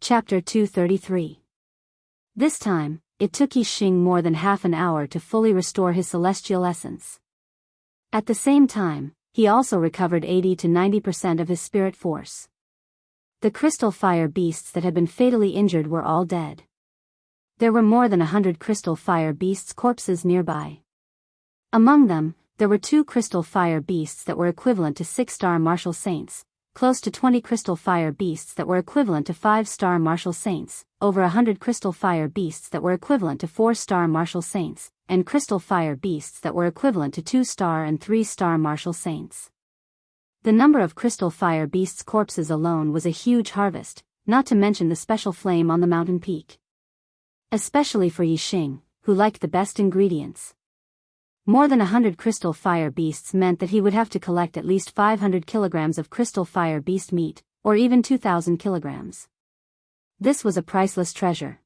Chapter 233. This time, it took Yixing more than half an hour to fully restore his celestial essence. At the same time, he also recovered 80 to 90% of his spirit force. The crystal fire beasts that had been fatally injured were all dead. There were more than 100 crystal fire beasts' corpses nearby. Among them, there were 2 crystal fire beasts that were equivalent to 6-star martial saints, close to 20 crystal fire beasts that were equivalent to 5-star martial saints, over 100 crystal fire beasts that were equivalent to 4-star martial saints, and crystal fire beasts that were equivalent to 2-star and 3-star martial saints. The number of crystal fire beasts' corpses alone was a huge harvest, not to mention the special flame on the mountain peak. Especially for Yixing, who liked the best ingredients. More than 100 crystal fire beasts meant that he would have to collect at least 500 kilograms of crystal fire beast meat, or even 2,000 kilograms. This was a priceless treasure.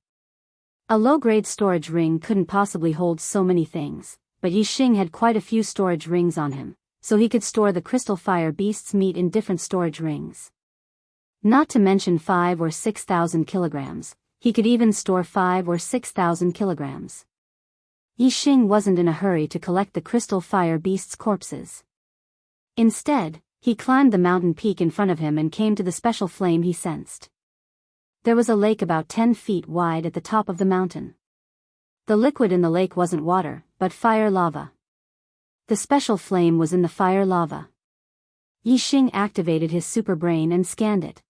A low-grade storage ring couldn't possibly hold so many things, but Yixing had quite a few storage rings on him, so he could store the crystal fire beast's meat in different storage rings. Not to mention 5 or 6,000 kilograms, he could even store 5 or 6,000 kilograms. Yixing wasn't in a hurry to collect the crystal fire beast's corpses. Instead, he climbed the mountain peak in front of him and came to the special flame he sensed. There was a lake about 10 feet wide at the top of the mountain. The liquid in the lake wasn't water, but fire lava. The special flame was in the fire lava. Yixing activated his super brain and scanned it.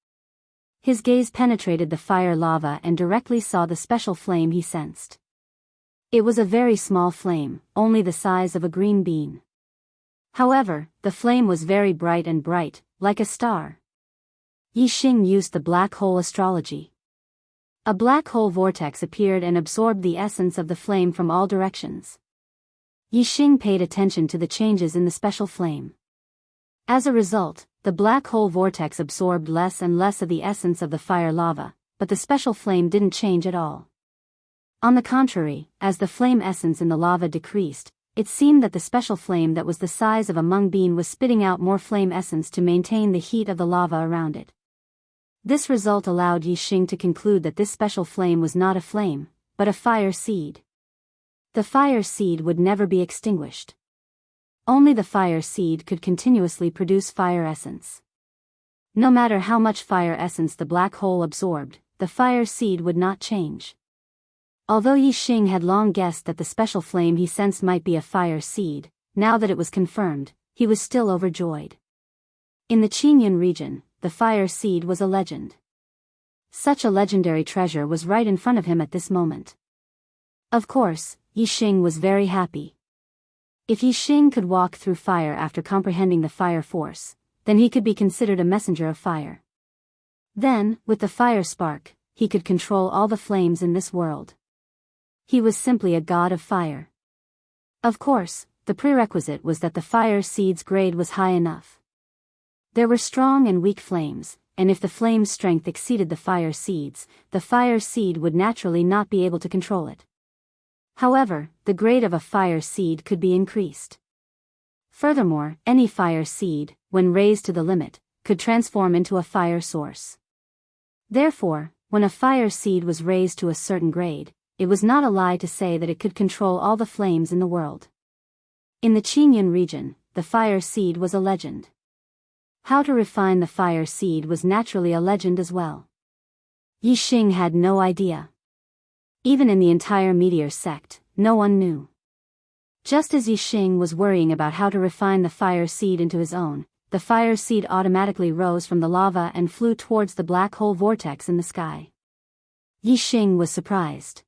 His gaze penetrated the fire lava and directly saw the special flame he sensed. It was a very small flame, only the size of a green bean. However, the flame was very bright, like a star. Yixing used the black hole astrology. A black hole vortex appeared and absorbed the essence of the flame from all directions. Yixing paid attention to the changes in the special flame. As a result, the black hole vortex absorbed less and less of the essence of the fire lava, but the special flame didn't change at all. On the contrary, as the flame essence in the lava decreased, it seemed that the special flame that was the size of a mung bean was spitting out more flame essence to maintain the heat of the lava around it. This result allowed Yixing to conclude that this special flame was not a flame, but a fire seed. The fire seed would never be extinguished. Only the fire seed could continuously produce fire essence. No matter how much fire essence the black hole absorbed, the fire seed would not change. Although Yixing had long guessed that the special flame he sensed might be a fire seed, now that it was confirmed, he was still overjoyed. In the Qingyun region, the fire seed was a legend. Such a legendary treasure was right in front of him at this moment. Of course, Yixing was very happy. If Yixing could walk through fire after comprehending the fire force, then he could be considered a messenger of fire. Then, with the fire spark, he could control all the flames in this world. He was simply a god of fire. Of course, the prerequisite was that the fire seed's grade was high enough. There were strong and weak flames, and if the flame's strength exceeded the fire seed would naturally not be able to control it. However, the grade of a fire seed could be increased. Furthermore, any fire seed, when raised to the limit, could transform into a fire source. Therefore, when a fire seed was raised to a certain grade, it was not a lie to say that it could control all the flames in the world. In the Qingyun region, the fire seed was a legend. How to refine the fire seed was naturally a legend as well. Yixing had no idea. Even in the entire meteor sect, no one knew. Just as Yixing was worrying about how to refine the fire seed into his own, the fire seed automatically rose from the lava and flew towards the black hole vortex in the sky. Yixing was surprised.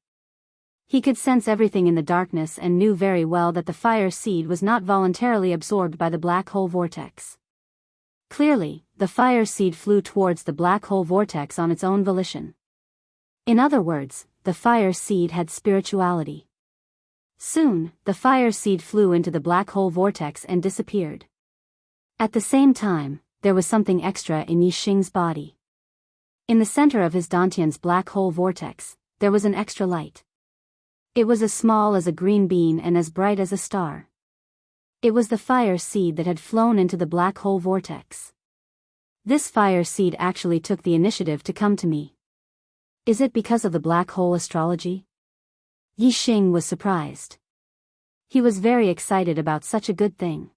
He could sense everything in the darkness and knew very well that the fire seed was not voluntarily absorbed by the black hole vortex. Clearly, the fire seed flew towards the black hole vortex on its own volition. In other words, the fire seed had spirituality. Soon, the fire seed flew into the black hole vortex and disappeared. At the same time, there was something extra in Yixing's body. In the center of his Dantian's black hole vortex, there was an extra light. It was as small as a green bean and as bright as a star. It was the fire seed that had flown into the black hole vortex. This fire seed actually took the initiative to come to me. Is it because of the black hole astrology? Yi Xing was surprised. He was very excited about such a good thing.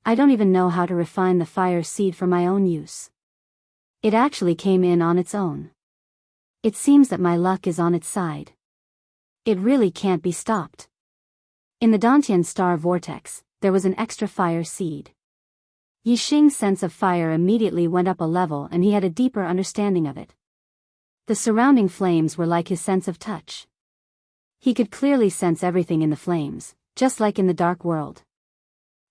I don't even know how to refine the fire seed for my own use. It actually came in on its own. It seems that my luck is on its side. It really can't be stopped. In the Dantian star vortex, there was an extra fire seed. Yi Xing's sense of fire immediately went up a level and he had a deeper understanding of it. The surrounding flames were like his sense of touch. He could clearly sense everything in the flames, just like in the dark world.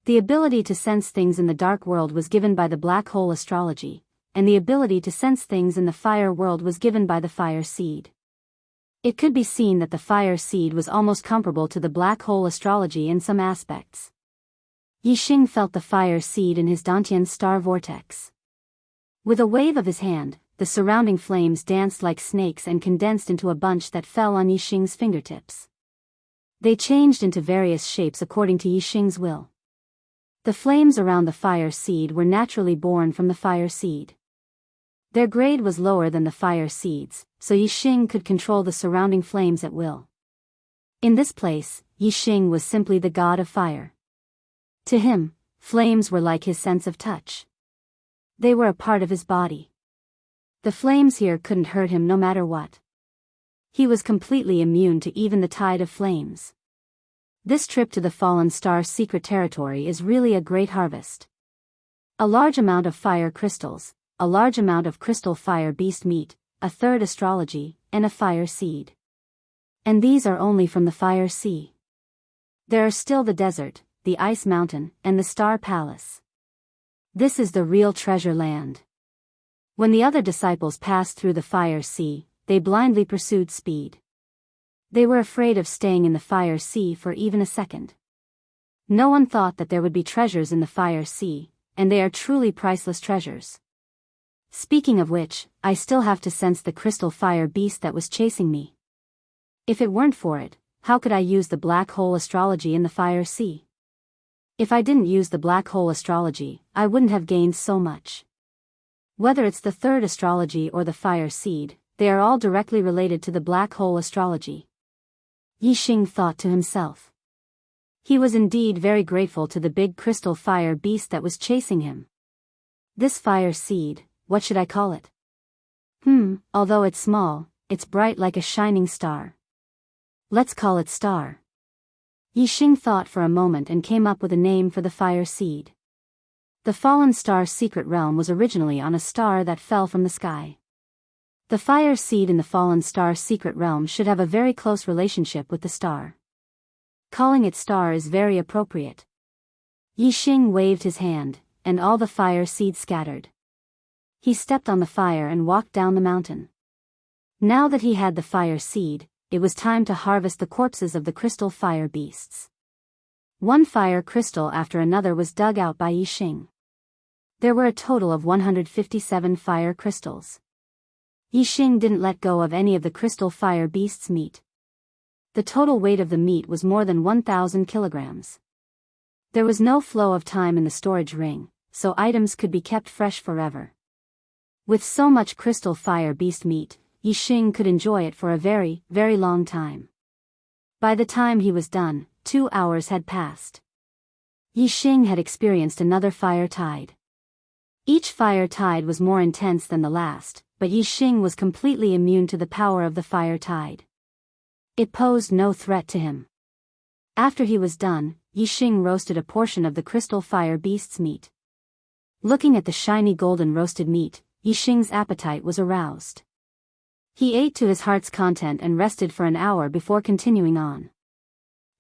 The ability to sense things in the dark world was given by the black hole astrology, and the ability to sense things in the fire world was given by the fire seed. It could be seen that the fire seed was almost comparable to the black hole astrology in some aspects. Yi Xing felt the fire seed in his Dantian star vortex. With a wave of his hand, the surrounding flames danced like snakes and condensed into a bunch that fell on Yi Xing's fingertips. They changed into various shapes according to Yi Xing's will. The flames around the fire seed were naturally born from the fire seed. Their grade was lower than the fire seeds, so Yi Xing could control the surrounding flames at will. In this place, Yi Xing was simply the god of fire. To him, flames were like his sense of touch. They were a part of his body. The flames here couldn't hurt him no matter what. He was completely immune to even the tide of flames. This trip to the fallen star's secret territory is really a great harvest. A large amount of fire crystals, a large amount of crystal fire beast meat, a third astrology, and a fire seed. And these are only from the fire sea. There are still the desert, the ice mountain, and the star palace. This is the real treasure land. When the other disciples passed through the fire sea, they blindly pursued speed. They were afraid of staying in the fire sea for even a second. No one thought that there would be treasures in the fire sea, and they are truly priceless treasures. Speaking of which, I still have to sense the crystal fire beast that was chasing me. If it weren't for it, how could I use the black hole astrology in the fire sea? If I didn't use the black hole astrology, I wouldn't have gained so much. Whether it's the third astrology or the fire seed, they are all directly related to the black hole astrology. Yi Xing thought to himself. He was indeed very grateful to the big crystal fire beast that was chasing him. This fire seed, what should I call it? Although it's small, it's bright like a shining star. Let's call it Star. Yi Xing thought for a moment and came up with a name for the fire seed. The fallen star's secret realm was originally on a star that fell from the sky. The fire seed in the fallen star's secret realm should have a very close relationship with the star. Calling it Star is very appropriate. Yi Xing waved his hand, and all the fire seed scattered. He stepped on the fire and walked down the mountain. Now that he had the fire seed, it was time to harvest the corpses of the crystal fire beasts. One fire crystal after another was dug out by Yi Xing. There were a total of 157 fire crystals. Yi Xing didn't let go of any of the crystal fire beasts' meat. The total weight of the meat was more than 1,000 kilograms. There was no flow of time in the storage ring, so items could be kept fresh forever. With so much crystal fire beast meat, Yi Xing could enjoy it for a very, very long time. By the time he was done, 2 hours had passed. Yi Xing had experienced another fire tide. Each fire tide was more intense than the last, but Yi Xing was completely immune to the power of the fire tide. It posed no threat to him. After he was done, Yi Xing roasted a portion of the crystal fire beast's meat. Looking at the shiny golden roasted meat, Yi Xing's appetite was aroused. He ate to his heart's content and rested for an hour before continuing on.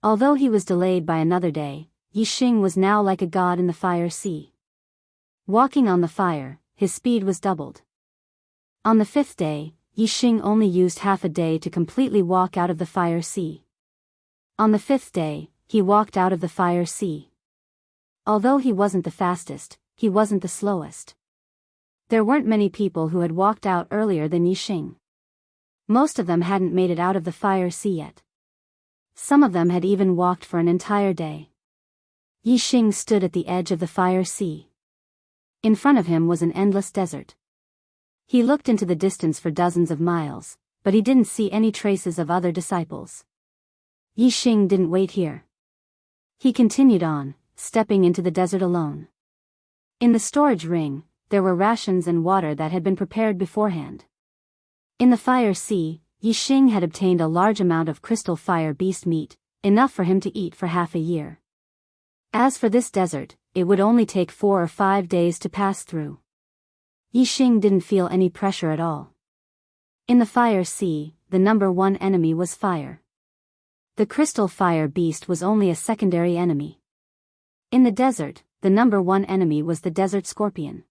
Although he was delayed by another day, Yi Xing was now like a god in the fire sea. Walking on the fire, his speed was doubled. On the 5th day, Yi Xing only used half a day to completely walk out of the fire sea. On the 5th day, he walked out of the fire sea. Although he wasn't the fastest, he wasn't the slowest. There weren't many people who had walked out earlier than Yi Xing. Most of them hadn't made it out of the fire sea yet. Some of them had even walked for an entire day. Yi Xing stood at the edge of the fire sea. In front of him was an endless desert. He looked into the distance for dozens of miles, but he didn't see any traces of other disciples. Yi Xing didn't wait here. He continued on, stepping into the desert alone. In the storage ring, there were rations and water that had been prepared beforehand. In the fire sea, Yi Xing had obtained a large amount of crystal fire beast meat, enough for him to eat for half a year. As for this desert, it would only take 4 or 5 days to pass through. Yi Xing didn't feel any pressure at all. In the fire sea, the number one enemy was fire. The crystal fire beast was only a secondary enemy. In the desert, the number one enemy was the desert scorpion.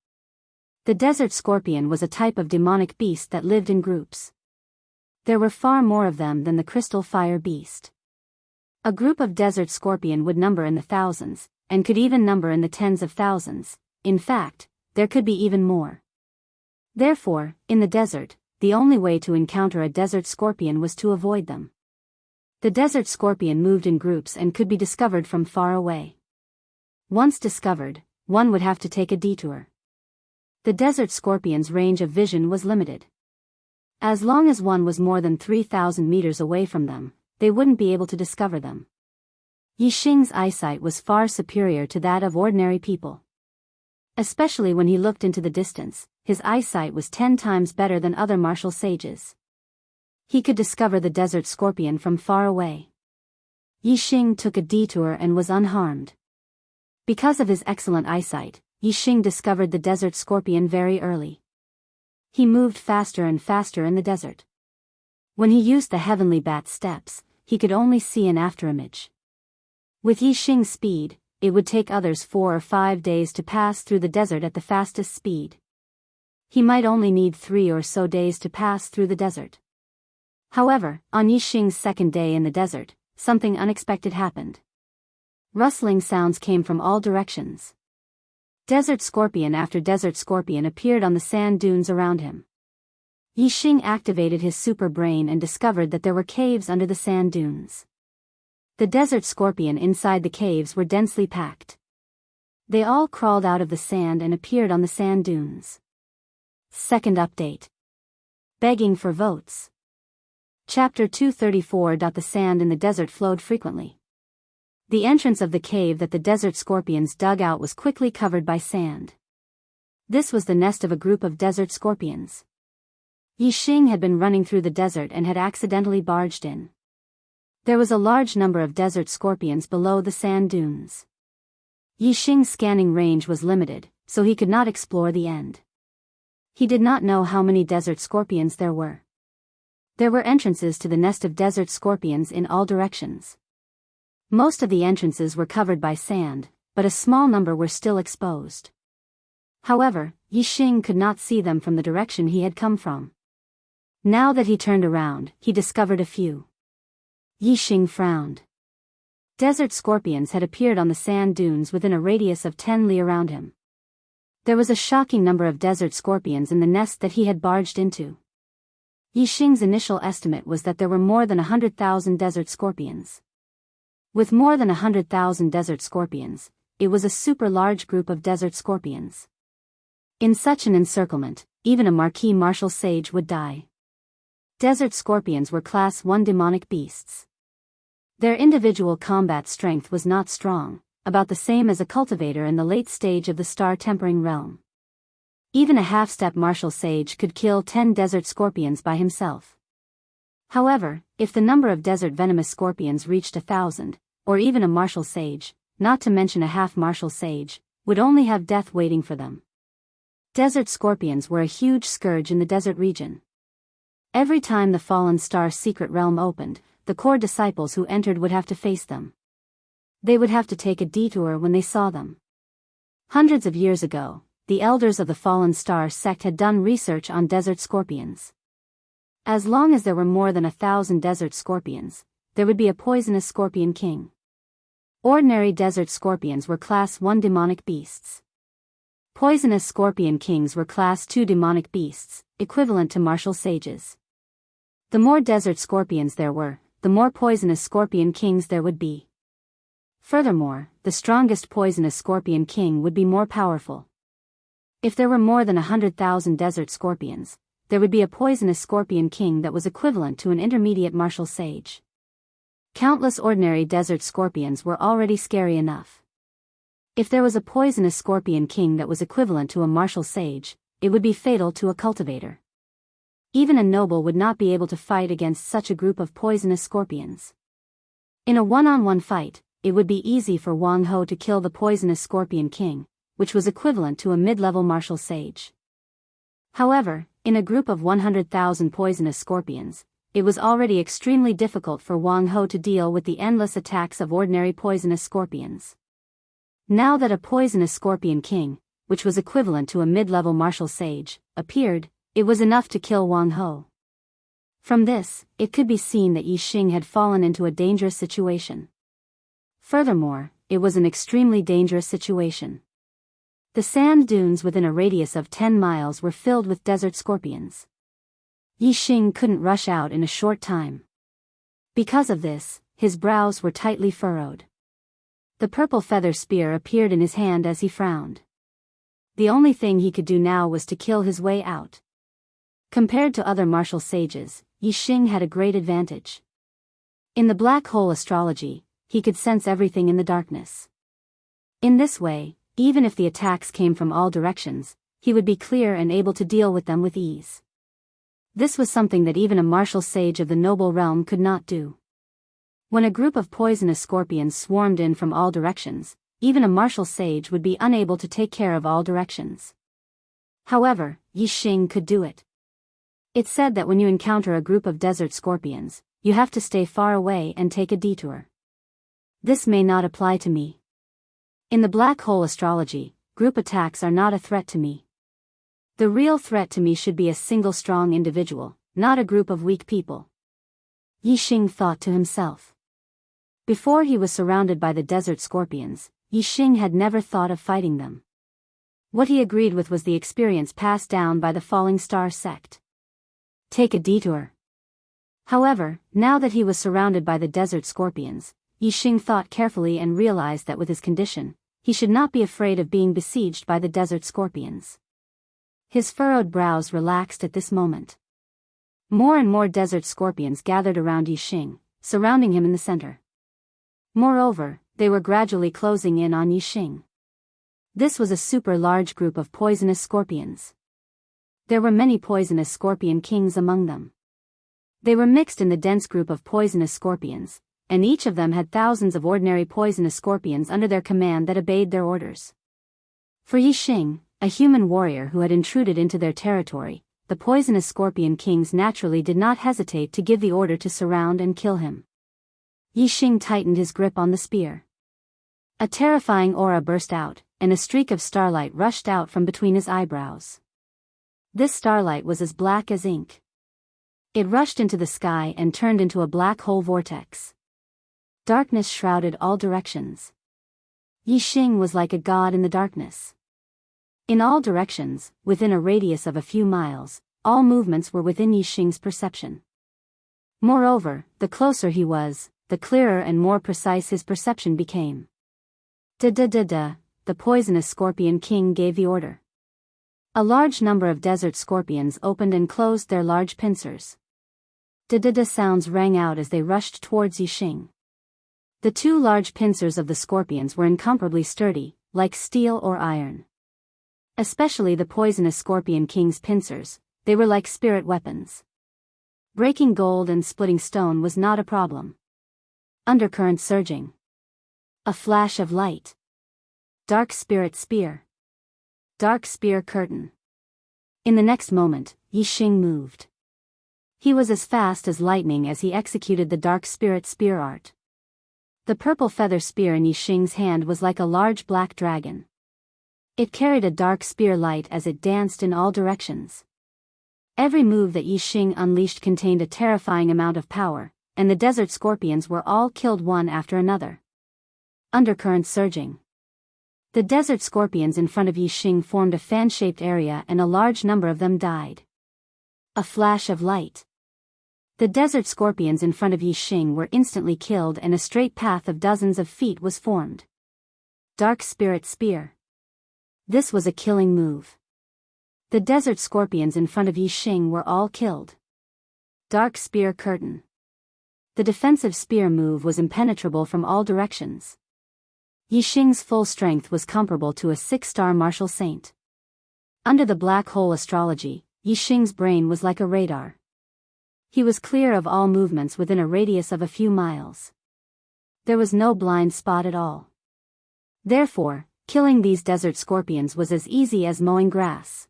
The desert scorpion was a type of demonic beast that lived in groups. There were far more of them than the crystal fire beast. A group of desert scorpion would number in the thousands, and could even number in the tens of thousands. In fact, there could be even more. Therefore, in the desert, the only way to encounter a desert scorpion was to avoid them. The desert scorpion moved in groups and could be discovered from far away. Once discovered, one would have to take a detour. The desert scorpion's range of vision was limited. As long as one was more than 3,000 meters away from them, they wouldn't be able to discover them. Yi Xing's eyesight was far superior to that of ordinary people. Especially when he looked into the distance, his eyesight was 10 times better than other martial sages. He could discover the desert scorpion from far away. Yi Xing took a detour and was unharmed. Because of his excellent eyesight, Yi Xing discovered the desert scorpion very early. He moved faster and faster in the desert. When he used the heavenly bat steps, he could only see an afterimage. With Yi Xing's speed, it would take others 4 or 5 days to pass through the desert at the fastest speed. He might only need 3 or so days to pass through the desert. However, on Yi Xing's second day in the desert, something unexpected happened. Rustling sounds came from all directions. Desert scorpion after desert scorpion appeared on the sand dunes around him. Yi Xing activated his super brain and discovered that there were caves under the sand dunes. The desert scorpion inside the caves were densely packed. They all crawled out of the sand and appeared on the sand dunes. Second update. Begging for votes. Chapter 234. The sand in the desert flowed frequently. The entrance of the cave that the desert scorpions dug out was quickly covered by sand. This was the nest of a group of desert scorpions. Yi Xing had been running through the desert and had accidentally barged in. There was a large number of desert scorpions below the sand dunes. Yi Xing's scanning range was limited, so he could not explore the end. He did not know how many desert scorpions there were. There were entrances to the nest of desert scorpions in all directions. Most of the entrances were covered by sand, but a small number were still exposed. However, Yi Xing could not see them from the direction he had come from. Now that he turned around, he discovered a few. Yi Xing frowned. Desert scorpions had appeared on the sand dunes within a radius of 10 li around him. There was a shocking number of desert scorpions in the nest that he had barged into. Yi Xing's initial estimate was that there were more than 100,000 desert scorpions. With more than 100,000 desert scorpions, it was a super large group of desert scorpions. In such an encirclement, even a marquis martial sage would die. Desert scorpions were Class 1 demonic beasts. Their individual combat strength was not strong, about the same as a cultivator in the late stage of the star-tempering realm. Even a half-step martial sage could kill 10 desert scorpions by himself. However, if the number of desert venomous scorpions reached 1,000, or even a martial sage, not to mention a half-martial sage, would only have death waiting for them. Desert scorpions were a huge scourge in the desert region. Every time the fallen star's secret realm opened, the core disciples who entered would have to face them. They would have to take a detour when they saw them. Hundreds of years ago, the elders of the fallen star sect had done research on desert scorpions. As long as there were more than 1,000 desert scorpions, there would be a poisonous scorpion king. Ordinary desert scorpions were Class 1 demonic beasts. Poisonous scorpion kings were Class 2 demonic beasts, equivalent to martial sages. The more desert scorpions there were, the more poisonous scorpion kings there would be. Furthermore, the strongest poisonous scorpion king would be more powerful. If there were more than 100,000 desert scorpions, there would be a poisonous scorpion king that was equivalent to an intermediate martial sage. Countless ordinary desert scorpions were already scary enough. If there was a poisonous scorpion king that was equivalent to a martial sage, it would be fatal to a cultivator. Even a noble would not be able to fight against such a group of poisonous scorpions. In a one-on-one fight, it would be easy for Wang Ho to kill the poisonous scorpion king, which was equivalent to a mid-level martial sage. However, in a group of 100,000 poisonous scorpions, it was already extremely difficult for Wang Ho to deal with the endless attacks of ordinary poisonous scorpions. Now that a poisonous scorpion king, which was equivalent to a mid-level martial sage, appeared, it was enough to kill Wang Ho. From this, it could be seen that Yi Xing had fallen into a dangerous situation. Furthermore, it was an extremely dangerous situation. The sand dunes within a radius of 10 miles were filled with desert scorpions. Yi Xing couldn't rush out in a short time. Because of this, his brows were tightly furrowed. The purple feather spear appeared in his hand as he frowned. The only thing he could do now was to kill his way out. Compared to other martial sages, Yi Xing had a great advantage. In the black hole astrology, he could sense everything in the darkness. In this way, even if the attacks came from all directions, he would be clear and able to deal with them with ease. This was something that even a martial sage of the noble realm could not do. When a group of poisonous scorpions swarmed in from all directions, even a martial sage would be unable to take care of all directions. However, Yi Xing could do it. It's said that when you encounter a group of desert scorpions, you have to stay far away and take a detour. This may not apply to me. In the black hole astrology, group attacks are not a threat to me. The real threat to me should be a single strong individual, not a group of weak people. Yi Xing thought to himself. Before he was surrounded by the desert scorpions, Yi Xing had never thought of fighting them. What he agreed with was the experience passed down by the Falling Star sect. Take a detour. However, now that he was surrounded by the desert scorpions, Yi Xing thought carefully and realized that with his condition, he should not be afraid of being besieged by the desert scorpions. His furrowed brows relaxed at this moment. More and more desert scorpions gathered around Yi Xing, surrounding him in the center. Moreover, they were gradually closing in on Yi Xing. This was a super large group of poisonous scorpions. There were many poisonous scorpion kings among them. They were mixed in the dense group of poisonous scorpions, and each of them had thousands of ordinary poisonous scorpions under their command that obeyed their orders. For Yi Xing, a human warrior who had intruded into their territory, the poisonous scorpion kings naturally did not hesitate to give the order to surround and kill him. Yi Xing tightened his grip on the spear. A terrifying aura burst out, and a streak of starlight rushed out from between his eyebrows. This starlight was as black as ink. It rushed into the sky and turned into a black hole vortex. Darkness shrouded all directions. Yi Xing was like a god in the darkness. In all directions, within a radius of a few miles, all movements were within Yi Xing's perception. Moreover, the closer he was, the clearer and more precise his perception became. Da-da-da-da, the poisonous scorpion king gave the order. A large number of desert scorpions opened and closed their large pincers. Da-da-da sounds rang out as they rushed towards Yi Xing. The two large pincers of the scorpions were incomparably sturdy, like steel or iron. Especially the poisonous scorpion king's pincers, they were like spirit weapons. Breaking gold and splitting stone was not a problem. Undercurrent surging. A flash of light. Dark spirit spear. Dark spear curtain. In the next moment, Yi Xing moved. He was as fast as lightning as he executed the dark spirit spear art. The purple feather spear in Yi Xing's hand was like a large black dragon. It carried a dark spear light as it danced in all directions. Every move that Yi Xing unleashed contained a terrifying amount of power, and the desert scorpions were all killed one after another. Undercurrent surging. The desert scorpions in front of Yi Xing formed a fan-shaped area and a large number of them died. A flash of light. The desert scorpions in front of Yi Xing were instantly killed and a straight path of dozens of feet was formed. Dark spirit spear. This was a killing move. The desert scorpions in front of Yi Xing were all killed. Dark Spear Curtain. The defensive spear move was impenetrable from all directions. Yi Xing's full strength was comparable to a 6-star martial saint. Under the black hole astrology, Yi Xing's brain was like a radar. He was clear of all movements within a radius of a few miles. There was no blind spot at all. Therefore, killing these desert scorpions was as easy as mowing grass.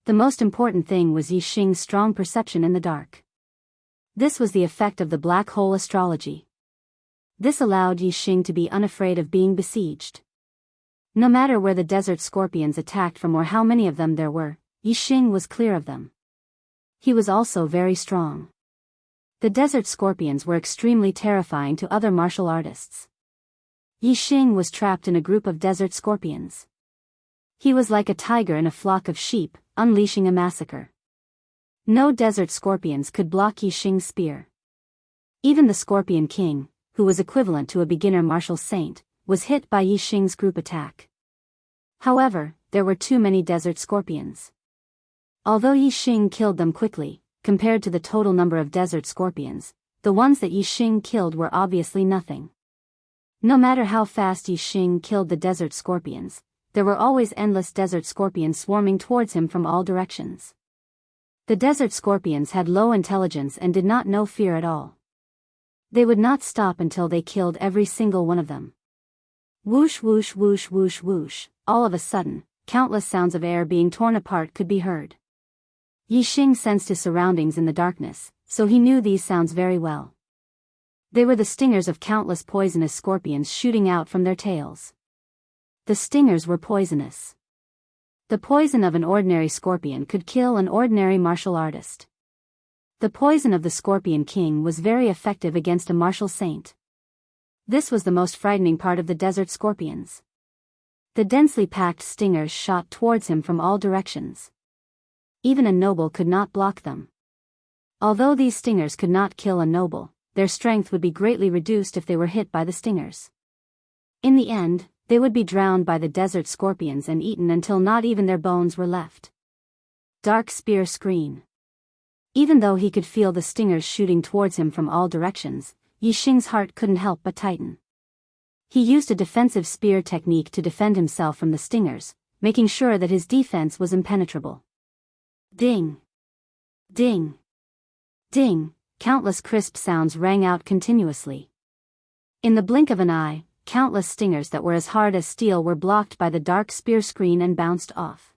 The most important thing was Yi Xing's strong perception in the dark. This was the effect of the black hole astrology. This allowed Yi Xing to be unafraid of being besieged. No matter where the desert scorpions attacked from or how many of them there were, Yi Xing was clear of them. He was also very strong. The desert scorpions were extremely terrifying to other martial artists. Yi Xing was trapped in a group of desert scorpions. He was like a tiger in a flock of sheep, unleashing a massacre. No desert scorpions could block Yi Xing's spear. Even the Scorpion King, who was equivalent to a beginner martial saint, was hit by Yi Xing's group attack. However, there were too many desert scorpions. Although Yi Xing killed them quickly, compared to the total number of desert scorpions, the ones that Yi Xing killed were obviously nothing. No matter how fast Yi Xing killed the desert scorpions, there were always endless desert scorpions swarming towards him from all directions. The desert scorpions had low intelligence and did not know fear at all. They would not stop until they killed every single one of them. Whoosh whoosh whoosh whoosh whoosh, all of a sudden, countless sounds of air being torn apart could be heard. Yi Xing sensed his surroundings in the darkness, so he knew these sounds very well. They were the stingers of countless poisonous scorpions shooting out from their tails. The stingers were poisonous. The poison of an ordinary scorpion could kill an ordinary martial artist. The poison of the Scorpion King was very effective against a martial saint. This was the most frightening part of the desert scorpions. The densely packed stingers shot towards him from all directions. Even a noble could not block them. Although these stingers could not kill a noble, their strength would be greatly reduced if they were hit by the stingers. In the end, they would be drowned by the desert scorpions and eaten until not even their bones were left. Dark Spear Screen. Even though he could feel the stingers shooting towards him from all directions, Yi Xing's heart couldn't help but tighten. He used a defensive spear technique to defend himself from the stingers, making sure that his defense was impenetrable. Ding! Ding! Ding! Countless crisp sounds rang out continuously. In the blink of an eye, countless stingers that were as hard as steel were blocked by the dark spear screen and bounced off.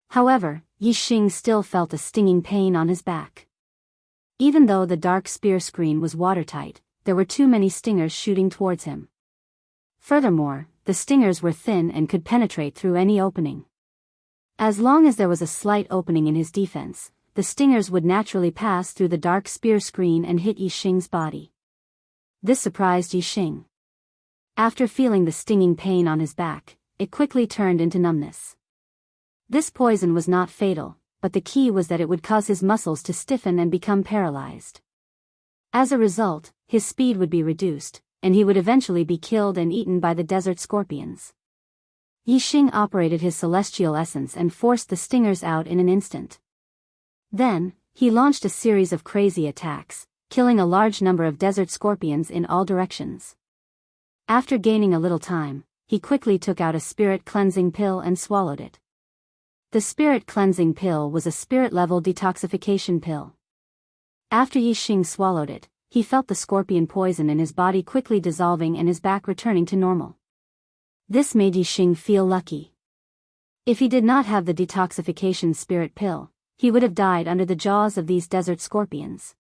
However, Yi Xing still felt a stinging pain on his back. Even though the dark spear screen was watertight, there were too many stingers shooting towards him. Furthermore, the stingers were thin and could penetrate through any opening. As long as there was a slight opening in his defense, the stingers would naturally pass through the dark spear screen and hit Yi Xing's body. This surprised Yi Xing. After feeling the stinging pain on his back, it quickly turned into numbness. This poison was not fatal, but the key was that it would cause his muscles to stiffen and become paralyzed. As a result, his speed would be reduced, and he would eventually be killed and eaten by the desert scorpions. Yi Xing operated his celestial essence and forced the stingers out in an instant. Then, he launched a series of crazy attacks, killing a large number of desert scorpions in all directions. After gaining a little time, he quickly took out a spirit cleansing pill and swallowed it. The spirit cleansing pill was a spirit-level detoxification pill. After Yi Xing swallowed it, he felt the scorpion poison in his body quickly dissolving and his back returning to normal. This made Yi Xing feel lucky. If he did not have the detoxification spirit pill, he would have died under the jaws of these desert scorpions.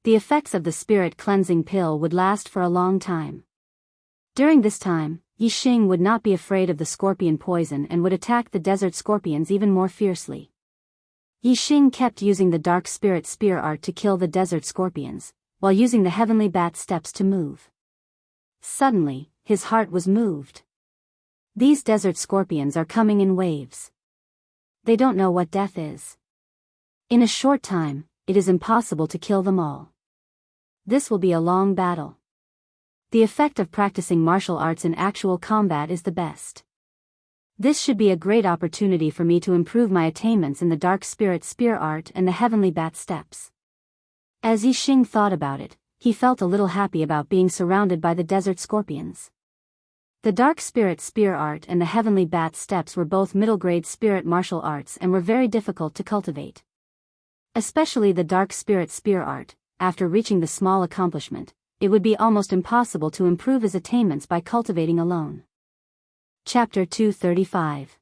The effects of the spirit cleansing pill would last for a long time. During this time, Yi Xing would not be afraid of the scorpion poison and would attack the desert scorpions even more fiercely. Yi Xing kept using the dark spirit spear art to kill the desert scorpions, while using the heavenly bat steps to move. Suddenly, his heart was moved. These desert scorpions are coming in waves. They don't know what death is. In a short time, it is impossible to kill them all. This will be a long battle. The effect of practicing martial arts in actual combat is the best. This should be a great opportunity for me to improve my attainments in the Dark Spirit Spear art and the Heavenly Bat Steps. As Yixing thought about it, he felt a little happy about being surrounded by the desert scorpions. The Dark Spirit Spear art and the Heavenly Bat Steps were both middle-grade spirit martial arts and were very difficult to cultivate. Especially the Dark Spirit Spear art. After reaching the small accomplishment, it would be almost impossible to improve his attainments by cultivating alone. Chapter 235.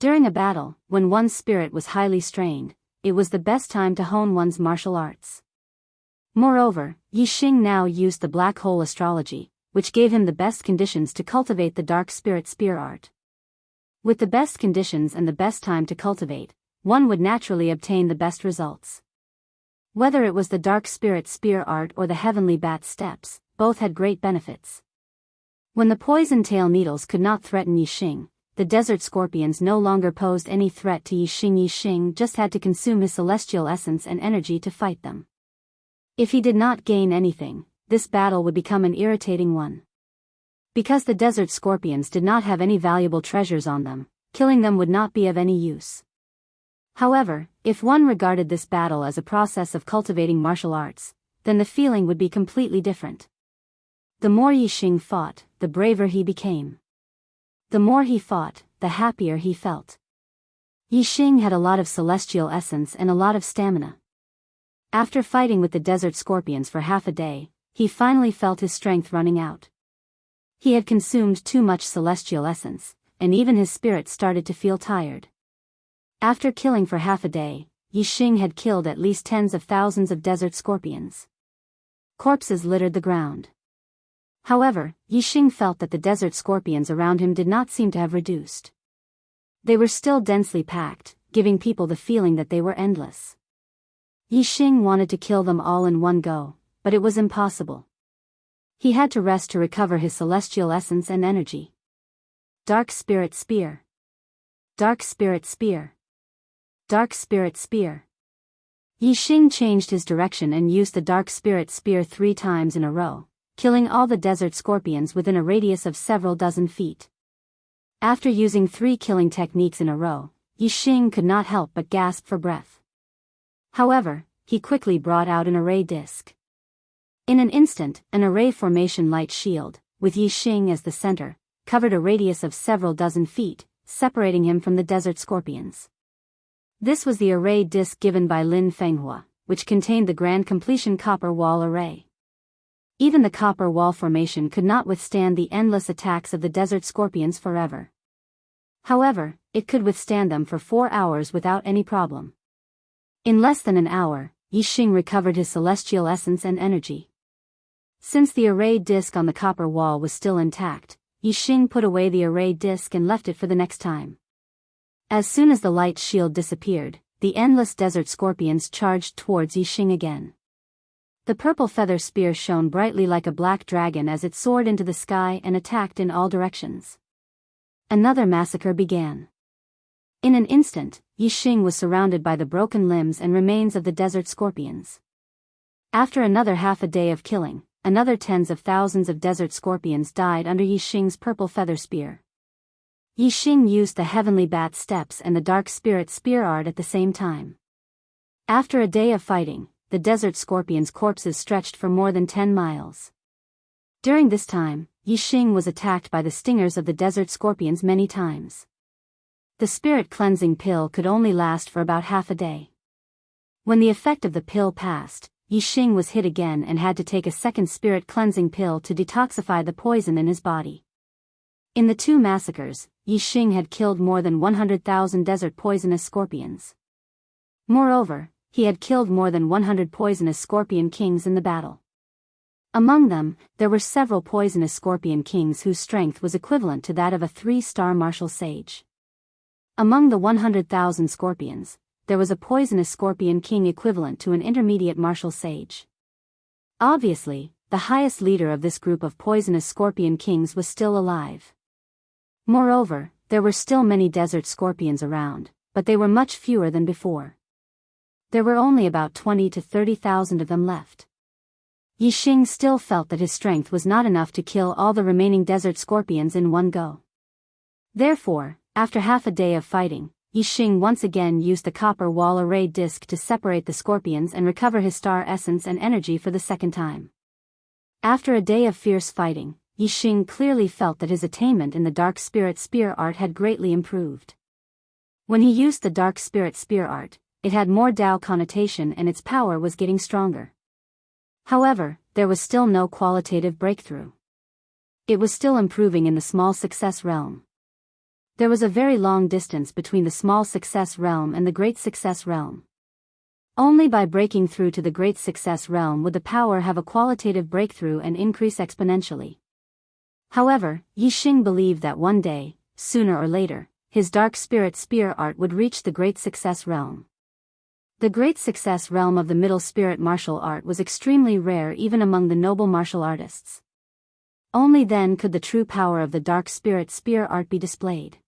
During a battle, when one's spirit was highly strained, it was the best time to hone one's martial arts. Moreover, Yixing now used the black hole astrology, which gave him the best conditions to cultivate the Dark Spirit Spear art. With the best conditions and the best time to cultivate, one would naturally obtain the best results. Whether it was the Dark Spirit Spear art or the Heavenly Bat Steps, both had great benefits. When the poison tail needles could not threaten Yixing, the desert scorpions no longer posed any threat to Yixing. Yixing just had to consume his celestial essence and energy to fight them. If he did not gain anything, this battle would become an irritating one. Because the desert scorpions did not have any valuable treasures on them, killing them would not be of any use. However, if one regarded this battle as a process of cultivating martial arts, then the feeling would be completely different. The more Yixing fought, the braver he became. The more he fought, the happier he felt. Yixing had a lot of celestial essence and a lot of stamina. After fighting with the desert scorpions for half a day, he finally felt his strength running out. He had consumed too much celestial essence, and even his spirit started to feel tired. After killing for half a day, Yixing had killed at least tens of thousands of desert scorpions. Corpses littered the ground. However, Yixing felt that the desert scorpions around him did not seem to have reduced. They were still densely packed, giving people the feeling that they were endless. Yixing wanted to kill them all in one go, but it was impossible. He had to rest to recover his celestial essence and energy. Dark Spirit Spear. Dark Spirit Spear. Dark Spirit Spear. Yixing changed his direction and used the Dark Spirit Spear 3 times in a row, killing all the desert scorpions within a radius of several dozen feet. After using 3 killing techniques in a row, Yixing could not help but gasp for breath. However, he quickly brought out an array disc. In an instant, an array formation light shield, with Yixing as the center, covered a radius of several dozen feet, separating him from the desert scorpions. This was the array disc given by Lin Fenghua, which contained the Grand Completion Copper Wall Array. Even the copper wall formation could not withstand the endless attacks of the desert scorpions forever. However, it could withstand them for 4 hours without any problem. In less than an hour, Yixing recovered his celestial essence and energy. Since the array disc on the copper wall was still intact, Yixing put away the array disc and left it for the next time. As soon as the light shield disappeared, the endless desert scorpions charged towards Yixing again. The purple feather spear shone brightly like a black dragon as it soared into the sky and attacked in all directions. Another massacre began. In an instant, Yixing was surrounded by the broken limbs and remains of the desert scorpions. After another half a day of killing, another tens of thousands of desert scorpions died under Yixing's purple feather spear. Yixing used the Heavenly Bat Steps and the Dark Spirit Spear art at the same time. After a day of fighting, the desert scorpions' corpses stretched for more than 10 miles. During this time, Yixing was attacked by the stingers of the desert scorpions many times. The spirit cleansing pill could only last for about half a day. When the effect of the pill passed, Yixing was hit again and had to take a second spirit cleansing pill to detoxify the poison in his body. In the 2 massacres, Yixing had killed more than 100,000 desert poisonous scorpions. Moreover, he had killed more than 100 poisonous scorpion kings in the battle. Among them, there were several poisonous scorpion kings whose strength was equivalent to that of a 3-star martial sage. Among the 100,000 scorpions, there was a poisonous scorpion king equivalent to an intermediate martial sage. Obviously, the highest leader of this group of poisonous scorpion kings was still alive. Moreover, there were still many desert scorpions around, but they were much fewer than before. There were only about 20 to 30,000 of them left. Yixing still felt that his strength was not enough to kill all the remaining desert scorpions in one go. Therefore, after half a day of fighting, Yixing once again used the copper wall array disc to separate the scorpions and recover his star essence and energy for the second time. After a day of fierce fighting, Yixing clearly felt that his attainment in the Dark Spirit Spear art had greatly improved. When he used the Dark Spirit Spear art, it had more Tao connotation and its power was getting stronger. However, there was still no qualitative breakthrough. It was still improving in the small success realm. There was a very long distance between the small success realm and the great success realm. Only by breaking through to the great success realm would the power have a qualitative breakthrough and increase exponentially. However, Yixing believed that one day, sooner or later, his Dark Spirit Spear art would reach the great success realm. The great success realm of the middle spirit martial art was extremely rare even among the noble martial artists. Only then could the true power of the Dark Spirit Spear art be displayed.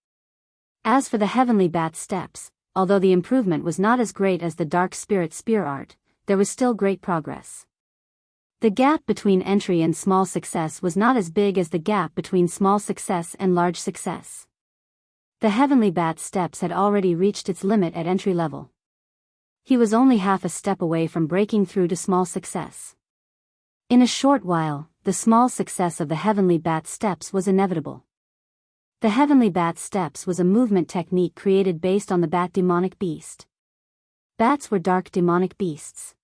As for the Heavenly Bat Steps, although the improvement was not as great as the Dark Spirit Spear art, there was still great progress. The gap between entry and small success was not as big as the gap between small success and large success. The Heavenly Bat Steps had already reached its limit at entry level. He was only half a step away from breaking through to small success. In a short while, the small success of the Heavenly Bat Steps was inevitable. The Heavenly Bat Steps was a movement technique created based on the bat demonic beast. Bats were dark demonic beasts.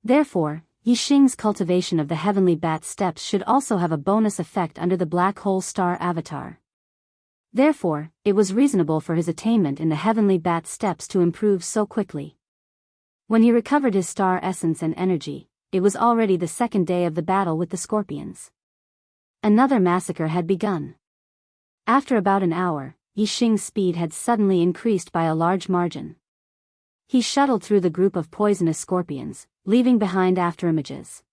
Therefore, Yixing's cultivation of the Heavenly Bat Steps should also have a bonus effect under the Black Hole Star avatar. Therefore, it was reasonable for his attainment in the Heavenly Bat Steps to improve so quickly. When he recovered his star essence and energy, it was already the second day of the battle with the scorpions. Another massacre had begun. After about an hour, Yixing's speed had suddenly increased by a large margin. He shuttled through the group of poisonous scorpions, leaving behind afterimages.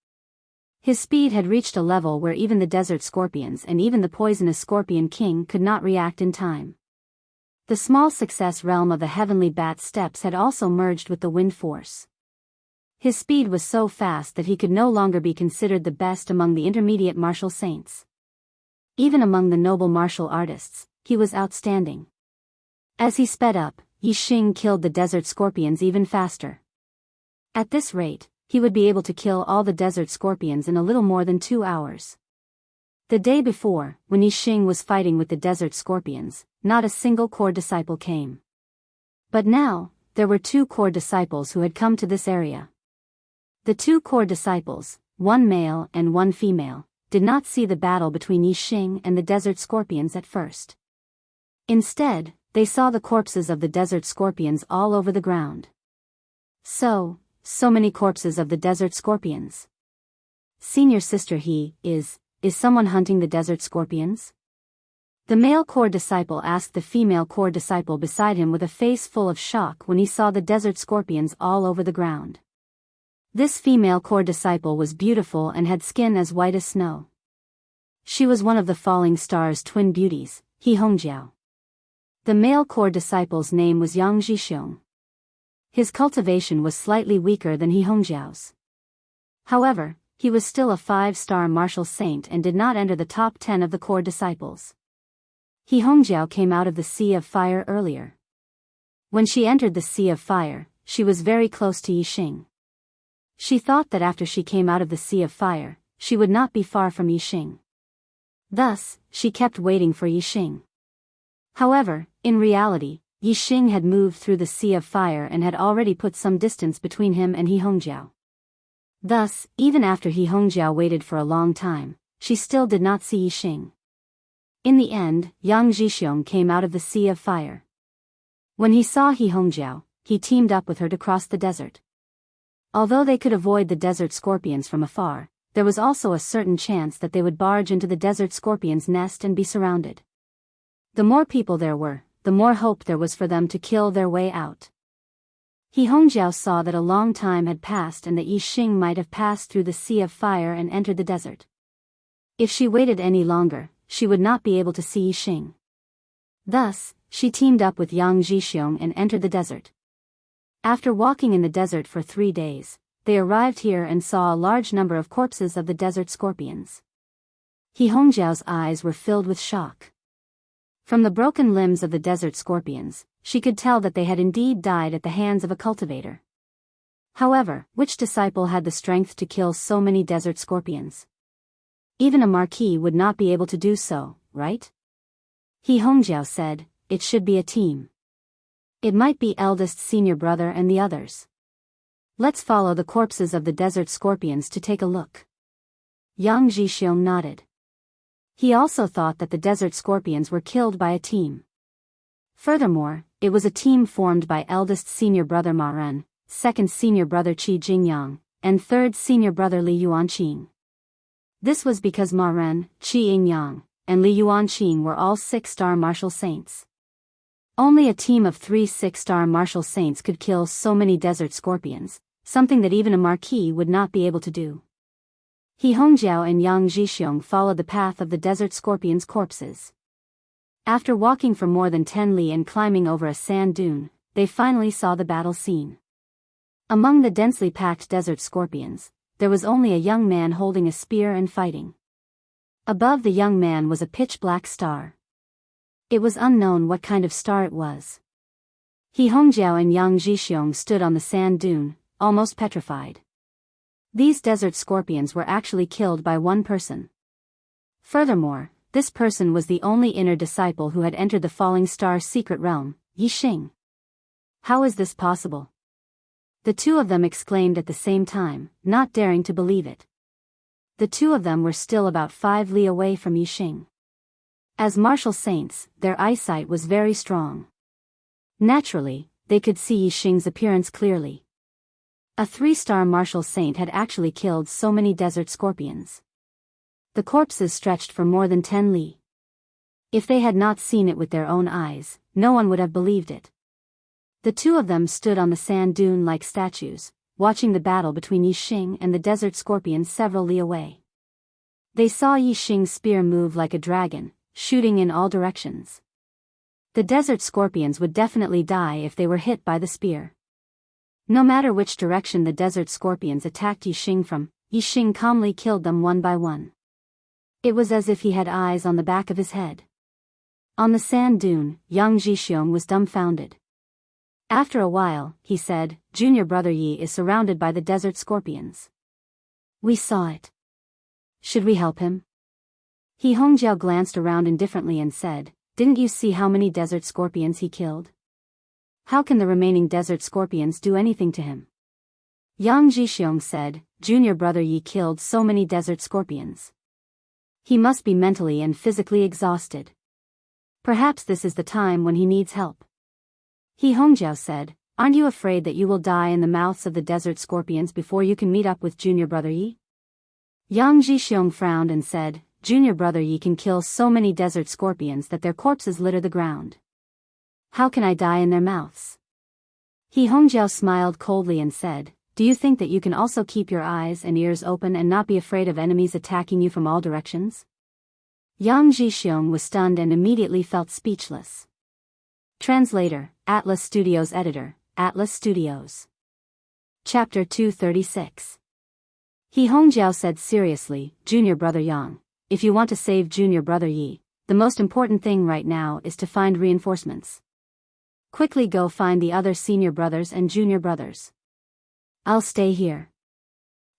His speed had reached a level where even the desert scorpions and even the poisonous scorpion king could not react in time. The small success realm of the Heavenly Bat Steps had also merged with the wind force. His speed was so fast that he could no longer be considered the best among the intermediate martial saints. Even among the noble martial artists, he was outstanding. As he sped up, Yixing killed the desert scorpions even faster. At this rate, he would be able to kill all the desert scorpions in a little more than 2 hours. The day before, when Yixing was fighting with the desert scorpions, not a single core disciple came. But now, there were 2 core disciples who had come to this area. The 2 core disciples, one male and one female, did not see the battle between Yixing and the desert scorpions at first. Instead, they saw the corpses of the desert scorpions all over the ground. So many corpses of the desert scorpions. Senior sister, is someone hunting the desert scorpions? The male core disciple asked the female core disciple beside him with a face full of shock when he saw the desert scorpions all over the ground. This female core disciple was beautiful and had skin as white as snow. She was one of the falling star's twin beauties, He Hongjiao. The male core disciple's name was Yang Zhixiong. His cultivation was slightly weaker than He Hongjiao's. However, he was still a 5-star martial saint and did not enter the top 10 of the core disciples. He Hongjiao came out of the Sea of Fire earlier. When she entered the Sea of Fire, she was very close to Yixing. She thought that after she came out of the Sea of Fire, she would not be far from Yixing. Thus, she kept waiting for Yixing. However, in reality, Yixing had moved through the Sea of Fire and had already put some distance between him and He Hongjiao. Thus, even after He Hongjiao waited for a long time, she still did not see Yixing. In the end, Yang Zhixiong came out of the Sea of Fire. When he saw He Hongjiao, he teamed up with her to cross the desert. Although they could avoid the desert scorpions from afar, there was also a certain chance that they would barge into the desert scorpion's nest and be surrounded. The more people there were, the more hope there was for them to kill their way out. He Hongjiao saw that a long time had passed and that Yixing might have passed through the Sea of Fire and entered the desert. If she waited any longer, she would not be able to see Yixing. Thus, she teamed up with Yang Zhixiong and entered the desert. After walking in the desert for 3 days, they arrived here and saw a large number of corpses of the desert scorpions. He Hongjiao's eyes were filled with shock. From the broken limbs of the desert scorpions, she could tell that they had indeed died at the hands of a cultivator. However, which disciple had the strength to kill so many desert scorpions? Even a marquis would not be able to do so, right? He Hongjiao said, it should be a team. It might be eldest senior brother and the others. Let's follow the corpses of the desert scorpions to take a look. Yang Jixiong nodded. He also thought that the desert scorpions were killed by a team. Furthermore, it was a team formed by eldest senior brother Ma Ren, second senior brother Qi Jingyang, and third senior brother Li Yuanqing. This was because Ma Ren, Qi Yingyang, and Li Yuanqing were all 6-star martial saints. Only a team of 3 6-star martial saints could kill so many desert scorpions, something that even a marquis would not be able to do. He Hongjiao and Yang Jixiong followed the path of the desert scorpions' corpses. After walking for more than 10 li and climbing over a sand dune, they finally saw the battle scene. Among the densely packed desert scorpions, there was only a young man holding a spear and fighting. Above the young man was a pitch-black star. It was unknown what kind of star it was. He Hongjiao and Yang Jixiong stood on the sand dune, almost petrified. These desert scorpions were actually killed by one person. Furthermore, this person was the only inner disciple who had entered the falling star's secret realm, Yixing. How is this possible? The two of them exclaimed at the same time, not daring to believe it. The two of them were still about 5 li away from Yixing. As martial saints, their eyesight was very strong. Naturally, they could see Yixing's appearance clearly. A 3-star martial saint had actually killed so many desert scorpions. The corpses stretched for more than 10 li. If they had not seen it with their own eyes, no one would have believed it. The two of them stood on the sand dune like statues, watching the battle between Yixing and the desert scorpions several li away. They saw Yixing's spear move like a dragon, shooting in all directions. The desert scorpions would definitely die if they were hit by the spear. No matter which direction the desert scorpions attacked Yixing from, Yixing calmly killed them one by one. It was as if he had eyes on the back of his head. On the sand dune, Yang Jixiong was dumbfounded. After a while, he said, Junior brother Yi is surrounded by the desert scorpions. We saw it. Should we help him? He Hongjiao glanced around indifferently and said, didn't you see how many desert scorpions he killed? How can the remaining desert scorpions do anything to him? Yang Jixiong said, Junior brother Yi killed so many desert scorpions. He must be mentally and physically exhausted. Perhaps this is the time when he needs help. He Hongjiao said, aren't you afraid that you will die in the mouths of the desert scorpions before you can meet up with Junior brother Yi? Yang Jixiong frowned and said, Junior brother Yi can kill so many desert scorpions that their corpses litter the ground. How can I die in their mouths? He Hongjiao smiled coldly and said, do you think that you can also keep your eyes and ears open and not be afraid of enemies attacking you from all directions? Yang Jixiong was stunned and immediately felt speechless. Translator, Atlas Studios Editor, Atlas Studios. Chapter 236. He Hongjiao said seriously, Junior brother Yang, if you want to save Junior brother Yi, the most important thing right now is to find reinforcements. Quickly go find the other senior brothers and junior brothers. I'll stay here.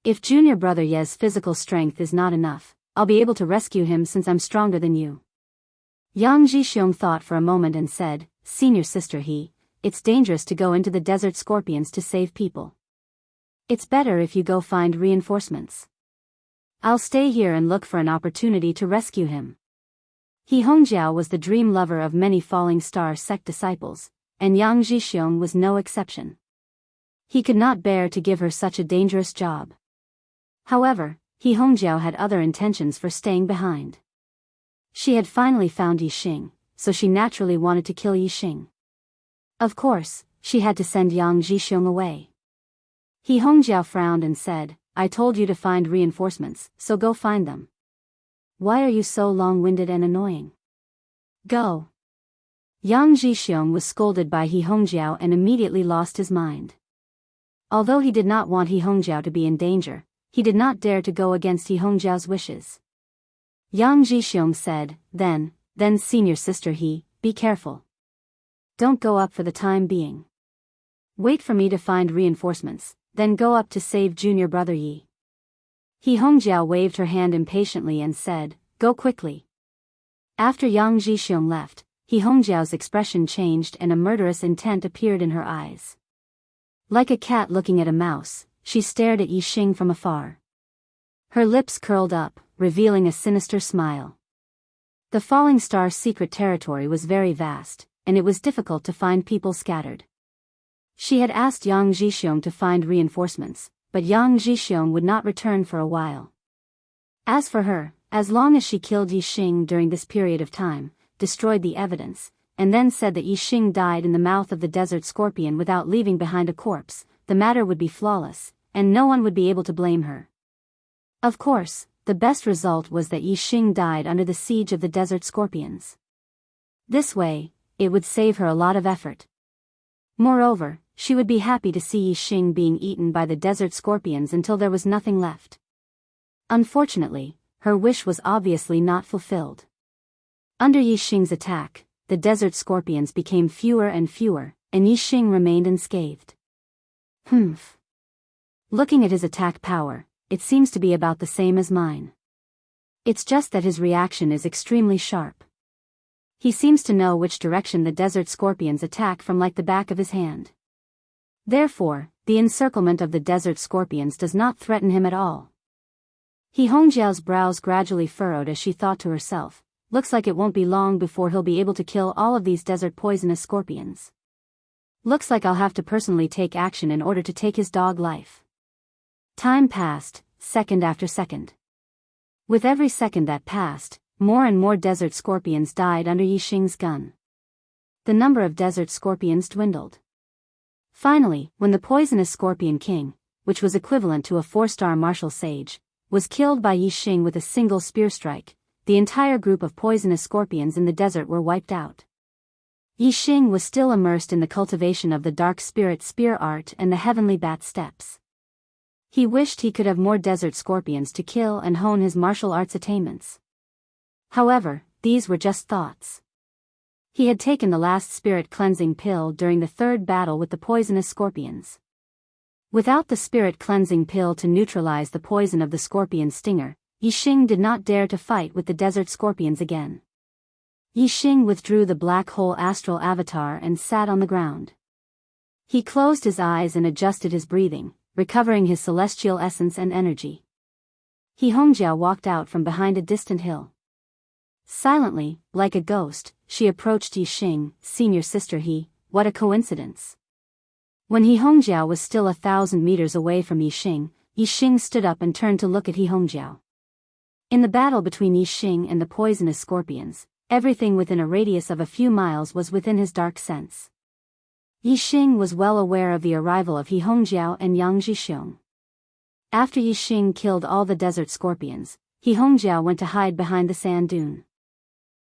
If Junior brother Ye's physical strength is not enough, I'll be able to rescue him since I'm stronger than you. Yang Jixiong thought for a moment and said, Senior sister He, it's dangerous to go into the desert scorpions to save people. It's better if you go find reinforcements. I'll stay here and look for an opportunity to rescue him. He Hongjiao was the dream lover of many Falling Star sect disciples, and Yang Jixiong was no exception. He could not bear to give her such a dangerous job. However, He Hongjiao had other intentions for staying behind. She had finally found Yixing, so she naturally wanted to kill Yixing. Of course, she had to send Yang Jixiong away. He Hongjiao frowned and said, I told you to find reinforcements, so go find them. Why are you so long-winded and annoying? Go. Yang Jixiong was scolded by He Hongjiao and immediately lost his mind. Although he did not want He Hongjiao to be in danger, he did not dare to go against He Hongjiao's wishes. Yang Jixiong said, then then senior sister He, be careful. Don't go up for the time being. Wait for me to find reinforcements, then go up to save junior brother Yi. He Hongjiao waved her hand impatiently and said, go quickly. After Yang Jixiong left, He Hongjiao's expression changed and a murderous intent appeared in her eyes. Like a cat looking at a mouse, she stared at Yi Xing from afar. Her lips curled up, revealing a sinister smile. The Falling Star's secret territory was very vast, and it was difficult to find people scattered. She had asked Yang Jixiong to find reinforcements, but Yang Jixiong would not return for a while. As for her, as long as she killed Yi Xing during this period of time, destroyed the evidence, and then said that Yi Xing died in the mouth of the desert scorpion without leaving behind a corpse, the matter would be flawless, and no one would be able to blame her. Of course, the best result was that Yi Xing died under the siege of the desert scorpions. This way, it would save her a lot of effort. Moreover, she would be happy to see Yi Xing being eaten by the desert scorpions until there was nothing left. Unfortunately, her wish was obviously not fulfilled. Under Yi Xing's attack, the desert scorpions became fewer and fewer, and Yi Xing remained unscathed. Humph. Looking at his attack power, it seems to be about the same as mine. It's just that his reaction is extremely sharp. He seems to know which direction the desert scorpions attack from like the back of his hand. Therefore, the encirclement of the desert scorpions does not threaten him at all. He Hongjiao's brows gradually furrowed as she thought to herself, looks like it won't be long before he'll be able to kill all of these desert poisonous scorpions. Looks like I'll have to personally take action in order to take his dog life. Time passed, second after second. With every second that passed, more and more desert scorpions died under Yi Xing's gun. The number of desert scorpions dwindled. Finally, when the poisonous scorpion king, which was equivalent to a 4-star martial sage, was killed by Yi Xing with a single spear strike, the entire group of poisonous scorpions in the desert were wiped out. Yi Xing was still immersed in the cultivation of the dark spirit spear art and the heavenly bat steps. He wished he could have more desert scorpions to kill and hone his martial arts attainments. However, these were just thoughts. He had taken the last spirit cleansing pill during the third battle with the poisonous scorpions. Without the spirit cleansing pill to neutralize the poison of the scorpion stinger, Yi Xing did not dare to fight with the desert scorpions again. Yi Xing withdrew the black hole astral avatar and sat on the ground. He closed his eyes and adjusted his breathing, recovering his celestial essence and energy. He Hongjiao walked out from behind a distant hill. Silently, like a ghost, she approached Yi Xing, senior sister He, what a coincidence. When He Hongjiao was still 1,000 meters away from Yi Xing stood up and turned to look at He Hongjiao. In the battle between Yi Xing and the poisonous scorpions, everything within a radius of a few miles was within his dark sense. Yi Xing was well aware of the arrival of He Hongjiao and Yang Jixiong. After Yi Xing killed all the desert scorpions, He Hongjiao went to hide behind the sand dune.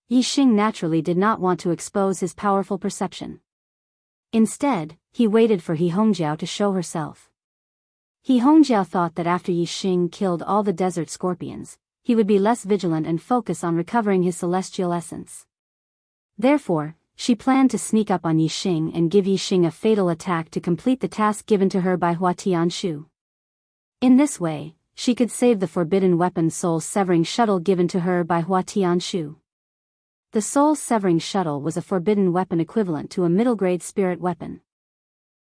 Yi Xing naturally did not want to expose his powerful perception. Instead, he waited for He Hongjiao to show herself. He Hongjiao thought that after Yi Xing killed all the desert scorpions, he would be less vigilant and focus on recovering his celestial essence. Therefore, she planned to sneak up on Yi Xing and give Yi Xing a fatal attack to complete the task given to her by Hua Tianshu. In this way, she could save the forbidden weapon soul-severing shuttle given to her by Hua Tianshu. The soul-severing shuttle was a forbidden weapon equivalent to a middle-grade spirit weapon.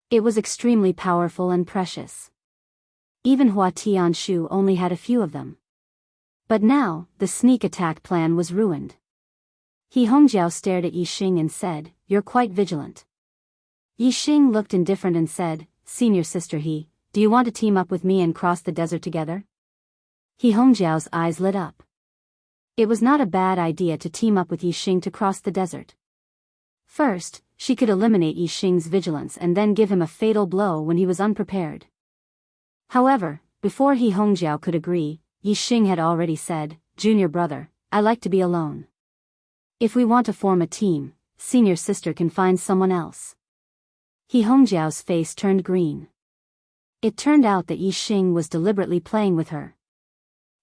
It was extremely powerful and precious. Even Hua Tianshu only had a few of them. But now, the sneak attack plan was ruined. He Hongjiao stared at Yi Xing and said, "You're quite vigilant." Yi Xing looked indifferent and said, "Senior sister He, do you want to team up with me and cross the desert together?" He Hongjiao's eyes lit up. It was not a bad idea to team up with Yi Xing to cross the desert. First, she could eliminate Yi Xing's vigilance and then give him a fatal blow when he was unprepared. However, before He Hongjiao could agree, Yi Xing had already said, "Junior brother, I like to be alone. If we want to form a team, senior sister can find someone else." He Hongjiao's face turned green. It turned out that Yi Xing was deliberately playing with her.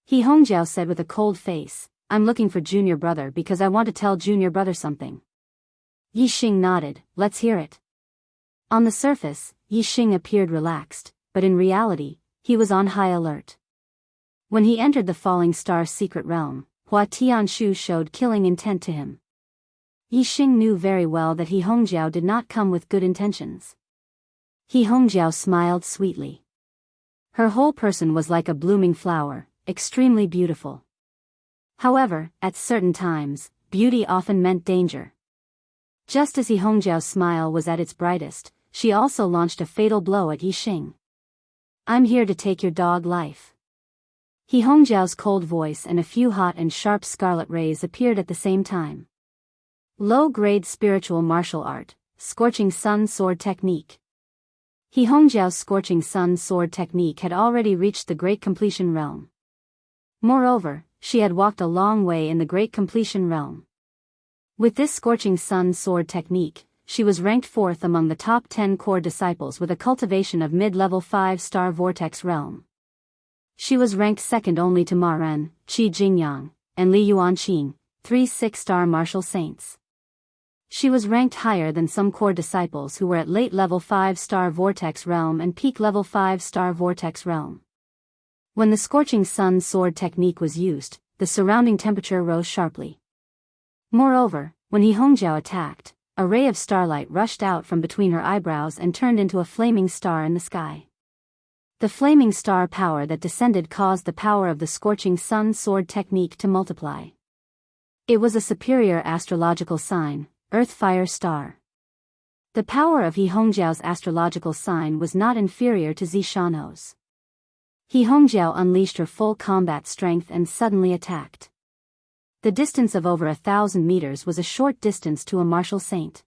He Hongjiao said with a cold face, I'm looking for junior brother because I want to tell junior brother something. Yi Xing nodded, let's hear it. On the surface, Yi Xing appeared relaxed, but in reality, he was on high alert. When he entered the Falling Star's secret realm, Hua Tianshu showed killing intent to him. Yi Xing knew very well that He Hongjiao did not come with good intentions. He Hongjiao smiled sweetly. Her whole person was like a blooming flower, extremely beautiful. However, at certain times, beauty often meant danger. Just as He Hongjiao's smile was at its brightest, she also launched a fatal blow at Yi Xing. I'm here to take your dog life. He Hongjiao's cold voice and a few hot and sharp scarlet rays appeared at the same time. Low-grade spiritual martial art, Scorching Sun Sword Technique. He Hongjiao's Scorching Sun Sword Technique had already reached the Great Completion Realm. Moreover, she had walked a long way in the Great Completion Realm. With this Scorching Sun Sword Technique, she was ranked 4th among the top 10 core disciples with a cultivation of mid-level 5-star Vortex Realm. She was ranked 2nd only to Ma Ren, Qi Jingyang, and Li Yuanqing, 3 6-star martial saints. She was ranked higher than some core disciples who were at late level 5-star Vortex Realm and peak level 5-star Vortex Realm. When the Scorching Sun Sword Technique was used, the surrounding temperature rose sharply. Moreover, when He Hongjiao attacked, a ray of starlight rushed out from between her eyebrows and turned into a flaming star in the sky. The flaming star power that descended caused the power of the Scorching Sun Sword Technique to multiply. It was a superior astrological sign, Earth-Fire Star. The power of He Hongjiao's astrological sign was not inferior to Zishanou's. He Hongjiao unleashed her full combat strength and suddenly attacked. The distance of over 1,000 meters was a short distance to a martial saint.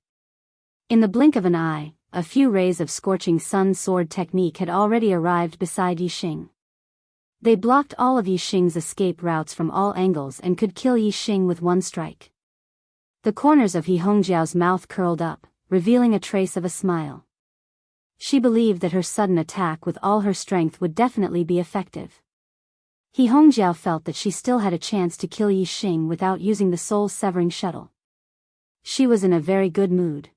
In the blink of an eye, a few rays of Scorching Sun Sword Technique had already arrived beside Yi Xing. They blocked all of Yi Xing's escape routes from all angles and could kill Yi Xing with one strike. The corners of He Hongjiao's mouth curled up, revealing a trace of a smile. She believed that her sudden attack with all her strength would definitely be effective. He Hongjiao felt that she still had a chance to kill Yi Xing without using the soul-severing shuttle. She was in a very good mood.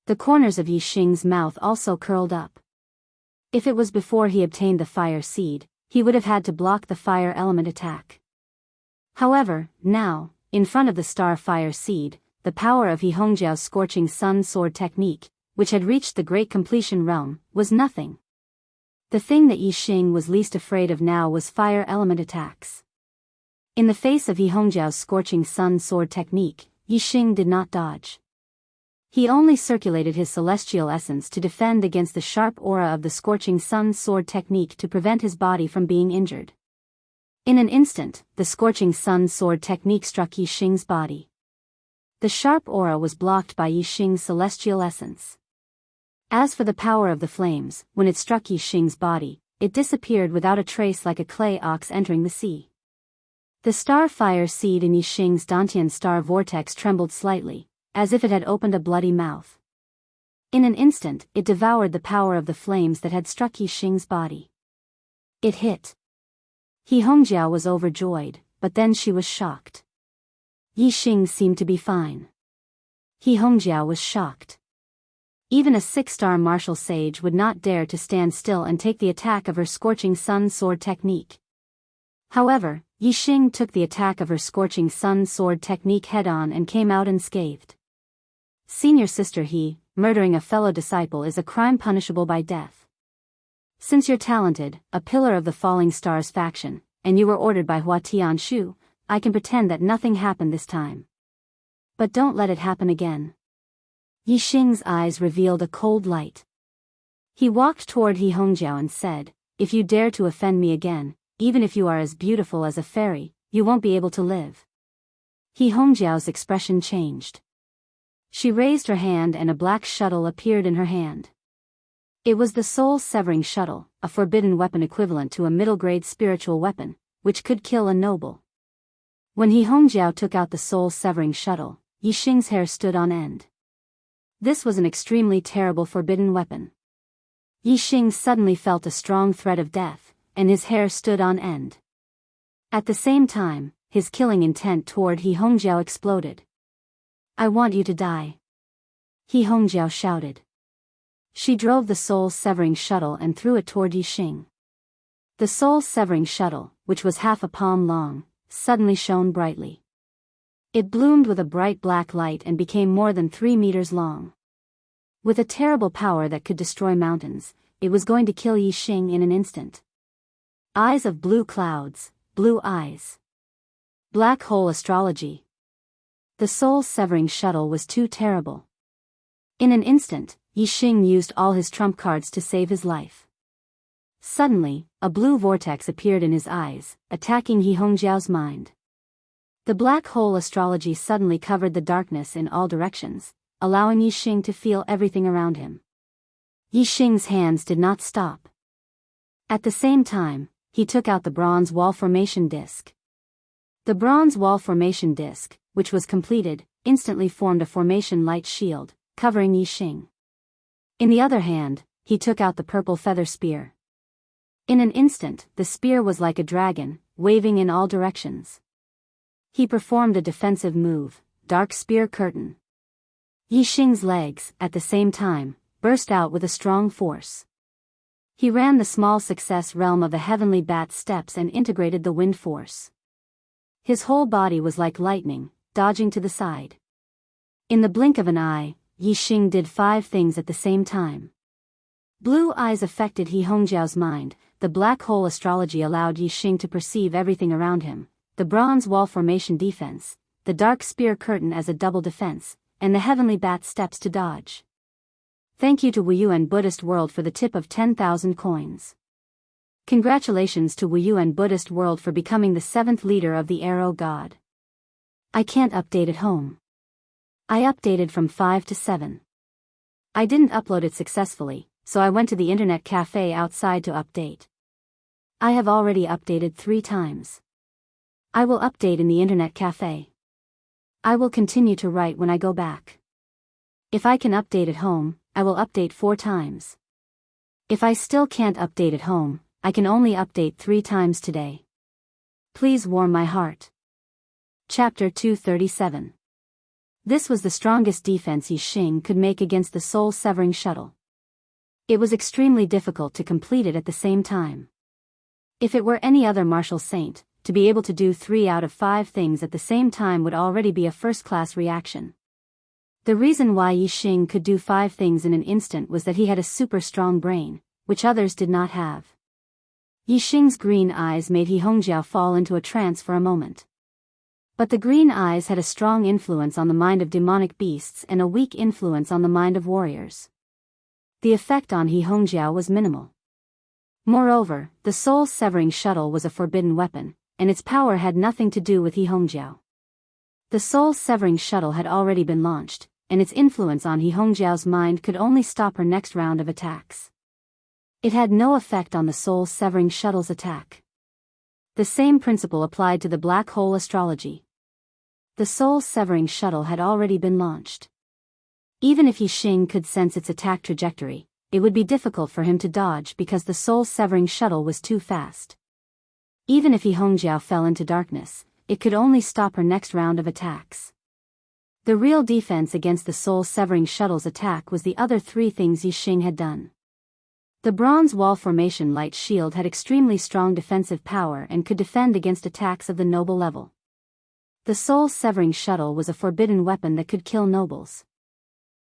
The corners of Yi Xing's mouth also curled up. If it was before he obtained the fire seed, he would have had to block the fire element attack. However, now, in front of the star fire seed, the power of He Hongjiao's Scorching Sun Sword Technique, which had reached the Great Completion Realm, was nothing. The thing that Yi Xing was least afraid of now was fire element attacks. In the face of He Hongjiao's Scorching Sun Sword Technique, Yi Xing did not dodge. He only circulated his celestial essence to defend against the sharp aura of the Scorching Sun Sword Technique to prevent his body from being injured. In an instant, the Scorching Sun Sword Technique struck Yi Xing's body. The sharp aura was blocked by Yi Xing's celestial essence. As for the power of the flames, when it struck Yi Xing's body, it disappeared without a trace like a clay ox entering the sea. The star fire seed in Yi Xing's Dantian star vortex trembled slightly, as if it had opened a bloody mouth. In an instant, it devoured the power of the flames that had struck Yi Xing's body. It hit. He Hongjiao was overjoyed, but then she was shocked. Yi Xing seemed to be fine. He Hongjiao was shocked. Even a 6-star martial sage would not dare to stand still and take the attack of her Scorching Sun Sword Technique. However, Yi Xing took the attack of her Scorching Sun Sword Technique head-on and came out unscathed. Senior sister, murdering a fellow disciple is a crime punishable by death. Since you're talented, a pillar of the Falling Stars faction, and you were ordered by Hua Tianshu, I can pretend that nothing happened this time. But don't let it happen again. Yi Xing's eyes revealed a cold light. He walked toward He Hongjiao and said, if you dare to offend me again, even if you are as beautiful as a fairy, you won't be able to live. He Hongjiao's expression changed. She raised her hand and a black shuttle appeared in her hand. It was the soul-severing shuttle, a forbidden weapon equivalent to a middle-grade spiritual weapon, which could kill a noble. When He Hongjiao took out the soul-severing shuttle, Yi Xing's hair stood on end. This was an extremely terrible forbidden weapon. Yi Xing suddenly felt a strong threat of death, and his hair stood on end. At the same time, his killing intent toward He Hongjiao exploded. "I want you to die," He Hongjiao shouted. She drove the soul-severing shuttle and threw it toward Yixing. The soul-severing shuttle, which was half a palm long, suddenly shone brightly. It bloomed with a bright black light and became more than 3 meters long. With a terrible power that could destroy mountains, it was going to kill Yixing in an instant. Eyes of blue clouds, blue eyes. Black hole astrology. The soul-severing shuttle was too terrible. In an instant, Yixing used all his trump cards to save his life. Suddenly, a blue vortex appeared in his eyes, attacking He Hongjiao's mind. The black hole astrology suddenly covered the darkness in all directions, allowing Yixing to feel everything around him. Yixing's hands did not stop. At the same time, he took out the bronze wall formation disc. The bronze wall formation disc, which was completed, instantly formed a formation light shield, covering Yixing. In the other hand, he took out the purple feather spear. In an instant, the spear was like a dragon, waving in all directions. He performed a defensive move, dark spear curtain. Yixing's legs, at the same time, burst out with a strong force. He ran the small success realm of the heavenly bat steps and integrated the wind force. His whole body was like lightning, dodging to the side. In the blink of an eye, Yixing did 5 things at the same time. Blue eyes affected He Hongjiao's mind, the black hole astrology allowed Yixing to perceive everything around him, the bronze wall formation defense, the dark spear curtain as a double defense, and the heavenly bat steps to dodge. Thank you to Wuyuan Buddhist World for the tip of 10,000 coins. Congratulations to Wuyuan Buddhist World for becoming the 7th leader of the Arrow God. I can't update at home. I updated from 5 to 7. I didn't upload it successfully, so I went to the internet cafe outside to update. I have already updated 3 times. I will update in the internet cafe. I will continue to write when I go back. If I can update at home, I will update 4 times. If I still can't update at home, I can only update 3 times today. Please warm my heart. Chapter 237. This was the strongest defense Yixing could make against the soul-severing shuttle. It was extremely difficult to complete it at the same time. If it were any other martial saint, to be able to do 3 out of 5 things at the same time would already be a first-class reaction. The reason why Yixing could do 5 things in an instant was that he had a super strong brain, which others did not have. Yixing's green eyes made He Hongjiao fall into a trance for a moment. But the green eyes had a strong influence on the mind of demonic beasts and a weak influence on the mind of warriors. The effect on He Hongjiao was minimal. Moreover, the soul-severing shuttle was a forbidden weapon, and its power had nothing to do with He Hongjiao. The soul-severing shuttle had already been launched, and its influence on He Hongjiao's mind could only stop her next round of attacks. It had no effect on the soul-severing shuttle's attack. The same principle applied to the black hole astrology. The soul-severing shuttle had already been launched. Even if Yixing could sense its attack trajectory, it would be difficult for him to dodge because the soul-severing shuttle was too fast. Even if He Hongjiao fell into darkness, it could only stop her next round of attacks. The real defense against the soul-severing shuttle's attack was the other 3 things Yixing had done. The bronze wall formation light shield had extremely strong defensive power and could defend against attacks of the noble level. The soul-severing shuttle was a forbidden weapon that could kill nobles.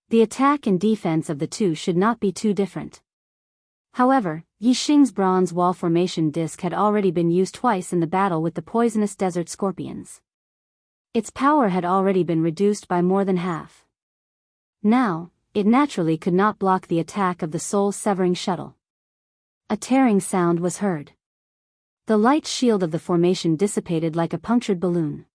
The attack and defense of the 2 should not be too different. However, Yixing's bronze wall formation disc had already been used twice in the battle with the poisonous desert scorpions. Its power had already been reduced by more than half. Now, it naturally could not block the attack of the soul-severing shuttle. A tearing sound was heard. The light shield of the formation dissipated like a punctured balloon.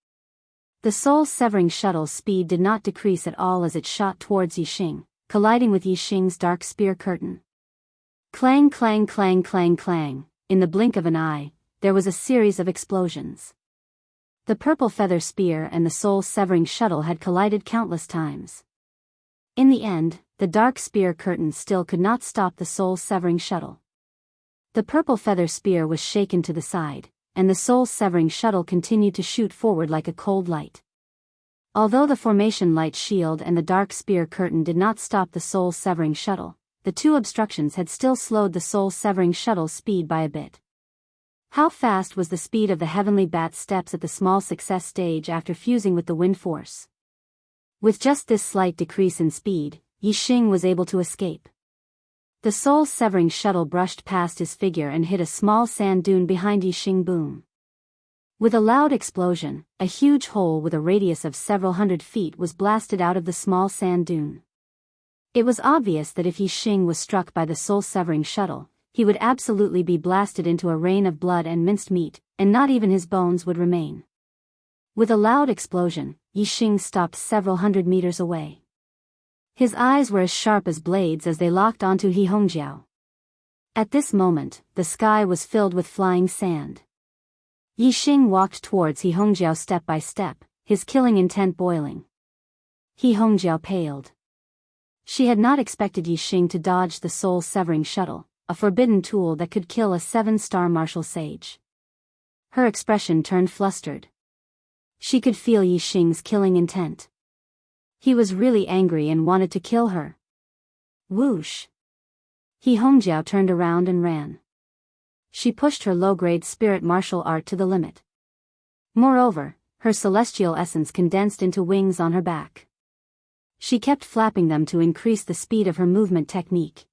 The soul-severing shuttle's speed did not decrease at all as it shot towards Yixing, colliding with Yixing's dark spear curtain. Clang clang clang clang clang, in the blink of an eye, there was a series of explosions. The purple feather spear and the soul-severing shuttle had collided countless times. In the end, the dark spear curtain still could not stop the soul-severing shuttle. The purple feather spear was shaken to the side, and the soul-severing shuttle continued to shoot forward like a cold light. Although the formation light shield and the dark spear curtain did not stop the soul-severing shuttle, the two obstructions had still slowed the soul-severing shuttle's speed by a bit. How fast was the speed of the heavenly bat steps at the small success stage after fusing with the wind force? With just this slight decrease in speed, Yixing was able to escape. The soul-severing shuttle brushed past his figure and hit a small sand dune behind Yixing. Boom. With a loud explosion, a huge hole with a radius of several hundred feet was blasted out of the small sand dune. It was obvious that if Yixing was struck by the soul-severing shuttle, he would absolutely be blasted into a rain of blood and minced meat, and not even his bones would remain. With a loud explosion, Yixing stopped several hundred meters away. His eyes were as sharp as blades as they locked onto He Hongjiao. At this moment, the sky was filled with flying sand. Yixing walked towards He Hongjiao step by step, his killing intent boiling. He Hongjiao paled. She had not expected Yixing to dodge the soul-severing shuttle, a forbidden tool that could kill a 7-star martial sage. Her expression turned flustered. She could feel Yixing's killing intent. He was really angry and wanted to kill her. Whoosh! He Hongjiao turned around and ran. She pushed her low-grade spirit martial art to the limit. Moreover, her celestial essence condensed into wings on her back. She kept flapping them to increase the speed of her movement technique.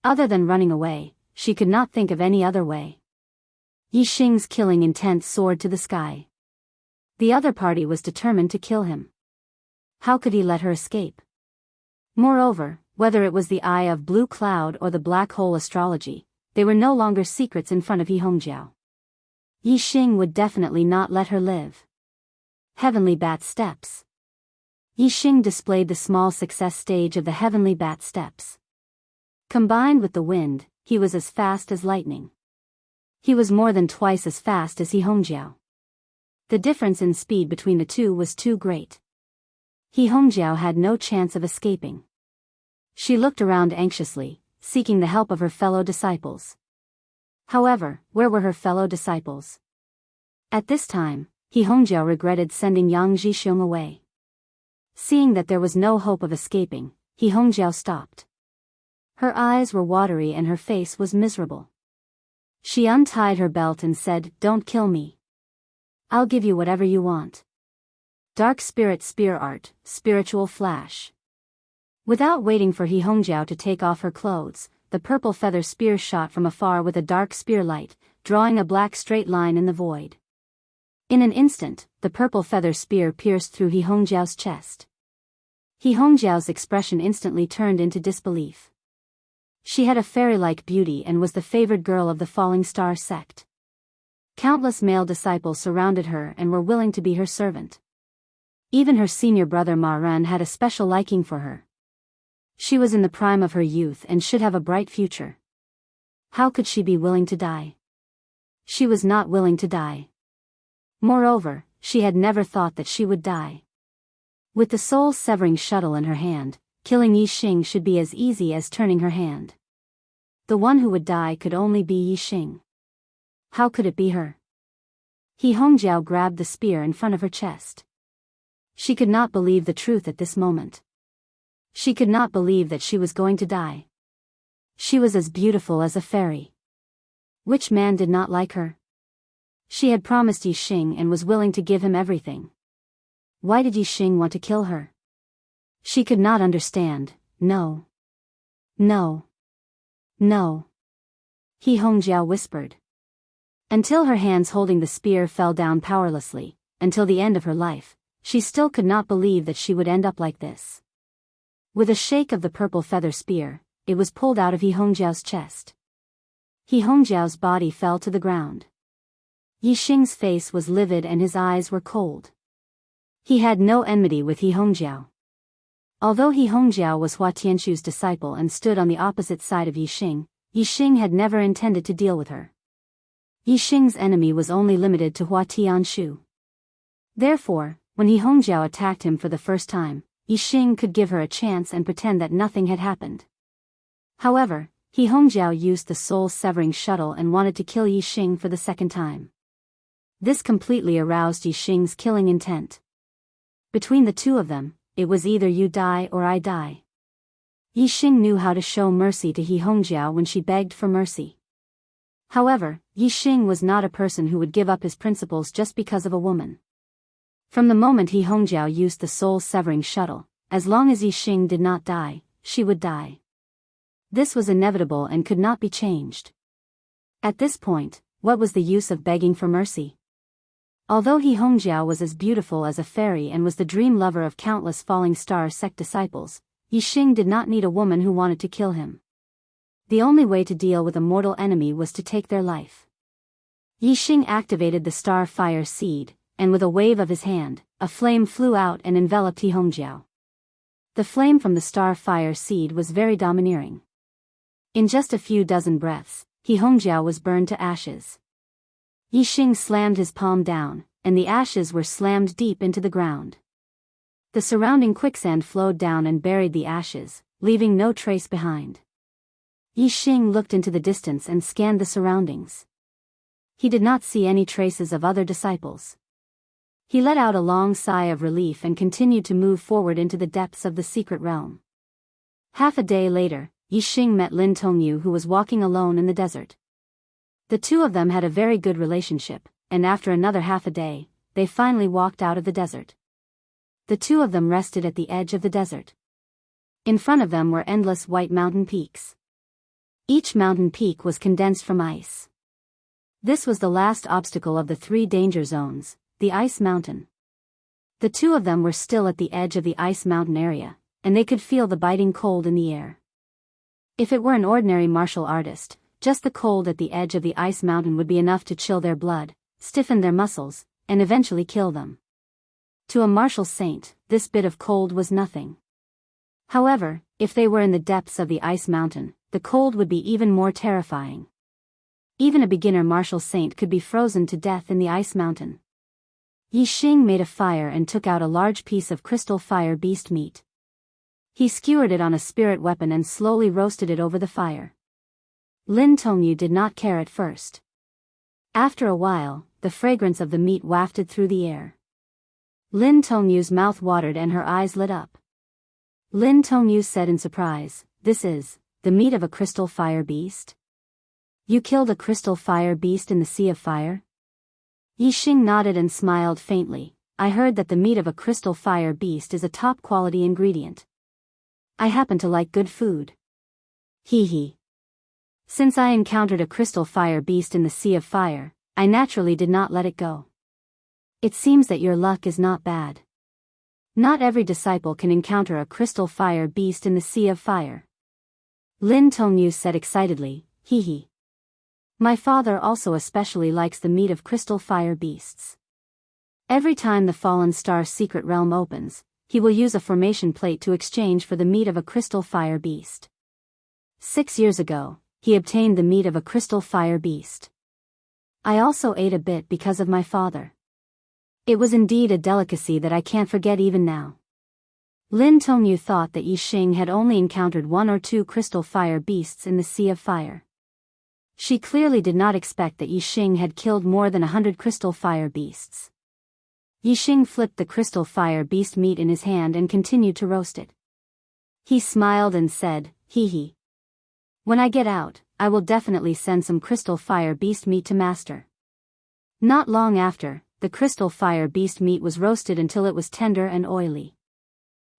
Other than running away, she could not think of any other way. Yixing's killing intent soared to the sky. The other party was determined to kill him. How could he let her escape? Moreover, whether it was the Eye of Blue Cloud or the Black Hole astrology, they were no longer secrets in front of He Hongjiao. Yixing would definitely not let her live. Heavenly Bat Steps. Yixing displayed the small success stage of the Heavenly Bat Steps. Combined with the wind, he was as fast as lightning. He was more than twice as fast as He Hongjiao. The difference in speed between the two was too great. He Hongjiao had no chance of escaping. She looked around anxiously, seeking the help of her fellow disciples. However, where were her fellow disciples? At this time, He Hongjiao regretted sending Yang Zhixiong away. Seeing that there was no hope of escaping, He Hongjiao stopped. Her eyes were watery and her face was miserable. She untied her belt and said, "Don't kill me. I'll give you whatever you want." Dark Spirit Spear Art, Spiritual Flash. Without waiting for He Hongjiao to take off her clothes, the purple feather spear shot from afar with a dark spear light, drawing a black straight line in the void. In an instant, the purple feather spear pierced through He Hongjiao's chest. He Hongjiao's expression instantly turned into disbelief. She had a fairy-like beauty and was the favored girl of the Falling Star sect. Countless male disciples surrounded her and were willing to be her servant. Even her senior brother Ma Ren had a special liking for her. She was in the prime of her youth and should have a bright future. How could she be willing to die? She was not willing to die. Moreover, she had never thought that she would die. With the soul-severing shuttle in her hand, killing Yixing should be as easy as turning her hand. The one who would die could only be Yixing. How could it be her? He Hongjiao grabbed the spear in front of her chest. She could not believe the truth at this moment. She could not believe that she was going to die. She was as beautiful as a fairy. Which man did not like her? She had promised Yixing and was willing to give him everything. Why did Yixing want to kill her? She could not understand. No. No. No. He Hongjiao whispered. Until her hands holding the spear fell down powerlessly, until the end of her life, she still could not believe that she would end up like this. With a shake of the purple feather spear, it was pulled out of He Hongjiao's chest. He Hongjiao's body fell to the ground. Yixing's face was livid and his eyes were cold. He had no enmity with He Hongjiao. Although He Hongjiao was Hua Tianshu's disciple and stood on the opposite side of Yixing, Yixing had never intended to deal with her. Yixing's enemy was only limited to Hua Tianshu. Therefore, when He Hongjiao attacked him for the first time, Yixing could give her a chance and pretend that nothing had happened. However, He Hongjiao used the soul-severing shuttle and wanted to kill Yixing for the second time. This completely aroused Yi Xing's killing intent. Between the two of them, it was either you die or I die. Yi Xing knew how to show mercy to He Hongjiao when she begged for mercy. However, Yi Xing was not a person who would give up his principles just because of a woman. From the moment He Hongjiao used the soul-severing shuttle, as long as Yi Xing did not die, she would die. This was inevitable and could not be changed. At this point, what was the use of begging for mercy? Although He Hongjiao was as beautiful as a fairy and was the dream lover of countless Falling Star sect disciples, Yi Xing did not need a woman who wanted to kill him. The only way to deal with a mortal enemy was to take their life. Yi Xing activated the star fire seed, and with a wave of his hand, a flame flew out and enveloped He Hongjiao. The flame from the star fire seed was very domineering. In just a few dozen breaths, He Hongjiao was burned to ashes. Yi Xing slammed his palm down, and the ashes were slammed deep into the ground. The surrounding quicksand flowed down and buried the ashes, leaving no trace behind. Yi Xing looked into the distance and scanned the surroundings. He did not see any traces of other disciples. He let out a long sigh of relief and continued to move forward into the depths of the secret realm. Half a day later, Yi Xing met Lin Tongyu, who was walking alone in the desert. The two of them had a very good relationship, and after another half a day, they finally walked out of the desert. The two of them rested at the edge of the desert. In front of them were endless white mountain peaks. Each mountain peak was condensed from ice. This was the last obstacle of the 3 danger zones, the ice mountain. The two of them were still at the edge of the ice mountain area, and they could feel the biting cold in the air. If it were an ordinary martial artist, just the cold at the edge of the ice mountain would be enough to chill their blood, stiffen their muscles, and eventually kill them. To a martial saint, this bit of cold was nothing. However, if they were in the depths of the ice mountain, the cold would be even more terrifying. Even a beginner martial saint could be frozen to death in the ice mountain. Yi Xing made a fire and took out a large piece of crystal fire beast meat. He skewered it on a spirit weapon and slowly roasted it over the fire. Lin Tongyu did not care at first. After a while, the fragrance of the meat wafted through the air. Lin Tongyu's mouth watered and her eyes lit up. Lin Tongyu said in surprise, "This is the meat of a crystal fire beast? You killed a crystal fire beast in the Sea of Fire?" Yi Xing nodded and smiled faintly. "I heard that the meat of a crystal fire beast is a top-quality ingredient. I happen to like good food." Hee hee. "Since I encountered a crystal fire beast in the Sea of Fire, I naturally did not let it go. It seems that your luck is not bad. Not every disciple can encounter a crystal fire beast in the Sea of Fire." Lin Tongyu said excitedly, "Hee hee. My father also especially likes the meat of crystal fire beasts. Every time the Fallen Star secret realm opens, he will use a formation plate to exchange for the meat of a crystal fire beast. 6 years ago, he obtained the meat of a crystal fire beast. I also ate a bit because of my father. It was indeed a delicacy that I can't forget even now." Lin Tongyu thought that Yi Xing had only encountered 1 or 2 crystal fire beasts in the Sea of Fire. She clearly did not expect that Yi Xing had killed more than 100 crystal fire beasts. Yi Xing flipped the crystal fire beast meat in his hand and continued to roast it. He smiled and said, "Hee hee. When I get out, I will definitely send some crystal fire beast meat to master." Not long after, the crystal fire beast meat was roasted until it was tender and oily.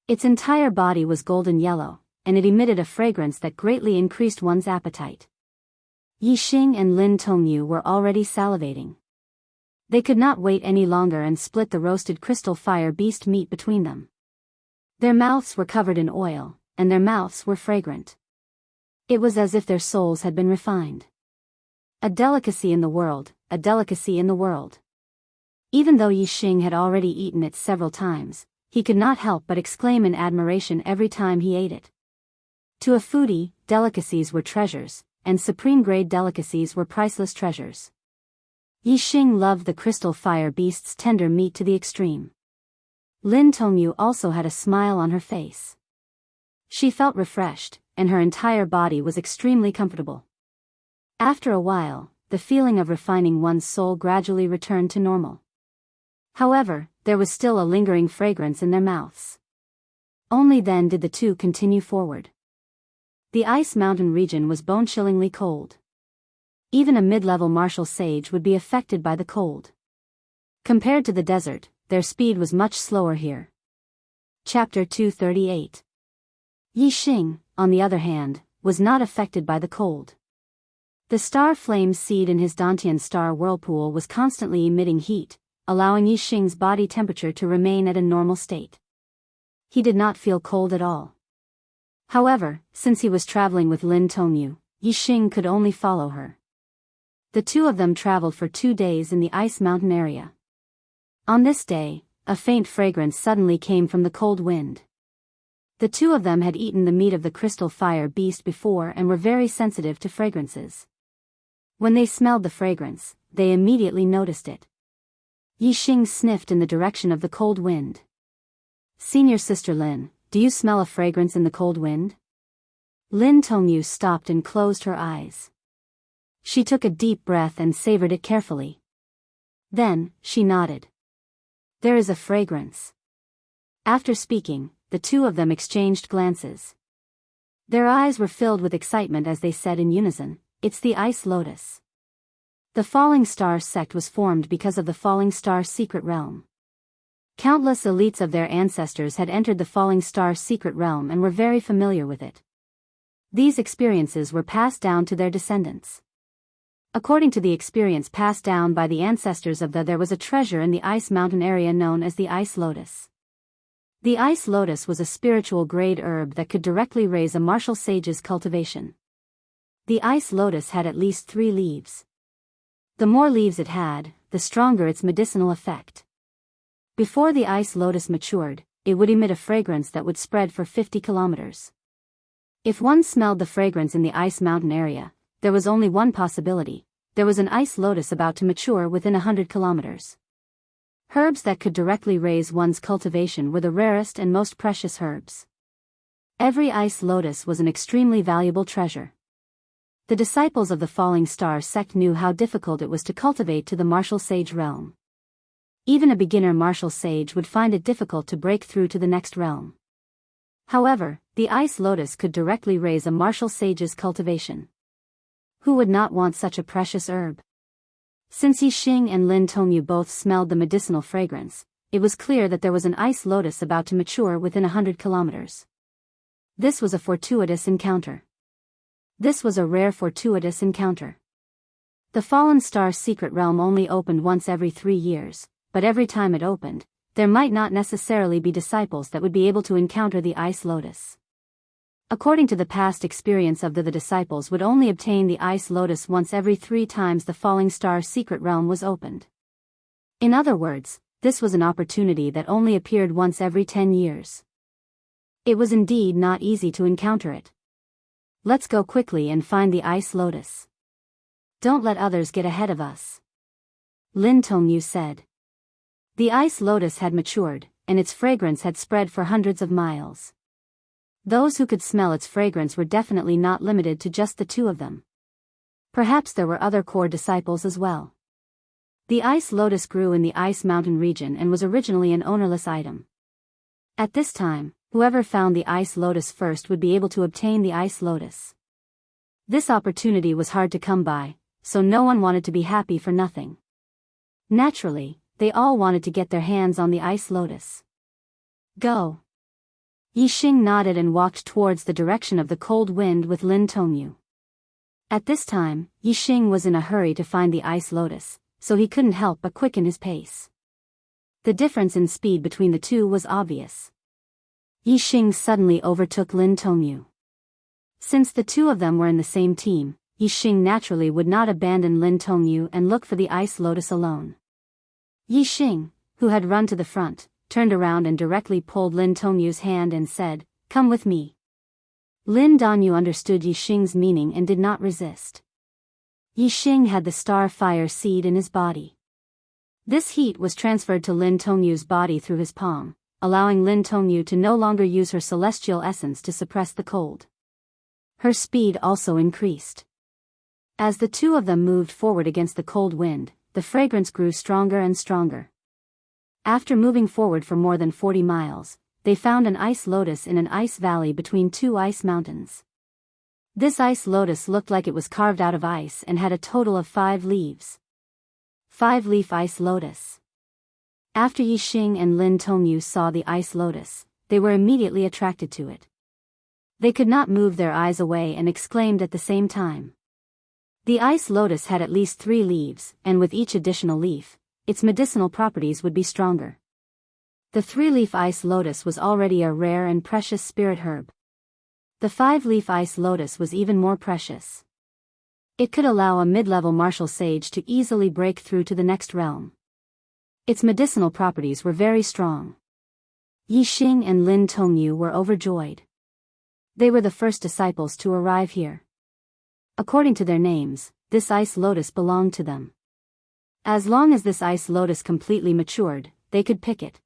Its entire body was golden yellow, and it emitted a fragrance that greatly increased one's appetite. Yi Xing and Lin Tongyu were already salivating. They could not wait any longer and split the roasted crystal fire beast meat between them. Their mouths were covered in oil, and their mouths were fragrant. It was as if their souls had been refined. A delicacy in the world, a delicacy in the world. Even though Yi Xing had already eaten it several times, he could not help but exclaim in admiration every time he ate it. To a foodie, delicacies were treasures, and supreme-grade delicacies were priceless treasures. Yi Xing loved the crystal fire beast's tender meat to the extreme. Lin Tongyu also had a smile on her face. She felt refreshed, and her entire body was extremely comfortable. After a while, the feeling of refining one's soul gradually returned to normal. However, there was still a lingering fragrance in their mouths. Only then did the two continue forward. The ice mountain region was bone-chillingly cold. Even a mid-level martial sage would be affected by the cold. Compared to the desert, their speed was much slower here. Chapter 238. Yi Xing, on the other hand, was not affected by the cold. The star flame seed in his Dantian star whirlpool was constantly emitting heat, allowing Yi Xing's body temperature to remain at a normal state. He did not feel cold at all. However, since he was traveling with Lin Tongyu, Yi Xing could only follow her. The two of them traveled for 2 days in the ice mountain area. On this day, a faint fragrance suddenly came from the cold wind. The two of them had eaten the meat of the crystal fire beast before and were very sensitive to fragrances. When they smelled the fragrance, they immediately noticed it. Yi Xing sniffed in the direction of the cold wind. "Senior Sister Lin, do you smell a fragrance in the cold wind?" Lin Tongyu stopped and closed her eyes. She took a deep breath and savored it carefully. Then, she nodded. "There is a fragrance." After speaking, the two of them exchanged glances. Their eyes were filled with excitement as they said in unison, "It's the Ice Lotus." The Falling Star sect was formed because of the Falling Star secret realm. Countless elites of their ancestors had entered the Falling Star secret realm and were very familiar with it. These experiences were passed down to their descendants. According to the experience passed down by the ancestors of there was a treasure in the ice mountain area known as the Ice Lotus. The Ice Lotus was a spiritual grade herb that could directly raise a martial sage's cultivation. The Ice Lotus had at least 3 leaves. The more leaves it had, the stronger its medicinal effect. Before the Ice Lotus matured, it would emit a fragrance that would spread for 50 kilometers. If one smelled the fragrance in the ice mountain area, there was only one possibility: there was an Ice Lotus about to mature within 100 kilometers. Herbs that could directly raise one's cultivation were the rarest and most precious herbs. Every Ice Lotus was an extremely valuable treasure. The disciples of the Falling Star sect knew how difficult it was to cultivate to the martial sage realm. Even a beginner martial sage would find it difficult to break through to the next realm. However, the Ice Lotus could directly raise a martial sage's cultivation. Who would not want such a precious herb? Since Yi Xing and Lin Tongyu both smelled the medicinal fragrance, it was clear that there was an Ice Lotus about to mature within 100 kilometers. This was a fortuitous encounter. This was a rare fortuitous encounter. The Fallen Star secret realm only opened once every 3 years, but every time it opened, there might not necessarily be disciples that would be able to encounter the Ice Lotus. According to the past experience of the disciples would only obtain the Ice Lotus once every 3 times the Falling Star secret realm was opened. In other words, this was an opportunity that only appeared once every 10 years. It was indeed not easy to encounter it. "Let's go quickly and find the Ice Lotus. Don't let others get ahead of us," Lin Tongyu said. The Ice Lotus had matured, and its fragrance had spread for hundreds of miles. Those who could smell its fragrance were definitely not limited to just the two of them. Perhaps there were other core disciples as well. The Ice Lotus grew in the Ice Mountain region and was originally an ownerless item. At this time, whoever found the Ice Lotus first would be able to obtain the Ice Lotus. This opportunity was hard to come by, so no one wanted to be happy for nothing. Naturally, they all wanted to get their hands on the Ice Lotus. "Go." Yi Xing nodded and walked towards the direction of the cold wind with Lin Tongyu. At this time, Yi Xing was in a hurry to find the Ice Lotus, so he couldn't help but quicken his pace. The difference in speed between the two was obvious. Yi Xing suddenly overtook Lin Tongyu. Since the two of them were in the same team, Yi Xing naturally would not abandon Lin Tongyu and look for the Ice Lotus alone. Yi Xing, who had run to the front, turned around and directly pulled Lin Tongyu's hand and said, "Come with me." Lin Tongyu understood Yi Xing's meaning and did not resist. Yi Xing had the star fire seed in his body. This heat was transferred to Lin Tongyu's body through his palm, allowing Lin Tongyu to no longer use her celestial essence to suppress the cold. Her speed also increased. As the two of them moved forward against the cold wind, the fragrance grew stronger and stronger. After moving forward for more than 40 miles, they found an ice lotus in an ice valley between two ice mountains. This ice lotus looked like it was carved out of ice and had a total of 5 leaves. 5-leaf ice lotus. After Yi Xing and Lin Tongyu saw the ice lotus, they were immediately attracted to it. They could not move their eyes away and exclaimed at the same time. The ice lotus had at least 3 leaves, and with each additional leaf, its medicinal properties would be stronger. The 3-leaf ice lotus was already a rare and precious spirit herb. The 5-leaf ice lotus was even more precious. It could allow a mid-level martial sage to easily break through to the next realm. Its medicinal properties were very strong. Yi Xing and Lin Tongyu were overjoyed. They were the first disciples to arrive here. According to their names, this ice lotus belonged to them. As long as this ice lotus completely matured, they could pick it.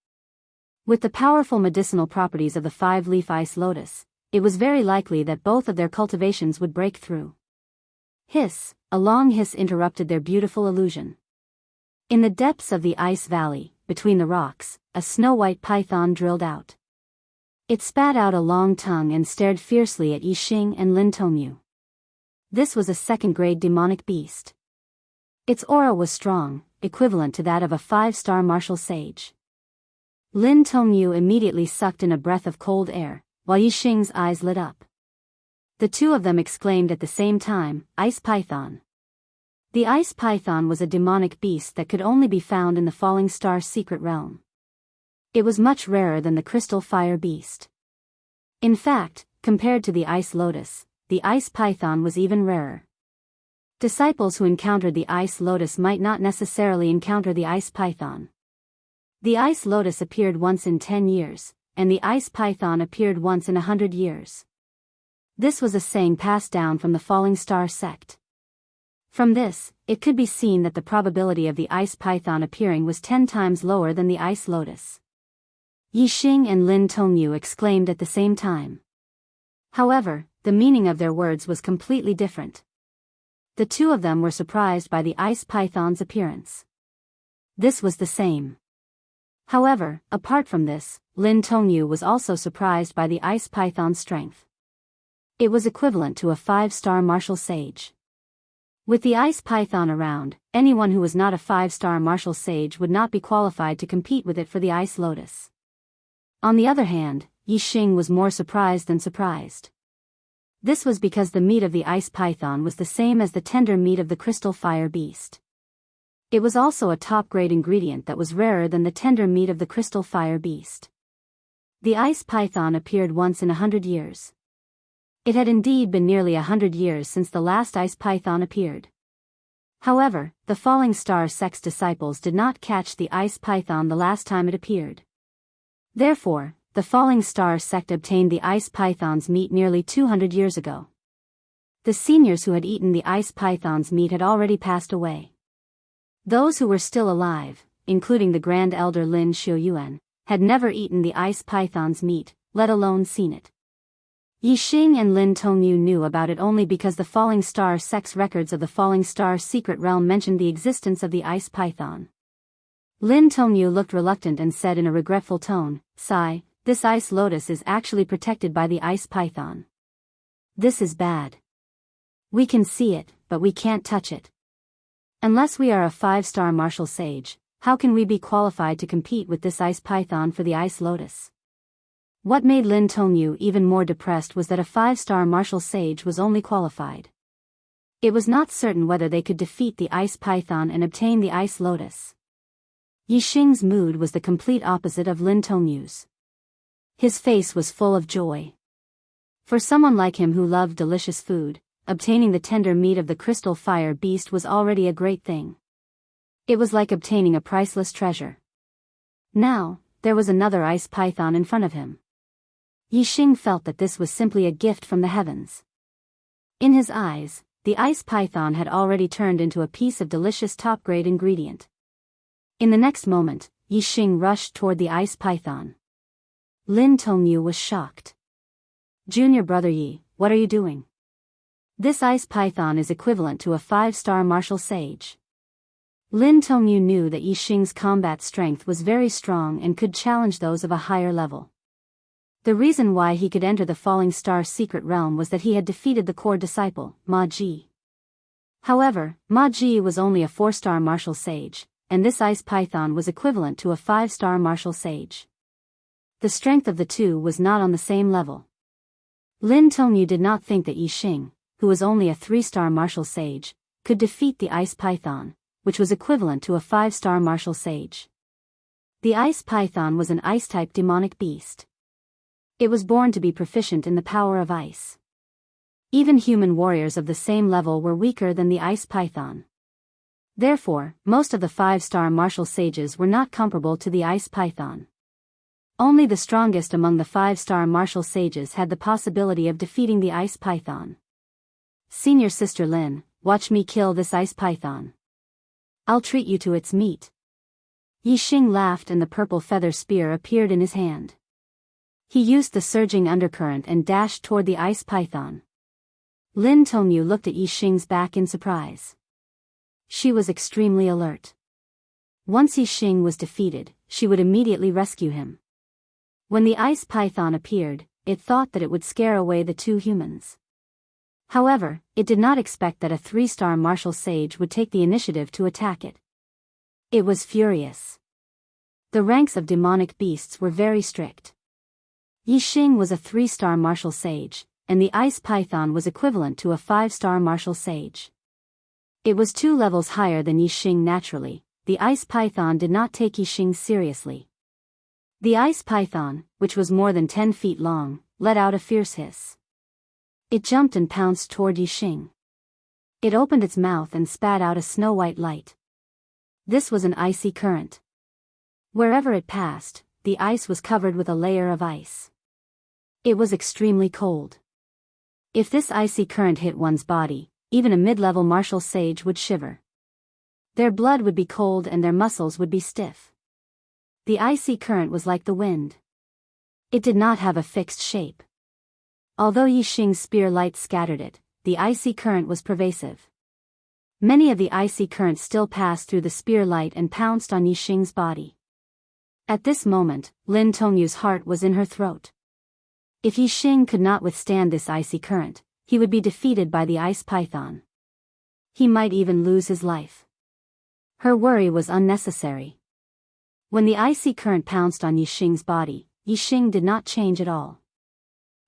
With the powerful medicinal properties of the 5-leaf ice lotus, it was very likely that both of their cultivations would break through. Hiss, a long hiss interrupted their beautiful illusion. In the depths of the ice valley, between the rocks, a snow-white python drilled out. It spat out a long tongue and stared fiercely at Yi Xing and Lin Tongyu. This was a second-grade demonic beast. Its aura was strong, equivalent to that of a 5-star martial sage. Lin Tongyu immediately sucked in a breath of cold air, while Yi Xing's eyes lit up. The two of them exclaimed at the same time, "Ice Python." The ice python was a demonic beast that could only be found in the Falling Star secret realm. It was much rarer than the crystal fire beast. In fact, compared to the ice lotus, the ice python was even rarer. Disciples who encountered the ice lotus might not necessarily encounter the ice python. The ice lotus appeared once in 10 years, and the ice python appeared once in 100 years. This was a saying passed down from the Falling Star sect. From this, it could be seen that the probability of the ice python appearing was 10 times lower than the ice lotus. Yi Xing and Lin Tongyu exclaimed at the same time. However, the meaning of their words was completely different. The two of them were surprised by the ice python's appearance. This was the same. However, apart from this, Lin Tongyu was also surprised by the ice python's strength. It was equivalent to a 5-star martial sage. With the ice python around, anyone who was not a 5-star martial sage would not be qualified to compete with it for the ice lotus. On the other hand, Yi Xing was more surprised than surprised. This was because the meat of the ice python was the same as the tender meat of the crystal fire beast. It was also a top-grade ingredient that was rarer than the tender meat of the crystal fire beast. The ice python appeared once in 100 years. It had indeed been nearly 100 years since the last ice python appeared. However, the Falling Star sect's disciples did not catch the ice python the last time it appeared. Therefore, the Falling Star sect obtained the ice python's meat nearly 200 years ago. The seniors who had eaten the ice python's meat had already passed away. Those who were still alive, including the Grand Elder Lin Xiuyuan, had never eaten the ice python's meat, let alone seen it. Yi Xing and Lin Tongyu knew about it only because the Falling Star sect's records of the Falling Star secret realm mentioned the existence of the ice python. Lin Tongyu looked reluctant and said in a regretful tone, "Sigh, this ice lotus is actually protected by the ice python. This is bad. We can see it, but we can't touch it. Unless we are a 5-star martial sage, how can we be qualified to compete with this ice python for the ice lotus?" What made Lin Tongyu even more depressed was that a 5-star martial sage was only qualified. It was not certain whether they could defeat the ice python and obtain the ice lotus. Yi Xing's mood was the complete opposite of Lin Tongyu's. His face was full of joy. For someone like him who loved delicious food, obtaining the tender meat of the crystal fire beast was already a great thing. It was like obtaining a priceless treasure. Now, there was another ice python in front of him. Yi Xing felt that this was simply a gift from the heavens. In his eyes, the ice python had already turned into a piece of delicious top-grade ingredient. In the next moment, Yi Xing rushed toward the ice python. Lin Tongyu was shocked. "Junior brother Yi, what are you doing?" This ice python is equivalent to a 5-star martial sage. Lin Tongyu knew that Yi Xing's combat strength was very strong and could challenge those of a higher level. The reason why he could enter the Falling Star secret realm was that he had defeated the core disciple, Ma Ji. However, Ma Ji was only a 4-star martial sage, and this ice python was equivalent to a 5-star martial sage. The strength of the two was not on the same level. Lin Tongyu did not think that Yi Xing, who was only a 3-star martial sage, could defeat the ice python, which was equivalent to a 5-star martial sage. The ice python was an ice-type demonic beast. It was born to be proficient in the power of ice. Even human warriors of the same level were weaker than the ice python. Therefore, most of the 5-star martial sages were not comparable to the ice python. Only the strongest among the 5-star martial sages had the possibility of defeating the ice python. Senior Sister Lin, watch me kill this ice python. I'll treat you to its meat. Yi Xing laughed and the purple feather spear appeared in his hand. He used the surging undercurrent and dashed toward the ice python. Lin Tongyu looked at Yi Xing's back in surprise. She was extremely alert. Once Yi Xing was defeated, she would immediately rescue him. When the ice python appeared, it thought that it would scare away the two humans. However, it did not expect that a 3-star martial sage would take the initiative to attack it. It was furious. The ranks of demonic beasts were very strict. Yi Xing was a 3-star martial sage, and the ice python was equivalent to a 5-star martial sage. It was 2 levels higher than Yi Xing naturally. The ice python did not take Yi Xing seriously. The ice python, which was more than 10 feet long, let out a fierce hiss. It jumped and pounced toward Yi Xing. It opened its mouth and spat out a snow-white light. This was an icy current. Wherever it passed, the ice was covered with a layer of ice. It was extremely cold. If this icy current hit one's body, even a mid-level martial sage would shiver. Their blood would be cold and their muscles would be stiff. The icy current was like the wind. It did not have a fixed shape. Although Yi Xing's spear light scattered it, the icy current was pervasive. Many of the icy currents still passed through the spear light and pounced on Yi Xing's body. At this moment, Lin Tongyu's heart was in her throat. If Yi Xing could not withstand this icy current, he would be defeated by the ice python. He might even lose his life. Her worry was unnecessary. When the icy current pounced on Yi Xing's body, Yi Xing did not change at all.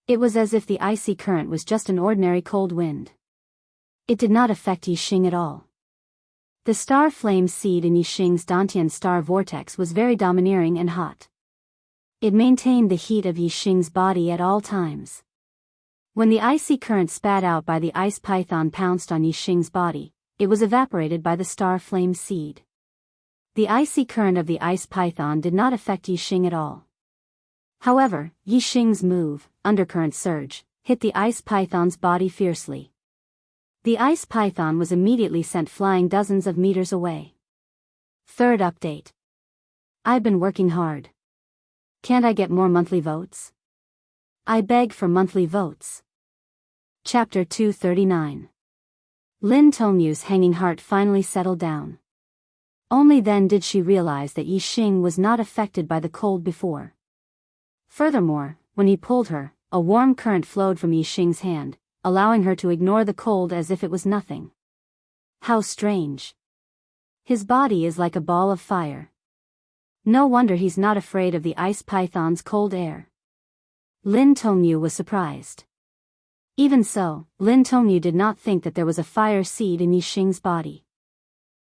It was as if the icy current was just an ordinary cold wind. It did not affect Yi Xing at all. The star flame seed in Yi Xing's Dantian star vortex was very domineering and hot. It maintained the heat of Yi Xing's body at all times. When the icy current spat out by the ice python pounced on Yi Xing's body, it was evaporated by the star flame seed. The icy current of the ice python did not affect Yi Xing at all. However, Yi Xing's move, undercurrent surge, hit the ice python's body fiercely. The ice python was immediately sent flying dozens of meters away. Third update. I've been working hard. Can't I get more monthly votes? I beg for monthly votes. Chapter 239. Lin Tongyu's hanging heart finally settled down. Only then did she realize that Yi Xing was not affected by the cold before. Furthermore, when he pulled her, a warm current flowed from Yi Xing's hand, allowing her to ignore the cold as if it was nothing. How strange. His body is like a ball of fire. No wonder he's not afraid of the ice python's cold air. Lin Tongyu was surprised. Even so, Lin Tongyu did not think that there was a fire seed in Yi Xing's body.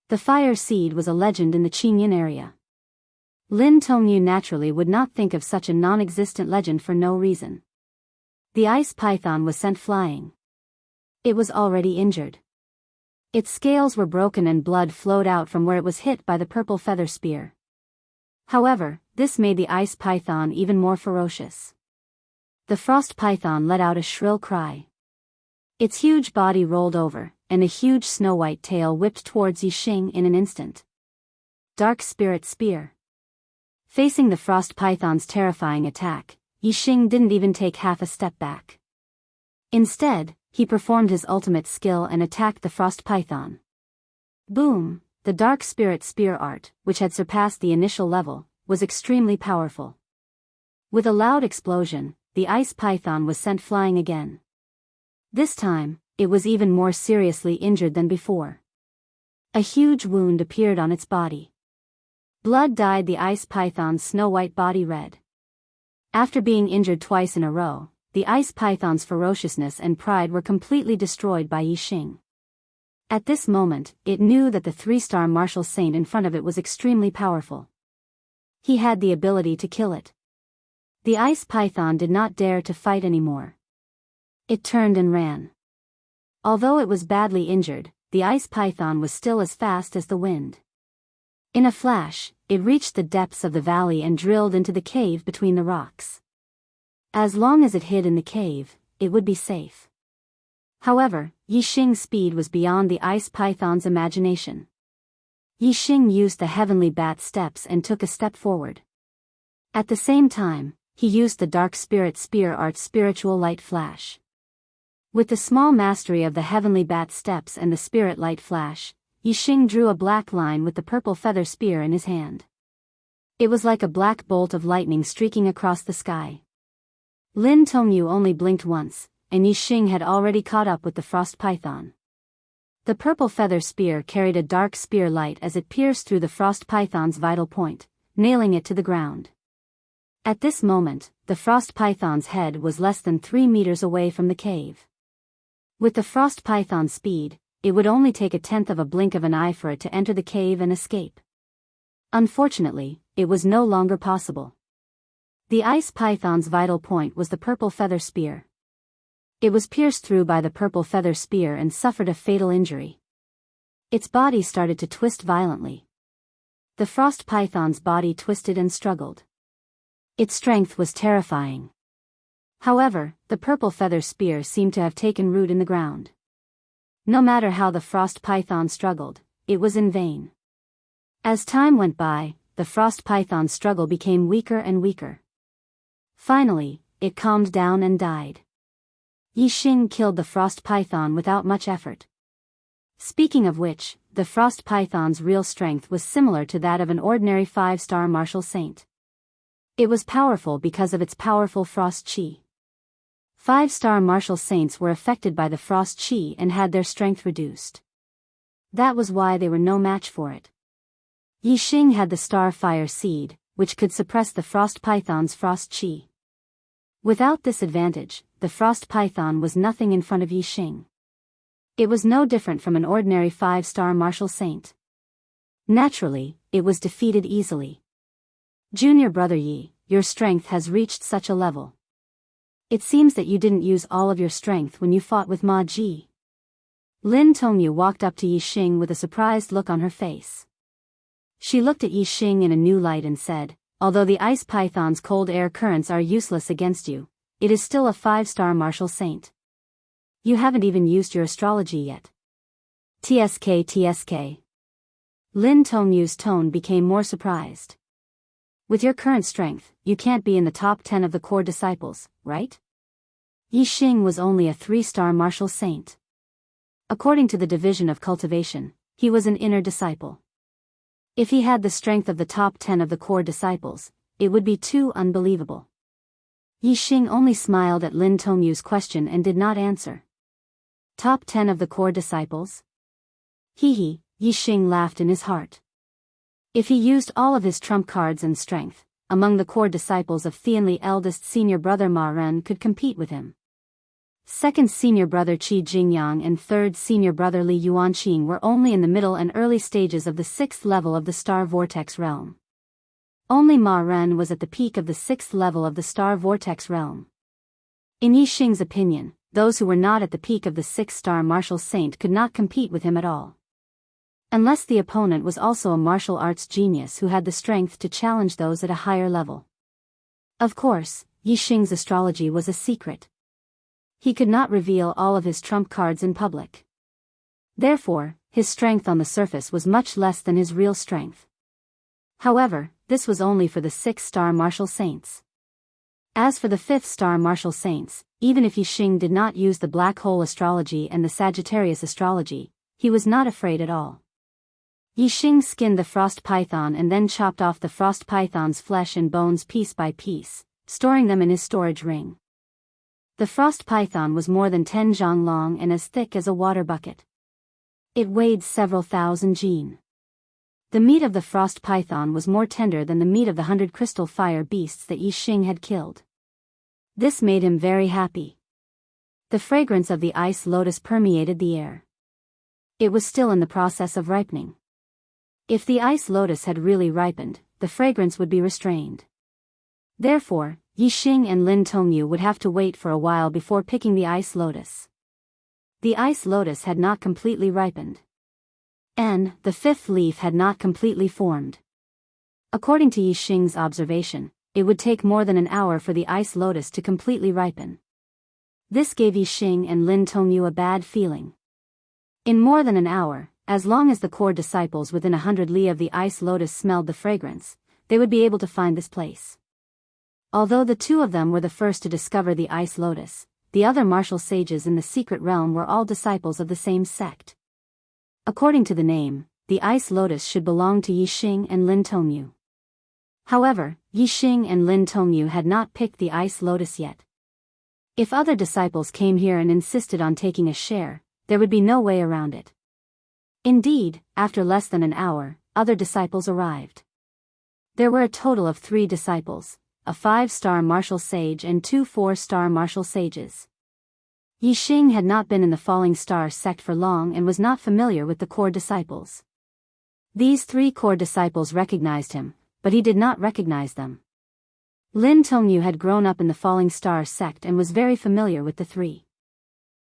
The fire seed was a legend in the Qingyan area. Lin Tongyu naturally would not think of such a non-existent legend for no reason. The ice python was sent flying. It was already injured. Its scales were broken and blood flowed out from where it was hit by the purple feather spear. However, this made the ice python even more ferocious. The frost python let out a shrill cry. Its huge body rolled over, and a huge snow-white tail whipped towards Yi Xing in an instant. Dark Spirit Spear. Facing the frost python's terrifying attack, Yi Xing didn't even take half a step back. Instead, he performed his ultimate skill and attacked the frost python. Boom! The dark spirit spear art, which had surpassed the initial level, was extremely powerful. With a loud explosion, the ice python was sent flying again. This time, it was even more seriously injured than before. A huge wound appeared on its body. Blood dyed the ice python's snow-white body red. After being injured twice in a row, the ice python's ferociousness and pride were completely destroyed by Yi Xing. At this moment, it knew that the 3-star martial saint in front of it was extremely powerful. He had the ability to kill it. The ice python did not dare to fight anymore. It turned and ran. Although it was badly injured, the ice python was still as fast as the wind. In a flash, it reached the depths of the valley and drilled into the cave between the rocks. As long as it hid in the cave, it would be safe. However, Yi Xing's speed was beyond the ice python's imagination. Yi Xing used the heavenly bat steps and took a step forward. At the same time, he used the dark spirit spear art's spiritual light flash. With the small mastery of the heavenly bat steps and the spirit light flash, Yi Xing drew a black line with the purple feather spear in his hand. It was like a black bolt of lightning streaking across the sky. Lin Tongyu only blinked once, and Yi Xing had already caught up with the frost python. The purple feather spear carried a dark spear light as it pierced through the frost python's vital point, nailing it to the ground. At this moment, the frost python's head was less than 3 meters away from the cave. With the frost python's speed, it would only take a tenth of a blink of an eye for it to enter the cave and escape. Unfortunately, it was no longer possible. The ice python's vital point was the purple feather spear. It was pierced through by the purple feather spear and suffered a fatal injury. Its body started to twist violently. The frost python's body twisted and struggled. Its strength was terrifying. However, the purple feather spear seemed to have taken root in the ground. No matter how the frost python struggled, it was in vain. As time went by, the frost python's struggle became weaker and weaker. Finally, it calmed down and died. Yi Xing killed the frost python without much effort. Speaking of which, the frost python's real strength was similar to that of an ordinary 5-star martial saint. It was powerful because of its powerful frost chi. 5-star martial saints were affected by the frost chi and had their strength reduced. That was why they were no match for it. Yi Xing had the star fire seed, which could suppress the frost python's frost chi. Without this advantage, the frost python was nothing in front of Yi Xing. It was no different from an ordinary 5-star martial saint. Naturally, it was defeated easily. Junior brother Yi, your strength has reached such a level. It seems that you didn't use all of your strength when you fought with Ma Ji. Lin Tongyu walked up to Yi Xing with a surprised look on her face. She looked at Yi Xing in a new light and said, although the ice python's cold air currents are useless against you, it is still a 5-star martial saint. You haven't even used your astrology yet. TSK. Lin Tongyu's tone became more surprised. With your current strength, you can't be in the top 10 of the core disciples, right? Yi Xing was only a 3-star martial saint. According to the division of cultivation, he was an inner disciple. If he had the strength of the top 10 of the core disciples, it would be too unbelievable. Yi Xing only smiled at Lin Tongyu's question and did not answer. Top 10 of the core disciples? Yi Xing laughed in his heart. If he used all of his trump cards and strength, among the core disciples of Thianli, eldest senior brother Ma Ren could compete with him. Second senior brother Qi Jingyang and third senior brother Li Yuanqing were only in the middle and early stages of the 6th level of the Star Vortex realm. Only Ma Ren was at the peak of the 6th level of the Star Vortex realm. In Yi Xing's opinion, those who were not at the peak of the 6-star martial saint could not compete with him at all. Unless the opponent was also a martial arts genius who had the strength to challenge those at a higher level. Of course, Yi Xing's astrology was a secret. He could not reveal all of his trump cards in public. Therefore, his strength on the surface was much less than his real strength. However, this was only for the 6-star martial saints. As for the 5th star martial saints, even if Yixing did not use the black hole astrology and the Sagittarius astrology, he was not afraid at all. Yixing skinned the frost python and then chopped off the frost python's flesh and bones piece by piece, storing them in his storage ring. The frost python was more than 10 zhang long and as thick as a water bucket. It weighed several thousand jin. The meat of the frost python was more tender than the meat of the 100 crystal fire beasts that Yixing had killed. This made him very happy. The fragrance of the ice lotus permeated the air. It was still in the process of ripening. If the ice lotus had really ripened, the fragrance would be restrained. Therefore, Yixing and Lin Tongyu would have to wait for a while before picking the ice lotus. The ice lotus had not completely ripened. And the 5th leaf had not completely formed. According to Yixing's observation, it would take more than an hour for the ice lotus to completely ripen. This gave Yixing and Lin Tongyu a bad feeling. In more than an hour, as long as the core disciples within 100 li of the ice lotus smelled the fragrance, they would be able to find this place. Although the two of them were the first to discover the ice lotus, the other martial sages in the secret realm were all disciples of the same sect. According to the name, the ice lotus should belong to Yixing and Lin Tongyu. However, Yixing and Lin Tongyu had not picked the ice lotus yet. If other disciples came here and insisted on taking a share, there would be no way around it. Indeed, after less than an hour, other disciples arrived. There were a total of 3 disciples, a 5-star martial sage and 2 4-star martial sages. Yixing had not been in the Falling Star sect for long and was not familiar with the core disciples. These 3 core disciples recognized him, but he did not recognize them. Lin Tongyu had grown up in the Falling Star sect and was very familiar with the 3.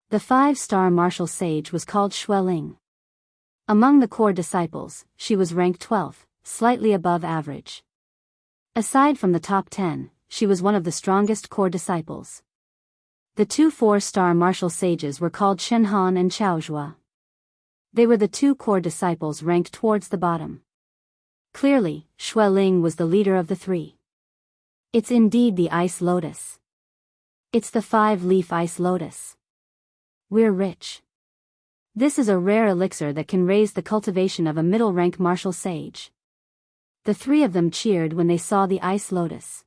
The 5-star martial sage was called Xueling. Among the core disciples, she was ranked 12th, slightly above average. Aside from the top 10, she was one of the strongest core disciples. The 2 4-star martial sages were called Shenhan and Chaozhua. They were the 2 core disciples ranked towards the bottom. Clearly, Xueling was the leader of the 3. It's indeed the ice lotus. It's the 5-leaf ice lotus. We're rich. This is a rare elixir that can raise the cultivation of a middle-rank martial sage. The 3 of them cheered when they saw the ice lotus.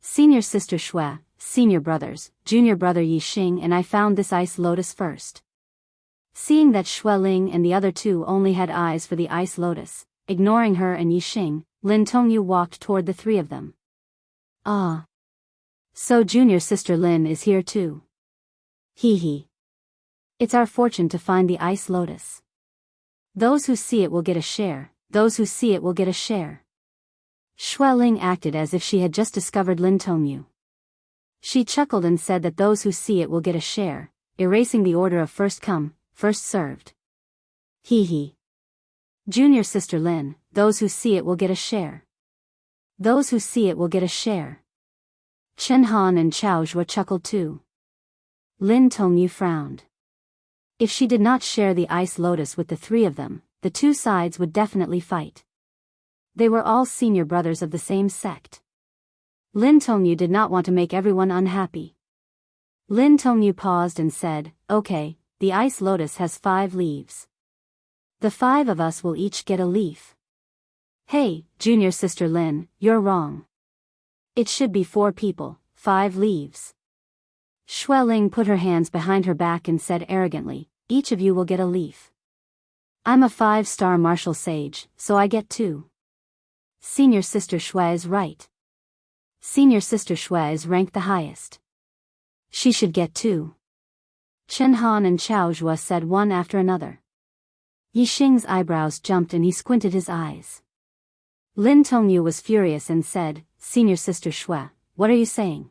Senior sister Xue, senior brothers, junior brother Yixing and I found this ice lotus first. Seeing that Xueling and the other 2 only had eyes for the ice lotus, ignoring her and Yixing, Lin Tongyu walked toward the 3 of them. Ah. So junior sister Lin is here too. Hee hee. It's our fortune to find the ice lotus. Those who see it will get a share, those who see it will get a share. Xueling acted as if she had just discovered Lin Tongyu. She chuckled and said that those who see it will get a share, erasing the order of first come, first served. Hee hee. Junior sister Lin, those who see it will get a share. Those who see it will get a share. Chen Han and Chao Zhua chuckled too. Lin Tongyu frowned. If she did not share the ice lotus with the 3 of them, the 2 sides would definitely fight. They were all senior brothers of the same sect. Lin Tongyu did not want to make everyone unhappy. Lin Tongyu paused and said, "Okay, the ice lotus has 5 leaves. The 5 of us will each get a leaf." Hey, junior sister Lin, you're wrong. It should be 4 people, 5 leaves. Xueling put her hands behind her back and said arrogantly, "Each of you will get a leaf. I'm a 5-star martial sage, so I get 2. Senior sister Xue is right. Senior sister Xue is ranked the highest. She should get 2. Chen Han and Chao Zhua said one after another. Yixing's eyebrows jumped and he squinted his eyes. Lin Tongyu was furious and said, "Senior sister Xue, what are you saying?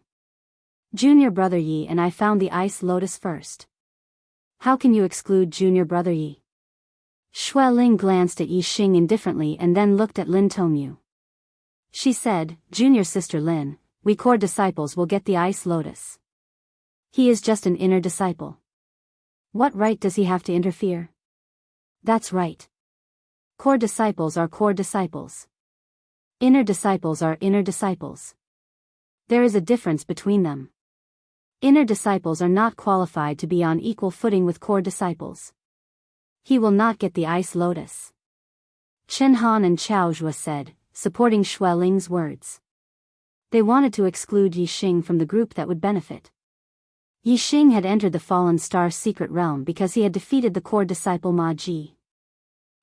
Junior brother Yi and I found the ice lotus first. How can you exclude junior brother Yi?" Xueling glanced at Yixing indifferently and then looked at Lin Tongyu. She said, "Junior sister Lin, we core disciples will get the ice lotus. He is just an inner disciple. What right does he have to interfere?" "That's right. Core disciples are core disciples. Inner disciples are inner disciples." There is a difference between them. Inner disciples are not qualified to be on equal footing with core disciples. He will not get the ice lotus. Chen Han and Chao Zhuo said, supporting Xue Ling's words. They wanted to exclude Yi Xing from the group that would benefit. Yi Xing had entered the Fallen Star's secret realm because he had defeated the core disciple Ma Ji.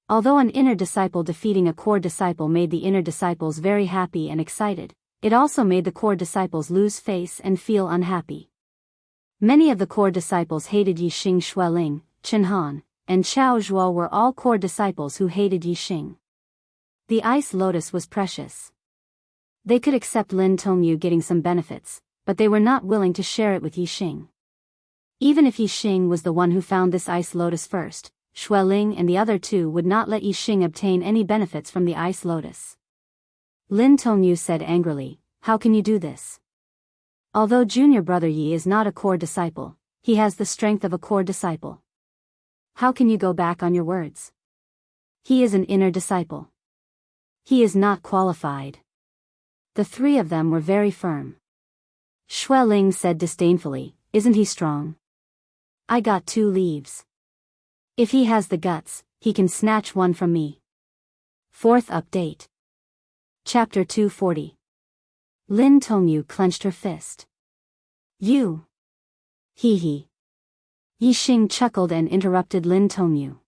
Although an inner disciple defeating a core disciple made the inner disciples very happy and excited, it also made the core disciples lose face and feel unhappy. Many of the core disciples hated Yi Xing. Xue Ling, Chen Han, and Chao Zhuo were all core disciples who hated Yi Xing. The ice lotus was precious. They could accept Lin Tongyu getting some benefits, but they were not willing to share it with Yi Xing. Even if Yi Xing was the one who found this ice lotus first, Xue Ling and the other two would not let Yi Xing obtain any benefits from the ice lotus. Lin Tongyu said angrily, "How can you do this? Although junior brother Yi is not a core disciple, he has the strength of a core disciple. How can you go back on your words? He is an inner disciple. He is not qualified." The three of them were very firm. Xue Ling said disdainfully, "Isn't he strong? I got 2 leaves. If he has the guts, he can snatch one from me." 4th update. Chapter 240. Lin Tongyu clenched her fist. "You." "Hee hee." Yi Xing chuckled and interrupted Lin Tongyu.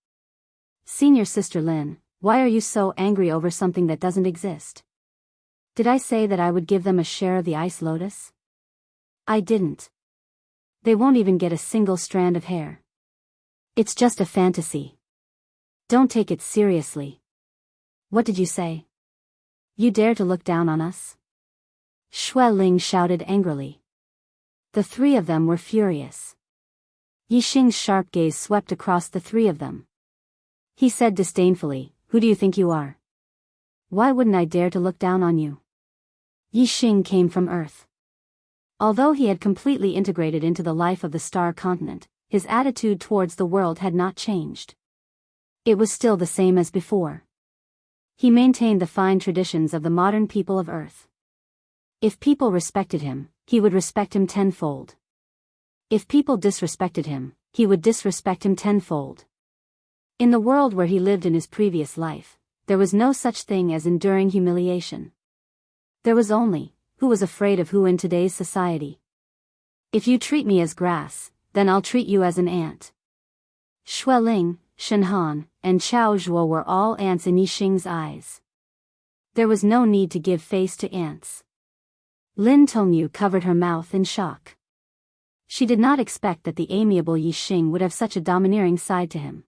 "Senior sister Lin, why are you so angry over something that doesn't exist? Did I say that I would give them a share of the ice lotus? I didn't. They won't even get a single strand of hair. It's just a fantasy. Don't take it seriously." "What did you say? You dare to look down on us?" Xue Ling shouted angrily. The three of them were furious. Yi Xing's sharp gaze swept across the three of them. He said disdainfully, "Who do you think you are? Why wouldn't I dare to look down on you?" Yi Xing came from Earth. Although he had completely integrated into the life of the Star Continent, his attitude towards the world had not changed. It was still the same as before. He maintained the fine traditions of the modern people of Earth. If people respected him, he would respect him tenfold. If people disrespected him, he would disrespect him tenfold. In the world where he lived in his previous life, there was no such thing as enduring humiliation. There was only, who was afraid of who in today's society. "If you treat me as grass, then I'll treat you as an ant." Xue Ling, Chen Han, and Chao Zhuo were all ants in Yi Xing's eyes. There was no need to give face to ants. Lin Tongyu covered her mouth in shock. She did not expect that the amiable Yi Xing would have such a domineering side to him.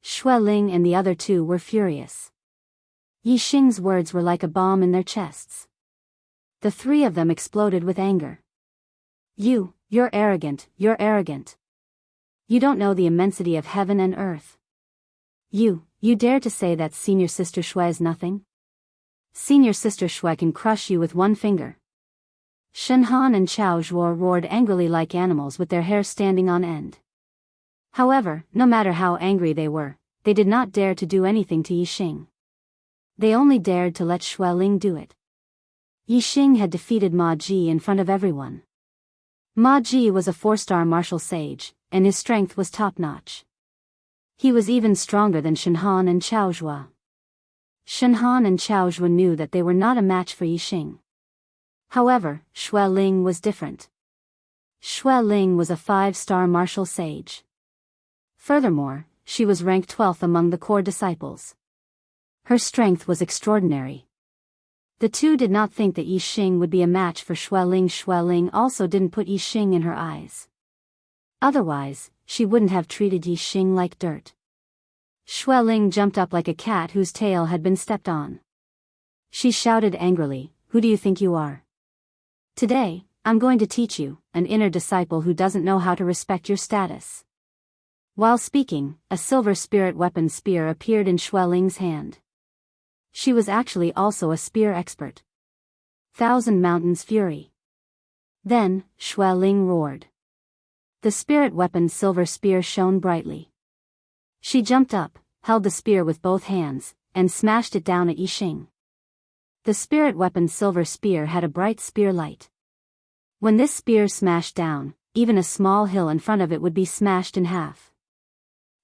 Xue Ling and the other two were furious. Yi Xing's words were like a bomb in their chests. The three of them exploded with anger. You're arrogant, you're arrogant. You don't know the immensity of heaven and earth. You dare to say that senior sister Xue is nothing? Senior sister Xue can crush you with one finger." Shen Han and Chao Zhuo roared angrily like animals with their hair standing on end. However, no matter how angry they were, they did not dare to do anything to Yi Xing. They only dared to let Xue Ling do it. Yi Xing had defeated Ma Ji in front of everyone. Ma Ji was a 4-star martial sage, and his strength was top-notch. He was even stronger than Shen Han and Chao Zhuo. Shen Han and Chao Zhuo knew that they were not a match for Yi Xing. However, Xue Ling was different. Xue Ling was a 5-star martial sage. Furthermore, she was ranked 12th among the core disciples. Her strength was extraordinary. The two did not think that Yi Xing would be a match for Xue Ling. Xue Ling also didn't put Yi Xing in her eyes. Otherwise, she wouldn't have treated Yi Xing like dirt. Xue Ling jumped up like a cat whose tail had been stepped on. She shouted angrily, "Who do you think you are? Today, I'm going to teach you, an inner disciple who doesn't know how to respect your status." While speaking, a silver spirit weapon spear appeared in Xue Ling's hand. She was actually also a spear expert. Thousand Mountains Fury. Then, Xue Ling roared. The spirit weapon's silver spear shone brightly. She jumped up, held the spear with both hands, and smashed it down at Yi Xing. The spirit weapon's silver spear had a bright spear light. When this spear smashed down, even a small hill in front of it would be smashed in half.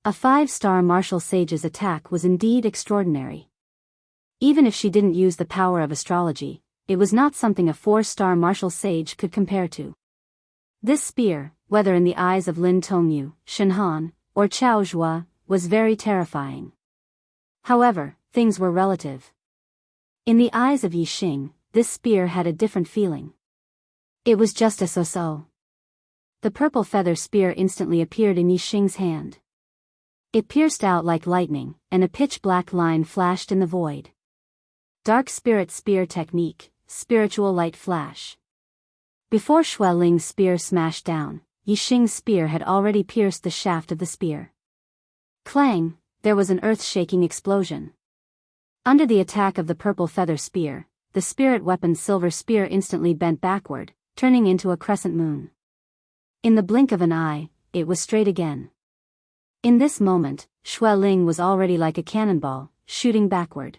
A 5-star martial sage's attack was indeed extraordinary. Even if she didn't use the power of astrology, it was not something a 4-star martial sage could compare to. This spear, whether in the eyes of Lin Tongyu, Shen Han, or Chao Zhua, was very terrifying. However, things were relative. In the eyes of Yi Xing, this spear had a different feeling. It was just a so-so. The purple feather spear instantly appeared in Yi Xing's hand. It pierced out like lightning, and a pitch-black line flashed in the void. Dark Spirit Spear Technique, Spiritual Light Flash. Before Xue Ling's spear smashed down, Yi Xing's spear had already pierced the shaft of the spear. Clang! There was an earth-shaking explosion. Under the attack of the purple feather spear, the spirit weapon's silver spear instantly bent backward, turning into a crescent moon. In the blink of an eye, it was straight again. In this moment, Xue Ling was already like a cannonball, shooting backward.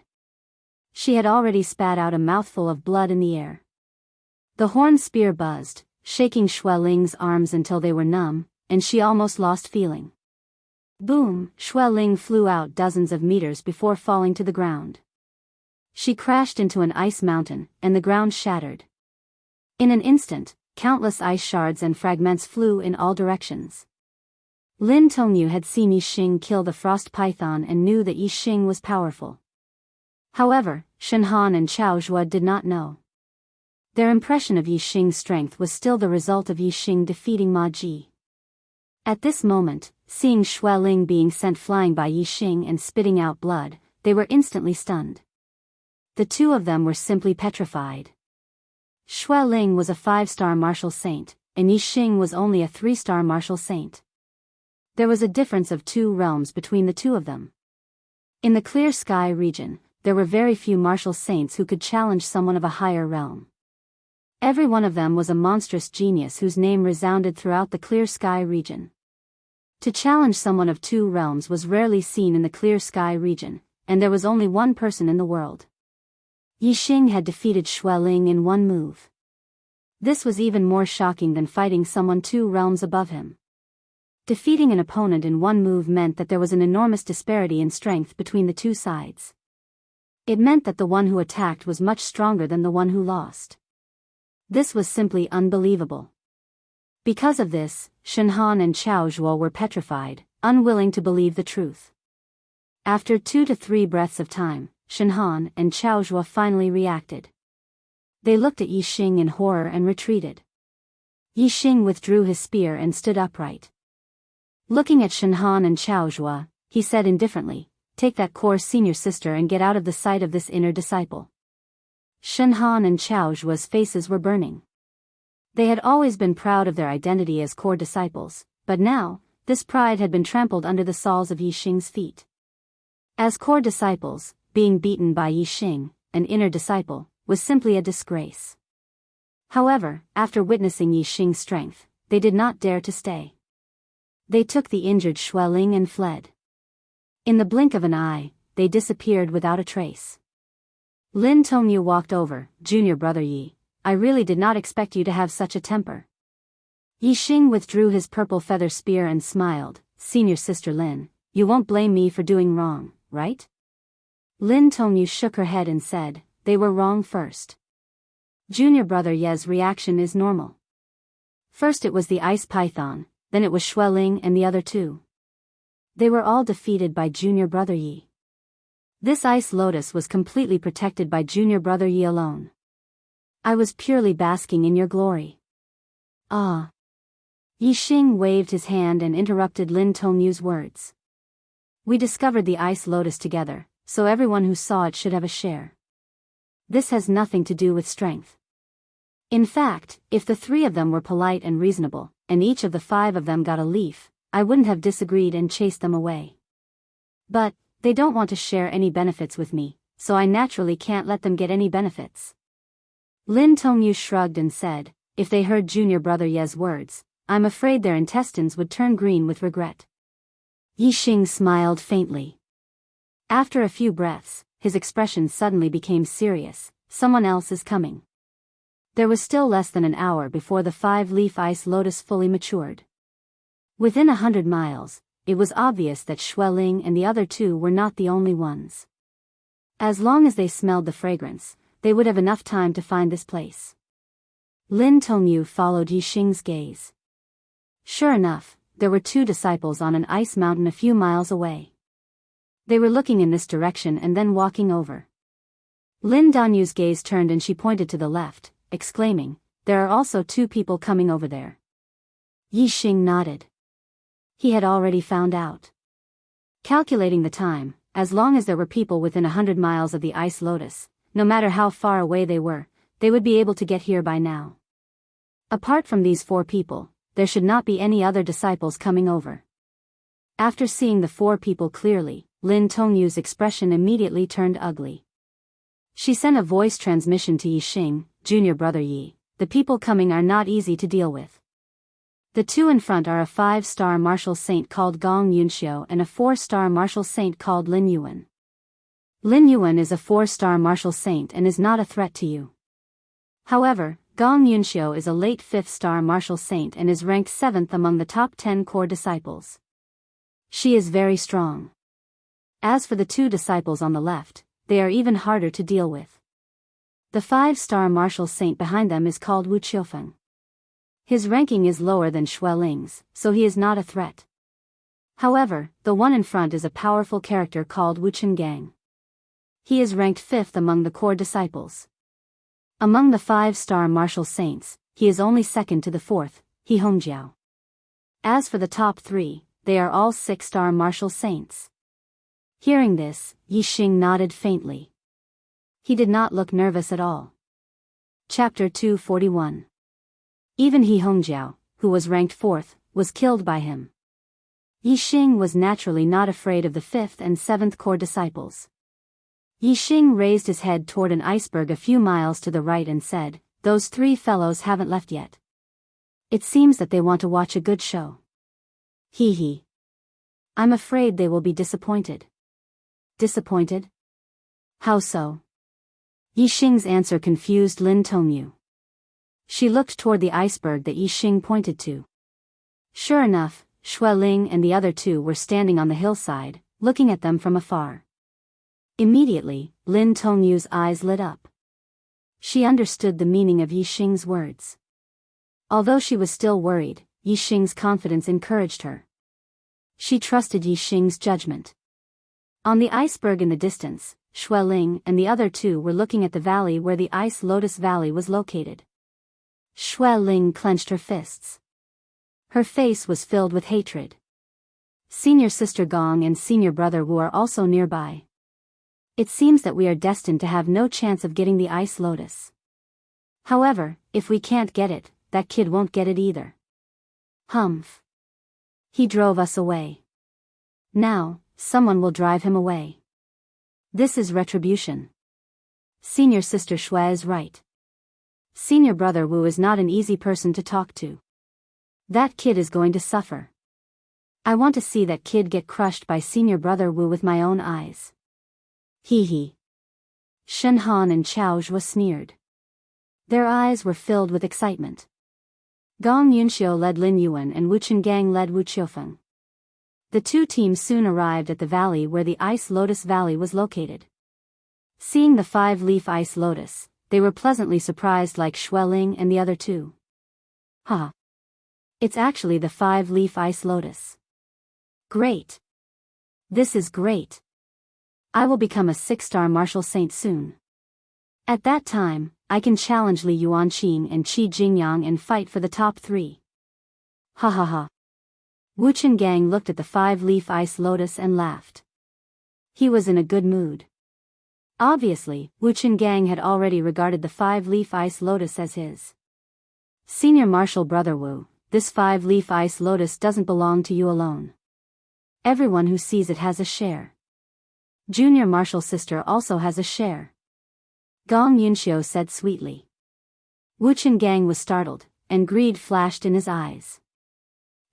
She had already spat out a mouthful of blood in the air. The horn spear buzzed, shaking Xue Ling's arms until they were numb, and she almost lost feeling. Boom! Xue Ling flew out dozens of meters before falling to the ground. She crashed into an ice mountain, and the ground shattered. In an instant, countless ice shards and fragments flew in all directions. Lin Tongyu had seen Yi Xing kill the frost python and knew that Yi Xing was powerful. However, Shen Han and Chao Zhua did not know. Their impression of Yi Xing's strength was still the result of Yi Xing defeating Ma Ji. At this moment, seeing Xue Ling being sent flying by Yi Xing and spitting out blood, they were instantly stunned. The two of them were simply petrified. Xue Ling was a 5-star martial saint, and Yi Xing was only a 3-star martial saint. There was a difference of 2 realms between the two of them. In the Clear Sky region, there were very few martial saints who could challenge someone of a higher realm. Every one of them was a monstrous genius whose name resounded throughout the Clear Sky region. To challenge someone of 2 realms was rarely seen in the Clear Sky region, and there was only one person in the world. Yi Xing had defeated Xue Ling in one move. This was even more shocking than fighting someone 2 realms above him. Defeating an opponent in one move meant that there was an enormous disparity in strength between the 2 sides. It meant that the one who attacked was much stronger than the one who lost. This was simply unbelievable. Because of this, Shen Han and Chao Zhuo were petrified, unwilling to believe the truth. After 2 to 3 breaths of time, Shen Han and Chao Zhuo finally reacted. They looked at Yi Xing in horror and retreated. Yi Xing withdrew his spear and stood upright. Looking at Shen Han and Chao Zhuo, he said indifferently, "Take that coarse senior sister and get out of the sight of this inner disciple." Shen Han and Chao Zhuo's faces were burning. They had always been proud of their identity as core disciples, but now, this pride had been trampled under the soles of Yi Xing's feet. As core disciples, being beaten by Yi Xing, an inner disciple, was simply a disgrace. However, after witnessing Yi Xing's strength, they did not dare to stay. They took the injured Xue Ling and fled. In the blink of an eye, they disappeared without a trace. Lin Tongyu walked over. "Junior brother Yi, I really did not expect you to have such a temper." Yi Xing withdrew his purple feather spear and smiled. "Senior sister Lin, you won't blame me for doing wrong, right?" Lin Tongyu shook her head and said, "They were wrong first. Junior brother Ye's reaction is normal. First it was the ice python, then it was Xue Ling and the other 2. They were all defeated by junior brother Yi. This ice lotus was completely protected by junior brother Yi alone. I was purely basking in your glory." "Ah." Yi Xing waved his hand and interrupted Lin Tongyu's words. "We discovered the ice lotus together, so everyone who saw it should have a share. This has nothing to do with strength. In fact, if the 3 of them were polite and reasonable, and each of the 5 of them got a leaf, I wouldn't have disagreed and chased them away. But they don't want to share any benefits with me, so I naturally can't let them get any benefits." Lin Tongyu shrugged and said, "If they heard junior brother Ye's words, I'm afraid their intestines would turn green with regret." Yi Xing smiled faintly. After a few breaths, his expression suddenly became serious. "Someone else is coming." There was still less than an hour before the 5-leaf ice lotus fully matured. Within 100 miles, it was obvious that Xueling and the other two were not the only ones. As long as they smelled the fragrance, they would have enough time to find this place. Lin Tongyu followed Yixing's gaze. Sure enough, there were two disciples on an ice mountain a few miles away. They were looking in this direction and then walking over. Lin Danyu's gaze turned and she pointed to the left, exclaiming, "There are also two people coming over there." Yixing nodded. He had already found out. Calculating the time, as long as there were people within 100 miles of the ice lotus, no matter how far away they would be able to get here by now. Apart from these 4 people, there should not be any other disciples coming over. After seeing the 4 people clearly, Lin Tongyu's expression immediately turned ugly. She sent a voice transmission to Yixing, "Junior brother Yi, the people coming are not easy to deal with. The 2 in front are a 5-star martial saint called Gong Yunxiu and a 4-star martial saint called Lin Yuan. Lin Yuan is a 4-star martial saint and is not a threat to you. However, Gong Yunxiu is a late 5th-star martial saint and is ranked 7th among the top 10 core disciples. She is very strong. As for the 2 disciples on the left, they are even harder to deal with. The 5-star martial saint behind them is called Wu Qiufeng. His ranking is lower than Xueling's, so he is not a threat. However, the one in front is a powerful character called Wu Qingang. He is ranked 5th among the core disciples. Among the 5-star martial saints, he is only second to the 4th, He Hongjiao. As for the top 3, they are all 6-star martial saints. Hearing this, Yixing nodded faintly. He did not look nervous at all. Chapter 241. Even He Hongjiao, who was ranked 4th, was killed by him. Yixing was naturally not afraid of the 5th and 7th core disciples. Yixing raised his head toward an iceberg a few miles to the right and said, "Those 3 fellows haven't left yet. It seems that they want to watch a good show. Hee hee. I'm afraid they will be disappointed." Disappointed? How so? Yixing's answer confused Lin Tongyu. She looked toward the iceberg that Yixing pointed to. Sure enough, Xueling and the other 2 were standing on the hillside, looking at them from afar. Immediately, Lin Tongyu's eyes lit up. She understood the meaning of Yixing's words. Although she was still worried, Yixing's confidence encouraged her. She trusted Yixing's judgment. On the iceberg in the distance, Xueling and the other 2 were looking at the valley where the Ice Lotus Valley was located. Xueling clenched her fists. Her face was filled with hatred. Senior sister Gong and senior brother Wu are also nearby. It seems that we are destined to have no chance of getting the Ice Lotus. However, if we can't get it, that kid won't get it either. Humph. He drove us away. Now, someone will drive him away. This is retribution. Senior sister Xue is right. Senior brother Wu is not an easy person to talk to. That kid is going to suffer. I want to see that kid get crushed by senior brother Wu with my own eyes. Hee hee. Shen Han and Chao Zhuo sneered. Their eyes were filled with excitement. Gong Yunxiu led Lin Yuan and Wu Qingang led Wu Qiufeng. The 2 teams soon arrived at the valley where the Ice Lotus Valley was located. Seeing the 5-leaf ice lotus, they were pleasantly surprised like Xueling and the other 2. Ha! It's actually the 5-leaf ice lotus. Great! This is great! I will become a 6-star martial saint soon. At that time, I can challenge Li Yuanqing and Qi Jingyang and fight for the top 3. Ha ha ha. Wu Qingang looked at the 5-leaf ice lotus and laughed. He was in a good mood. Obviously, Wu Qingang had already regarded the 5-leaf ice lotus as his. Senior martial brother Wu, this 5-leaf ice lotus doesn't belong to you alone. Everyone who sees it has a share. Junior martial sister also has a share. Gong Yunxiu said sweetly. Wu Qingang was startled, and greed flashed in his eyes.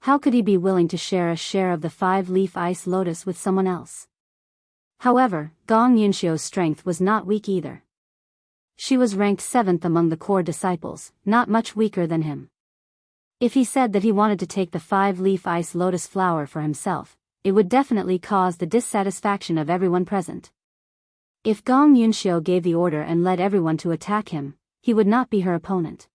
How could he be willing to share a share of the 5-leaf ice lotus with someone else? However, Gong Yunxiu's strength was not weak either. She was ranked 7th among the core disciples, not much weaker than him. If he said that he wanted to take the 5-leaf ice lotus flower for himself, it would definitely cause the dissatisfaction of everyone present. If Gong Yunxiu gave the order and led everyone to attack him, he would not be her opponent.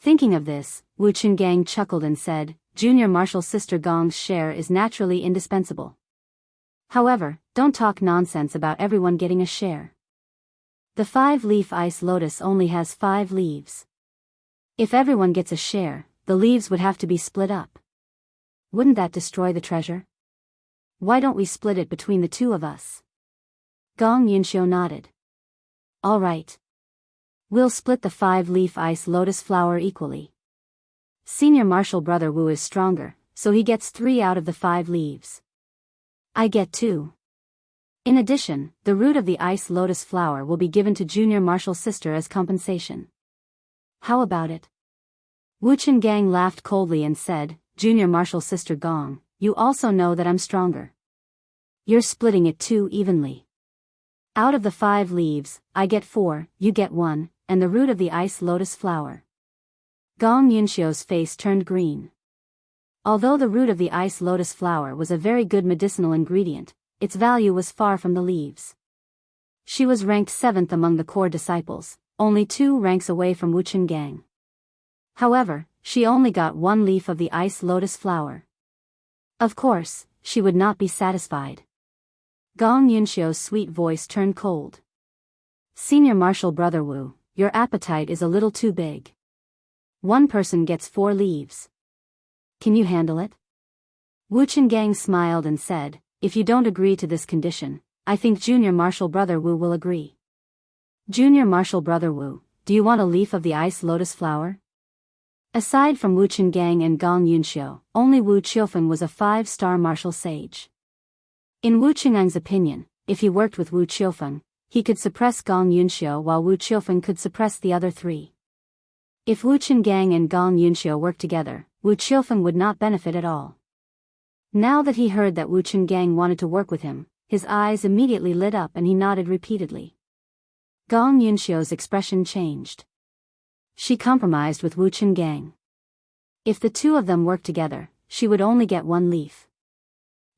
Thinking of this, Wu Qingang chuckled and said, Junior Martial Sister Gong's share is naturally indispensable. However, don't talk nonsense about everyone getting a share. The 5-leaf ice lotus only has 5 leaves. If everyone gets a share, the leaves would have to be split up. Wouldn't that destroy the treasure? Why don't we split it between the two of us? Gong Yunxiu nodded. All right. We'll split the 5-leaf ice lotus flower equally. Senior Martial Brother Wu is stronger, so he gets 3 out of the 5 leaves. I get 2. In addition, the root of the ice lotus flower will be given to Junior Martial Sister as compensation. How about it? Wu Qingang laughed coldly and said, Junior Martial Sister Gong, you also know that I'm stronger. You're splitting it too evenly. Out of the 5 leaves, I get 4, you get 1, and the root of the ice lotus flower. Gong Yunxiu's face turned green. Although the root of the ice lotus flower was a very good medicinal ingredient, its value was far from the leaves. She was ranked 7th among the core disciples, only 2 ranks away from Wu Qingang. However, she only got 1 leaf of the ice lotus flower. Of course, she would not be satisfied. Gong Yunxiu's sweet voice turned cold. Senior Martial Brother Wu, your appetite is a little too big. 1 person gets 4 leaves. Can you handle it? Wu Qingang smiled and said, if you don't agree to this condition, I think Junior Martial Brother Wu will agree. Junior Martial Brother Wu, do you want a leaf of the ice lotus flower? Aside from Wu Qingang and Gong Yunxiu, only Wu Qiufeng was a 5-star martial sage. In Wu Qinggang's opinion, if he worked with Wu Qiufeng, he could suppress Gong Yunxiu while Wu Qiufeng could suppress the other 3. If Wu Qingang and Gong Yunxiu worked together, Wu Qiufeng would not benefit at all. Now that he heard that Wu Qingang wanted to work with him, his eyes immediately lit up and he nodded repeatedly. Gong Yunxiu's expression changed. She compromised with Wu Qingang. If the 2 of them worked together, she would only get 1 leaf.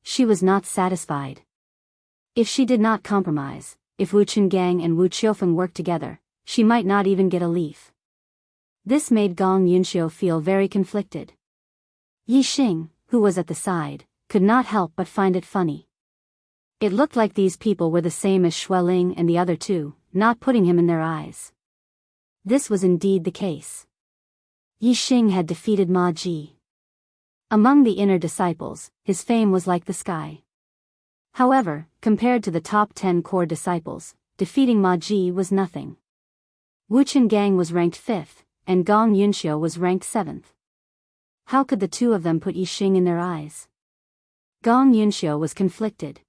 She was not satisfied. If she did not compromise, if Wu Qingang and Wu Qiufeng worked together, she might not even get a leaf. This made Gong Yunxiu feel very conflicted. Yi Xing, who was at the side, could not help but find it funny. It looked like these people were the same as Xueling and the other 2, not putting him in their eyes. This was indeed the case. Yi Xing had defeated Ma Ji. Among the inner disciples, his fame was like the sky. However, compared to the top 10 core disciples, defeating Ma Ji was nothing. Wu Qingang was ranked 5th, and Gong Yunxiu was ranked 7th. How could the 2 of them put Yi Xing in their eyes? Gong Yunxiu was conflicted.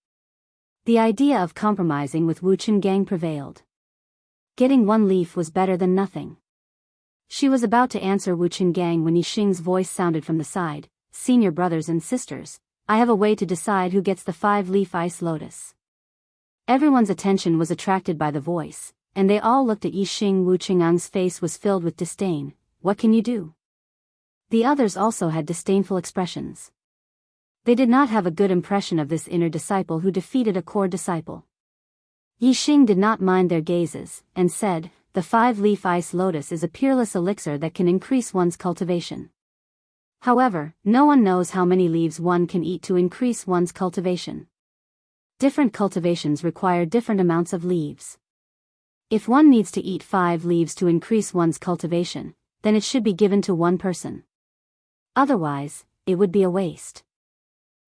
The idea of compromising with Wu Qingang prevailed. Getting 1 leaf was better than nothing. She was about to answer Wu Qingang when Yi Xing's voice sounded from the side, Senior brothers and sisters, I have a way to decide who gets the 5-leaf ice lotus. Everyone's attention was attracted by the voice, and they all looked at Yi Xing. Wu Qinggang's face was filled with disdain. What can you do? The others also had disdainful expressions. They did not have a good impression of this inner disciple who defeated a core disciple. Yi Xing did not mind their gazes, and said, the 5-leaf ice lotus is a peerless elixir that can increase one's cultivation. However, no one knows how many leaves one can eat to increase one's cultivation. Different cultivations require different amounts of leaves. If one needs to eat 5 leaves to increase one's cultivation, then it should be given to 1 person. Otherwise, it would be a waste.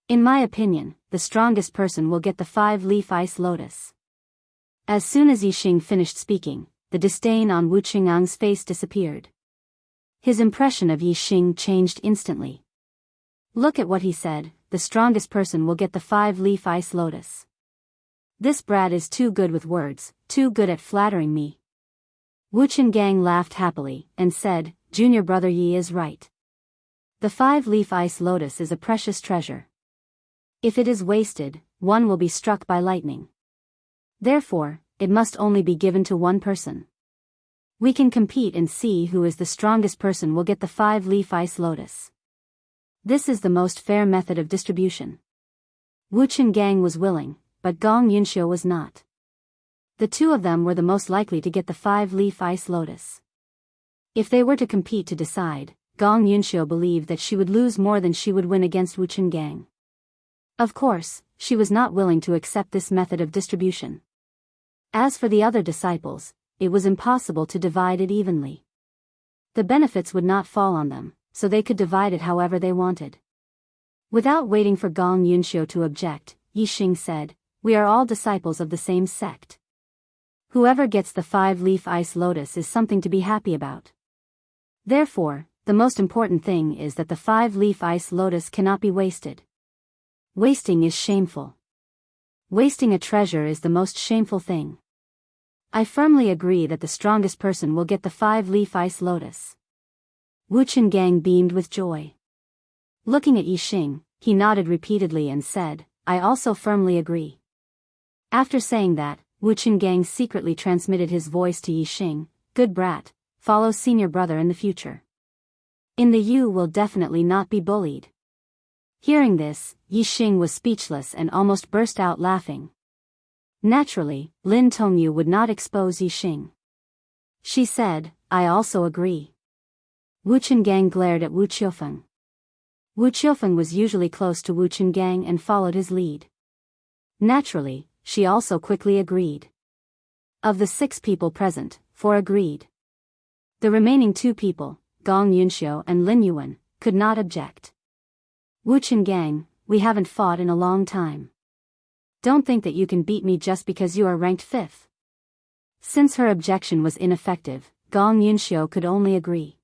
In my opinion, the strongest person will get the 5-leaf ice lotus. As soon as Yi Xing finished speaking, the disdain on Wu Qinggang's face disappeared. His impression of Yi Xing changed instantly. Look at what he said, the strongest person will get the 5-leaf ice lotus. This brat is too good with words, too good at flattering me. Wu Qingang laughed happily, and said, Junior brother Yi is right. The 5-leaf ice lotus is a precious treasure. If it is wasted, one will be struck by lightning. Therefore, it must only be given to 1 person. We can compete and see who is the strongest person will get the 5-leaf ice lotus. This is the most fair method of distribution. Wu Qingang was willing, but Gong Yunxiu was not. The two of them were the most likely to get the 5-leaf ice lotus. If they were to compete to decide, Gong Yunxiu believed that she would lose more than she would win against Wu Qingang. Of course, she was not willing to accept this method of distribution. As for the other disciples, it was impossible to divide it evenly. The benefits would not fall on them, so they could divide it however they wanted. Without waiting for Gong Yunxiu to object, Yixing said, "We are all disciples of the same sect. Whoever gets the 5-leaf ice lotus is something to be happy about. Therefore, the most important thing is that the 5-leaf ice lotus cannot be wasted. Wasting is shameful. Wasting a treasure is the most shameful thing. I firmly agree that the strongest person will get the 5-leaf ice lotus." Wu Qingang beamed with joy. Looking at Yixing, he nodded repeatedly and said, "I also firmly agree." After saying that, Wu Qingang secretly transmitted his voice to Yixing, "Good brat, follow senior brother in the future. In the you will definitely not be bullied." Hearing this, Yixing was speechless and almost burst out laughing. Naturally, Lin Tongyu would not expose Yixing. She said, "I also agree." Wu Qingang glared at Wu Qiufeng. Wu Qiufeng was usually close to Wu Qingang and followed his lead. Naturally, she also quickly agreed. Of the 6 people present, 4 agreed. The remaining 2 people, Gong Yunxiu and Lin Yuan, could not object. "Wu Qingang, we haven't fought in a long time. Don't think that you can beat me just because you are ranked 5th. Since her objection was ineffective, Gong Yunxiu could only agree.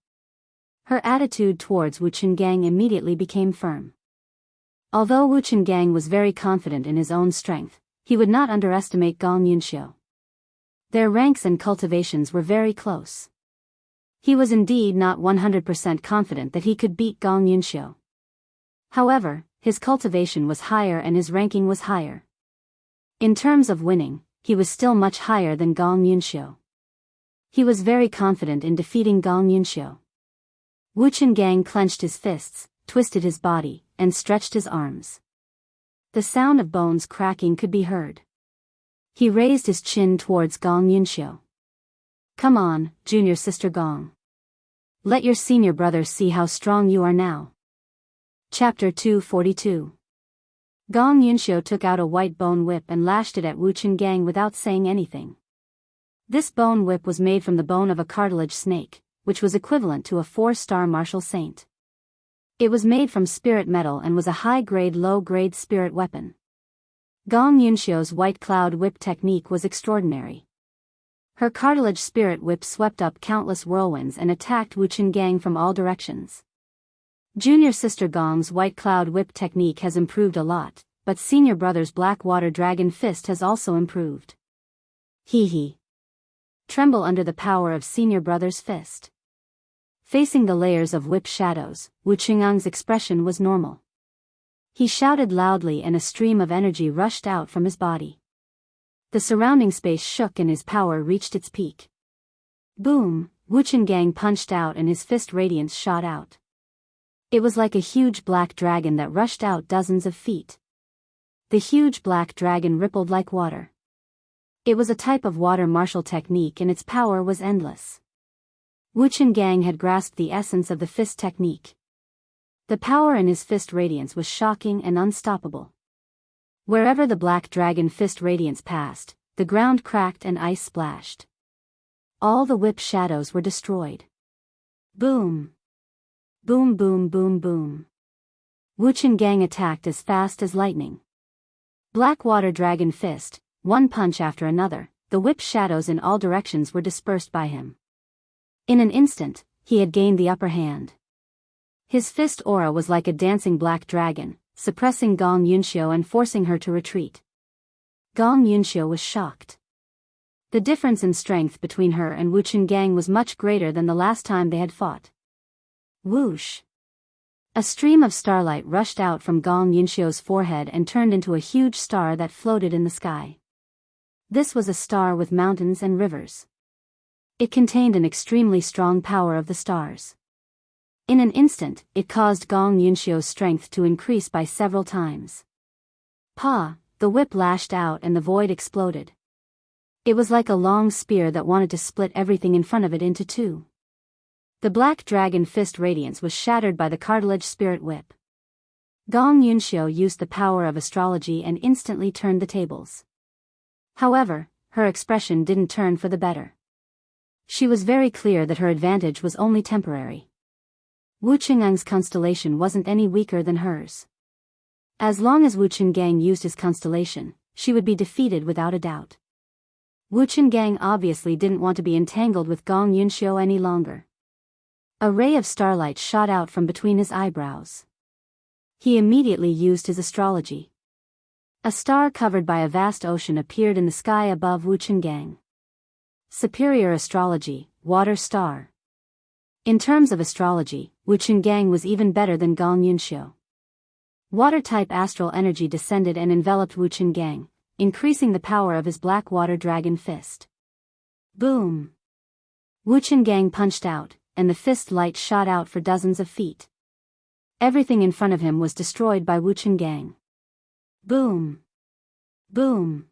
Her attitude towards Wu Qingang immediately became firm. Although Wu Qingang was very confident in his own strength, he would not underestimate Gong Yunxiu. Their ranks and cultivations were very close. He was indeed not 100% confident that he could beat Gong Yunxiu. However, his cultivation was higher and his ranking was higher. In terms of winning, he was still much higher than Gong Yunxiu. He was very confident in defeating Gong Yunxiu. Wu Qingang clenched his fists, twisted his body, and stretched his arms. The sound of bones cracking could be heard. He raised his chin towards Gong Yunxiu. "Come on, junior sister Gong. Let your senior brother see how strong you are now." Chapter 242. Gong Yunxiu took out a white bone whip and lashed it at Wu Qingang without saying anything. This bone whip was made from the bone of a cartilage snake, which was equivalent to a 4-star martial saint. It was made from spirit metal and was a high-grade low-grade spirit weapon. Gong Yunxiu's white cloud whip technique was extraordinary. Her cartilage spirit whip swept up countless whirlwinds and attacked Wu Qingang from all directions. Junior sister Gong's white cloud whip technique has improved a lot, but senior brother's black water dragon fist has also improved. Hee. Tremble under the power of senior brother's fist. Facing the layers of whip shadows, Wu Qinggang's expression was normal. He shouted loudly and a stream of energy rushed out from his body. The surrounding space shook and his power reached its peak. Boom! Wu Qingang punched out and his fist radiance shot out. It was like a huge black dragon that rushed out dozens of feet. The huge black dragon rippled like water. It was a type of water martial technique and its power was endless. Wu Qingang had grasped the essence of the fist technique. The power in his fist radiance was shocking and unstoppable. Wherever the black dragon fist radiance passed, the ground cracked and ice splashed. All the whip shadows were destroyed. Boom! Boom boom boom boom. Wu Qingang attacked as fast as lightning. Black water dragon fist, one punch after another, the whip shadows in all directions were dispersed by him. In an instant, he had gained the upper hand. His fist aura was like a dancing black dragon, suppressing Gong Yunxiu and forcing her to retreat. Gong Yunxiu was shocked. The difference in strength between her and Wu Qingang was much greater than the last time they had fought. Whoosh! A stream of starlight rushed out from Gong Yunxiu's forehead and turned into a huge star that floated in the sky. This was a star with mountains and rivers. It contained an extremely strong power of the stars. In an instant, it caused Gong Yunxiu's strength to increase by several times. Pa! The whip lashed out and the void exploded. It was like a long spear that wanted to split everything in front of it into two. The black dragon fist radiance was shattered by the cartilage spirit whip. Gong Yunxiu used the power of astrology and instantly turned the tables. However, her expression didn't turn for the better. She was very clear that her advantage was only temporary. Wu Qingang's constellation wasn't any weaker than hers. As long as Wu Qinggang used his constellation, she would be defeated without a doubt. Wu Qinggang obviously didn't want to be entangled with Gong Yunxiu any longer. A ray of starlight shot out from between his eyebrows. He immediately used his astrology. A star covered by a vast ocean appeared in the sky above Wu Qinggang. Superior astrology, water star. In terms of astrology, Wu Qinggang was even better than Gong Yunxiu. Water-type astral energy descended and enveloped Wu Qinggang, increasing the power of his black water dragon fist. Boom! Wu Qinggang punched out, and the fist light shot out for dozens of feet. Everything in front of him was destroyed by Wu Qinggang. Boom! Boom!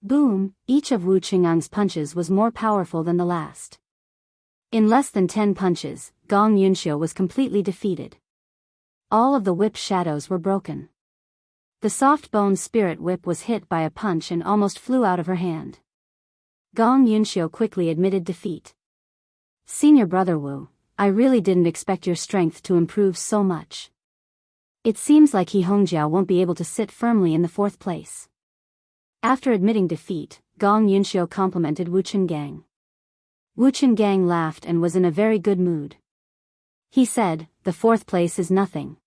Boom! Each of Wu Qingang's punches was more powerful than the last. In less than 10 punches, Gong Yunxiu was completely defeated. All of the whip shadows were broken. The soft-boned spirit whip was hit by a punch and almost flew out of her hand. Gong Yunxiu quickly admitted defeat. Senior Brother Wu, I really didn't expect your strength to improve so much. It seems like He Hongjiao won't be able to sit firmly in the 4th place. After admitting defeat, Gong Yunxiu complimented Wu Qinggang. Wu Qinggang laughed and was in a very good mood. He said, the 4th place is nothing.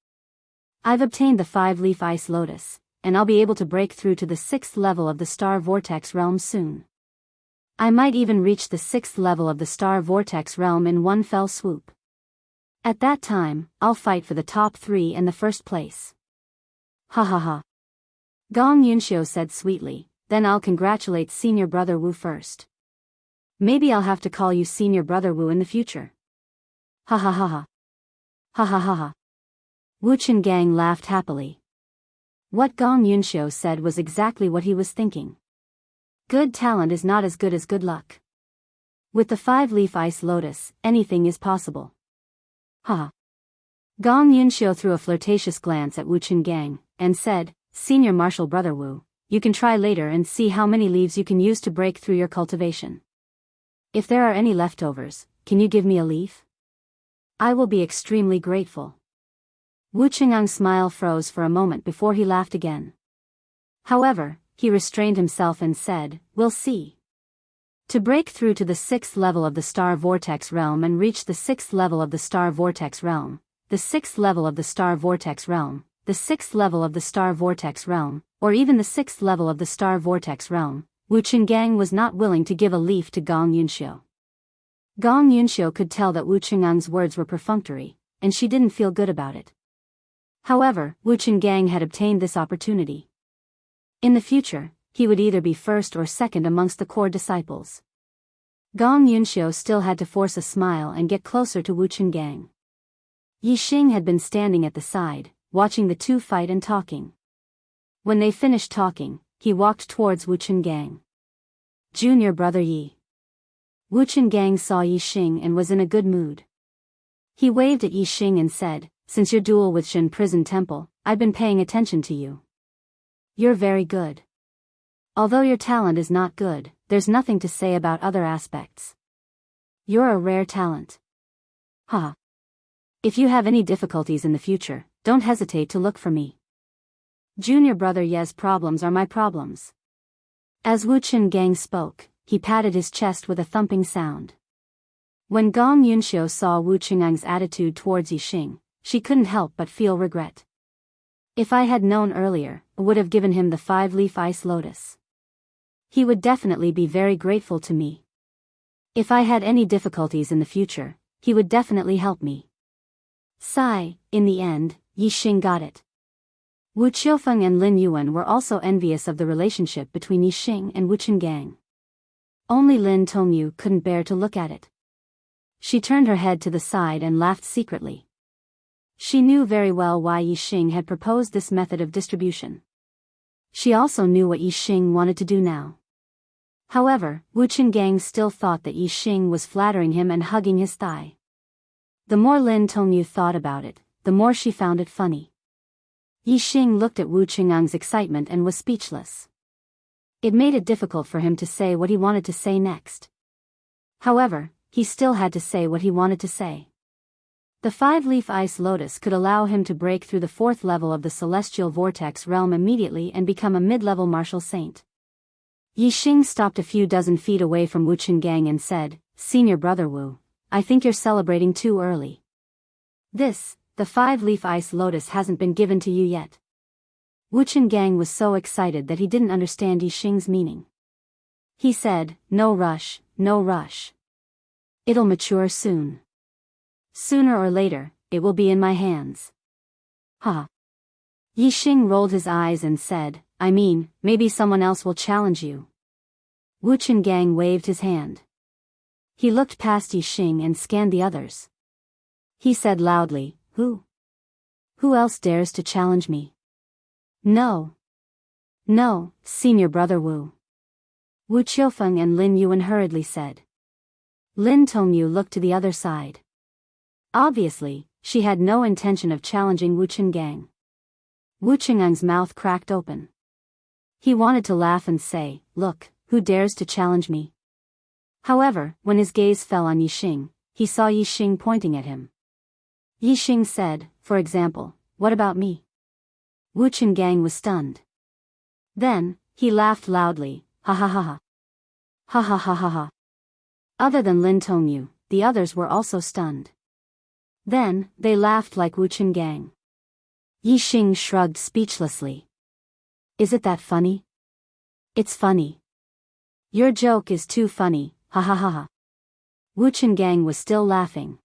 I've obtained the 5-leaf ice lotus, and I'll be able to break through to the 6th level of the star vortex realm soon. I might even reach the 6th level of the star vortex realm in one fell swoop. At that time, I'll fight for the top 3 and the 1st place. Ha ha ha. Gong Yunxiu said sweetly, then I'll congratulate Senior Brother Wu first. Maybe I'll have to call you Senior Brother Wu in the future. Ha ha ha ha. Ha ha ha ha. Wu Qinggang laughed happily. What Gong Yunxiu said was exactly what he was thinking. Good talent is not as good as good luck. With the 5-leaf ice lotus, anything is possible. Ha! Gong Yunxiu threw a flirtatious glance at Wu Qinggang, and said, Senior Martial Brother Wu, you can try later and see how many leaves you can use to break through your cultivation. If there are any leftovers, can you give me a leaf? I will be extremely grateful. Wu Qingang's smile froze for a moment before he laughed again. However, he restrained himself and said, we'll see. To break through to the 6th level of the star vortex realm and reach the 6th level of the star vortex realm, the 6th level of the star vortex realm, the 6th level of the star vortex realm, or even the 6th level of the star vortex realm, Wu Qinggang was not willing to give a leaf to Gong Yunxiu. Gong Yunxiu could tell that Wu Qingang's words were perfunctory, and she didn't feel good about it. However, Wu Qinggang had obtained this opportunity. In the future, he would either be 1st or 2nd amongst the core disciples. Gong Yunxiu still had to force a smile and get closer to Wu Qinggang. Yi Xing had been standing at the side, watching the two fight and talking. When they finished talking, he walked towards Wu Qinggang. Junior Brother Yi. Wu Qinggang saw Yi Xing and was in a good mood. He waved at Yi Xing and said, since your duel with Shen Prison Temple, I've been paying attention to you. You're very good. Although your talent is not good, there's nothing to say about other aspects. You're a rare talent. Ha. If you have any difficulties in the future, don't hesitate to look for me. Junior Brother Ye's problems are my problems. As Wu Qinggang spoke, he patted his chest with a thumping sound. When Gong Yunxiu saw Wu Qingang's attitude towards Yi Xing, she couldn't help but feel regret. If I had known earlier, I would have given him the 5-leaf ice lotus. He would definitely be very grateful to me. If I had any difficulties in the future, he would definitely help me. Sigh, in the end, Yi Xing got it. Wu Qiufeng and Lin Yuan were also envious of the relationship between Yi Xing and Wu Qinggang. Only Lin Tongyu couldn't bear to look at it. She turned her head to the side and laughed secretly. She knew very well why Yixing had proposed this method of distribution. She also knew what Yixing wanted to do now. However, Wu Qinggang still thought that Yixing was flattering him and hugging his thigh. The more Lin Tongyu thought about it, the more she found it funny. Yixing looked at Wu Qingang's excitement and was speechless. It made it difficult for him to say what he wanted to say next. However, he still had to say what he wanted to say. The five-leaf ice lotus could allow him to break through the fourth level of the celestial vortex realm immediately and become a mid-level martial saint. Yixing stopped a few dozen feet away from Wu Qinggang and said, "Senior brother Wu, I think you're celebrating too early. The five-leaf ice lotus hasn't been given to you yet." Wu Qinggang was so excited that he didn't understand Yixing's meaning. He said, "No rush, no rush. It'll mature soon. Sooner or later, it will be in my hands." Ha! Yixing rolled his eyes and said, "I mean, maybe someone else will challenge you." Wu Qinggang waved his hand. He looked past Yixing and scanned the others. He said loudly, "Who? Who else dares to challenge me?" "No. No, senior brother Wu." Wu Qiufeng and Lin Yuan hurriedly said. Lin Tongyu looked to the other side. Obviously, she had no intention of challenging Wu Qinggang. Wu Qingang's mouth cracked open. He wanted to laugh and say, "Look, who dares to challenge me?" However, when his gaze fell on Yixing, he saw Yixing pointing at him. Yixing said, "For example, what about me?" Wu Qinggang was stunned. Then, he laughed loudly, "Ha ha ha ha. Ha ha ha ha ha." Other than Lin Tongyu, the others were also stunned. Then, they laughed like Wu Qinggang. Yixing shrugged speechlessly. "Is it that funny?" "It's funny. Your joke is too funny, ha ha ha ha." Wu Qinggang was still laughing.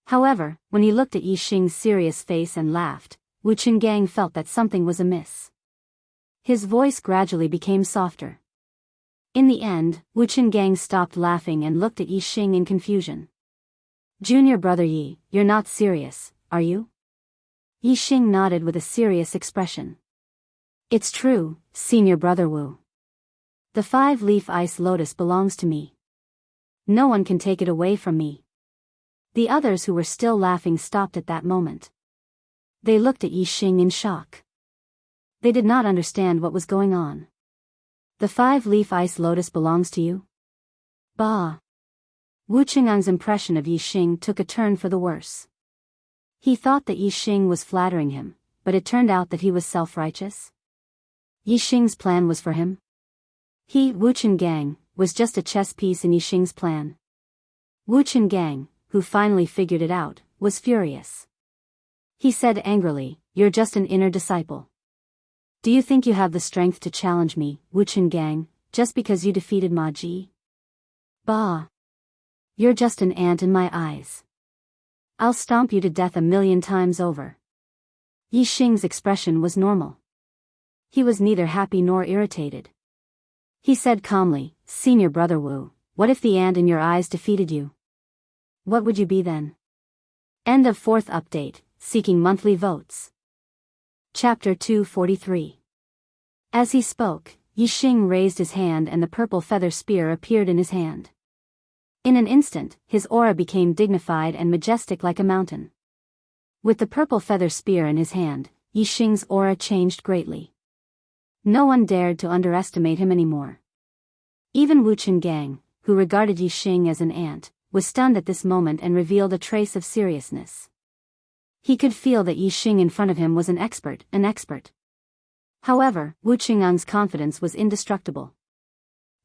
However, when he looked at Yixing's serious face and laughed, Wu Qinggang felt that something was amiss. His voice gradually became softer. In the end, Wu Qinggang stopped laughing and looked at Yixing in confusion. "Junior brother Yi, you're not serious, are you?" Yixing nodded with a serious expression. "It's true, senior brother Wu. The five-leaf ice lotus belongs to me. No one can take it away from me." The others who were still laughing stopped at that moment. They looked at Yixing in shock. They did not understand what was going on. "The five-leaf ice lotus belongs to you?" Bah! Wu Qingang's impression of Yixing took a turn for the worse. He thought that Yixing was flattering him, but it turned out that he was self-righteous. Yixing's plan was for him. He, Wu Qinggang, was just a chess piece in Yixing's plan. Wu Qinggang, who finally figured it out, was furious. He said angrily, "You're just an inner disciple. Do you think you have the strength to challenge me, Wu Qinggang, just because you defeated Ma Ji? Bah! You're just an ant in my eyes. I'll stomp you to death 1,000,000 times over." Yixing's expression was normal. He was neither happy nor irritated. He said calmly, "Senior brother Wu, what if the ant in your eyes defeated you? What would you be then?" End of 4th update, seeking monthly votes. Chapter 243. As he spoke, Yixing raised his hand and the purple feather spear appeared in his hand. In an instant, his aura became dignified and majestic like a mountain. With the purple feather spear in his hand, Yixing's aura changed greatly. No one dared to underestimate him anymore. Even Wu Qinggang, who regarded Yixing as an ant, was stunned at this moment and revealed a trace of seriousness. He could feel that Yixing in front of him was an expert. However, Wu Qingang's confidence was indestructible.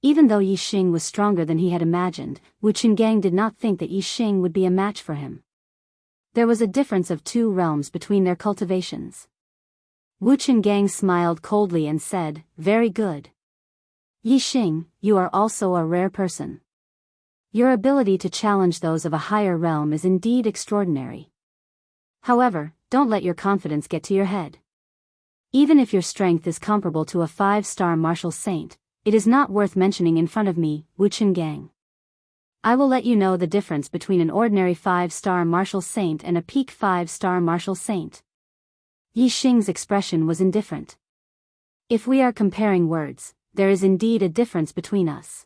Even though Yixing was stronger than he had imagined, Wu Qinggang did not think that Yixing would be a match for him. There was a difference of 2 realms between their cultivations. Wu Qinggang smiled coldly and said, "Very good. Yixing, you are also a rare person. Your ability to challenge those of a higher realm is indeed extraordinary. However, don't let your confidence get to your head. Even if your strength is comparable to a 5-star martial saint, it is not worth mentioning in front of me, Wuchen Gang. I will let you know the difference between an ordinary 5-star martial saint and a peak 5-star martial saint. Yi Xing's expression was indifferent. If we are comparing words, there is indeed a difference between us.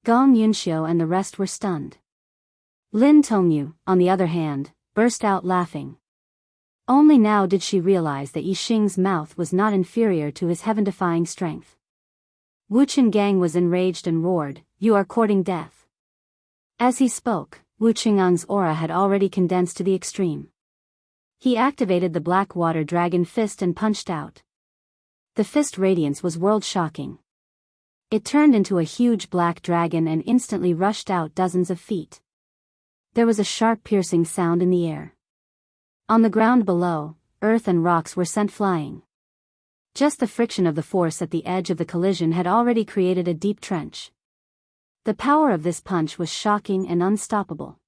Gong Yunxiu and the rest were stunned. Lin Tongyu, on the other hand, burst out laughing. Only now did she realize that Yi Xing's mouth was not inferior to his heaven-defying strength. Wuchen Gang was enraged and roared, "You are courting death." As he spoke, Wu Qingang's aura had already condensed to the extreme. He activated the black water dragon fist and punched out. The fist radiance was world-shocking. It turned into a huge black dragon and instantly rushed out dozens of feet. There was a sharp piercing sound in the air. On the ground below, earth and rocks were sent flying. Just the friction of the force at the edge of the collision had already created a deep trench. The power of this punch was shocking and unstoppable.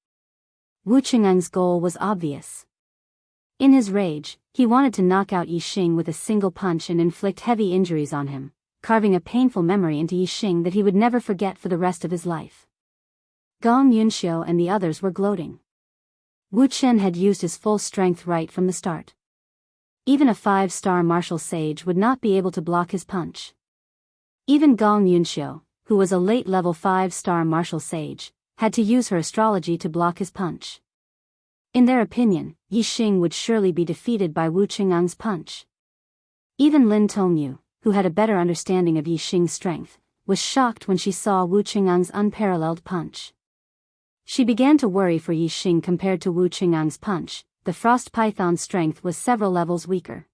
Wu Qingang's goal was obvious. In his rage, he wanted to knock out Yi Xing with a single punch and inflict heavy injuries on him, carving a painful memory into Yi Xing that he would never forget for the rest of his life. Gong Yunxiu and the others were gloating. Wu Chen had used his full strength right from the start. Even a 5-star martial sage would not be able to block his punch. Even Gong Yunxiu, who was a late-level 5-star martial sage, had to use her astrology to block his punch. In their opinion, Yi Xing would surely be defeated by Wu Qingang's punch. Even Lin Tongyu, who had a better understanding of Yi Xing's strength, was shocked when she saw Wu Qingang's unparalleled punch. She began to worry for Yi Xing compared to Wu Qingang's punch. The frost python's strength was several levels weaker.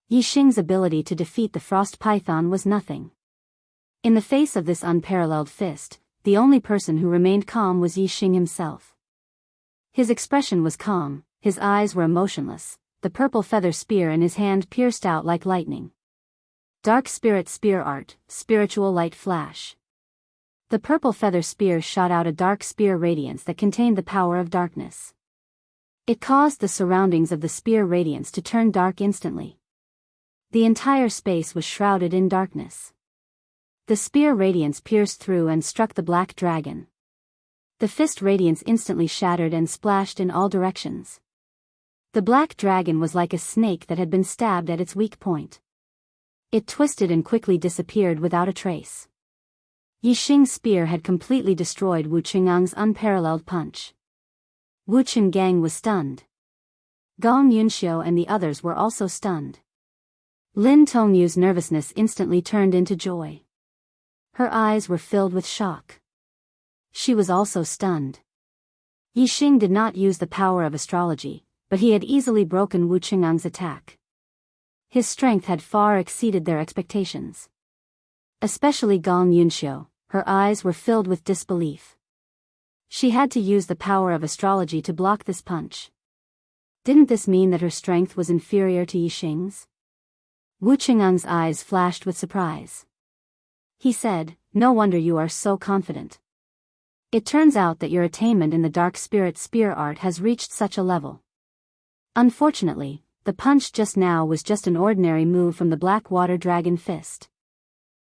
Yi Xing's ability to defeat the frost python was nothing. In the face of this unparalleled fist, the only person who remained calm was Yi Xing himself. His expression was calm, his eyes were emotionless, the purple feather spear in his hand pierced out like lightning. Dark Spirit Spear Art, Spiritual Light Flash. The purple feather spear shot out a dark spear radiance that contained the power of darkness. It caused the surroundings of the spear radiance to turn dark instantly. The entire space was shrouded in darkness. The spear radiance pierced through and struck the black dragon. The fist radiance instantly shattered and splashed in all directions. The black dragon was like a snake that had been stabbed at its weak point. It twisted and quickly disappeared without a trace. Yi Xing's spear had completely destroyed Wu Qingang's unparalleled punch. Wu Qinggang was stunned. Gong Yunxiu and the others were also stunned. Lin Tongyu's nervousness instantly turned into joy. Her eyes were filled with shock. She was also stunned. Yi Xing did not use the power of astrology, but he had easily broken Wu Qingang's attack. His strength had far exceeded their expectations. Especially Gong Yunxiu, her eyes were filled with disbelief. She had to use the power of astrology to block this punch. Didn't this mean that her strength was inferior to Yi Xing's? Wu Qingang's eyes flashed with surprise. He said, "No wonder you are so confident. It turns out that your attainment in the Dark Spirit Spear Art has reached such a level." Unfortunately, the punch just now was just an ordinary move from the Black Water Dragon Fist.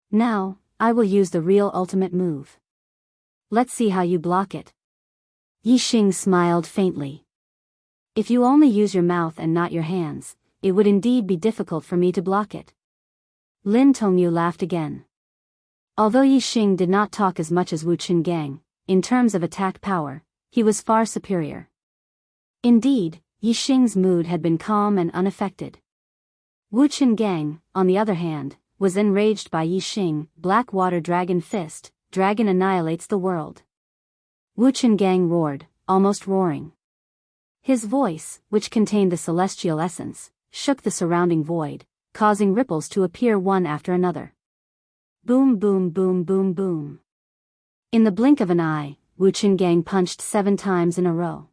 Now, I will use the real ultimate move. Let's see how you block it. Yi Xing smiled faintly. If you only use your mouth and not your hands, it would indeed be difficult for me to block it. Lin Tongyu laughed again. Although Yi Xing did not talk as much as Wu Qinggang, in terms of attack power, he was far superior. Indeed, Yi Xing's mood had been calm and unaffected. Wu Qinggang, on the other hand, was enraged by Yi Xing. Black Water Dragon Fist, dragon annihilates the world. Wu Qinggang roared, almost roaring. His voice, which contained the celestial essence, shook the surrounding void, causing ripples to appear one after another. Boom boom boom boom boom. In the blink of an eye, Wu Qinggang punched 7 times in a row.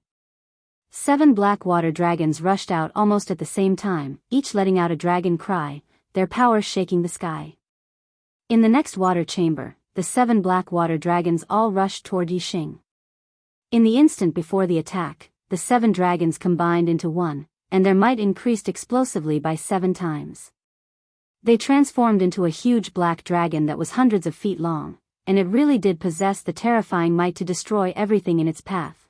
7 black water dragons rushed out almost at the same time, each letting out a dragon cry, their power shaking the sky. In the next water chamber, the 7 black water dragons all rushed toward Yi Xing. In the instant before the attack, the 7 dragons combined into one, and their might increased explosively by 7 times. They transformed into a huge black dragon that was hundreds of feet long, and it really did possess the terrifying might to destroy everything in its path.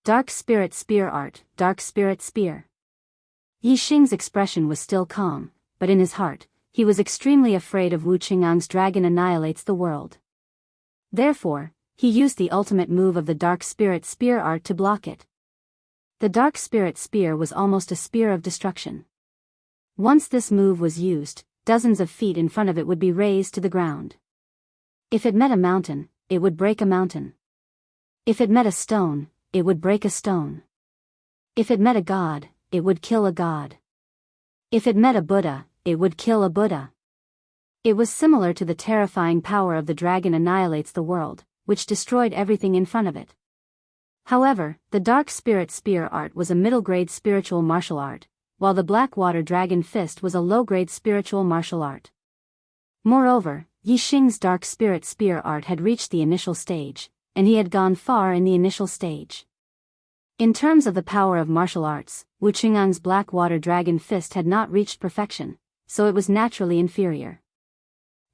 Dark Spirit Spear Art, Dark Spirit Spear. Yi Xing's expression was still calm, but in his heart, he was extremely afraid of Wu Qingang's dragon annihilates the world. Therefore, he used the ultimate move of the Dark Spirit Spear Art to block it. The Dark Spirit Spear was almost a spear of destruction. Once this move was used, dozens of feet in front of it would be razed to the ground. If it met a mountain, it would break a mountain. If it met a stone, it would break a stone. If it met a god, it would kill a god. If it met a Buddha, it would kill a Buddha. It was similar to the terrifying power of the dragon annihilates the world, which destroyed everything in front of it. However, the Dark Spirit Spear Art was a middle-grade spiritual martial art, while the Blackwater Dragon Fist was a low-grade spiritual martial art. Moreover, Yi Xing's Dark Spirit Spear Art had reached the initial stage, and he had gone far in the initial stage. In terms of the power of martial arts, Wu Qingang's Blackwater Dragon Fist had not reached perfection, so it was naturally inferior.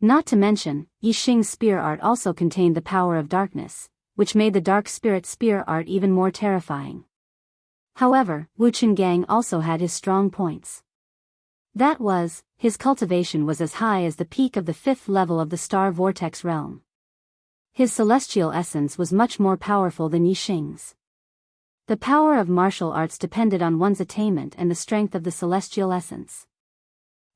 Not to mention, Yi Xing's Spear Art also contained the power of darkness, which made the Dark Spirit Spear Art even more terrifying. However, Wu Qinggang also had his strong points. That was, his cultivation was as high as the peak of the 5th level of the Star Vortex realm. His celestial essence was much more powerful than Yi Xing's. The power of martial arts depended on one's attainment and the strength of the celestial essence.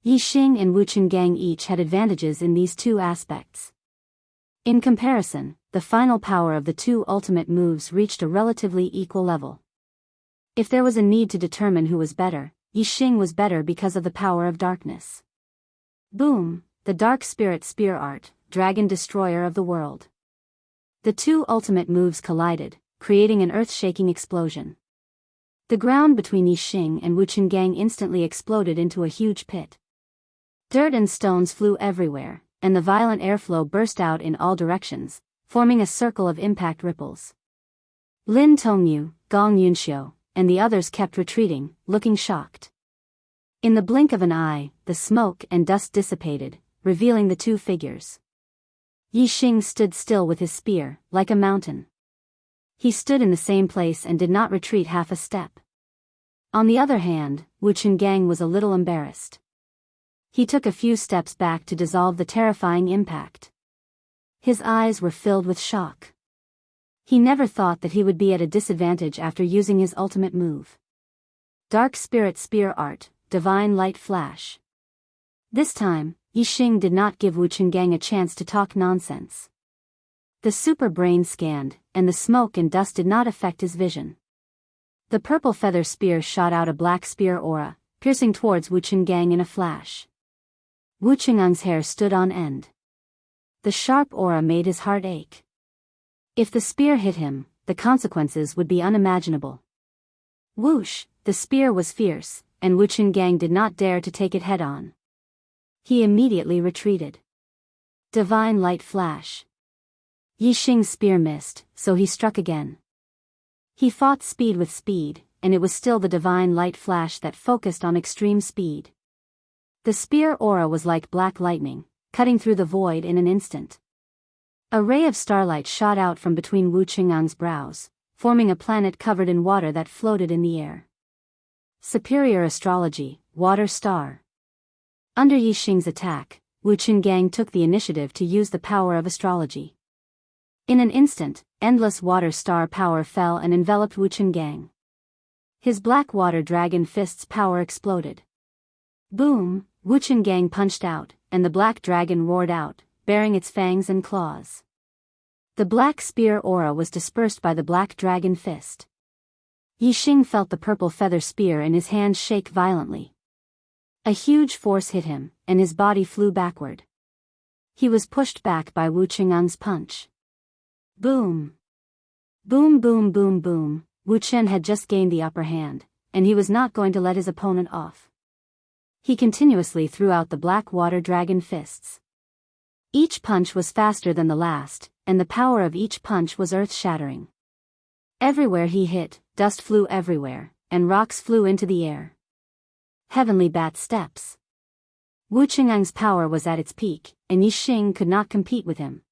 Yi Xing and Wu Qinggang each had advantages in these two aspects. In comparison, the final power of the two ultimate moves reached a relatively equal level. If there was a need to determine who was better, Yi Xing was better because of the power of darkness. Boom! The Dark Spirit Spear Art, Dragon Destroyer of the World. The two ultimate moves collided, creating an earth-shaking explosion. The ground between Yi Xing and Wu Qinggang instantly exploded into a huge pit. Dirt and stones flew everywhere, and the violent airflow burst out in all directions, forming a circle of impact ripples. Lin Tongyu, Gong Yunxiu, and the others kept retreating, looking shocked. In the blink of an eye, the smoke and dust dissipated, revealing the two figures. Yi Xing stood still with his spear, like a mountain. He stood in the same place and did not retreat half a step. On the other hand, Wu Qinggang was a little embarrassed. He took a few steps back to dissolve the terrifying impact. His eyes were filled with shock. He never thought that he would be at a disadvantage after using his ultimate move. Dark Spirit Spear Art, Divine Light Flash. This time, Yi Xing did not give Wu Qinggang a chance to talk nonsense. The super brain scanned, and the smoke and dust did not affect his vision. The purple feather spear shot out a black spear aura, piercing towards Wu Qinggang in a flash. Wu Qingang's hair stood on end. The sharp aura made his heart ache. If the spear hit him, the consequences would be unimaginable. Whoosh! The spear was fierce, and Wu Qinggang did not dare to take it head-on. He immediately retreated. Divine Light Flash. Yi Xing's spear missed, so he struck again. He fought speed with speed, and it was still the Divine Light Flash that focused on extreme speed. The spear aura was like black lightning, cutting through the void in an instant. A ray of starlight shot out from between Wu Qingang's brows, forming a planet covered in water that floated in the air. Superior Astrology, Water Star. Under Yi Xing's attack, Wu Qinggang took the initiative to use the power of astrology. In an instant, endless water star power fell and enveloped Wu Qinggang. His Blackwater Dragon Fist's power exploded. Boom! Wu Qinggang punched out, and the black dragon roared out, baring its fangs and claws. The black spear aura was dispersed by the black dragon fist. Yi Xing felt the purple feather spear in his hand shake violently. A huge force hit him, and his body flew backward. He was pushed back by Wu Qingang's punch. Boom! Boom boom boom boom, Wu Chen had just gained the upper hand, and he was not going to let his opponent off. He continuously threw out the Blackwater Dragon Fists. Each punch was faster than the last, and the power of each punch was earth-shattering. Everywhere he hit, dust flew everywhere, and rocks flew into the air. Heavenly Bat Steps. Wu Qingang's power was at its peak, and Yi Xing could not compete with him.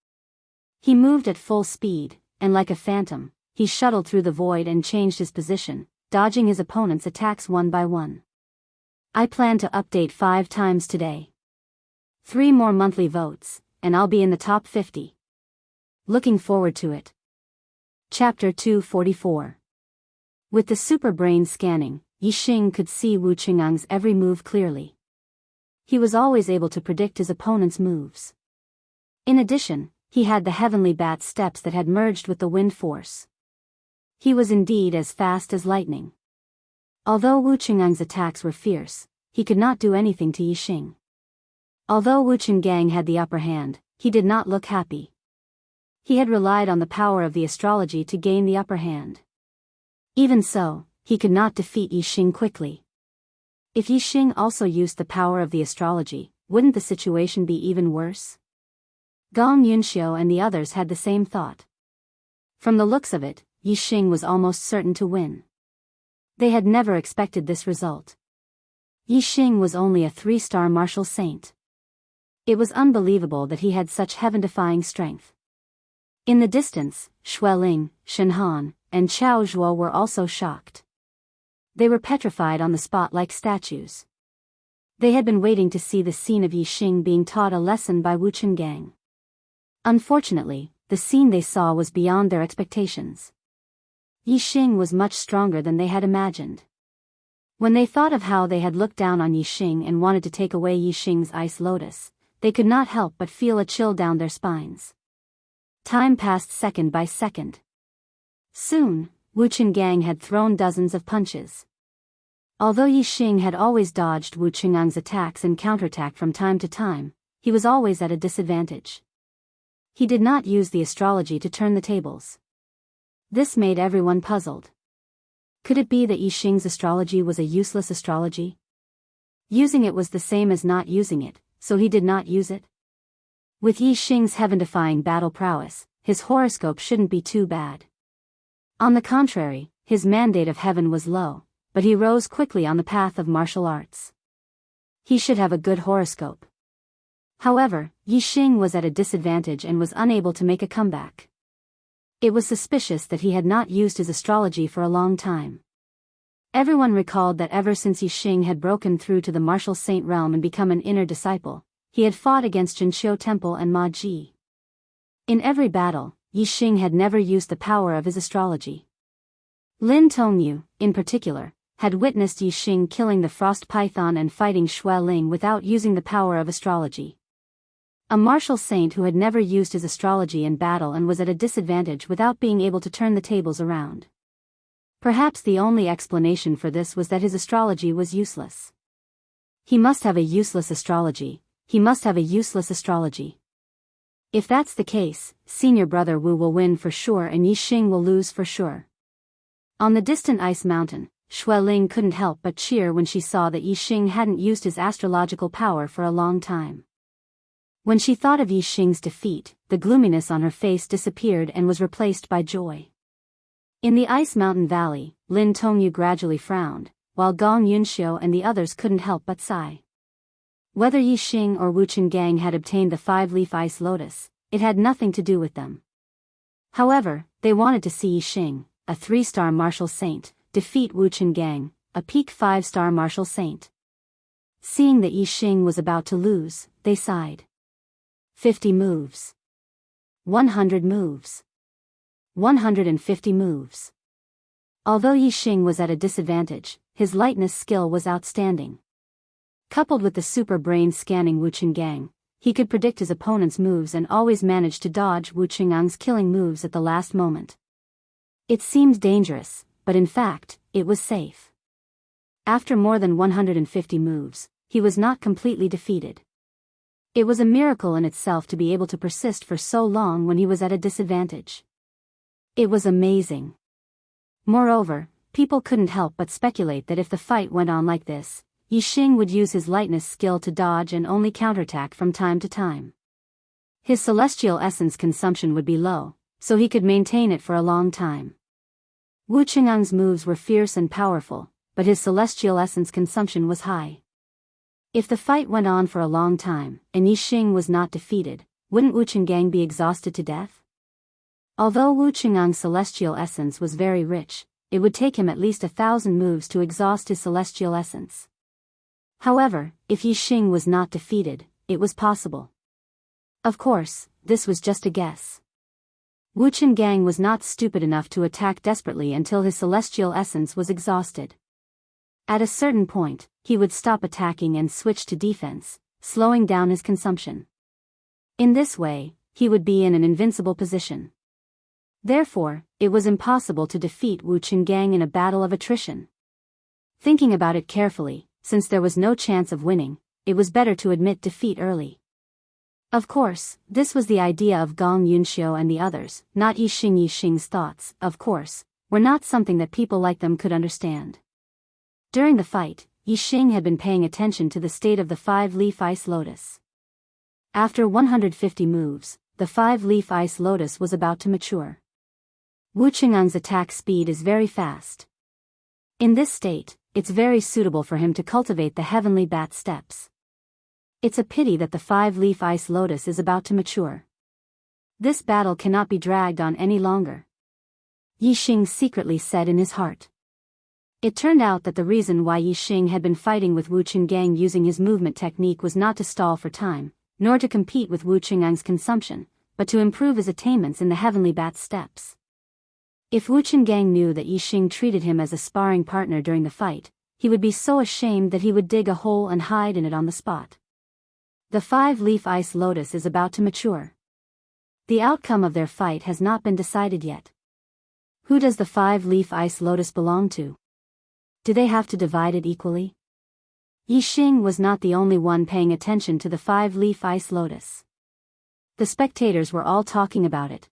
He moved at full speed, and like a phantom, he shuttled through the void and changed his position, dodging his opponent's attacks one by one. I plan to update 5 times today. 3 more monthly votes, and I'll be in the top 50. Looking forward to it. Chapter 244. With the super brain scanning, Yi Xing could see Wu Qingang's every move clearly. He was always able to predict his opponent's moves. In addition, he had the heavenly bat steps that had merged with the wind force. He was indeed as fast as lightning. Although Wu Qingang's attacks were fierce, he could not do anything to Yi Xing. Although Wu Qinggang had the upper hand, he did not look happy. He had relied on the power of the astrology to gain the upper hand. Even so, he could not defeat Yi Xing quickly. If Yi Xing also used the power of the astrology, wouldn't the situation be even worse? Gong Yunxiu and the others had the same thought. From the looks of it, Yi Xing was almost certain to win. They had never expected this result. Yi Xing was only a 3-star martial saint. It was unbelievable that he had such heaven-defying strength. In the distance, Xueling, Shen Han, and Chao Zhuo were also shocked. They were petrified on the spot like statues. They had been waiting to see the scene of Yi Xing being taught a lesson by Wu Qinggang. Unfortunately, the scene they saw was beyond their expectations. Yi Xing was much stronger than they had imagined. When they thought of how they had looked down on Yi Xing and wanted to take away Yi Xing's ice lotus, they could not help but feel a chill down their spines. Time passed second by second. Soon, Wu Qinggang had thrown dozens of punches. Although Yi Xing had always dodged Wu Qingang's attacks and counterattacked from time to time, he was always at a disadvantage. He did not use the astrology to turn the tables. This made everyone puzzled. Could it be that Yi Xing's astrology was a useless astrology? Using it was the same as not using it, so he did not use it? With Yi Xing's heaven-defying battle prowess, his horoscope shouldn't be too bad. On the contrary, his mandate of heaven was low, but he rose quickly on the path of martial arts. He should have a good horoscope. However, Yi Xing was at a disadvantage and was unable to make a comeback. It was suspicious that he had not used his astrology for a long time. Everyone recalled that ever since Yi Xing had broken through to the martial saint realm and become an inner disciple, he had fought against Jinqiu Temple and Ma Ji. In every battle, Yi Xing had never used the power of his astrology. Lin Tongyu, in particular, had witnessed Yi Xing killing the frost python and fighting Xueling without using the power of astrology. A martial saint who had never used his astrology in battle and was at a disadvantage without being able to turn the tables around. Perhaps the only explanation for this was that his astrology was useless. He must have a useless astrology. He must have a useless astrology. If that's the case, senior brother Wu will win for sure and Yi Xing will lose for sure. On the distant ice mountain, Xueling couldn't help but cheer when she saw that Yi Xing hadn't used his astrological power for a long time. When she thought of Yi Xing's defeat, the gloominess on her face disappeared and was replaced by joy. In the ice mountain valley, Lin Tongyu gradually frowned, while Gong Yunxiu and the others couldn't help but sigh. Whether Yi Xing or Wu Qinggang had obtained the 5-leaf ice lotus, it had nothing to do with them. However, they wanted to see Yi Xing, a 3-star martial saint, defeat Wu Qinggang, a peak 5-star martial saint. Seeing that Yi Xing was about to lose, they sighed. 50 moves. 100 moves. 150 moves. Although Yi Xing was at a disadvantage, his lightness skill was outstanding. Coupled with the super brain scanning Wu Qinggang, he could predict his opponent's moves and always managed to dodge Wu Qingang's killing moves at the last moment. It seemed dangerous, but in fact, it was safe. After more than 150 moves, he was not completely defeated. It was a miracle in itself to be able to persist for so long when he was at a disadvantage. It was amazing. Moreover, people couldn't help but speculate that if the fight went on like this, Yi Xing would use his lightness skill to dodge and only counterattack from time to time. His celestial essence consumption would be low, so he could maintain it for a long time. Wu Qingang's moves were fierce and powerful, but his celestial essence consumption was high. If the fight went on for a long time, and Yi Xing was not defeated, wouldn't Wu Qinggang be exhausted to death? Although Wu Qingang's celestial essence was very rich, it would take him at least 1,000 moves to exhaust his celestial essence. However, if Yi Xing was not defeated, it was possible. Of course, this was just a guess. Wu Qinggang was not stupid enough to attack desperately until his celestial essence was exhausted. At a certain point, he would stop attacking and switch to defense, slowing down his consumption. In this way, he would be in an invincible position. Therefore, it was impossible to defeat Wu Qinggang in a battle of attrition. Thinking about it carefully, since there was no chance of winning, it was better to admit defeat early. Of course, this was the idea of Gong Yunxiu and the others, not Yi Xing. Yi Xing's thoughts, of course, were not something that people like them could understand. During the fight, Yi Xing had been paying attention to the state of the 5-leaf ice lotus. After 150 moves, the 5-leaf ice lotus was about to mature. Wu Qingang's attack speed is very fast. In this state, it's very suitable for him to cultivate the heavenly bat steps. It's a pity that the 5-leaf ice lotus is about to mature. This battle cannot be dragged on any longer. Yi Xing secretly said in his heart. It turned out that the reason why Yi Xing had been fighting with Wu Qinggang using his movement technique was not to stall for time, nor to compete with Wu Qingang's consumption, but to improve his attainments in the heavenly bat steps. If Wu Qinggang knew that Yi Xing treated him as a sparring partner during the fight, he would be so ashamed that he would dig a hole and hide in it on the spot. The 5-leaf ice lotus is about to mature. The outcome of their fight has not been decided yet. Who does the 5-leaf ice lotus belong to? Do they have to divide it equally? Yi Xing was not the only one paying attention to the 5-leaf ice lotus. The spectators were all talking about it.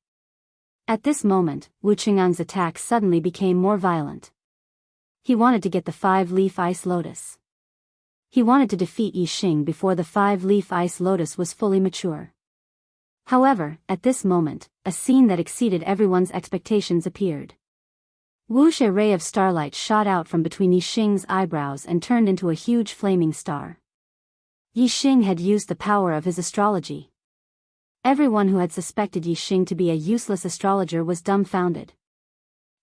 At this moment, Wu Qingang's attack suddenly became more violent. He wanted to get the 5-leaf ice lotus. He wanted to defeat Yi Xing before the 5-leaf ice lotus was fully mature. However, at this moment, a scene that exceeded everyone's expectations appeared. Whoosh! A ray of starlight shot out from between Yi Xing's eyebrows and turned into a huge flaming star. Yi Xing had used the power of his astrology. Everyone who had suspected Yi Xing to be a useless astrologer was dumbfounded.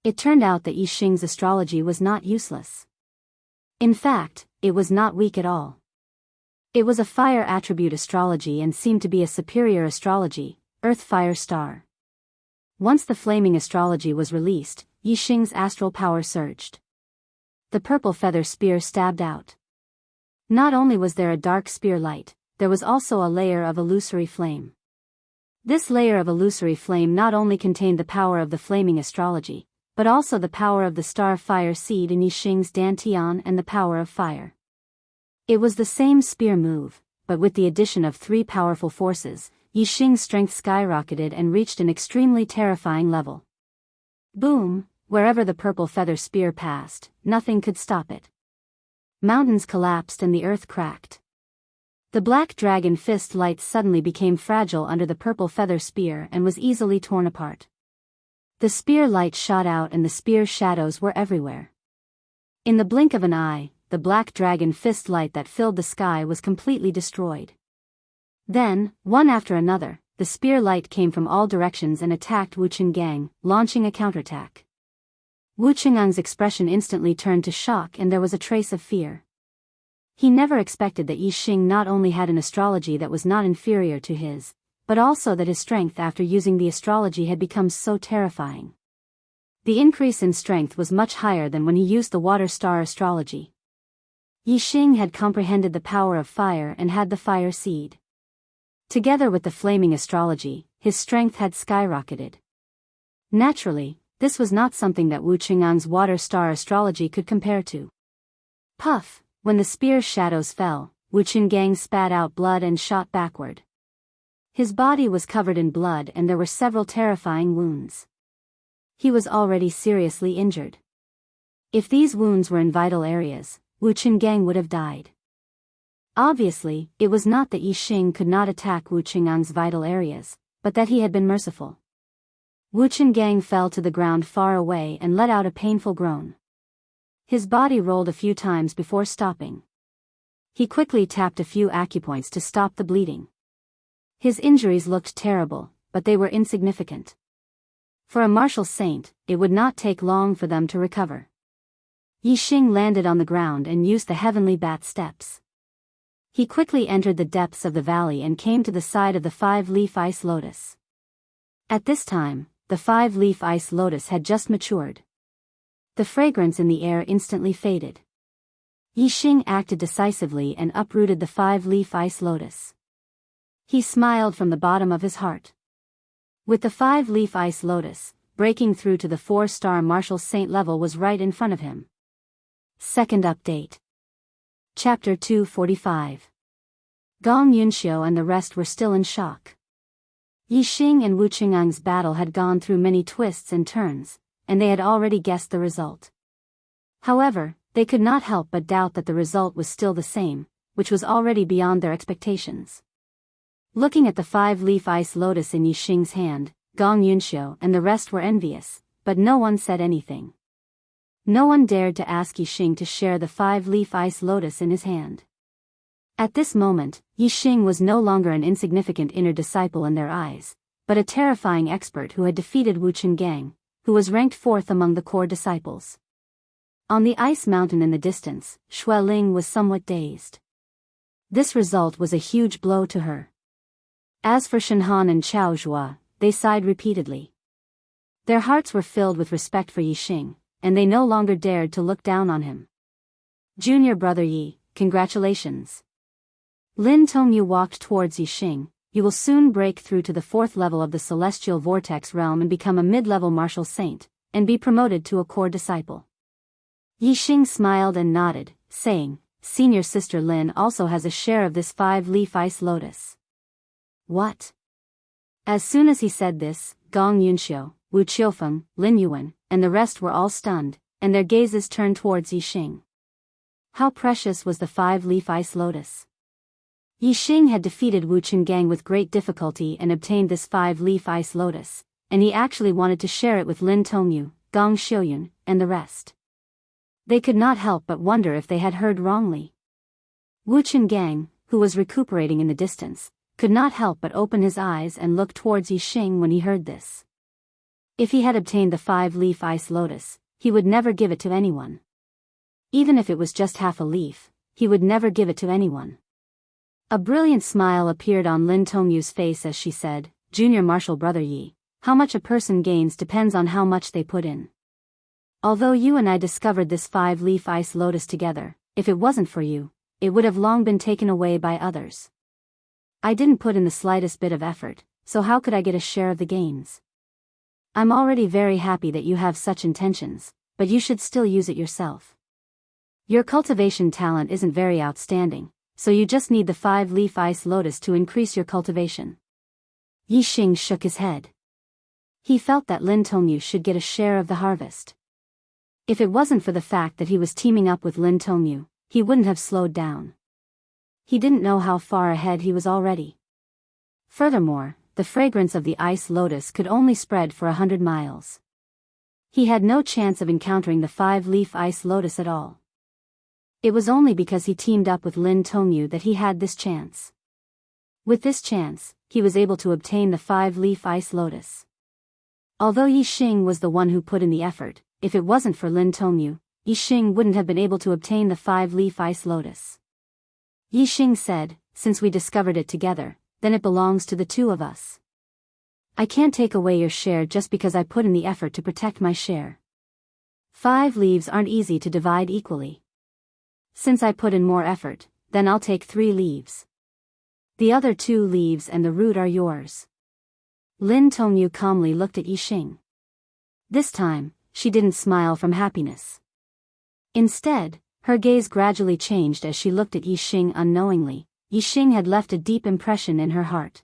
It turned out that Yi Xing's astrology was not useless. In fact, it was not weak at all. It was a fire attribute astrology and seemed to be a superior astrology, Earth-Fire Star. Once the flaming astrology was released, Yi Xing's astral power surged. The purple feather spear stabbed out. Not only was there a dark spear light, there was also a layer of illusory flame. This layer of illusory flame not only contained the power of the flaming astrology, but also the power of the star fire seed in Yi Xing's dantian and the power of fire. It was the same spear move, but with the addition of 3 powerful forces, Yi Xing's strength skyrocketed and reached an extremely terrifying level. Boom! Wherever the purple feather spear passed, nothing could stop it. Mountains collapsed and the earth cracked. The black dragon fist light suddenly became fragile under the purple feather spear and was easily torn apart. The spear light shot out and the spear shadows were everywhere. In the blink of an eye, the black dragon fist light that filled the sky was completely destroyed. Then, one after another, the spear light came from all directions and attacked Wu Qinggang, launching a counterattack. Wu Qingang's expression instantly turned to shock and there was a trace of fear. He never expected that Yi Xing not only had an astrology that was not inferior to his, but also that his strength after using the astrology had become so terrifying. The increase in strength was much higher than when he used the water star astrology. Yi Xing had comprehended the power of fire and had the fire seed. Together with the flaming astrology, his strength had skyrocketed. Naturally, this was not something that Wu Qingang's water star astrology could compare to. Puff! When the spear's shadows fell, Wu Qinggang spat out blood and shot backward. His body was covered in blood and there were several terrifying wounds. He was already seriously injured. If these wounds were in vital areas, Wu Qinggang would have died. Obviously, it was not that Yi Xing could not attack Wu Qingang's vital areas, but that he had been merciful. Wu Qinggang fell to the ground far away and let out a painful groan. His body rolled a few times before stopping. he quickly tapped a few acupoints to stop the bleeding. His injuries looked terrible, but they were insignificant. For a martial saint, it would not take long for them to recover. Yixing landed on the ground and used the heavenly bat steps. He quickly entered the depths of the valley and came to the side of the 5-leaf ice lotus. At this time, the 5-leaf ice lotus had just matured. The fragrance in the air instantly faded. Yixing acted decisively and uprooted the 5-leaf ice lotus. He smiled from the bottom of his heart. With the 5-leaf ice lotus, breaking through to the 4-star martial saint level was right in front of him. Second update. Chapter 245. Gong Yunxiu and the rest were still in shock. Yixing and Wu Qingang's battle had gone through many twists and turns, and they had already guessed the result. However, they could not help but doubt that the result was still the same, which was already beyond their expectations. Looking at the 5-leaf ice lotus in Yixing's hand, Gong Yunxiu and the rest were envious, but no one said anything. No one dared to ask Yixing to share the 5-leaf ice lotus in his hand. At this moment, Yixing was no longer an insignificant inner disciple in their eyes, but a terrifying expert who had defeated Wu Qinggang, who was ranked 4th among the core disciples. On the ice mountain in the distance, Xueling was somewhat dazed. This result was a huge blow to her. As for Shenhan and Chao Zhua, they sighed repeatedly. Their hearts were filled with respect for Yixing, and they no longer dared to look down on him. Junior brother Yi, congratulations. Lin Tongyu walked towards Yixing. You will soon break through to the 4th level of the celestial vortex realm and become a mid-level martial saint, and be promoted to a core disciple. Yixing smiled and nodded, saying, Senior sister Lin also has a share of this 5-leaf ice lotus. What? As soon as he said this, Gong Yunxiu, Wu Qiufeng, Lin Yuan, and the rest were all stunned, and their gazes turned towards Yixing. How precious was the 5-leaf ice lotus? Yixing had defeated Wu Qinggang with great difficulty and obtained this 5-leaf ice lotus, and he actually wanted to share it with Lin Tongyu, Gong Xiuyun, and the rest. They could not help but wonder if they had heard wrongly. Wu Qinggang, who was recuperating in the distance, could not help but open his eyes and look towards Yixing when he heard this. If he had obtained the 5-leaf ice lotus, he would never give it to anyone. Even if it was just half a leaf, he would never give it to anyone. A brilliant smile appeared on Lin Tongyu's face as she said, Junior martial brother Yi, how much a person gains depends on how much they put in. Although you and I discovered this 5-leaf ice lotus together, if it wasn't for you, it would have long been taken away by others. I didn't put in the slightest bit of effort, so how could I get a share of the gains? I'm already very happy that you have such intentions, but you should still use it yourself. Your cultivation talent isn't very outstanding, so you just need the 5-leaf ice lotus to increase your cultivation. Yixing shook his head. He felt that Lin Tongyu should get a share of the harvest. If it wasn't for the fact that he was teaming up with Lin Tongyu, he wouldn't have slowed down. He didn't know how far ahead he was already. Furthermore, the fragrance of the ice lotus could only spread for 100 miles. He had no chance of encountering the 5-leaf ice lotus at all. It was only because he teamed up with Lin Tongyu that he had this chance. With this chance, he was able to obtain the 5-leaf ice lotus. Although Yixing was the one who put in the effort, if it wasn't for Lin Tongyu, Yixing wouldn't have been able to obtain the 5-leaf ice lotus. Yixing said, since we discovered it together, then it belongs to the two of us. I can't take away your share just because I put in the effort to protect my share. 5 leaves aren't easy to divide equally. Since I put in more effort, then I'll take 3 leaves. The other 2 leaves and the root are yours. Lin Tongyu calmly looked at Yixing. This time, she didn't smile from happiness. Instead, her gaze gradually changed as she looked at Yixing unknowingly. Yixing had left a deep impression in her heart.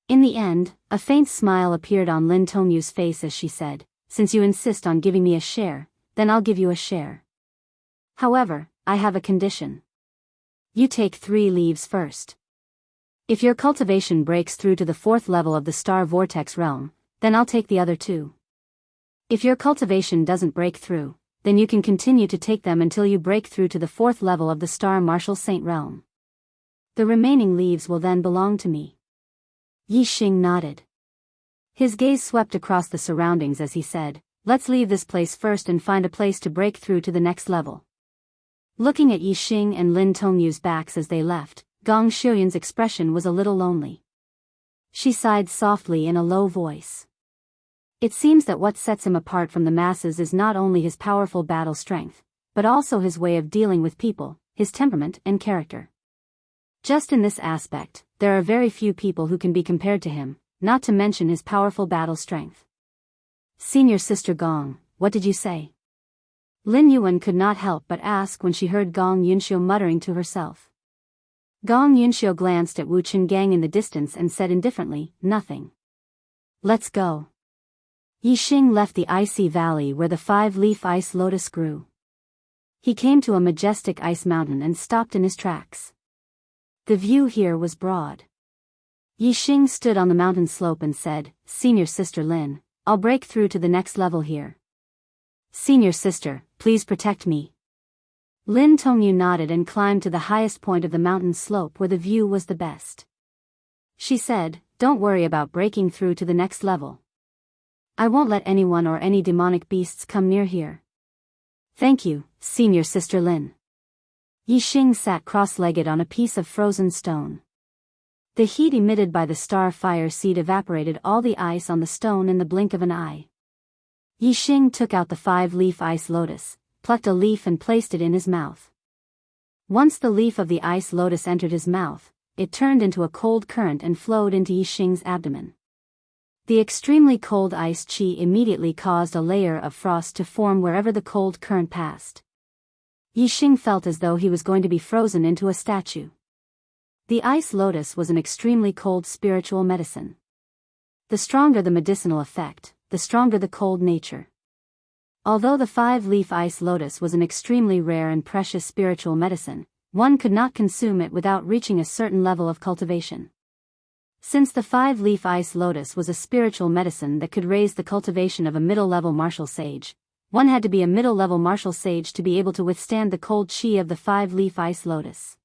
In the end, a faint smile appeared on Lin Tongyu's face as she said, since you insist on giving me a share, then I'll give you a share. However, I have a condition. You take 3 leaves first. If your cultivation breaks through to the 4th level of the star vortex realm, then I'll take the other 2. If your cultivation doesn't break through, then you can continue to take them until you break through to the 4th level of the Star Martial Saint realm. The remaining leaves will then belong to me." Yi Xing nodded. His gaze swept across the surroundings as he said, "Let's leave this place first and find a place to break through to the next level." Looking at Yi Xing and Lin Tongyu's backs as they left, Gong Xiuyun's expression was a little lonely. She sighed softly in a low voice. It seems that what sets him apart from the masses is not only his powerful battle strength, but also his way of dealing with people, his temperament and character. Just in this aspect, there are very few people who can be compared to him, not to mention his powerful battle strength. "Senior Sister Gong, what did you say?" Lin Yuan could not help but ask when she heard Gong Yunxiu muttering to herself. Gong Yunxiu glanced at Wu Qingang in the distance and said indifferently, "Nothing. Let's go." Yi Xing left the icy valley where the 5-leaf ice lotus grew. He came to a majestic ice mountain and stopped in his tracks. The view here was broad. Yi Xing stood on the mountain slope and said, "Senior Sister Lin, I'll break through to the next level here." "Senior Sister, please protect me." Lin Tongyu nodded and climbed to the highest point of the mountain slope where the view was the best. She said, "Don't worry about breaking through to the next level. I won't let anyone or any demonic beasts come near here." "Thank you, Senior Sister Lin." Yi Xing sat cross-legged on a piece of frozen stone. The heat emitted by the star fire seed evaporated all the ice on the stone in the blink of an eye. Yi Xing took out the 5-leaf ice lotus, plucked a leaf and placed it in his mouth. Once the leaf of the ice lotus entered his mouth, it turned into a cold current and flowed into Yi Xing's abdomen. The extremely cold ice qi immediately caused a layer of frost to form wherever the cold current passed. Yi Xing felt as though he was going to be frozen into a statue. The ice lotus was an extremely cold spiritual medicine. The stronger the medicinal effect, the stronger the cold nature. Although the 5-leaf ice lotus was an extremely rare and precious spiritual medicine, one could not consume it without reaching a certain level of cultivation. Since the 5-leaf ice lotus was a spiritual medicine that could raise the cultivation of a middle-level martial sage, one had to be a middle-level martial sage to be able to withstand the cold qi of the 5-leaf ice lotus.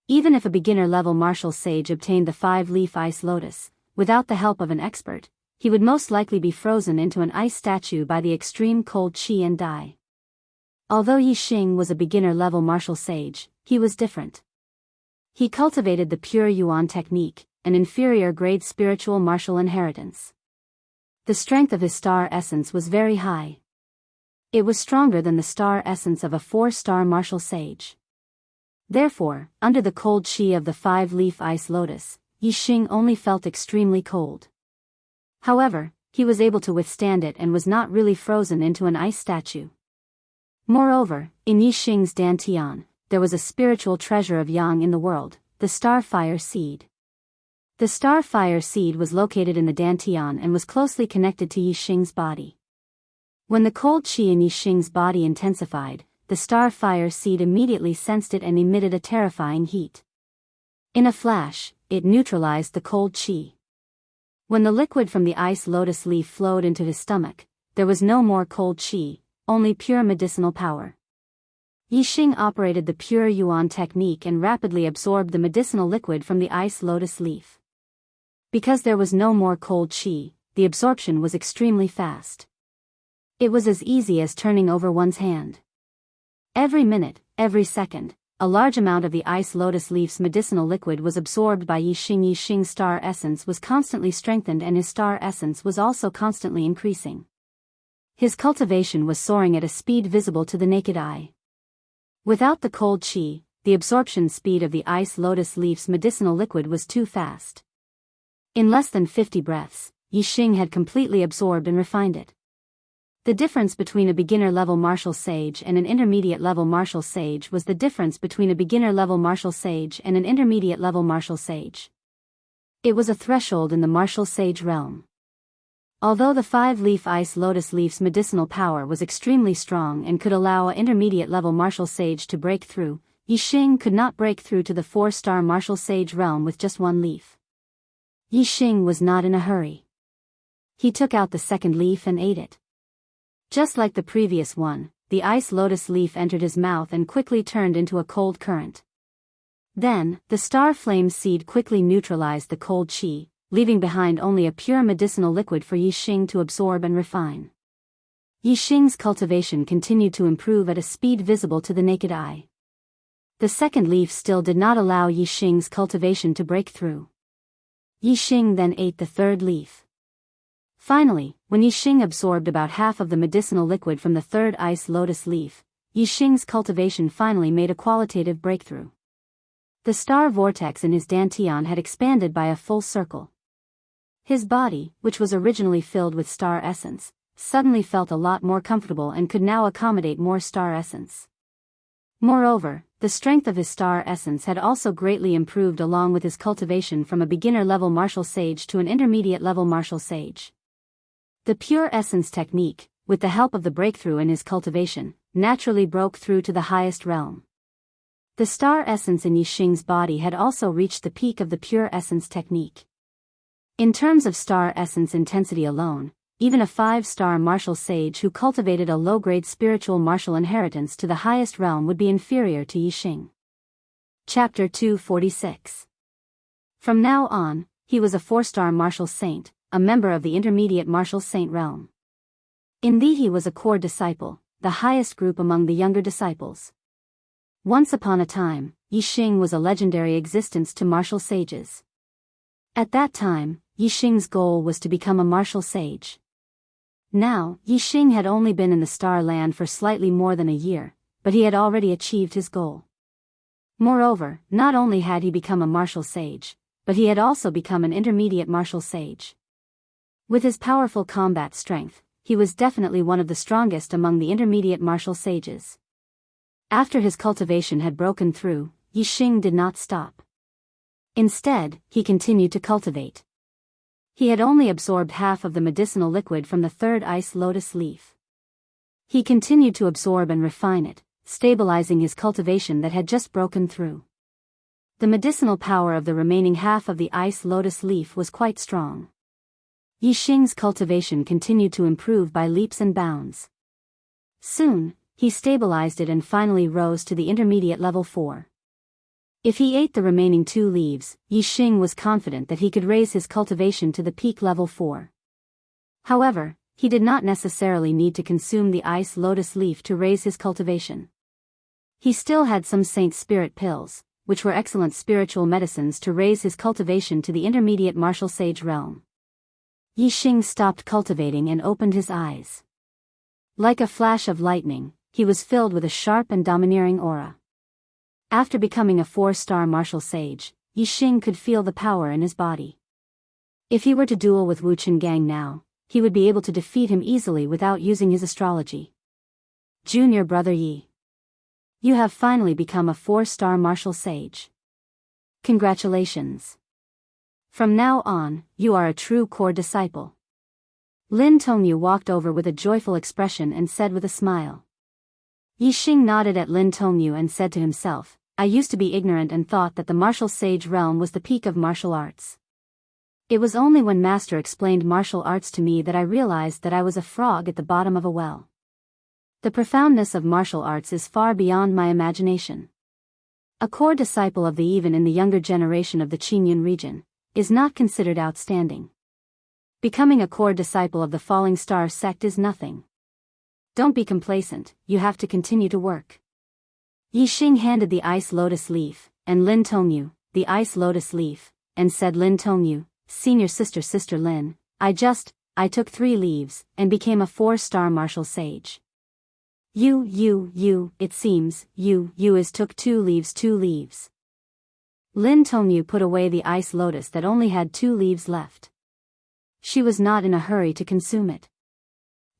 Even if a beginner-level martial sage obtained the 5-leaf ice lotus, without the help of an expert, he would most likely be frozen into an ice statue by the extreme cold qi and die. Although Yi Xing was a beginner-level martial sage, he was different. He cultivated the pure Yuan technique, an inferior-grade spiritual martial inheritance. The strength of his star essence was very high. It was stronger than the star essence of a 4-star martial sage. Therefore, under the cold qi of the 5-leaf ice lotus, Yi Xing only felt extremely cold. However, he was able to withstand it and was not really frozen into an ice statue. Moreover, in Yi Xing's dantian, there was a spiritual treasure of yang in the world, the starfire seed. The starfire seed was located in the dantian and was closely connected to Yi Xing's body. When the cold qi in Yi Xing's body intensified, the starfire seed immediately sensed it and emitted a terrifying heat. In a flash, it neutralized the cold qi. When the liquid from the ice lotus leaf flowed into his stomach, there was no more cold qi, only pure medicinal power. Yi Xing operated the pure Yuan technique and rapidly absorbed the medicinal liquid from the ice lotus leaf. Because there was no more cold qi, the absorption was extremely fast. It was as easy as turning over one's hand. Every minute, every second, a large amount of the ice lotus leaf's medicinal liquid was absorbed by Yi Xing. Yi Xing's star essence was constantly strengthened and his star essence was also constantly increasing. His cultivation was soaring at a speed visible to the naked eye. Without the cold qi, the absorption speed of the ice lotus leaf's medicinal liquid was too fast. In less than 50 breaths, Yi Xing had completely absorbed and refined it. The difference between a beginner-level martial sage and an intermediate-level martial sage was the difference between a beginner-level martial sage and an intermediate-level martial sage. It was a threshold in the martial sage realm. Although the 5-leaf ice lotus leaf's medicinal power was extremely strong and could allow an intermediate-level martial sage to break through, Yi Xing could not break through to the 4-star martial sage realm with just one leaf. Yi Xing was not in a hurry. He took out the second leaf and ate it. Just like the previous one, the ice lotus leaf entered his mouth and quickly turned into a cold current. Then, the star flame seed quickly neutralized the cold qi, leaving behind only a pure medicinal liquid for Yixing to absorb and refine. Yixing's cultivation continued to improve at a speed visible to the naked eye. The second leaf still did not allow Yixing's cultivation to break through. Yixing then ate the third leaf. Finally, when Yixing absorbed about half of the medicinal liquid from the third ice lotus leaf, Yixing's cultivation finally made a qualitative breakthrough. The star vortex in his dantian had expanded by a full circle. His body, which was originally filled with star essence, suddenly felt a lot more comfortable and could now accommodate more star essence. Moreover, the strength of his star essence had also greatly improved along with his cultivation from a beginner-level martial sage to an intermediate-level martial sage. The pure essence technique, with the help of the breakthrough in his cultivation, naturally broke through to the highest realm. The star essence in Yixing's body had also reached the peak of the pure essence technique. In terms of star essence intensity alone, even a 5-star martial sage who cultivated a low-grade spiritual martial inheritance to the highest realm would be inferior to Yixing. Chapter 246. From now on, he was a 4-star martial saint, a member of the intermediate martial saint realm. In thee he was a core disciple, the highest group among the younger disciples. Once upon a time, Yixing was a legendary existence to martial sages. At that time, Yixing's goal was to become a martial sage. Now, Yixing had only been in the star land for slightly more than a year, but he had already achieved his goal. Moreover, not only had he become a martial sage, but he had also become an intermediate martial sage. With his powerful combat strength, he was definitely one of the strongest among the intermediate martial sages. After his cultivation had broken through, Yixing did not stop. Instead, he continued to cultivate. He had only absorbed half of the medicinal liquid from the third ice lotus leaf. He continued to absorb and refine it, stabilizing his cultivation that had just broken through. The medicinal power of the remaining half of the ice lotus leaf was quite strong. Yixing's cultivation continued to improve by leaps and bounds. Soon, he stabilized it and finally rose to the intermediate level 4. If he ate the remaining 2 leaves, Yixing was confident that he could raise his cultivation to the peak level 4. However, he did not necessarily need to consume the ice lotus leaf to raise his cultivation. He still had some saint spirit pills, which were excellent spiritual medicines to raise his cultivation to the intermediate martial sage realm. Yixing stopped cultivating and opened his eyes. Like a flash of lightning, he was filled with a sharp and domineering aura. After becoming a 4-star martial sage, Yixing could feel the power in his body. If he were to duel with Wu Qingang now, he would be able to defeat him easily without using his astrology. Junior brother Yi. You have finally become a 4-star martial sage. Congratulations. From now on, you are a true core disciple. Lin Tongyu walked over with a joyful expression and said with a smile. Yixing nodded at Lin Tongyu and said to himself, I used to be ignorant and thought that the martial sage realm was the peak of martial arts. It was only when Master explained martial arts to me that I realized that I was a frog at the bottom of a well. The profoundness of martial arts is far beyond my imagination. A core disciple of the even in the younger generation of the Qingyun region is not considered outstanding. Becoming a core disciple of the Falling Star sect is nothing. Don't be complacent, you have to continue to work. Yixing handed the ice lotus leaf, and Lin Tongyu, the ice lotus leaf, and said Lin Tongyu, senior sister Lin, I took 3 leaves, and became a 4-star martial sage. It seems, you took 2 leaves. Lin Tongyu put away the ice lotus that only had 2 leaves left. She was not in a hurry to consume it.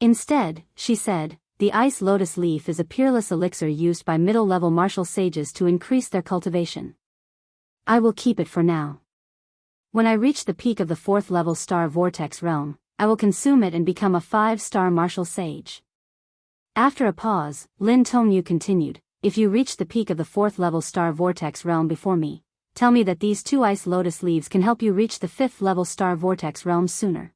Instead, she said, the ice lotus leaf is a peerless elixir used by middle-level martial sages to increase their cultivation. I will keep it for now. When I reach the peak of the 4th-level star vortex realm, I will consume it and become a 5-star martial sage. After a pause, Lin Tongyu continued, if you reach the peak of the 4th-level star vortex realm before me, tell me that these 2 ice lotus leaves can help you reach the 5th-level star vortex realm sooner.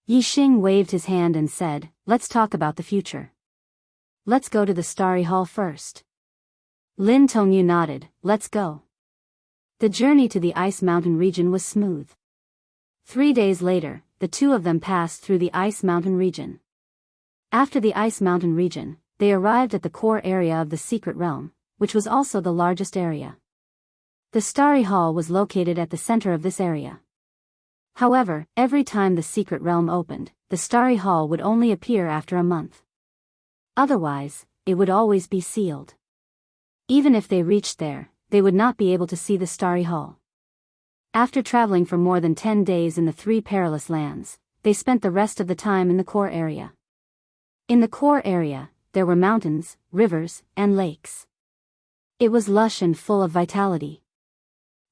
Yixing waved his hand and said, let's talk about the future. Let's go to the Starry Hall first. Lin Tongyu nodded. Let's go. The journey to the Ice Mountain region was smooth. 3 days later, the two of them passed through the Ice Mountain region. After the Ice Mountain region, they arrived at the core area of the Secret Realm, which was also the largest area. The Starry Hall was located at the center of this area. However, every time the Secret Realm opened, the Starry Hall would only appear after a month. Otherwise, it would always be sealed. Even if they reached there, they would not be able to see the Starry Hall. After traveling for more than 10 days in the 3 perilous lands, they spent the rest of the time in the core area. In the core area, there were mountains, rivers, and lakes. It was lush and full of vitality.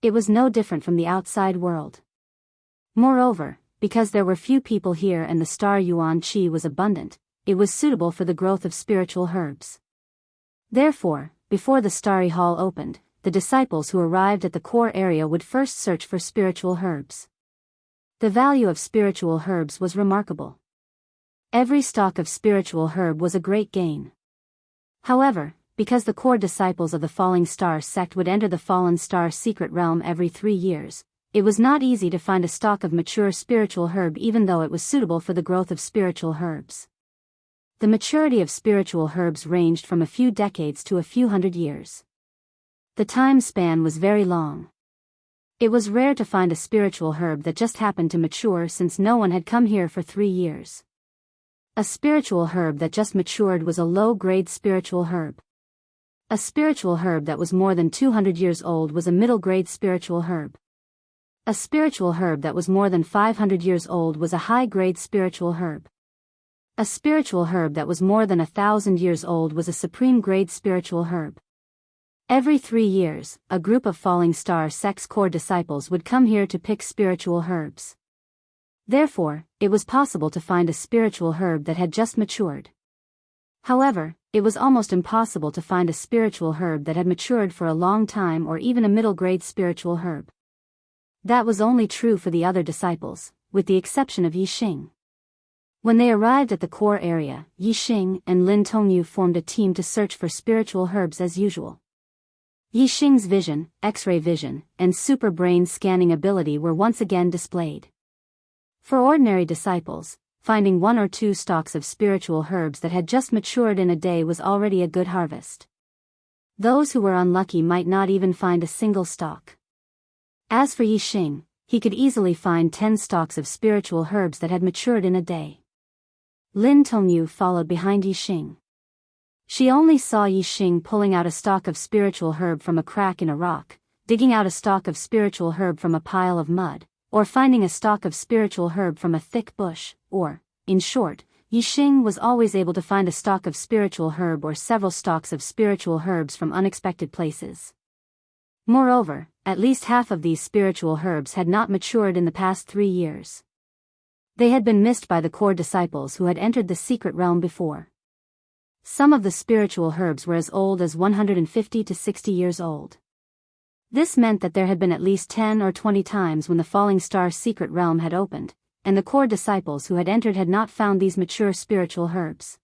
It was no different from the outside world. Moreover, because there were few people here and the star yuan qi was abundant, it was suitable for the growth of spiritual herbs. Therefore, before the Starry Hall opened, the disciples who arrived at the core area would first search for spiritual herbs. The value of spiritual herbs was remarkable. Every stalk of spiritual herb was a great gain. However, because the core disciples of the Falling Star sect would enter the Fallen Star secret realm every 3 years, it was not easy to find a stalk of mature spiritual herb even though it was suitable for the growth of spiritual herbs. The maturity of spiritual herbs ranged from a few decades to a few hundred years. The time span was very long. It was rare to find a spiritual herb that just happened to mature since no one had come here for 3 years. A spiritual herb that just matured was a low-grade spiritual herb. A spiritual herb that was more than 200 years old was a middle-grade spiritual herb. A spiritual herb that was more than 500 years old was a high-grade spiritual herb. A spiritual herb that was more than 1,000 years old was a supreme-grade spiritual herb. Every 3 years, a group of Falling Star sect's core disciples would come here to pick spiritual herbs. Therefore, it was possible to find a spiritual herb that had just matured. However, it was almost impossible to find a spiritual herb that had matured for a long time or even a middle-grade spiritual herb. That was only true for the other disciples, with the exception of Yixing. When they arrived at the core area, Yixing and Lin Tongyu formed a team to search for spiritual herbs as usual. Yixing's vision, X-ray vision, and super brain scanning ability were once again displayed. For ordinary disciples, finding 1 or 2 stalks of spiritual herbs that had just matured in a day was already a good harvest. Those who were unlucky might not even find a single stalk. As for Yixing, he could easily find 10 stalks of spiritual herbs that had matured in a day. Lin Tongyu followed behind Yixing. She only saw Yixing pulling out a stalk of spiritual herb from a crack in a rock, digging out a stalk of spiritual herb from a pile of mud, or finding a stalk of spiritual herb from a thick bush, or, in short, Yixing was always able to find a stalk of spiritual herb or several stalks of spiritual herbs from unexpected places. Moreover, at least half of these spiritual herbs had not matured in the past 3 years. They had been missed by the core disciples who had entered the secret realm before. Some of the spiritual herbs were as old as 150 to 60 years old. This meant that there had been at least 10 or 20 times when the Falling Star secret realm had opened, and the core disciples who had entered had not found these mature spiritual herbs.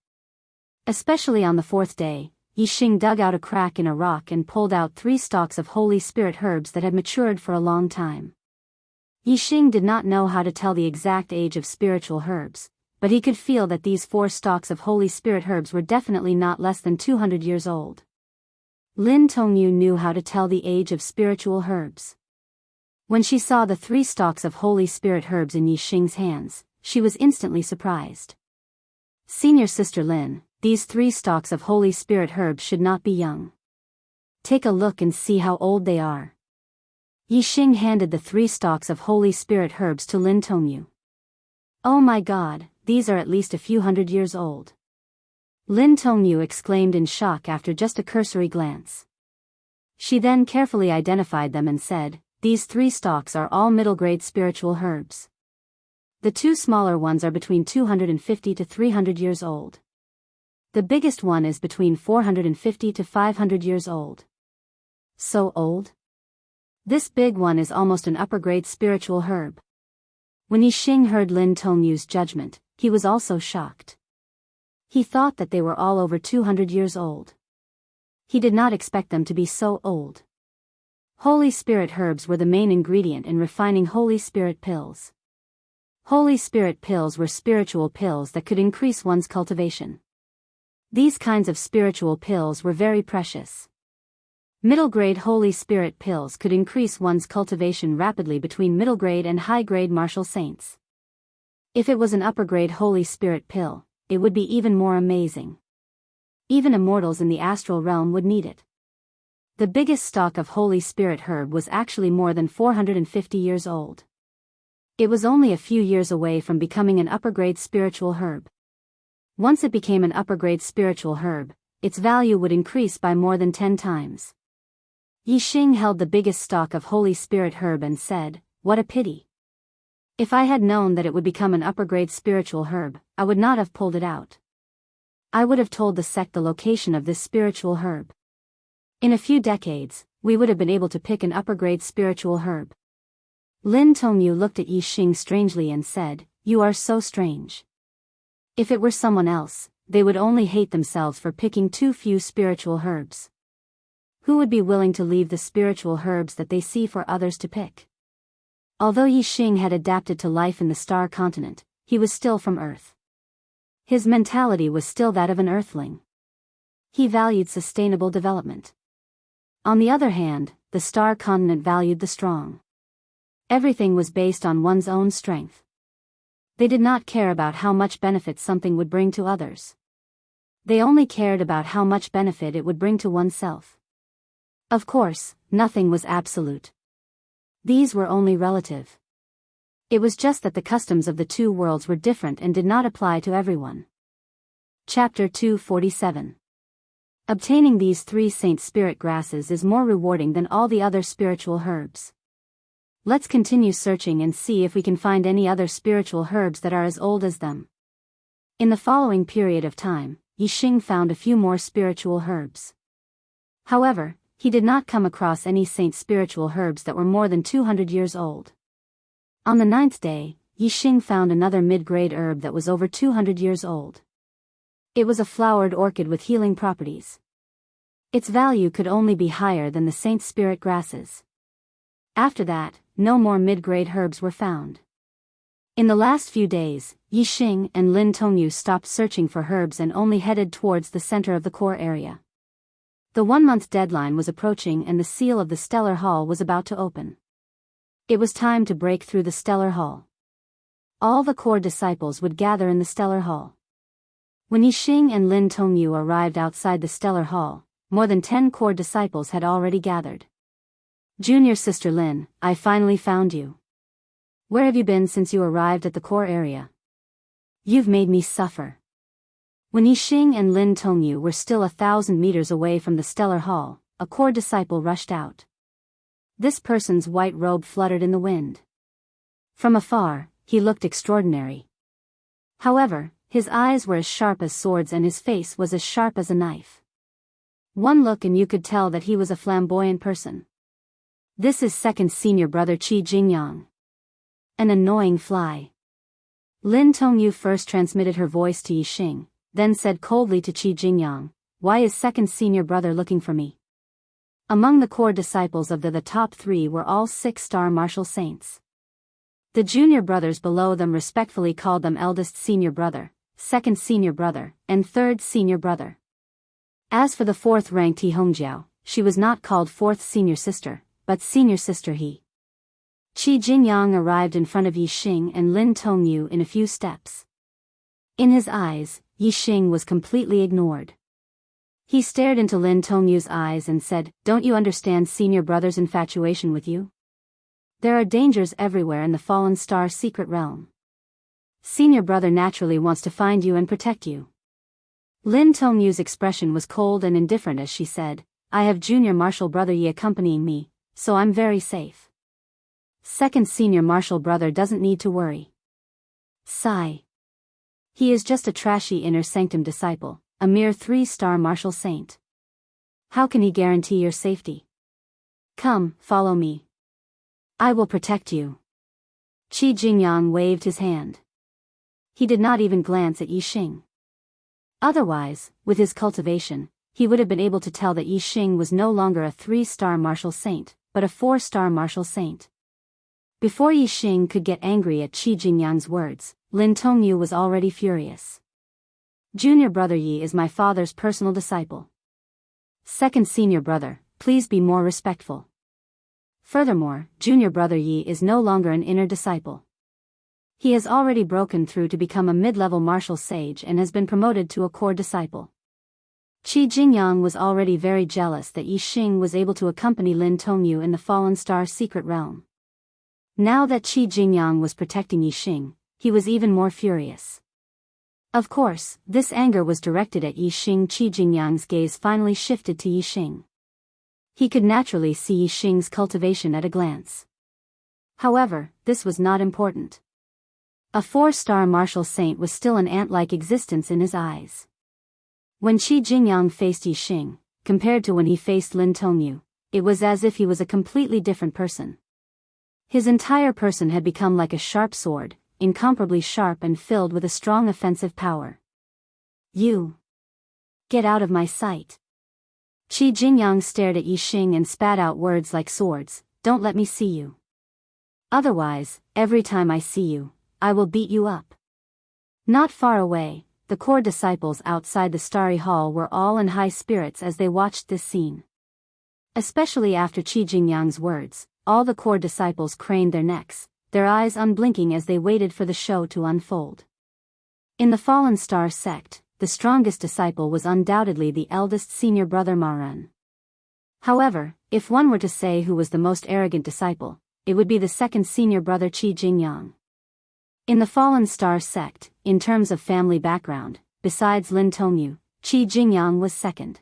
Especially on the 4th day, Yixing dug out a crack in a rock and pulled out 3 stalks of Holy Spirit herbs that had matured for a long time. Yixing did not know how to tell the exact age of spiritual herbs, but he could feel that these 4 stalks of Holy Spirit herbs were definitely not less than 200 years old. Lin Tongyu knew how to tell the age of spiritual herbs. When she saw the 3 stalks of Holy Spirit herbs in Yixing's hands, she was instantly surprised. Senior Sister Lin, these 3 stalks of Holy Spirit herbs should not be young. Take a look and see how old they are. Yixing handed the 3 stalks of Holy Spirit herbs to Lin Tongyu. Oh my God, these are at least a few hundred years old. Lin Tongyu exclaimed in shock after just a cursory glance. She then carefully identified them and said, "These 3 stalks are all middle-grade spiritual herbs. The 2 smaller ones are between 250 to 300 years old. The biggest one is between 450 to 500 years old." So old? This big one is almost an upper-grade spiritual herb. When Yixing heard Lin Tongyu's judgment, he was also shocked. He thought that they were all over 200 years old. He did not expect them to be so old. Holy Spirit herbs were the main ingredient in refining Holy Spirit pills. Holy Spirit pills were spiritual pills that could increase one's cultivation. These kinds of spiritual pills were very precious. Middle-grade Holy Spirit pills could increase one's cultivation rapidly between middle-grade and high-grade martial saints. If it was an upper-grade Holy Spirit pill, it would be even more amazing. Even immortals in the astral realm would need it. The biggest stock of Holy Spirit herb was actually more than 450 years old. It was only a few years away from becoming an upper-grade spiritual herb. Once it became an upper-grade spiritual herb, its value would increase by more than 10 times. Yi Xing held the biggest stock of Holy Spirit herb and said, "What a pity. If I had known that it would become an upper-grade spiritual herb, I would not have pulled it out. I would have told the sect the location of this spiritual herb. In a few decades, we would have been able to pick an upper-grade spiritual herb." Lin Tongyu looked at Yi Xing strangely and said, "You are so strange. If it were someone else, they would only hate themselves for picking too few spiritual herbs. Who would be willing to leave the spiritual herbs that they see for others to pick?" Although Yi Xing had adapted to life in the star continent, he was still from Earth. His mentality was still that of an Earthling. He valued sustainable development. On the other hand, the star continent valued the strong. Everything was based on one's own strength. They did not care about how much benefit something would bring to others. They only cared about how much benefit it would bring to oneself. Of course, nothing was absolute. These were only relative. It was just that the customs of the two worlds were different and did not apply to everyone. Chapter 247. Obtaining these 3 Saint Spirit grasses is more rewarding than all the other spiritual herbs. Let's continue searching and see if we can find any other spiritual herbs that are as old as them. In the following period of time, Yi Xing found a few more spiritual herbs. However, he did not come across any saint spiritual herbs that were more than 200 years old. On the 9th day, Yi Xing found another mid-grade herb that was over 200 years old. It was a flowered orchid with healing properties. Its value could only be higher than the saint spirit grasses. After that, no more mid-grade herbs were found. In the last few days, Yi Xing and Lin Tongyu stopped searching for herbs and only headed towards the center of the core area. The 1-month deadline was approaching and the seal of the Stellar Hall was about to open. It was time to break through the Stellar Hall. All the core disciples would gather in the Stellar Hall. When Yi Xing and Lin Tongyu arrived outside the Stellar Hall, more than 10 core disciples had already gathered. "Junior Sister Lin, I finally found you. Where have you been since you arrived at the core area? You've made me suffer." When Yi Xing and Lin Tongyu were still 1,000 meters away from the Stellar Hall, a core disciple rushed out. This person's white robe fluttered in the wind. From afar, he looked extraordinary. However, his eyes were as sharp as swords and his face was as sharp as a knife. One look and you could tell that he was a flamboyant person. This is second senior brother Qi Jingyang. An annoying fly. Lin Tongyu first transmitted her voice to Yi Xing, then said coldly to Qi Jingyang, "Why is second senior brother looking for me?" Among the core disciples of the top 3 were all 6-star martial saints. The junior brothers below them respectfully called them eldest senior brother, second senior brother, and third senior brother. As for the 4th-ranked He Hongjiao, she was not called 4th senior sister, but senior sister He. Qi Jingyang arrived in front of Yi Xing and Lin Tongyu in a few steps. In his eyes, Yi Xing was completely ignored. He stared into Lin Tongyu's eyes and said, "Don't you understand senior brother's infatuation with you? There are dangers everywhere in the fallen star secret realm. Senior brother naturally wants to find you and protect you." Lin Tongyu's expression was cold and indifferent as she said, "I have junior martial brother Yi accompanying me, so I'm very safe. Second senior martial brother doesn't need to worry." Sigh. He is just a trashy inner sanctum disciple, a mere 3-star martial saint. How can he guarantee your safety? Come, follow me. I will protect you. Qi Jingyang waved his hand. He did not even glance at Yi Xing. Otherwise, with his cultivation, he would have been able to tell that Yi Xing was no longer a 3-star martial saint, but a 4-star martial saint. Before Yi Xing could get angry at Qi Jingyang's words, Lin Tongyu was already furious. Junior brother Yi is my father's personal disciple. Second senior brother, please be more respectful. Furthermore, junior brother Yi is no longer an inner disciple. He has already broken through to become a mid-level martial sage and has been promoted to a core disciple. Qi Jingyang was already very jealous that Yi Xing was able to accompany Lin Tongyu in the Fallen Star secret realm. Now that Qi Jingyang was protecting Yi Xing, he was even more furious. Of course, this anger was directed at Yi Xing. Qi Jingyang's gaze finally shifted to Yi Xing. He could naturally see Yi Xing's cultivation at a glance. However, this was not important. A 4-star martial saint was still an ant-like existence in his eyes. When Qi Jingyang faced Yi Xing, compared to when he faced Lin Tongyu, it was as if he was a completely different person. His entire person had become like a sharp sword, incomparably sharp and filled with a strong offensive power. You! Get out of my sight! Qi Jingyang stared at Yi Xing and spat out words like swords, don't let me see you. Otherwise, every time I see you, I will beat you up. Not far away, the core disciples outside the Starry Hall were all in high spirits as they watched this scene. Especially after Qi Jingyang's words, all the core disciples craned their necks, their eyes unblinking as they waited for the show to unfold. In the Fallen Star sect, the strongest disciple was undoubtedly the eldest senior brother Marun. However, if one were to say who was the most arrogant disciple, it would be the second senior brother Qi Jingyang. In the Fallen Star sect, in terms of family background, besides Lin Tongyu, Qi Jingyang was second.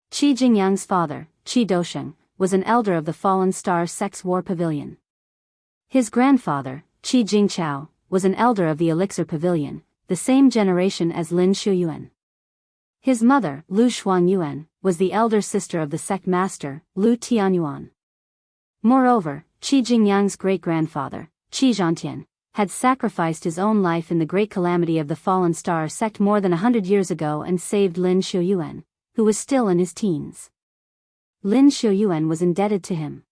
Qi Jingyang's father, Qi Dosheng, was an elder of the Fallen Star sect's war pavilion. His grandfather, Qi Jingchao, was an elder of the Elixir Pavilion, the same generation as Lin Shuyuan. His mother, Lu Shuangyuan, was the elder sister of the sect master, Lu Tianyuan. Moreover, Qi Jingyang's great-grandfather, Qi Zhantian, had sacrificed his own life in the great calamity of the Fallen Star sect more than 100 years ago and saved Lin Shuyuan, who was still in his teens. Lin Shuyuan was indebted to him.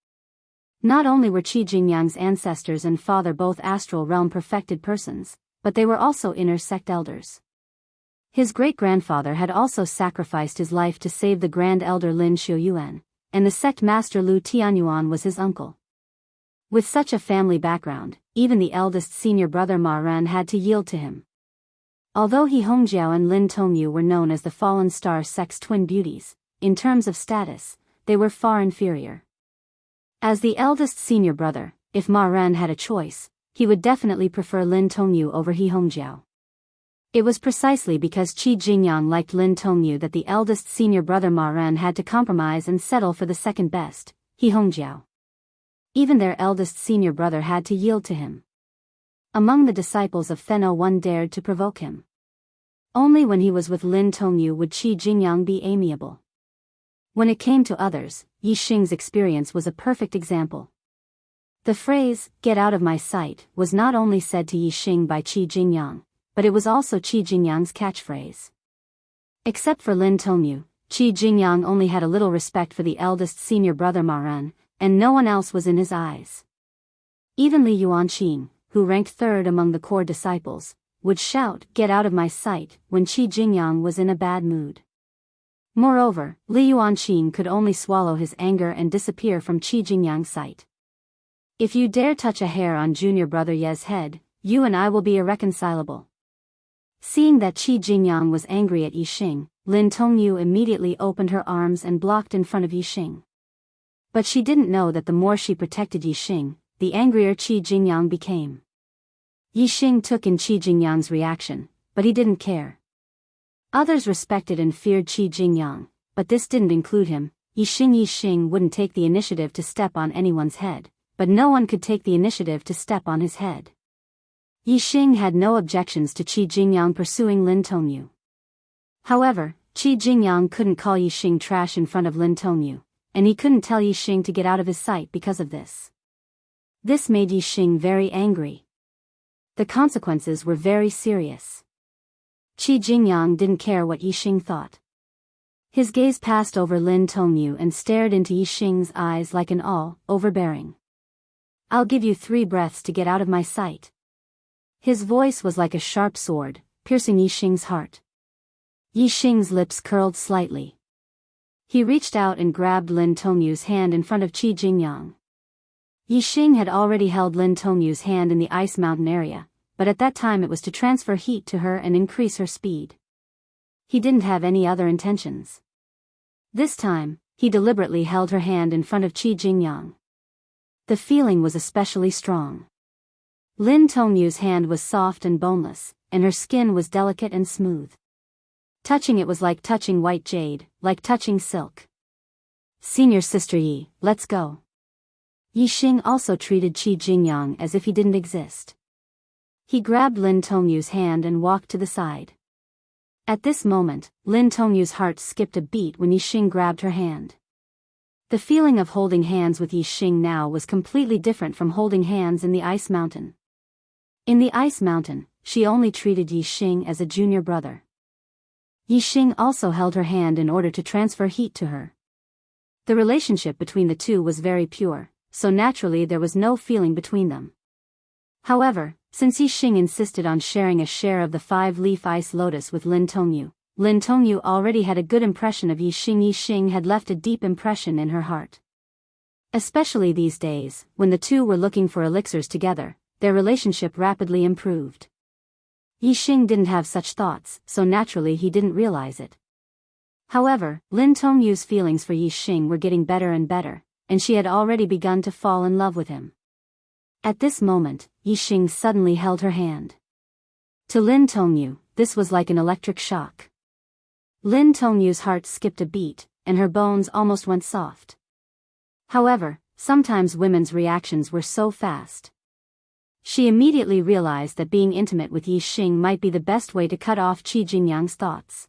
Not only were Qi Jingyang's ancestors and father both astral realm perfected persons, but they were also inner sect elders. His great-grandfather had also sacrificed his life to save the Grand Elder Lin Shuyuan, and the sect master Lu Tianyuan was his uncle. With such a family background, even the eldest senior brother Ma Ren had to yield to him. Although He Hongjiao and Lin Tongyu were known as the Fallen Star sect's twin beauties, in terms of status, they were far inferior. As the eldest senior brother, if Ma Ren had a choice, he would definitely prefer Lin Tongyu over He Hongjiao. It was precisely because Qi Jingyang liked Lin Tongyu that the eldest senior brother Ma Ren had to compromise and settle for the second best, He Hongjiao. Even their eldest senior brother had to yield to him. Among the disciples of Fenno, one dared to provoke him. Only when he was with Lin Tongyu would Qi Jingyang be amiable. When it came to others, Yi Xing's experience was a perfect example. The phrase, "get out of my sight," was not only said to Yi Xing by Qi Jingyang, but it was also Qi Jingyang's catchphrase. Except for Lin Tongyu, Qi Jingyang only had a little respect for the eldest senior brother Ma Ren, and no one else was in his eyes. Even Li Yuanqing, who ranked third among the core disciples, would shout, "Get out of my sight," when Qi Jingyang was in a bad mood. Moreover, Li Yuanqing could only swallow his anger and disappear from Qi Jingyang's sight. "If you dare touch a hair on junior brother Ye's head, you and I will be irreconcilable." Seeing that Qi Jingyang was angry at Yi Xing, Lin Tongyu immediately opened her arms and blocked in front of Yi Xing. But she didn't know that the more she protected Yi Xing, the angrier Qi Jingyang became. Yi Xing took in Qi Jingyang's reaction, but he didn't care. Others respected and feared Qi Jingyang, but this didn't include him. Yi Xing wouldn't take the initiative to step on anyone's head, but no one could take the initiative to step on his head. Yi Xing had no objections to Qi Jingyang pursuing Lin Tongyu. However, Qi Jingyang couldn't call Yi Xing trash in front of Lin Tongyu, and he couldn't tell Yi Xing to get out of his sight because of this. This made Yi Xing very angry. The consequences were very serious. Qi Jingyang didn't care what Yixing thought. His gaze passed over Lin Tongyu and stared into Yixing's eyes like an all-overbearing. "I'll give you 3 breaths to get out of my sight." His voice was like a sharp sword, piercing Yixing's heart. Yixing's lips curled slightly. He reached out and grabbed Lin Tongyu's hand in front of Qi Jingyang. Yixing had already held Lin Tongyu's hand in the ice mountain area, but at that time it was to transfer heat to her and increase her speed. He didn't have any other intentions. This time, he deliberately held her hand in front of Qi Jingyang. The feeling was especially strong. Lin Tongyu's hand was soft and boneless, and her skin was delicate and smooth. Touching it was like touching white jade, like touching silk. "Senior Sister Yi, let's go." Yixing also treated Qi Jingyang as if he didn't exist. He grabbed Lin Tongyu's hand and walked to the side. At this moment, Lin Tongyu's heart skipped a beat when Yixing grabbed her hand. The feeling of holding hands with Yixing now was completely different from holding hands in the ice mountain. In the ice mountain, she only treated Yixing as a junior brother. Yixing also held her hand in order to transfer heat to her. The relationship between the two was very pure, so naturally there was no feeling between them. However, since Yixing insisted on sharing a share of the 5-leaf ice lotus with Lin Tongyu already had a good impression of Yixing. Yixing had left a deep impression in her heart. Especially these days, when the two were looking for elixirs together, their relationship rapidly improved. Yixing didn't have such thoughts, so naturally he didn't realize it. However, Lin Tongyu's feelings for Yixing were getting better and better, and she had already begun to fall in love with him. At this moment, Yixing suddenly held her hand. To Lin Tongyu, this was like an electric shock. Lin Tongyu's heart skipped a beat, and her bones almost went soft. However, sometimes women's reactions were so fast. She immediately realized that being intimate with Yixing might be the best way to cut off Qi Jingyang's thoughts.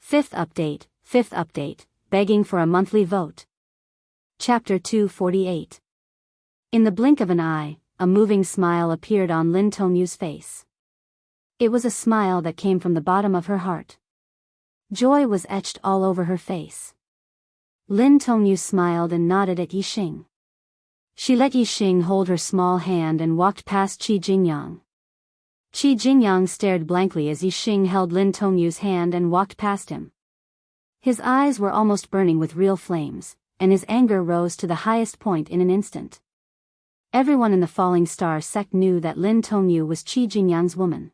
Fifth update, begging for a monthly vote. Chapter 248. In the blink of an eye, a moving smile appeared on Lin Tongyu's face. It was a smile that came from the bottom of her heart. Joy was etched all over her face. Lin Tongyu smiled and nodded at Yixing. She let Yixing hold her small hand and walked past Qi Jingyang. Qi Jingyang stared blankly as Yixing held Lin Tongyu's hand and walked past him. His eyes were almost burning with real flames, and his anger rose to the highest point in an instant. Everyone in the Falling Star sect knew that Lin Tongyu was Qi Jingyang's woman.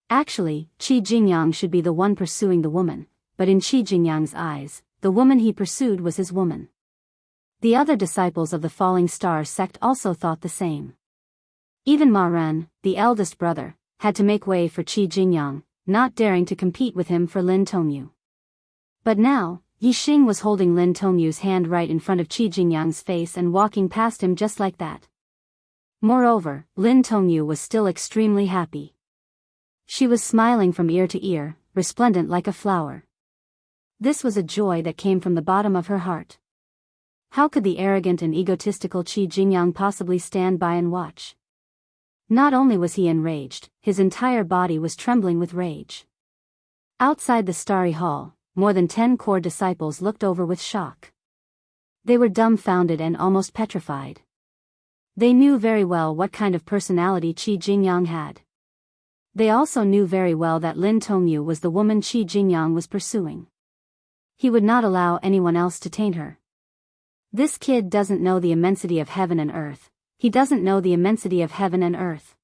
Actually, Qi Jingyang should be the one pursuing the woman, but in Qi Jingyang's eyes, the woman he pursued was his woman. The other disciples of the Falling Star sect also thought the same. Even Ma Ren, the eldest brother, had to make way for Qi Jingyang, not daring to compete with him for Lin Tongyu. But now, Yixing was holding Lin Tongyu's hand right in front of Qi Jingyang's face and walking past him just like that. Moreover, Lin Tongyu was still extremely happy. She was smiling from ear to ear, resplendent like a flower. This was a joy that came from the bottom of her heart. How could the arrogant and egotistical Qi Jingyang possibly stand by and watch? Not only was he enraged, his entire body was trembling with rage. Outside the starry hall, more than 10 core disciples looked over with shock. They were dumbfounded and almost petrified. They knew very well what kind of personality Qi Jingyang had. They also knew very well that Lin Tongyu was the woman Qi Jingyang was pursuing. He would not allow anyone else to taint her. This kid doesn't know the immensity of heaven and earth. He doesn't know the immensity of heaven and earth.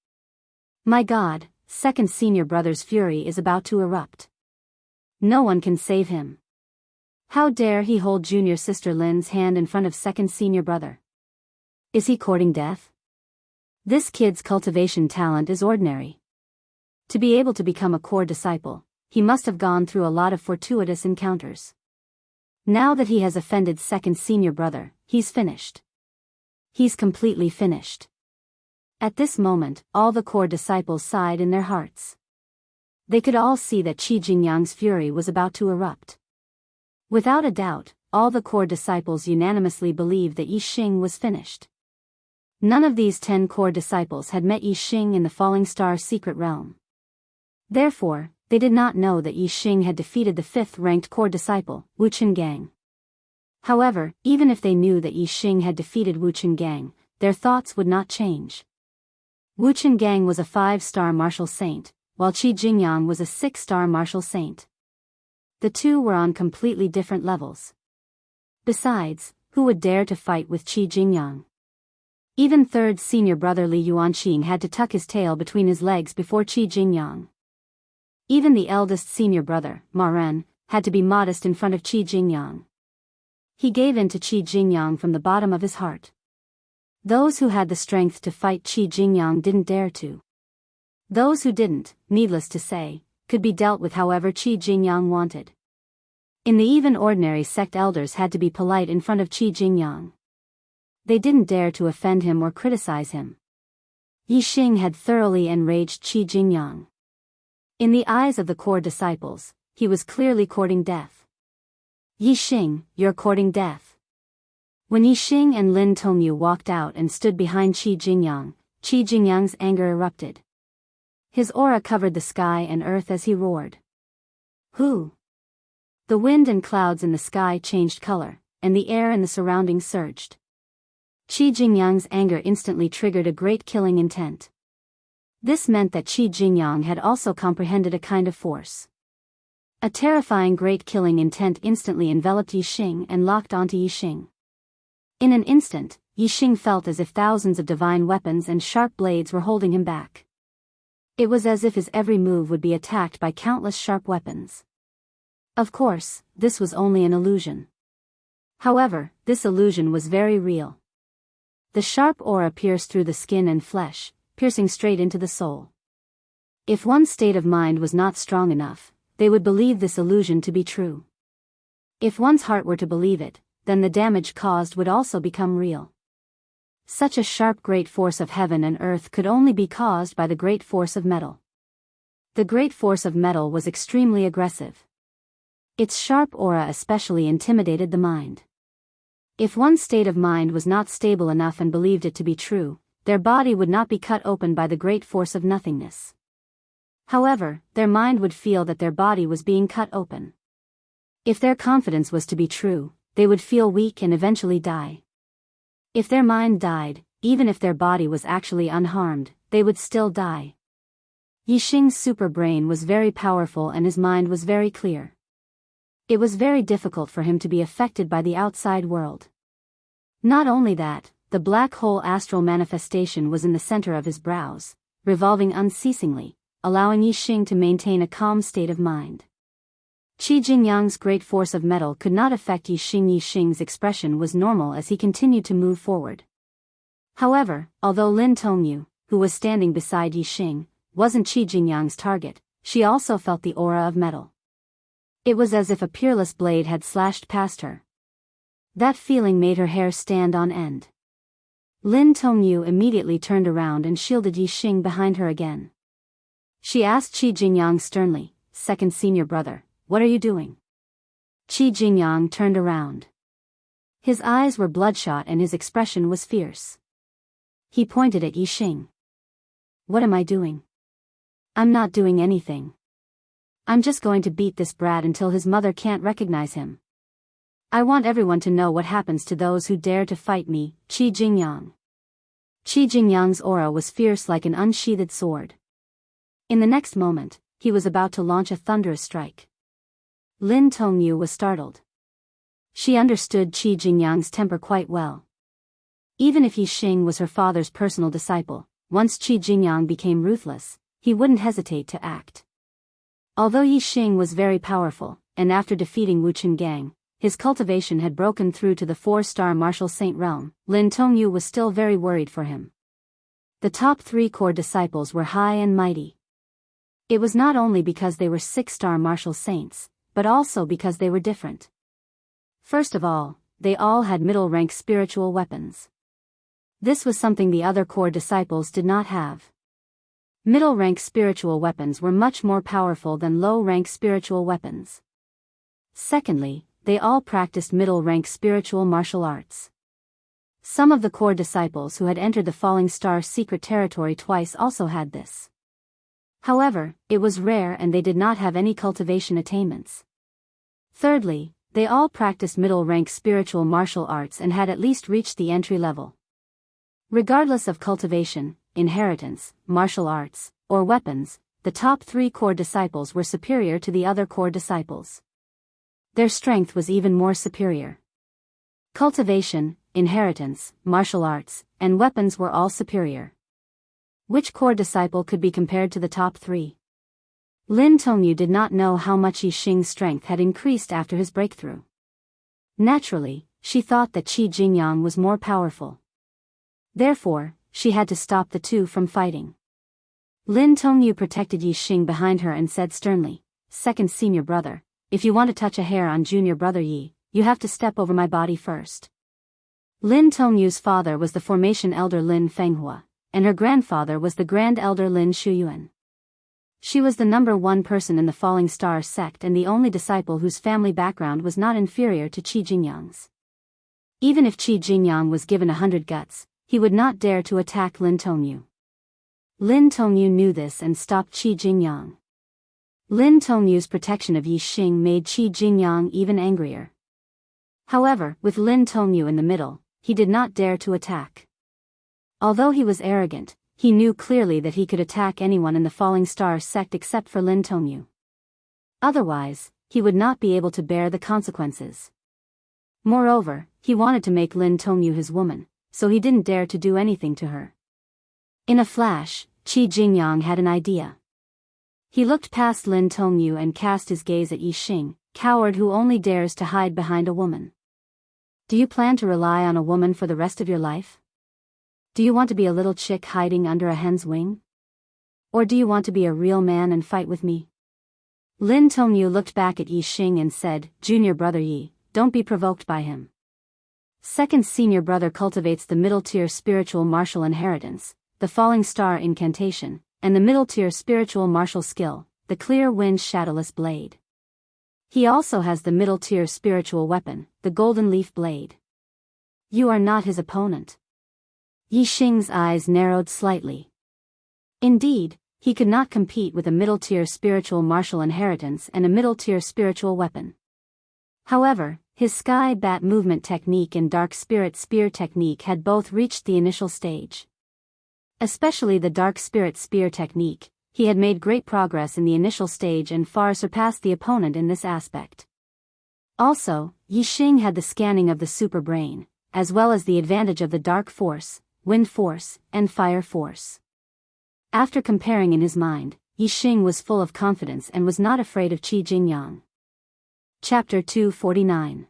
My God, second senior brother's fury is about to erupt. No one can save him. How dare he hold junior sister Lin's hand in front of second senior brother? Is he courting death? This kid's cultivation talent is ordinary. To be able to become a core disciple, he must have gone through a lot of fortuitous encounters. Now that he has offended second senior brother, he's finished. He's completely finished. At this moment, all the core disciples sighed in their hearts. They could all see that Qi Jingyang's fury was about to erupt. Without a doubt, all the core disciples unanimously believed that Yixing was finished. None of these 10 core disciples had met Yixing in the Falling Star secret realm. Therefore, They did not know that Yi Xing had defeated the 5th-ranked core disciple, Wu Qingang. However, even if they knew that Yi Xing had defeated Wu Qingang, their thoughts would not change. Wu Qingang was a 5-star martial saint, while Qi Jingyang was a 6-star martial saint. The two were on completely different levels. Besides, who would dare to fight with Qi Jingyang? Even 3rd senior brother Li Yuanqing had to tuck his tail between his legs before Qi Jingyang. Even the eldest senior brother, Ma Ren, had to be modest in front of Qi Jingyang. He gave in to Qi Jingyang from the bottom of his heart. Those who had the strength to fight Qi Jingyang didn't dare to. Those who didn't, needless to say, could be dealt with however Qi Jingyang wanted. In the even ordinary sect elders had to be polite in front of Qi Jingyang. They didn't dare to offend him or criticize him. Yi Xing had thoroughly enraged Qi Jingyang. In the eyes of the core disciples, he was clearly courting death. Yi Xing, you're courting death. When Yi Xing and Lin Tongyu walked out and stood behind Qi Jingyang's anger erupted. His aura covered the sky and earth as he roared. Who? The wind and clouds in the sky changed color, and the air in the surroundings surged. Qi Jingyang's anger instantly triggered a great killing intent. This meant that Qi Jingyang had also comprehended a kind of force. A terrifying great killing intent instantly enveloped Yi Xing and locked onto Yi Xing. In an instant, Yi Xing felt as if thousands of divine weapons and sharp blades were holding him back. It was as if his every move would be attacked by countless sharp weapons. Of course, this was only an illusion. However, this illusion was very real. The sharp aura pierced through the skin and flesh, piercing straight into the soul. If one's state of mind was not strong enough, they would believe this illusion to be true. If one's heart were to believe it, then the damage caused would also become real. Such a sharp great force of heaven and earth could only be caused by the great force of metal. The great force of metal was extremely aggressive. Its sharp aura especially intimidated the mind. If one's state of mind was not stable enough and believed it to be true, their body would not be cut open by the great force of nothingness. However, their mind would feel that their body was being cut open. If their confidence was to be true, they would feel weak and eventually die. If their mind died, even if their body was actually unharmed, they would still die. Yi Xing's super brain was very powerful and his mind was very clear. It was very difficult for him to be affected by the outside world. Not only that, the black hole astral manifestation was in the center of his brows, revolving unceasingly, allowing Yi Xing to maintain a calm state of mind. Qi Jingyang's great force of metal could not affect Yi Xing. Yi Xing's expression was normal as he continued to move forward. However, although Lin Tongyu, who was standing beside Yi Xing, wasn't Qi Jingyang's target, she also felt the aura of metal. It was as if a peerless blade had slashed past her. That feeling made her hair stand on end. Lin Tongyu immediately turned around and shielded Yi Xing behind her again. She asked Qi Jingyang sternly, "Second senior brother, what are you doing?" Qi Jingyang turned around. His eyes were bloodshot and his expression was fierce. He pointed at Yi Xing. "What am I doing? I'm not doing anything. I'm just going to beat this brat until his mother can't recognize him. I want everyone to know what happens to those who dare to fight me, Qi Jingyang." Qi Jingyang's aura was fierce like an unsheathed sword. In the next moment, he was about to launch a thunderous strike. Lin Tongyu was startled. She understood Qi Jingyang's temper quite well. Even if Yi Xing was her father's personal disciple, once Qi Jingyang became ruthless, he wouldn't hesitate to act. Although Yi Xing was very powerful, and after defeating Wu Qingang, his cultivation had broken through to the 4-star martial saint realm, Lin Tongyu was still very worried for him. The top 3 core disciples were high and mighty. It was not only because they were 6-star martial saints, but also because they were different. First of all, they all had middle-rank spiritual weapons. This was something the other core disciples did not have. Middle-rank spiritual weapons were much more powerful than low-rank spiritual weapons. Secondly, they all practiced middle-rank spiritual martial arts. Some of the core disciples who had entered the Falling Star secret territory twice also had this. However, it was rare and they did not have any cultivation attainments. Thirdly, they all practiced middle-rank spiritual martial arts and had at least reached the entry level. Regardless of cultivation, inheritance, martial arts, or weapons, the top 3 core disciples were superior to the other core disciples. Their strength was even more superior. Cultivation, inheritance, martial arts, and weapons were all superior. Which core disciple could be compared to the top 3? Lin Tongyu did not know how much Yi Xing's strength had increased after his breakthrough. Naturally, she thought that Qi Jingyang was more powerful. Therefore, she had to stop the two from fighting. Lin Tongyu protected Yi Xing behind her and said sternly, "Second senior brother, if you want to touch a hair on junior brother Yi, you have to step over my body first." Lin Tongyu's father was the formation elder Lin Fenghua, and her grandfather was the grand elder Lin Shuyuan. She was the number 1 person in the Falling Star sect and the only disciple whose family background was not inferior to Qi Jingyang's. Even if Qi Jingyang was given 100 guts, he would not dare to attack Lin Tongyu. Lin Tongyu knew this and stopped Qi Jingyang. Lin Tongyu's protection of Yi Xing made Qi Jingyang even angrier. However, with Lin Tongyu in the middle, he did not dare to attack. Although he was arrogant, he knew clearly that he could attack anyone in the Falling Star sect except for Lin Tongyu. Otherwise, he would not be able to bear the consequences. Moreover, he wanted to make Lin Tongyu his woman, so he didn't dare to do anything to her. In a flash, Qi Jingyang had an idea. He looked past Lin Tongyu and cast his gaze at Yi Xing, coward who only dares to hide behind a woman. Do you plan to rely on a woman for the rest of your life? Do you want to be a little chick hiding under a hen's wing? Or do you want to be a real man and fight with me? Lin Tongyu looked back at Yi Xing and said, "Junior brother Yi, don't be provoked by him. Second senior brother cultivates the middle-tier spiritual martial inheritance, the Falling Star incantation, and the middle-tier spiritual martial skill, the Clear Wind Shadowless Blade. He also has the middle-tier spiritual weapon, the Golden Leaf Blade. You are not his opponent." Yi Xing's eyes narrowed slightly. Indeed, he could not compete with a middle-tier spiritual martial inheritance and a middle-tier spiritual weapon. However, his Sky Bat movement technique and Dark Spirit Spear technique had both reached the initial stage. Especially the Dark Spirit Spear technique, he had made great progress in the initial stage and far surpassed the opponent in this aspect. Also, Yi Xing had the scanning of the super brain, as well as the advantage of the Dark Force, Wind Force, and Fire Force. After comparing in his mind, Yi Xing was full of confidence and was not afraid of Qi Jingyang. Chapter 249.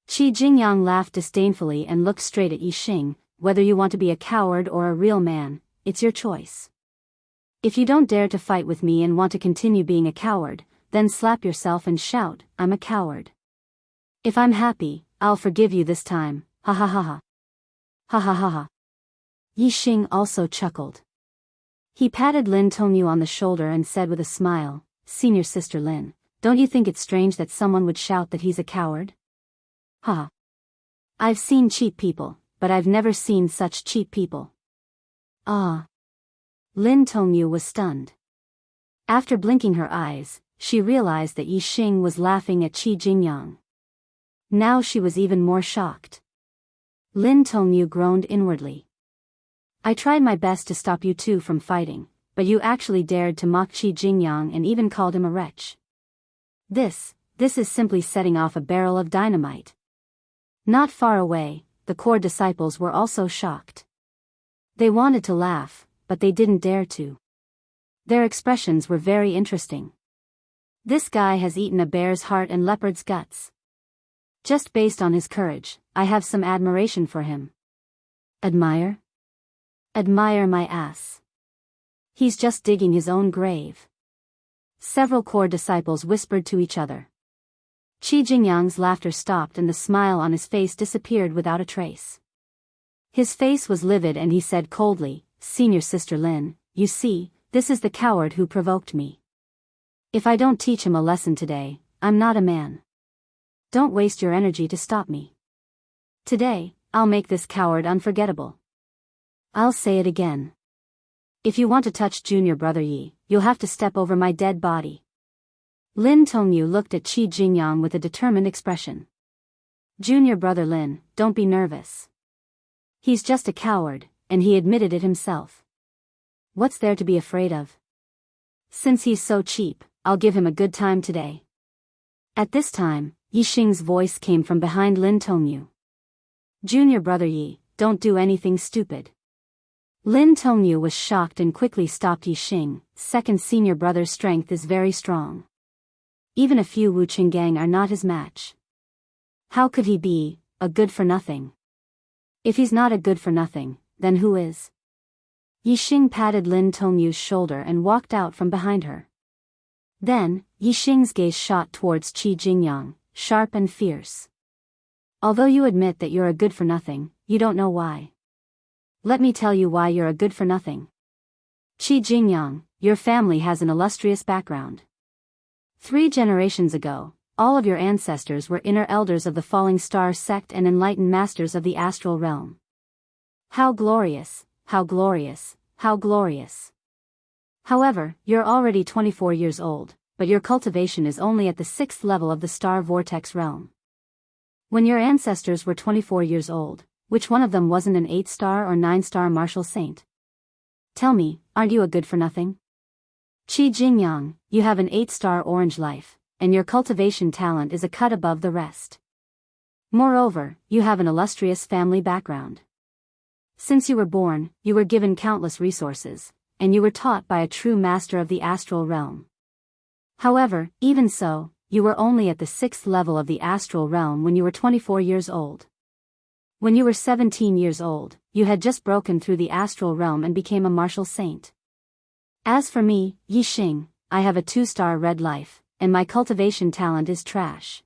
Qi Jingyang laughed disdainfully and looked straight at Yi Xing. "Whether you want to be a coward or a real man, it's your choice. If you don't dare to fight with me and want to continue being a coward, then slap yourself and shout, 'I'm a coward.' If I'm happy, I'll forgive you this time, ha ha ha ha. Ha ha ha ha." Yi Xing also chuckled. He patted Lin Tongyu on the shoulder and said with a smile, "Senior sister Lin, don't you think it's strange that someone would shout that he's a coward? Ha. I've seen cheap people, but I've never seen such cheap people." Ah. Lin Tongyu was stunned. After blinking her eyes, she realized that Yi Xing was laughing at Qi Jingyang. Now she was even more shocked. Lin Tongyu groaned inwardly. "I tried my best to stop you two from fighting, but you actually dared to mock Qi Jingyang and even called him a wretch. This is simply setting off a barrel of dynamite." Not far away, the core disciples were also shocked. They wanted to laugh, but they didn't dare to. Their expressions were very interesting. This guy has eaten a bear's heart and leopard's guts. Just based on his courage, I have some admiration for him. Admire? Admire my ass. He's just digging his own grave. Several core disciples whispered to each other. Qi Jingyang's laughter stopped and the smile on his face disappeared without a trace. His face was livid and he said coldly, "Senior sister Lin, you see, this is the coward who provoked me. If I don't teach him a lesson today, I'm not a man. Don't waste your energy to stop me. Today, I'll make this coward unforgettable. I'll say it again. If you want to touch junior brother Yi, you'll have to step over my dead body. Lin Tongyu looked at Qi Jingyang with a determined expression. Junior brother Lin, don't be nervous. He's just a coward, and he admitted it himself. What's there to be afraid of? Since he's so cheap, I'll give him a good time today. At this time, Yi Xing's voice came from behind Lin Tongyu. Junior brother Yi, don't do anything stupid. Lin Tongyu was shocked and quickly stopped Yi Xing. Second senior brother's strength is very strong. Even a few Wu Qinggang are not his match. How could he be a good-for-nothing? If he's not a good-for-nothing, then who is? Yi Xing patted Lin Tongyu's shoulder and walked out from behind her. Then, Yi Xing's gaze shot towards Qi Jingyang, sharp and fierce. Although you admit that you're a good-for-nothing, you don't know why. Let me tell you why you're a good-for-nothing. Qi Jingyang, your family has an illustrious background. 3 generations ago, all of your ancestors were inner elders of the Falling Star sect and enlightened masters of the astral realm. How glorious, how glorious, how glorious. However, you're already 24 years old, but your cultivation is only at the 6th level of the Star Vortex realm. When your ancestors were 24 years old, which one of them wasn't an 8-star or 9-star martial saint? Tell me, aren't you a good-for-nothing? Qi Jingyang, you have an 8-star orange life, and your cultivation talent is a cut above the rest. Moreover, you have an illustrious family background. Since you were born, you were given countless resources, and you were taught by a true master of the astral realm. However, even so, you were only at the 6th level of the astral realm when you were 24 years old. When you were 17 years old, you had just broken through the astral realm and became a martial saint. As for me, Yi Xing, I have a 2-star red life, and my cultivation talent is trash.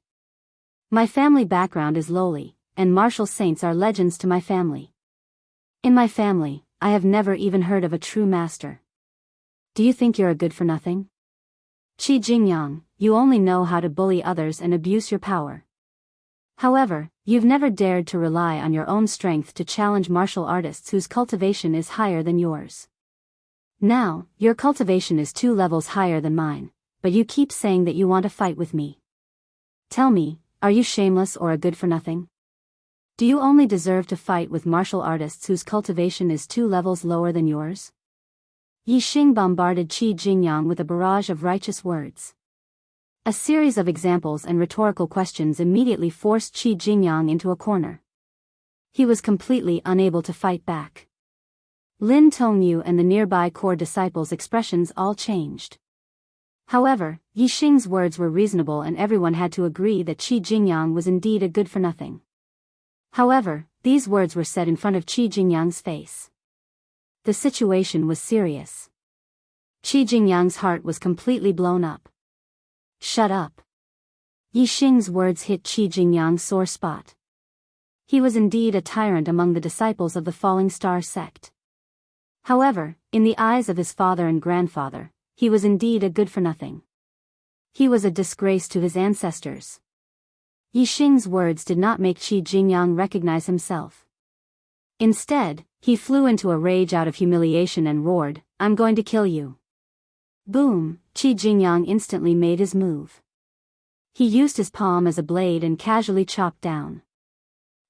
My family background is lowly, and martial saints are legends to my family. In my family, I have never even heard of a true master. Do you think you're a good-for-nothing? Qi Jingyang, you only know how to bully others and abuse your power. However, you've never dared to rely on your own strength to challenge martial artists whose cultivation is higher than yours. Now, your cultivation is 2 levels higher than mine, but you keep saying that you want to fight with me. Tell me, are you shameless or a good-for-nothing? Do you only deserve to fight with martial artists whose cultivation is 2 levels lower than yours? Yi Xing bombarded Qi Jingyang with a barrage of righteous words. A series of examples and rhetorical questions immediately forced Qi Jingyang into a corner. He was completely unable to fight back. Lin Tongyu and the nearby core disciples' expressions all changed. However, Yi Xing's words were reasonable and everyone had to agree that Qi Jingyang was indeed a good-for-nothing. However, these words were said in front of Qi Jingyang's face. The situation was serious. Qi Jingyang's heart was completely blown up. Shut up. Yi Xing's words hit Qi Jingyang's sore spot. He was indeed a tyrant among the disciples of the Falling Star sect. However, in the eyes of his father and grandfather, he was indeed a good-for-nothing. He was a disgrace to his ancestors. Yi Xing's words did not make Qi Jingyang recognize himself. Instead, he flew into a rage out of humiliation and roared, "I'm going to kill you." Boom, Qi Jingyang instantly made his move. He used his palm as a blade and casually chopped down.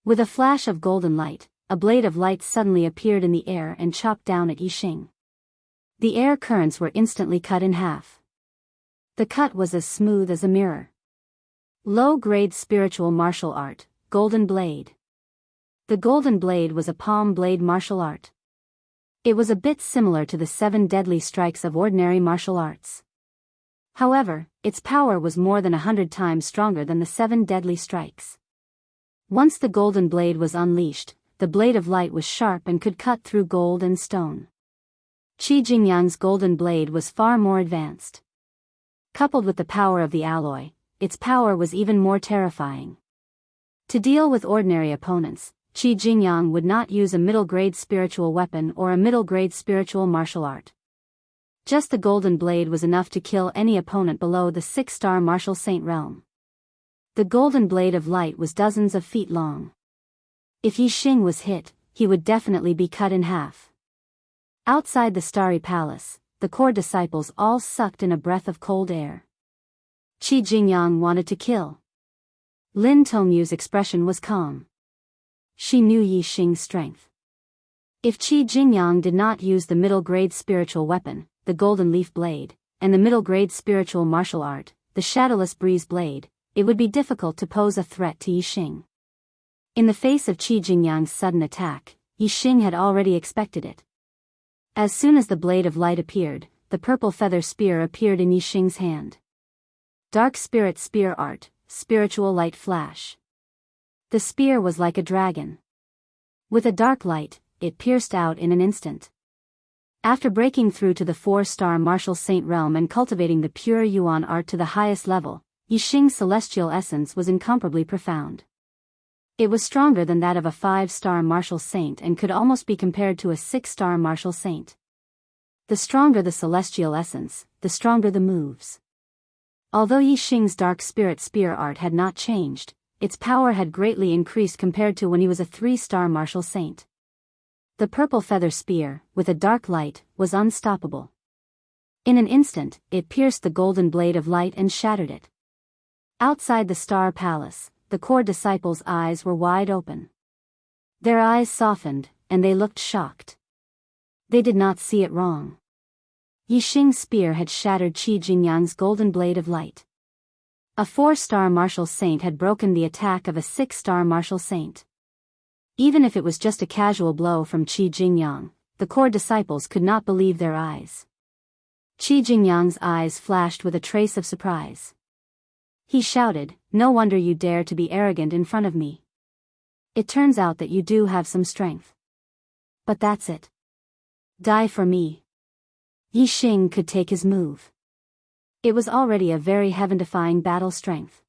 With a flash of golden light, a blade of light suddenly appeared in the air and chopped down at Yi Xing. The air currents were instantly cut in half. The cut was as smooth as a mirror. Low-grade spiritual martial art, Golden Blade. The Golden Blade was a palm blade martial art. It was a bit similar to the 7 deadly strikes of ordinary martial arts. However, its power was more than 100 times stronger than the 7 deadly strikes. Once the Golden Blade was unleashed, the blade of light was sharp and could cut through gold and stone. Qi Jingyang's Golden Blade was far more advanced. Coupled with the power of the alloy, its power was even more terrifying. To deal with ordinary opponents, Qi Jingyang would not use a middle-grade spiritual weapon or a middle-grade spiritual martial art. Just the Golden Blade was enough to kill any opponent below the 6-star martial saint realm. The Golden Blade of light was dozens of feet long. If Yi Xing was hit, he would definitely be cut in half. Outside the Starry Palace, the core disciples all sucked in a breath of cold air. Qi Jingyang wanted to kill. Lin Tongyu's expression was calm. She knew Yi Xing's strength. If Qi Jingyang did not use the middle-grade spiritual weapon, the Golden Leaf Blade, and the middle-grade spiritual martial art, the Shadowless Breeze Blade, it would be difficult to pose a threat to Yi Xing. In the face of Qi Jingyang's sudden attack, Yi Xing had already expected it. As soon as the Blade of Light appeared, the purple feather spear appeared in Yi Xing's hand. Dark Spirit Spear Art, Spiritual Light Flash. The spear was like a dragon. With a dark light, it pierced out in an instant. After breaking through to the 4-star martial saint realm and cultivating the pure Yuan art to the highest level, Yi Xing's celestial essence was incomparably profound. It was stronger than that of a 5-star martial saint and could almost be compared to a 6-star martial saint. The stronger the celestial essence, the stronger the moves. Although Yi Xing's dark spirit spear art had not changed, its power had greatly increased compared to when he was a 3-star martial saint. The purple feather spear, with a dark light, was unstoppable. In an instant, it pierced the golden blade of light and shattered it. Outside the Star Palace, the core disciples' eyes were wide open. Their eyes softened, and they looked shocked. They did not see it wrong. Yi Xing's spear had shattered Qi Jingyang's golden blade of light. A 4-star martial saint had broken the attack of a 6-star martial saint. Even if it was just a casual blow from Qi Jingyang, the core disciples could not believe their eyes. Qi Jingyang's eyes flashed with a trace of surprise. He shouted, "No wonder you dare to be arrogant in front of me. It turns out that you do have some strength. But that's it. Die for me." Yi Xing could take his move. It was already a very heaven-defying battle strength.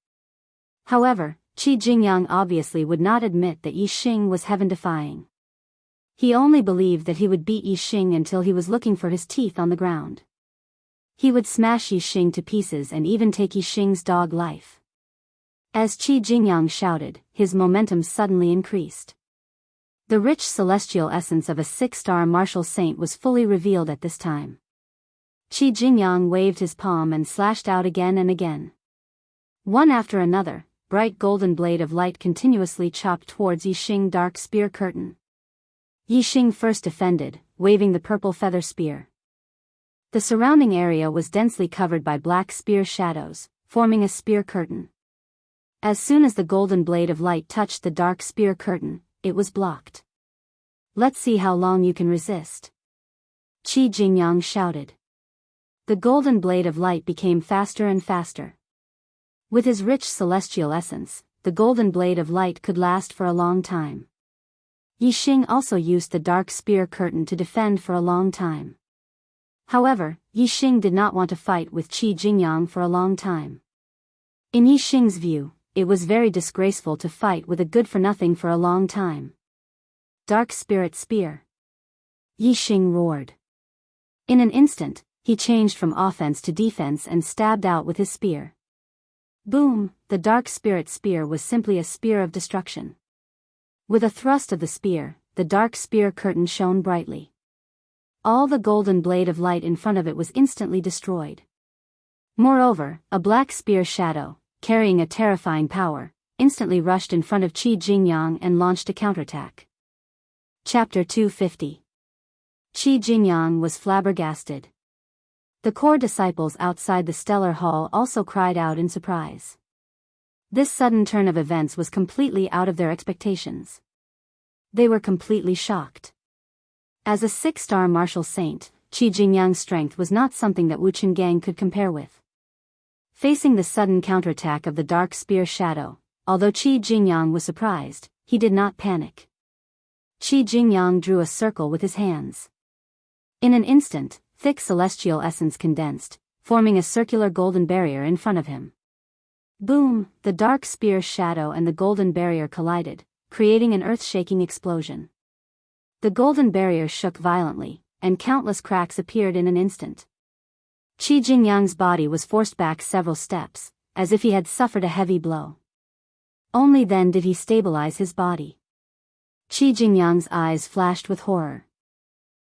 However, Qi Jingyang obviously would not admit that Yi Xing was heaven-defying. He only believed that he would beat Yi Xing until he was looking for his teeth on the ground. He would smash Yi Xing to pieces and even take Yi Xing's dog life. As Qi Jingyang shouted, his momentum suddenly increased. The rich celestial essence of a 6-star martial saint was fully revealed at this time. Qi Jingyang waved his palm and slashed out again and again. One after another, bright golden blade of light continuously chopped towards Yi Xing dark spear curtain. Yi Xing first defended, waving the purple feather spear. The surrounding area was densely covered by black spear shadows, forming a spear curtain. As soon as the golden blade of light touched the dark spear curtain, it was blocked. "Let's see how long you can resist," Qi Jingyang shouted. The golden blade of light became faster and faster. With his rich celestial essence, the golden blade of light could last for a long time. Yi Xing also used the dark spear curtain to defend for a long time. However, Yi Xing did not want to fight with Qi Jingyang for a long time. In Yi Xing's view, it was very disgraceful to fight with a good-for-nothing for a long time. Dark Spirit Spear. Yi Xing roared. In an instant, he changed from offense to defense and stabbed out with his spear. Boom! The Dark Spirit Spear was simply a spear of destruction. With a thrust of the spear, the dark spear curtain shone brightly. All the golden blade of light in front of it was instantly destroyed. Moreover, a black spear shadow, carrying a terrifying power, instantly rushed in front of Qi Jingyang and launched a counterattack. Chapter 250. Qi Jingyang was flabbergasted. The core disciples outside the stellar hall also cried out in surprise. This sudden turn of events was completely out of their expectations. They were completely shocked. As a 6-star martial saint, Qi Jingyang's strength was not something that Wu Qinggang could compare with. Facing the sudden counterattack of the dark spear shadow, although Qi Jingyang was surprised, he did not panic. Qi Jingyang drew a circle with his hands. In an instant, thick celestial essence condensed, forming a circular golden barrier in front of him. Boom! The dark spear shadow and the golden barrier collided, creating an earth-shaking explosion. The golden barrier shook violently, and countless cracks appeared in an instant. Qi Jingyang's body was forced back several steps, as if he had suffered a heavy blow. Only then did he stabilize his body. Qi Jingyang's eyes flashed with horror.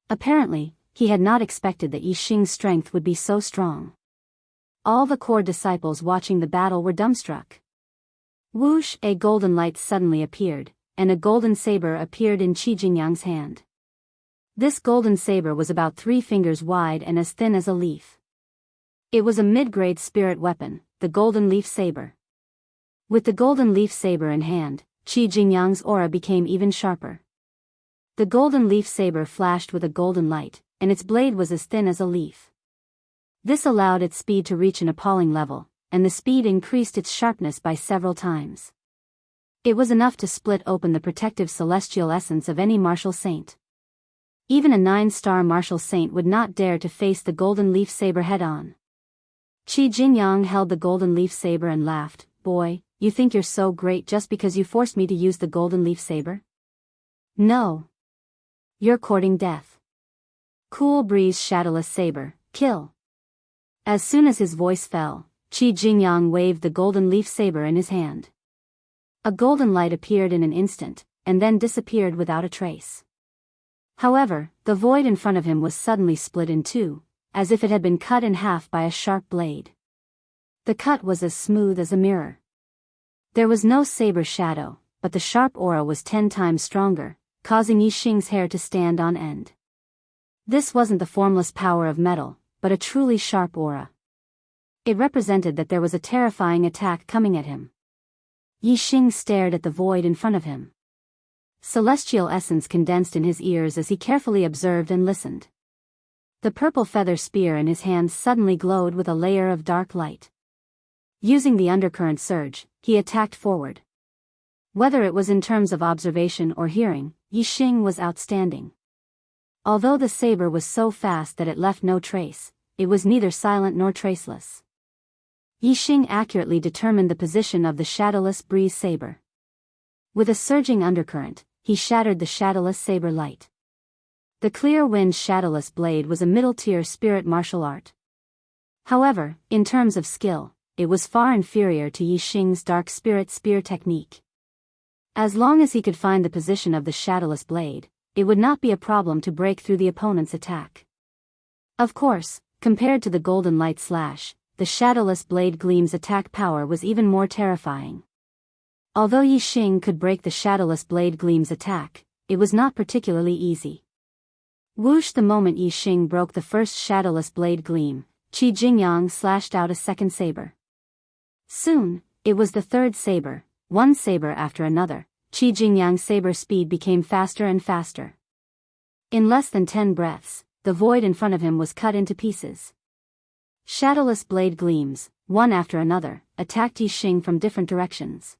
Apparently, he had not expected that Yi Xing's strength would be so strong. All the core disciples watching the battle were dumbstruck. Whoosh! A golden light suddenly appeared, and a golden saber appeared in Qi Jingyang's hand. This golden saber was about 3 fingers wide and as thin as a leaf. It was a mid-grade spirit weapon, the golden leaf saber. With the golden leaf saber in hand, Qi Jingyang's aura became even sharper. The golden leaf saber flashed with a golden light, and its blade was as thin as a leaf. This allowed its speed to reach an appalling level, and the speed increased its sharpness by several times. It was enough to split open the protective celestial essence of any martial saint. Even a 9-star martial saint would not dare to face the golden leaf saber head-on. Qi Jingyang held the golden leaf saber and laughed. Boy, you think you're so great just because you forced me to use the golden leaf saber? No. You're courting death. Cool breeze shadowless saber, kill. As soon as his voice fell, Qi Jingyang waved the golden leaf saber in his hand. A golden light appeared in an instant, and then disappeared without a trace. However, the void in front of him was suddenly split in two, as if it had been cut in half by a sharp blade. The cut was as smooth as a mirror. There was no saber shadow, but the sharp aura was 10 times stronger, causing Yi Xing's hair to stand on end. This wasn't the formless power of metal, but a truly sharp aura. It represented that there was a terrifying attack coming at him. Yi Xing stared at the void in front of him. Celestial essence condensed in his ears as he carefully observed and listened. The purple feather spear in his hand suddenly glowed with a layer of dark light. Using the undercurrent surge, he attacked forward. Whether it was in terms of observation or hearing, Yi Xing was outstanding. Although the saber was so fast that it left no trace, it was neither silent nor traceless. Yi Xing accurately determined the position of the shadowless breeze saber. With a surging undercurrent, he shattered the shadowless saber light. The clear wind shadowless blade was a middle-tier spirit martial art. However, in terms of skill, it was far inferior to Yi Xing's dark spirit spear technique. As long as he could find the position of the shadowless blade, it would not be a problem to break through the opponent's attack. Of course, compared to the golden light slash, the shadowless blade gleam's attack power was even more terrifying. Although Yi Xing could break the shadowless blade gleam's attack, it was not particularly easy. Whoosh! The moment Yi Xing broke the first shadowless blade gleam, Qi Jingyang slashed out a second saber. Soon, it was the third saber, one saber after another. Qi Jingyang's saber speed became faster and faster. In less than 10 breaths, the void in front of him was cut into pieces. Shadowless blade gleams, one after another, attacked Yi Xing from different directions.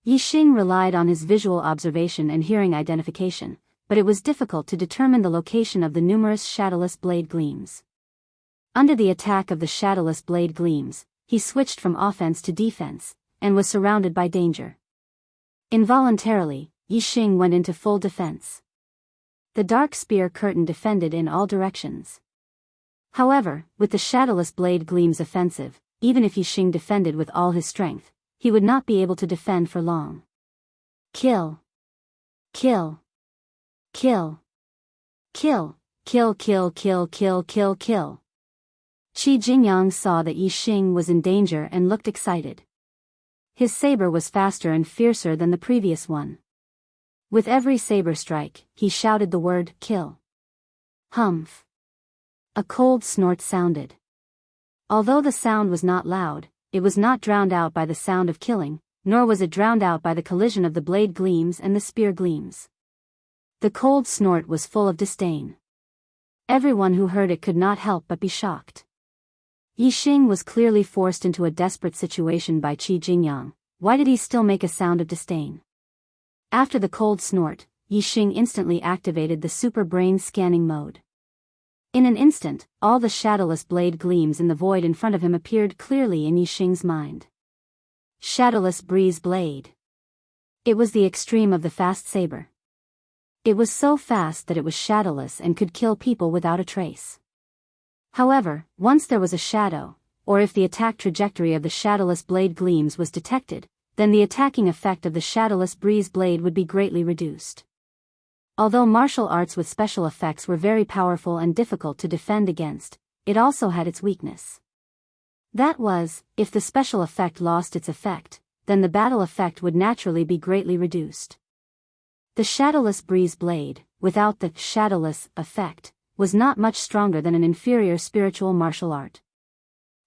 Yi Xing relied on his visual observation and hearing identification, but it was difficult to determine the location of the numerous shadowless blade gleams. Under the attack of the shadowless blade gleams, he switched from offense to defense, and was surrounded by danger. Involuntarily, Yi Xing went into full defense. The dark spear curtain defended in all directions. However, with the shadowless blade gleam's offensive, even if Yi Xing defended with all his strength, he would not be able to defend for long. Kill. Kill. Kill. Kill. Kill. Kill. Kill. Kill. Kill. Kill. Qi Jingyang saw that Yi Xing was in danger and looked excited. His saber was faster and fiercer than the previous one. With every saber strike, he shouted the word, kill. Humph. A cold snort sounded. Although the sound was not loud, it was not drowned out by the sound of killing, nor was it drowned out by the collision of the blade gleams and the spear gleams. The cold snort was full of disdain. Everyone who heard it could not help but be shocked. Yi Xing was clearly forced into a desperate situation by Qi Jingyang. Why did he still make a sound of disdain? After the cold snort, Yi Xing instantly activated the super brain scanning mode. In an instant, all the shadowless blade gleams in the void in front of him appeared clearly in Yi Xing's mind. Shadowless breeze blade. It was the extreme of the fast saber. It was so fast that it was shadowless and could kill people without a trace. However, once there was a shadow, or if the attack trajectory of the shadowless blade gleams was detected, then the attacking effect of the shadowless breeze blade would be greatly reduced. Although martial arts with special effects were very powerful and difficult to defend against, it also had its weakness. That was, if the special effect lost its effect, then the battle effect would naturally be greatly reduced. The shadowless breeze blade, without the shadowless effect, was not much stronger than an inferior spiritual martial art.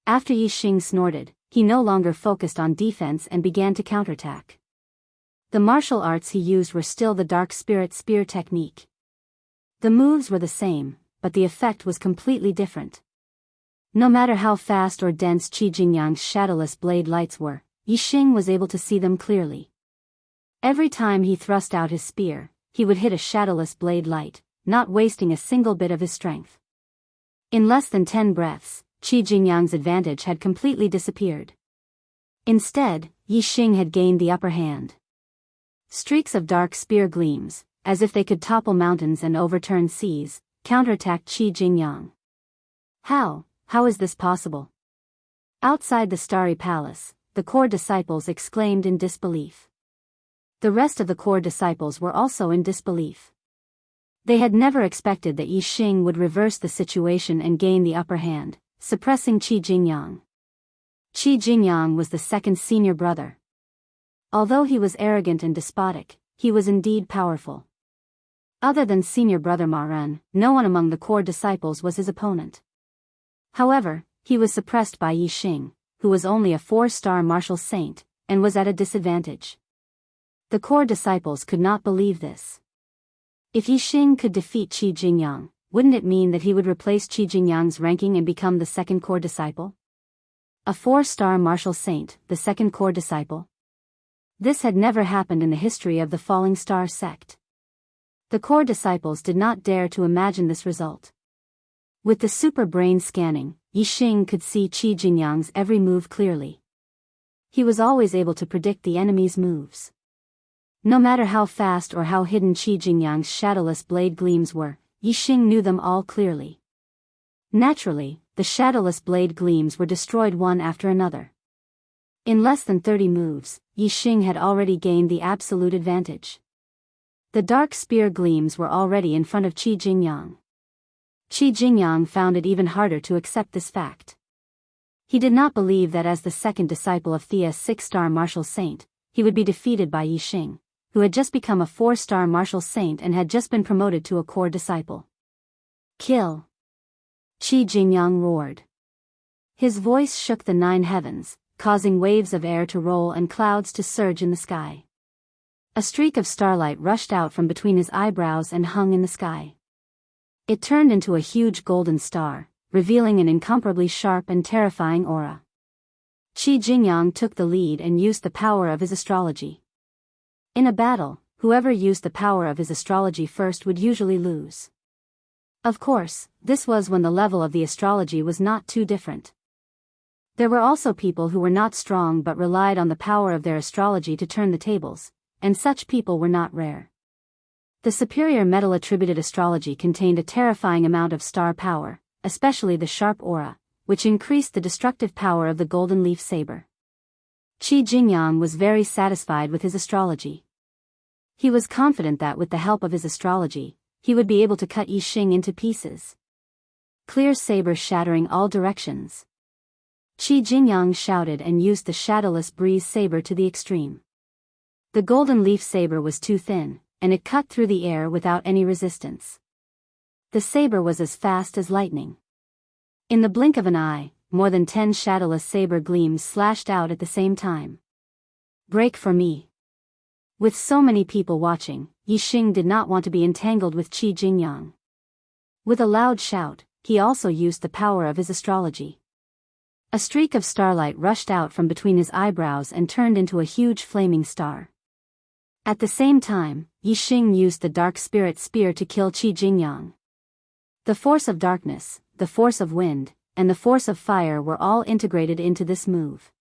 After Yi Xing snorted, he no longer focused on defense and began to counterattack. The martial arts he used were still the dark spirit spear technique. The moves were the same, but the effect was completely different. No matter how fast or dense Qi Jingyang's shadowless blade lights were, Yi Xing was able to see them clearly. Every time he thrust out his spear, he would hit a shadowless blade light, not wasting a single bit of his strength. In less than 10 breaths, Qi Jingyang's advantage had completely disappeared. Instead, Yi Xing had gained the upper hand. Streaks of dark spear gleams, as if they could topple mountains and overturn seas, counterattacked Qi Jingyang. How is this possible? Outside the starry palace, the core disciples exclaimed in disbelief. The rest of the core disciples were also in disbelief. They had never expected that Yi Xing would reverse the situation and gain the upper hand, suppressing Qi Jingyang. Qi Jingyang was the second senior brother. Although he was arrogant and despotic, he was indeed powerful. Other than senior brother Ma Ren, no one among the core disciples was his opponent. However, he was suppressed by Yi Xing, who was only a 4-star martial saint, and was at a disadvantage. The core disciples could not believe this. If Yi Xing could defeat Qi Jingyang, wouldn't it mean that he would replace Qi Jingyang's ranking and become the second core disciple? A 4-star martial saint, the second core disciple? This had never happened in the history of the Falling Star sect. The core disciples did not dare to imagine this result. With the super brain scanning, Yi Xing could see Qi Jingyang's every move clearly. He was always able to predict the enemy's moves. No matter how fast or how hidden Qi Jingyang's shadowless blade gleams were, Yi Xing knew them all clearly. Naturally, the shadowless blade gleams were destroyed one after another. In less than 30 moves, Yi Xing had already gained the absolute advantage. The dark spear gleams were already in front of Qi Jingyang. Qi Jingyang found it even harder to accept this fact. He did not believe that as the second disciple of Thea's 6-star martial saint, he would be defeated by Yi Xing, who had just become a 4-star martial saint and had just been promoted to a core disciple. Kill! Qi Jingyang roared. His voice shook the 9 heavens, causing waves of air to roll and clouds to surge in the sky. A streak of starlight rushed out from between his eyebrows and hung in the sky. It turned into a huge golden star, revealing an incomparably sharp and terrifying aura. Qi Jingyang took the lead and used the power of his astrology. In a battle, whoever used the power of his astrology first would usually lose. Of course, this was when the level of the astrology was not too different. There were also people who were not strong but relied on the power of their astrology to turn the tables, and such people were not rare. The superior metal-attributed astrology contained a terrifying amount of star power, especially the sharp aura, which increased the destructive power of the golden leaf saber. Qi Jingyang was very satisfied with his astrology. He was confident that with the help of his astrology, he would be able to cut Yi Xing into pieces. Clear saber shattering all directions. Qi Jingyang shouted and used the shadowless breeze saber to the extreme. The golden leaf saber was too thin, and it cut through the air without any resistance. The saber was as fast as lightning. In the blink of an eye, more than 10 shadowless saber gleams slashed out at the same time. Break for me. With so many people watching, Yi Xing did not want to be entangled with Qi Jingyang. With a loud shout, he also used the power of his astrology. A streak of starlight rushed out from between his eyebrows and turned into a huge flaming star. At the same time, Yi Xing used the dark spirit spear to kill Qi Jingyang. The force of darkness, the force of wind, and the force of fire were all integrated into this move.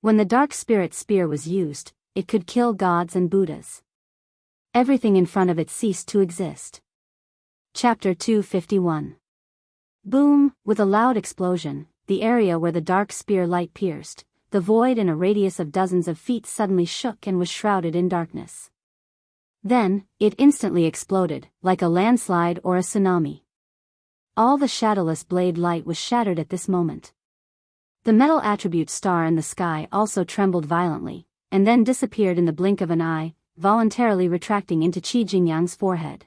When the dark spirit spear was used, it could kill gods and Buddhas. Everything in front of it ceased to exist. Chapter 251. Boom! With a loud explosion, the area where the dark spear light pierced, the void in a radius of dozens of feet suddenly shook and was shrouded in darkness. Then, it instantly exploded, like a landslide or a tsunami. All the shadowless blade light was shattered at this moment. The metal attribute star in the sky also trembled violently, and then disappeared in the blink of an eye, voluntarily retracting into Qi Jingyang's forehead.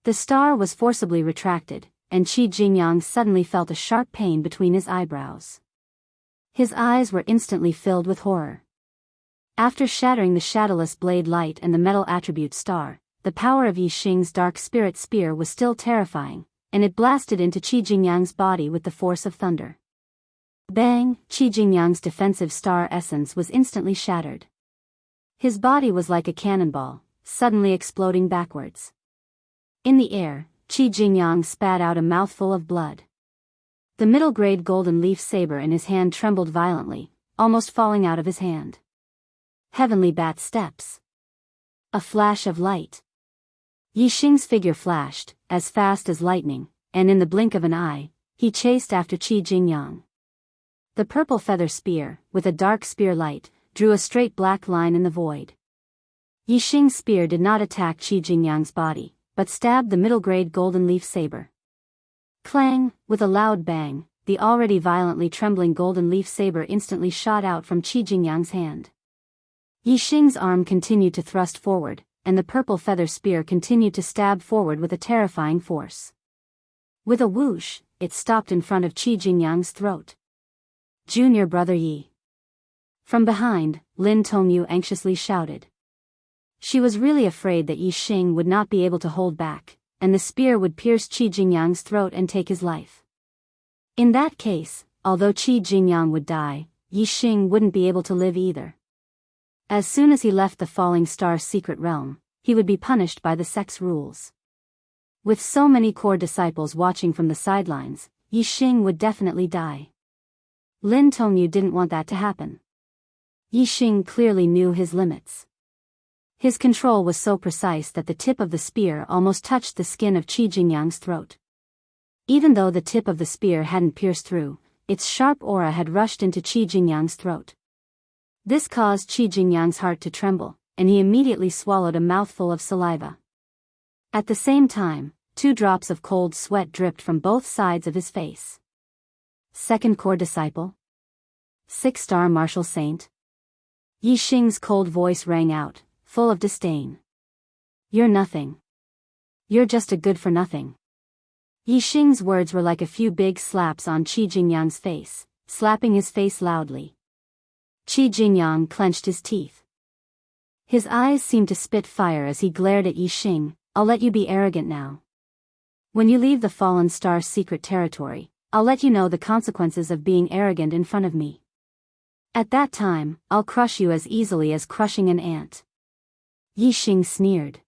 The star was forcibly retracted, and Qi Jingyang suddenly felt a sharp pain between his eyebrows. His eyes were instantly filled with horror. After shattering the shadowless blade light and the metal attribute star, the power of Yi Xing's dark spirit spear was still terrifying, and it blasted into Qi Jingyang's body with the force of thunder. Bang! Qi Jingyang's defensive star essence was instantly shattered. His body was like a cannonball, suddenly exploding backwards. In the air, Qi Jingyang spat out a mouthful of blood. The middle-grade golden leaf saber in his hand trembled violently, almost falling out of his hand. Heavenly bat steps. A flash of light. Yi Xing's figure flashed, as fast as lightning, and in the blink of an eye, he chased after Qi Jingyang. The purple feather spear, with a dark spear light, drew a straight black line in the void. Yi Xing's spear did not attack Qi Jingyang's body, but stabbed the middle-grade golden leaf saber. Clang! With a loud bang, the already violently trembling golden leaf saber instantly shot out from Qi Jingyang's hand. Yi Xing's arm continued to thrust forward, and the purple feather spear continued to stab forward with a terrifying force. With a whoosh, it stopped in front of Qi Jingyang's throat. Junior brother Yi. From behind, Lin Tongyu anxiously shouted. She was really afraid that Yi Xing would not be able to hold back, and the spear would pierce Qi Jingyang's throat and take his life. In that case, although Qi Jingyang would die, Yi Xing wouldn't be able to live either. As soon as he left the Falling Star's secret realm, he would be punished by the sect's rules. With so many core disciples watching from the sidelines, Yi Xing would definitely die. Lin Tongyu didn't want that to happen. Yi Xing clearly knew his limits. His control was so precise that the tip of the spear almost touched the skin of Qi Jingyang's throat. Even though the tip of the spear hadn't pierced through, its sharp aura had rushed into Qi Jingyang's throat. This caused Qi Jingyang's heart to tremble, and he immediately swallowed a mouthful of saliva. At the same time, 2 drops of cold sweat dripped from both sides of his face. Second core disciple? 6-star martial saint? Yi Xing's cold voice rang out, full of disdain. You're nothing. You're just a good-for-nothing. Yi Xing's words were like a few big slaps on Qi Jingyang's face, slapping his face loudly. Qi Jingyang clenched his teeth. His eyes seemed to spit fire as he glared at Yi Xing. I'll let you be arrogant now. When you leave the Fallen Star's secret territory, I'll let you know the consequences of being arrogant in front of me. At that time, I'll crush you as easily as crushing an ant. Yi Xing sneered.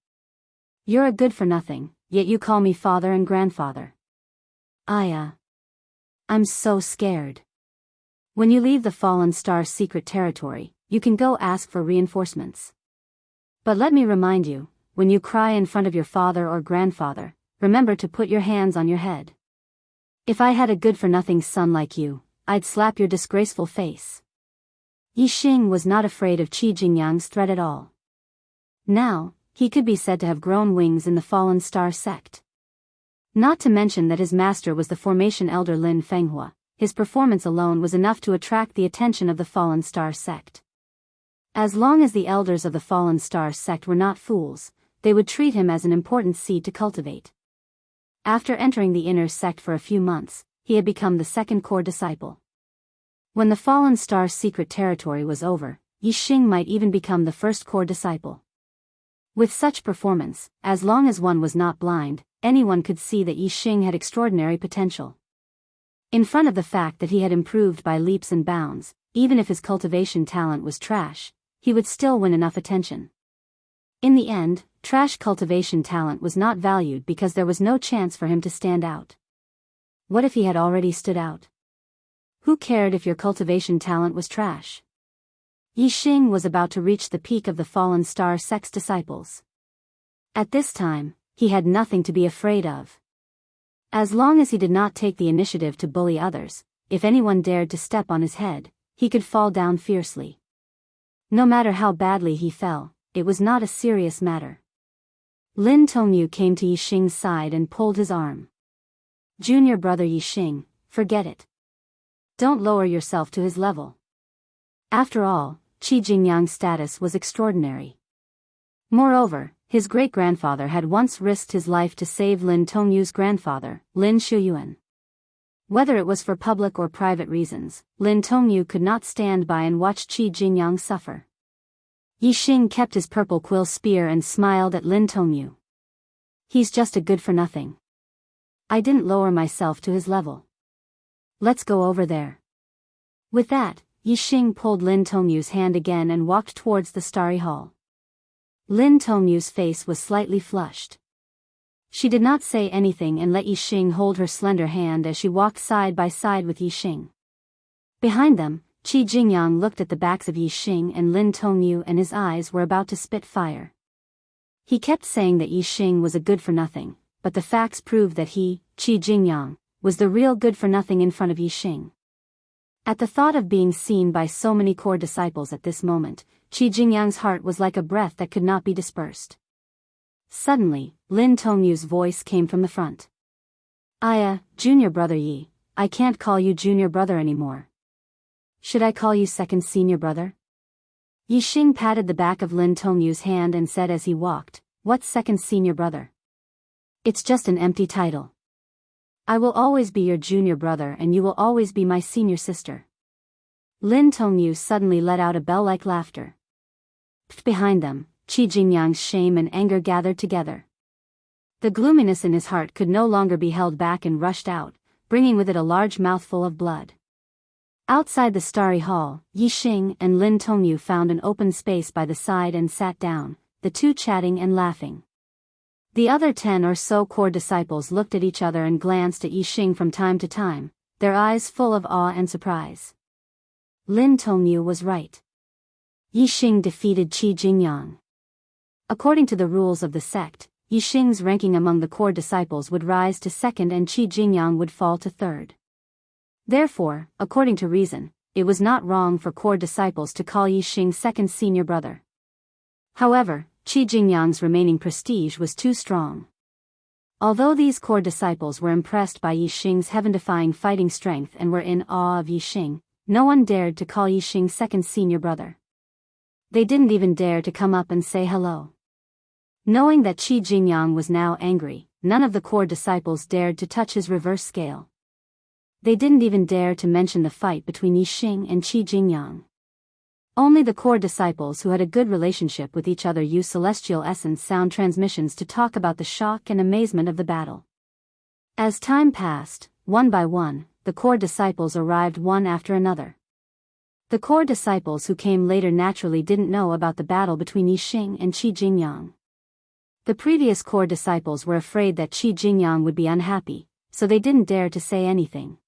You're a good-for-nothing, yet you call me father and grandfather. I'm so scared. When you leave the Fallen Star's secret territory, you can go ask for reinforcements. But let me remind you, when you cry in front of your father or grandfather, remember to put your hands on your head. If I had a good-for-nothing son like you, I'd slap your disgraceful face. Yi Xing was not afraid of Qi Jingyang's threat at all. Now, he could be said to have grown wings in the Fallen Star sect. Not to mention that his master was the formation elder Lin Fenghua, his performance alone was enough to attract the attention of the Fallen Star sect. As long as the elders of the Fallen Star sect were not fools, they would treat him as an important seed to cultivate. After entering the inner sect for a few months, he had become the second core disciple. When the Fallen Star's secret territory was over, Yi Xing might even become the first core disciple. With such performance, as long as one was not blind, anyone could see that Yi Xing had extraordinary potential. In front of the fact that he had improved by leaps and bounds, even if his cultivation talent was trash, he would still win enough attention. In the end, trash cultivation talent was not valued because there was no chance for him to stand out. What if he had already stood out? Who cared if your cultivation talent was trash? Yi Xing was about to reach the peak of the Fallen Star sect's disciples. At this time, he had nothing to be afraid of. As long as he did not take the initiative to bully others, if anyone dared to step on his head, he could fall down fiercely. No matter how badly he fell, it was not a serious matter. Lin Tongyu came to Yixing's side and pulled his arm. Junior brother Yixing, forget it. Don't lower yourself to his level. After all, Qi Jingyang's status was extraordinary. Moreover, his great-grandfather had once risked his life to save Lin Tongyu's grandfather, Lin Shuyuan. Whether it was for public or private reasons, Lin Tongyu could not stand by and watch Qi Jingyang suffer. Yixing kept his purple quill spear and smiled at Lin Tongyu. He's just a good-for-nothing. I didn't lower myself to his level. Let's go over there. With that, Yixing pulled Lin Tongyu's hand again and walked towards the starry hall. Lin Tongyu's face was slightly flushed. She did not say anything and let Yixing hold her slender hand as she walked side by side with Yixing. Behind them, Qi Jingyang looked at the backs of Yixing and Lin Tongyu and his eyes were about to spit fire. He kept saying that Yixing was a good-for-nothing, but the facts proved that he, Qi Jingyang, was the real good-for-nothing in front of Yixing. At the thought of being seen by so many core disciples at this moment, Qi Jingyang's heart was like a breath that could not be dispersed. Suddenly, Lin Tongyu's voice came from the front. Junior brother Yi, I can't call you junior brother anymore. Should I call you second senior brother? Yixing patted the back of Lin Tongyu's hand and said as he walked, what's second senior brother? It's just an empty title. I will always be your junior brother and you will always be my senior sister. Lin Tongyu suddenly let out a bell-like laughter. Behind them, Qi Jingyang's shame and anger gathered together. The gloominess in his heart could no longer be held back and rushed out, bringing with it a large mouthful of blood. Outside the starry hall, Yixing and Lin Tongyu found an open space by the side and sat down, the two chatting and laughing. The other 10 or so core disciples looked at each other and glanced at Yixing from time to time, their eyes full of awe and surprise. Lin Tongyu was right. Yixing defeated Qi Jingyang. According to the rules of the sect, Yixing's ranking among the core disciples would rise to second and Qi Jingyang would fall to third. Therefore, according to reason, it was not wrong for core disciples to call Yixing second senior brother. However, Qi Jingyang's remaining prestige was too strong. Although these core disciples were impressed by Yixing's heaven-defying fighting strength and were in awe of Yixing, no one dared to call Yixing second senior brother. They didn't even dare to come up and say hello. Knowing that Qi Jingyang was now angry, none of the core disciples dared to touch his reverse scale. They didn't even dare to mention the fight between Yixing and Qi Jingyang. Only the core disciples who had a good relationship with each other used celestial essence sound transmissions to talk about the shock and amazement of the battle. As time passed, one by one, the core disciples arrived one after another. The core disciples who came later naturally didn't know about the battle between Yixing and Qi Jingyang. The previous core disciples were afraid that Qi Jingyang would be unhappy, so they didn't dare to say anything.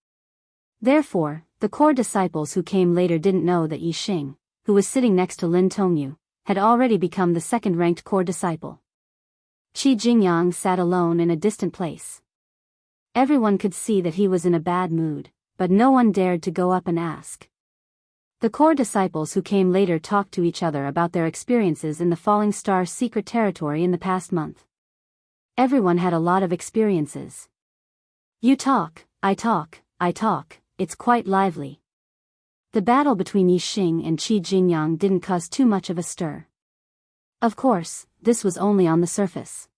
Therefore, the core disciples who came later didn't know that Yixing, who was sitting next to Lin Tongyu, had already become the second-ranked core disciple. Qi Jingyang sat alone in a distant place. Everyone could see that he was in a bad mood, but no one dared to go up and ask. The core disciples who came later talked to each other about their experiences in the Falling Star secret territory in the past month. Everyone had a lot of experiences. You talk, I talk, it's quite lively. The battle between Yixing and Qi Jingyang didn't cause too much of a stir. Of course, this was only on the surface.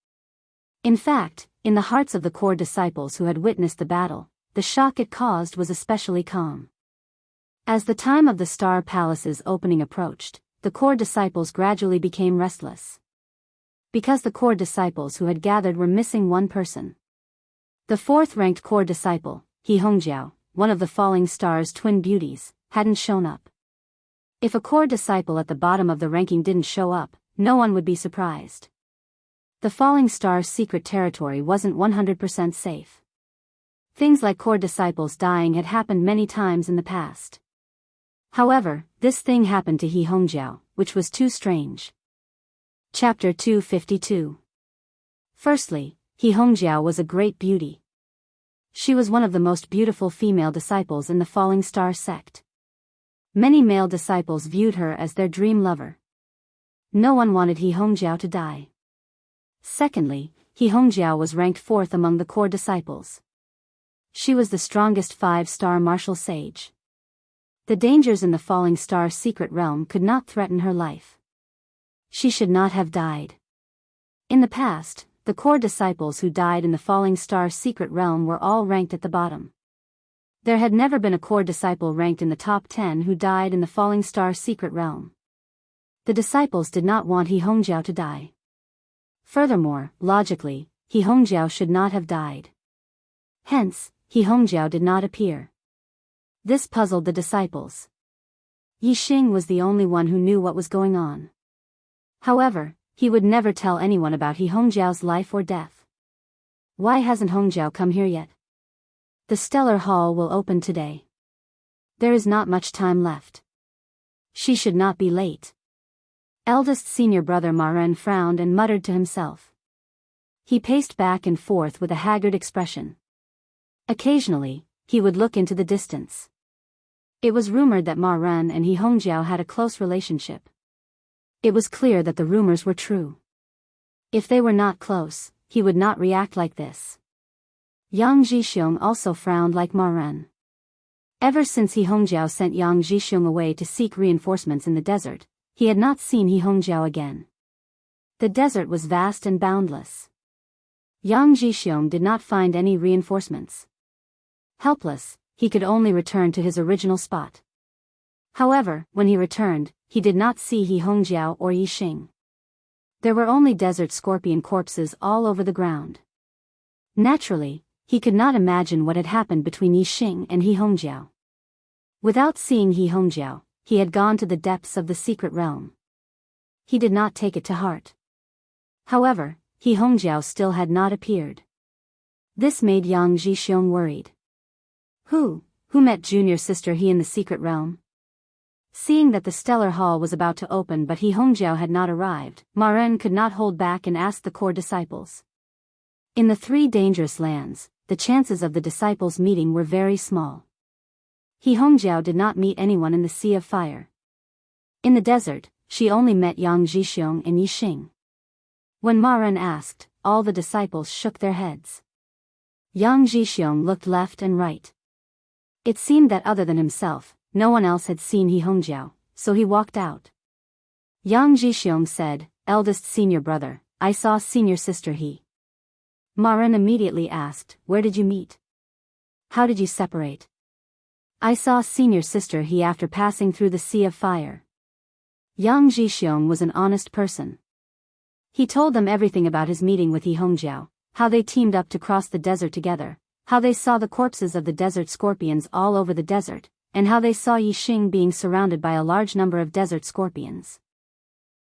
In fact, in the hearts of the core disciples who had witnessed the battle, the shock it caused was especially calm. As the time of the Star Palace's opening approached, the core disciples gradually became restless. Because the core disciples who had gathered were missing one person. The fourth-ranked core disciple, He Hongjiao, one of the Falling Star's twin beauties, hadn't shown up. If a core disciple at the bottom of the ranking didn't show up, no one would be surprised. The Falling Star's secret territory wasn't 100% safe. Things like core disciples dying had happened many times in the past. However, this thing happened to He Hongjiao, which was too strange. Chapter 252. Firstly, He Hongjiao was a great beauty. She was one of the most beautiful female disciples in the Falling Star sect. Many male disciples viewed her as their dream lover. No one wanted He Hongjiao to die. Secondly, He Hongjiao was ranked 4th among the core disciples. She was the strongest 5-star martial sage. The dangers in the falling star secret realm could not threaten her life. She should not have died. In the past, the core disciples who died in the falling star secret realm were all ranked at the bottom. There had never been a core disciple ranked in the top 10 who died in the falling star secret realm. The disciples did not want He Hongjiao to die. Furthermore, logically, He Hongjiao should not have died. Hence, He Hongjiao did not appear. This puzzled the disciples. Yi Xing was the only one who knew what was going on. However, he would never tell anyone about He Hongjiao's life or death. Why hasn't Hongjiao come here yet? The Stellar Hall will open today. There is not much time left. She should not be late. Eldest senior brother Ma Ren frowned and muttered to himself. He paced back and forth with a haggard expression. Occasionally, he would look into the distance. It was rumored that Ma Ren and He Hongjiao had a close relationship. It was clear that the rumors were true. If they were not close, he would not react like this. Yang Jixiong also frowned like Ma Ren. Ever since He Hongjiao sent Yang Jixiong away to seek reinforcements in the desert, he had not seen He Hongjiao again. The desert was vast and boundless. Yang Jixiong did not find any reinforcements. Helpless, he could only return to his original spot. However, when he returned, he did not see He Hongjiao or Yi Xing. There were only desert scorpion corpses all over the ground. Naturally, he could not imagine what had happened between Yi Xing and He Hongjiao. Without seeing He Hongjiao, he had gone to the depths of the secret realm. He did not take it to heart. However, He Hongjiao still had not appeared. This made Yang Jixiong worried. Who met junior sister He in the secret realm? Seeing that the Stellar Hall was about to open but He Hongjiao had not arrived, Ma Ren could not hold back and asked the core disciples. In the 3 dangerous lands, the chances of the disciples meeting were very small. He Hongjiao did not meet anyone in the Sea of Fire. In the desert, she only met Yang Jixiong and Yi Xing. When Ma Ren asked, all the disciples shook their heads. Yang Jixiong looked left and right. It seemed that other than himself, no one else had seen He Hongjiao, so he walked out. Yang Jixiong said, eldest senior brother, I saw senior sister He. Ma Ren immediately asked, where did you meet? How did you separate? I saw senior sister He after passing through the Sea of Fire. Yang Jixiong was an honest person. He told them everything about his meeting with He Hongjiao, how they teamed up to cross the desert together, how they saw the corpses of the desert scorpions all over the desert, and how they saw Yi Xing being surrounded by a large number of desert scorpions.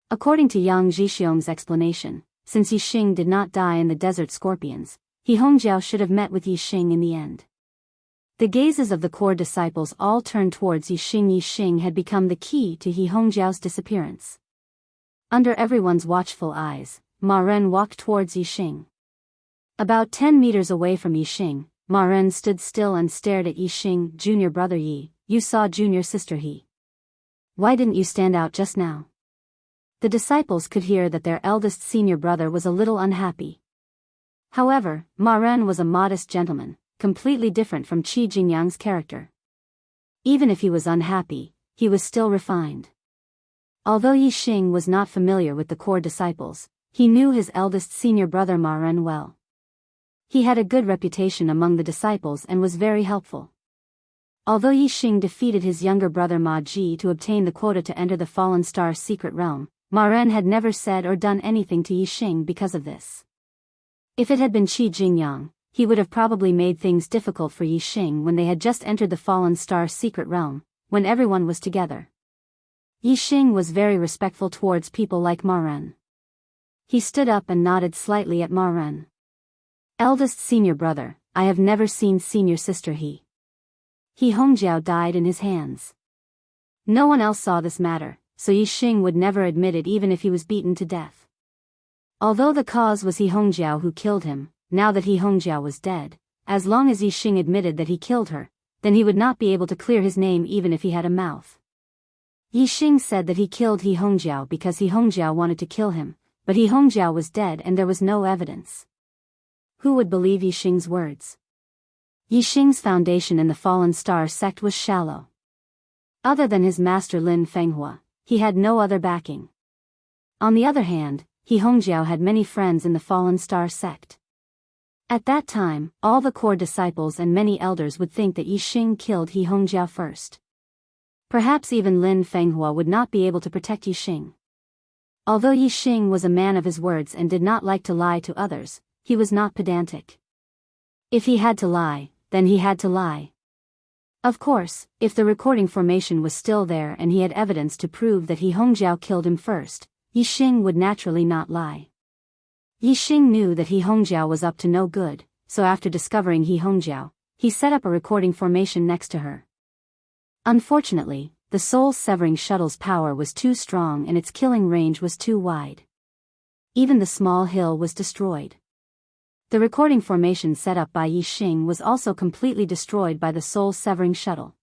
According to Yang Jixiong's explanation, since Yi Xing did not die in the desert scorpions, He Hongjiao should have met with Yi Xing in the end. The gazes of the core disciples all turned towards Yi Xing. Yi Xing had become the key to He Hongjiao's disappearance. Under everyone's watchful eyes, Ma Ren walked towards Yi Xing. About 10 meters away from Yi Xing, Ma Ren stood still and stared at Yi Xing. Junior brother Yi, you saw junior sister He. Why didn't you stand out just now? The disciples could hear that their eldest senior brother was a little unhappy. However, Ma Ren was a modest gentleman, completely different from Qi Jingyang's character. Even if he was unhappy, he was still refined. Although Yi Xing was not familiar with the core disciples, he knew his eldest senior brother Ma Ren well. He had a good reputation among the disciples and was very helpful. Although Yi Xing defeated his younger brother Ma Ji to obtain the quota to enter the Fallen Star's secret realm, Ma Ren had never said or done anything to Yi Xing because of this. If it had been Qi Jingyang, he would have probably made things difficult for Yi Xing when they had just entered the Fallen Star's secret realm, when everyone was together. Yi Xing was very respectful towards people like Ma Ren. He stood up and nodded slightly at Ma Ren. Eldest senior brother, I have never seen senior sister He Hongjiao died in his hands. No one else saw this matter, so Yi Xing would never admit it even if he was beaten to death. Although the cause was He Hongjiao who killed him, now that He Hongjiao was dead, as long as Yi Xing admitted that he killed her, then he would not be able to clear his name even if he had a mouth. Yi Xing said that he killed He Hongjiao because He Hongjiao wanted to kill him, but He Hongjiao was dead and there was no evidence. Who would believe Yi Xing's words? Yi Xing's foundation in the Fallen Star sect was shallow. Other than his master Lin Fenghua, he had no other backing. On the other hand, He Hongjiao had many friends in the Fallen Star sect. At that time, all the core disciples and many elders would think that Yi Xing killed He Hongjiao first. Perhaps even Lin Fenghua would not be able to protect Yi Xing. Although Yi Xing was a man of his words and did not like to lie to others, he was not pedantic. If he had to lie, then he had to lie. Of course, if the recording formation was still there and he had evidence to prove that He Hongjiao killed him first, Yi Xing would naturally not lie. Yi Xing knew that He Hongjiao was up to no good, so after discovering He Hongjiao, he set up a recording formation next to her. Unfortunately, the soul-severing shuttle's power was too strong and its killing range was too wide. Even the small hill was destroyed. The recording formation set up by Yi Xing was also completely destroyed by the soul-severing shuttle.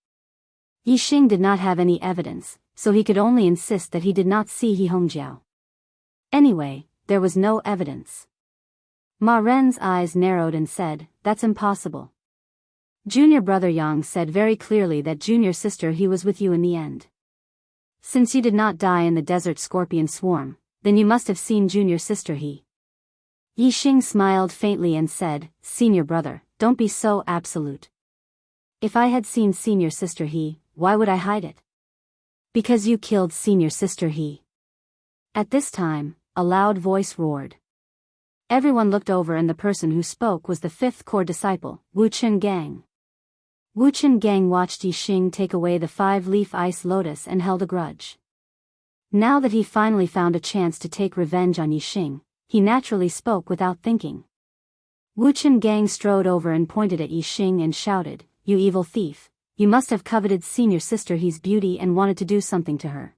Yi Xing did not have any evidence, so he could only insist that he did not see He Hongjiao. Anyway, there was no evidence. Ma Ren's eyes narrowed and said, "That's impossible." Junior brother Yang said very clearly that junior sister He was with you in the end. Since you did not die in the desert scorpion swarm, then you must have seen junior sister He. Yi Xing smiled faintly and said, "Senior brother, don't be so absolute. If I had seen senior sister He, why would I hide it? Because you killed senior sister He." At this time, a loud voice roared. Everyone looked over and the person who spoke was the fifth core disciple, Wu Qingang. Wu Qingang watched Yi Xing take away the 5-leaf ice lotus and held a grudge. Now that he finally found a chance to take revenge on Yi Xing, he naturally spoke without thinking. Wu Qingang strode over and pointed at Yi Xing and shouted, "You evil thief, you must have coveted senior sister He's beauty and wanted to do something to her.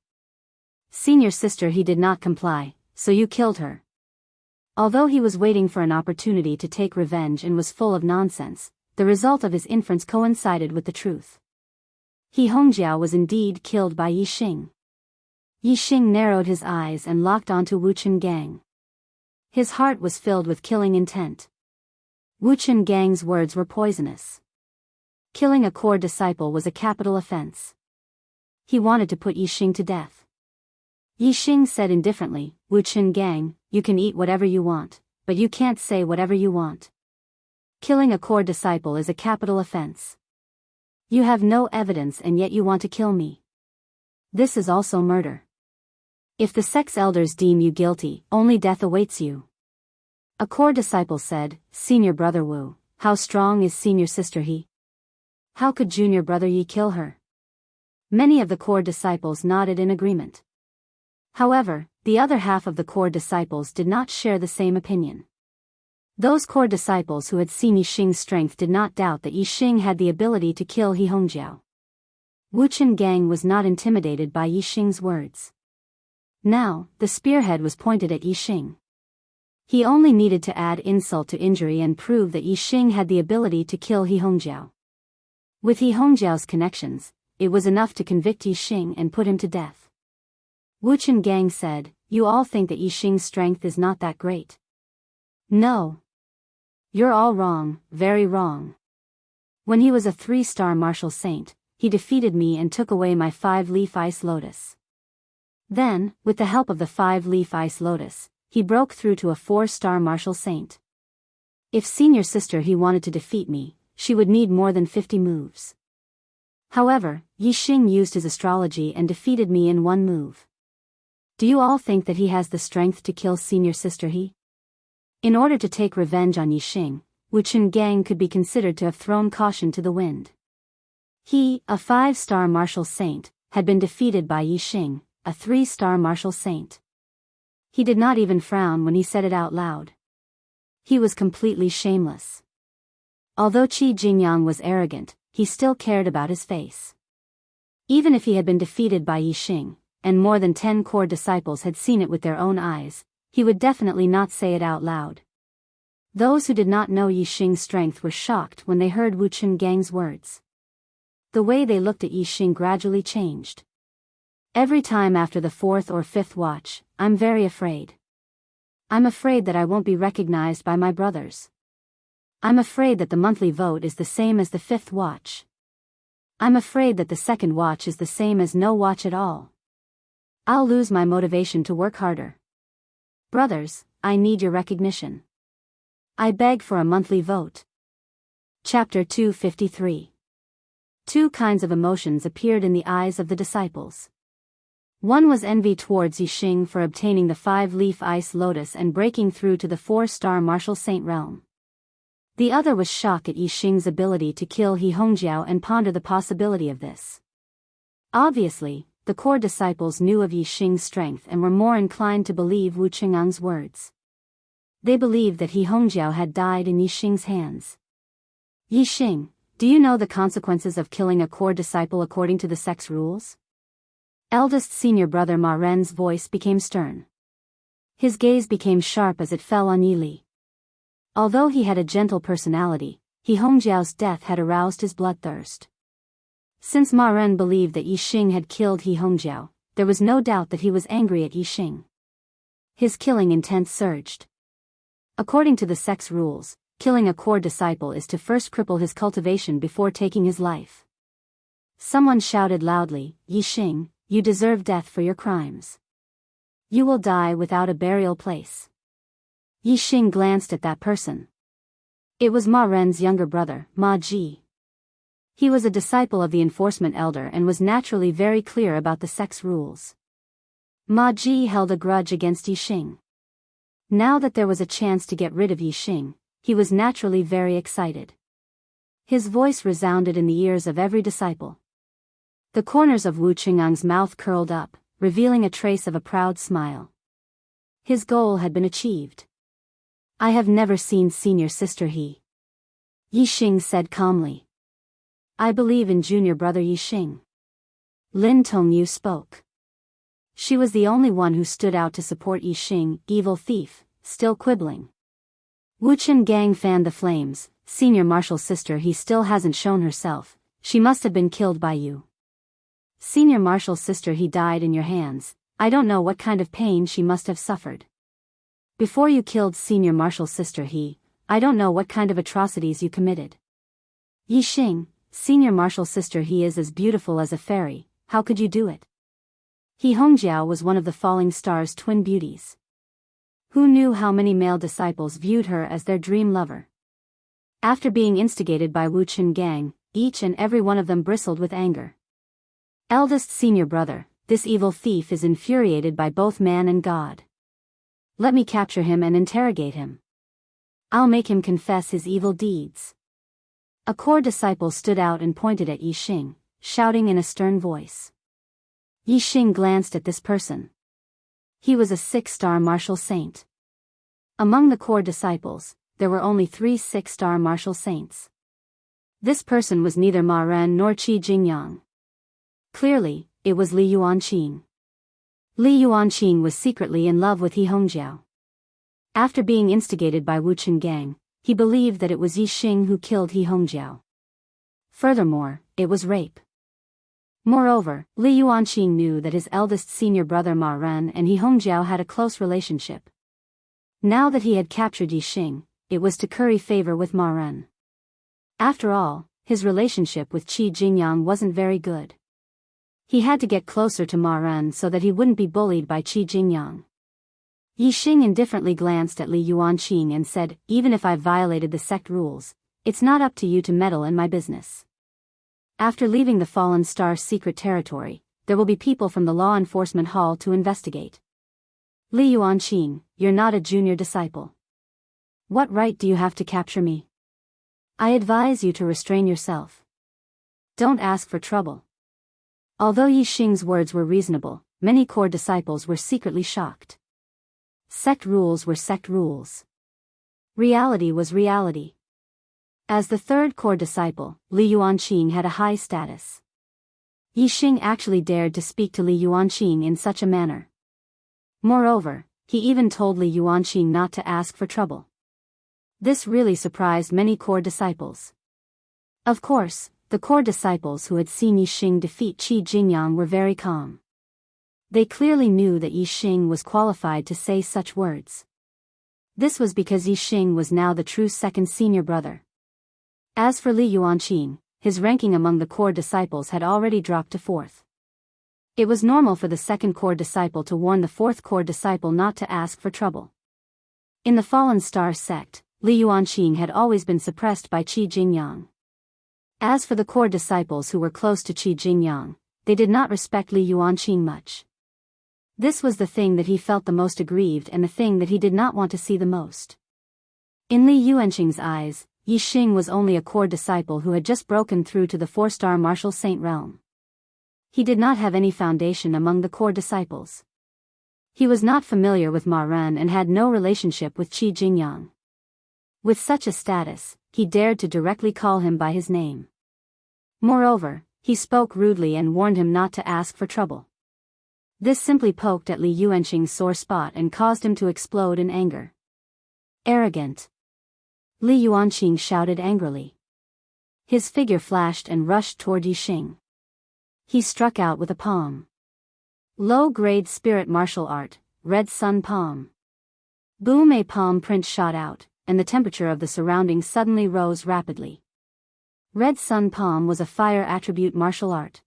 Senior sister He did not comply, so you killed her." Although he was waiting for an opportunity to take revenge and was full of nonsense, the result of his inference coincided with the truth. He Hongjiao was indeed killed by Yi Xing. Yi Xing narrowed his eyes and locked onto Wu Qingang. His heart was filled with killing intent. Wu Qingang's words were poisonous. Killing a core disciple was a capital offense. He wanted to put Yi Xing to death. Yi Xing said indifferently, "Wu Qingang, you can eat whatever you want, but you can't say whatever you want. Killing a core disciple is a capital offense. You have no evidence and yet you want to kill me. This is also murder. If the sect's elders deem you guilty, only death awaits you." A core disciple said, "Senior brother Wu, how strong is senior sister He? How could junior brother Yi kill her?" Many of the core disciples nodded in agreement. However, the other half of the core disciples did not share the same opinion. Those core disciples who had seen Yi Xing's strength did not doubt that Yi Xing had the ability to kill He Hongjiao. Wu Qingang was not intimidated by Yi Xing's words. Now, the spearhead was pointed at Yi Xing. He only needed to add insult to injury and prove that Yi Xing had the ability to kill He Hongjiao. With He Hongjiao's connections, it was enough to convict Yi Xing and put him to death. Wu Qingang said, "You all think that Yi Xing's strength is not that great. No. You're all wrong, very wrong. When he was a 3-star martial saint, he defeated me and took away my 5-leaf ice lotus. Then, with the help of the 5-leaf ice lotus, he broke through to a 4-star martial saint. If senior sister He wanted to defeat me, she would need more than 50 moves. However, Yi Xing used his astrology and defeated me in 1 move. Do you all think that he has the strength to kill senior sister He?" In order to take revenge on Yi Xing, Wu Qingang could be considered to have thrown caution to the wind. He, a 5-star martial saint, had been defeated by Yi Xing, a 3-star martial saint. He did not even frown when he said it out loud. He was completely shameless. Although Qi Jingyang was arrogant, he still cared about his face. Even if he had been defeated by Yi Xing, and more than 10 core disciples had seen it with their own eyes, he would definitely not say it out loud. Those who did not know Yi Xing's strength were shocked when they heard Wu Qinggang's words. The way they looked at Yi Xing gradually changed. Every time after the 4th or 5th watch, I'm very afraid. I'm afraid that I won't be recognized by my brothers. I'm afraid that the monthly vote is the same as the fifth watch. I'm afraid that the second watch is the same as no watch at all. I'll lose my motivation to work harder. Brothers, I need your recognition. I beg for a monthly vote. Chapter 253. Two kinds of emotions appeared in the eyes of the disciples. One was envy towards Yixing for obtaining the 5-leaf ice lotus and breaking through to the 4-star martial saint realm. The other was shock at Yixing's ability to kill He Hongjiao and ponder the possibility of this. Obviously, the core disciples knew of Yixing's strength and were more inclined to believe Wu Qingang's words. They believed that He Hongjiao had died in Yixing's hands. Yixing, do you know the consequences of killing a core disciple according to the sect's rules? Eldest senior brother Ma Ren's voice became stern. His gaze became sharp as it fell on Yi Li. Although he had a gentle personality, He Hongjiao's death had aroused his bloodthirst. Since Ma Ren believed that Yixing had killed He Hongjiao, there was no doubt that he was angry at Yixing. His killing intent surged. According to the sect's rules, killing a core disciple is to first cripple his cultivation before taking his life. Someone shouted loudly, Yixing, you deserve death for your crimes. You will die without a burial place. Yixing glanced at that person. It was Ma Ren's younger brother, Ma Ji. He was a disciple of the enforcement elder and was naturally very clear about the sect's rules. Ma Ji held a grudge against Yixing. Now that there was a chance to get rid of Yixing, he was naturally very excited. His voice resounded in the ears of every disciple. The corners of Wu Qingang's mouth curled up, revealing a trace of a proud smile. His goal had been achieved. I have never seen senior sister Yixing said calmly. I believe in junior brother Yixing. Lin Tongyu spoke. She was the only one who stood out to support Yixing, evil thief, still quibbling. Wu Qinggang fanned the flames. Senior martial sister He still hasn't shown herself, she must have been killed by you. Senior martial sister He died in your hands, I don't know what kind of pain she must have suffered. Before you killed senior martial sister I don't know what kind of atrocities you committed. Yixing, senior martial sister He is as beautiful as a fairy, how could you do it? He Hongjiao was one of the falling star's twin beauties. Who knew how many male disciples viewed her as their dream lover? After being instigated by Wu Qinggang, each and every one of them bristled with anger. Eldest senior brother, this evil thief is infuriated by both man and God. Let me capture him and interrogate him. I'll make him confess his evil deeds. A core disciple stood out and pointed at Yixing, shouting in a stern voice. Yixing glanced at this person. He was a 6-star martial saint. Among the core disciples, there were only 3 6-star martial saints. This person was neither Ma Ren nor Qi Jingyang. Clearly, it was Li Yuanqing. Li Yuanqing was secretly in love with He Hongjiao. After being instigated by Wu Qinggang, he believed that it was Yixing who killed He Hongjiao. Furthermore, it was rape. Moreover, Li Yuanqing knew that his eldest senior brother Ma Ren and He Hongjiao had a close relationship. Now that he had captured Yixing, it was to curry favor with Ma Ren. After all, his relationship with Qi Jingyang wasn't very good. He had to get closer to Ma Ren so that he wouldn't be bullied by Qi Jingyang. Yixing indifferently glanced at Li Yuanqing and said, even if I've violated the sect rules, it's not up to you to meddle in my business. After leaving the Fallen Star's secret territory, there will be people from the law enforcement hall to investigate. Li Yuanqing, you're not a junior disciple. What right do you have to capture me? I advise you to restrain yourself. Don't ask for trouble. Although Yixing's words were reasonable, many core disciples were secretly shocked. Sect rules were sect rules. Reality was reality. As the third core disciple, Li Yuanqing had a high status. Yixing actually dared to speak to Li Yuanqing in such a manner. Moreover, he even told Li Yuanqing not to ask for trouble. This really surprised many core disciples. Of course, the core disciples who had seen Yixing defeat Qi Jingyang were very calm. They clearly knew that Yixing was qualified to say such words. This was because Yi Xing was now the true second senior brother. As for Li Yuanqing, his ranking among the core disciples had already dropped to fourth. It was normal for the second core disciple to warn the fourth core disciple not to ask for trouble. In the Fallen Star sect, Li Yuanqing had always been suppressed by Qi Jingyang. As for the core disciples who were close to Qi Jingyang, they did not respect Li Yuanqing much. This was the thing that he felt the most aggrieved and the thing that he did not want to see the most. In Li Yuanqing's eyes, Yi Xing was only a core disciple who had just broken through to the 4-star martial saint realm. He did not have any foundation among the core disciples. He was not familiar with Ma Ren and had no relationship with Qi Jingyang. With such a status, he dared to directly call him by his name. Moreover, he spoke rudely and warned him not to ask for trouble. This simply poked at Li Yuanqing's sore spot and caused him to explode in anger. Arrogant! Li Yuanqing shouted angrily. His figure flashed and rushed toward Yi Xing. He struck out with a palm. Low-grade spirit martial art, Red Sun Palm. Boom! A palm print shot out, and the temperature of the surroundings suddenly rose rapidly. Red Sun Palm was a fire attribute martial art.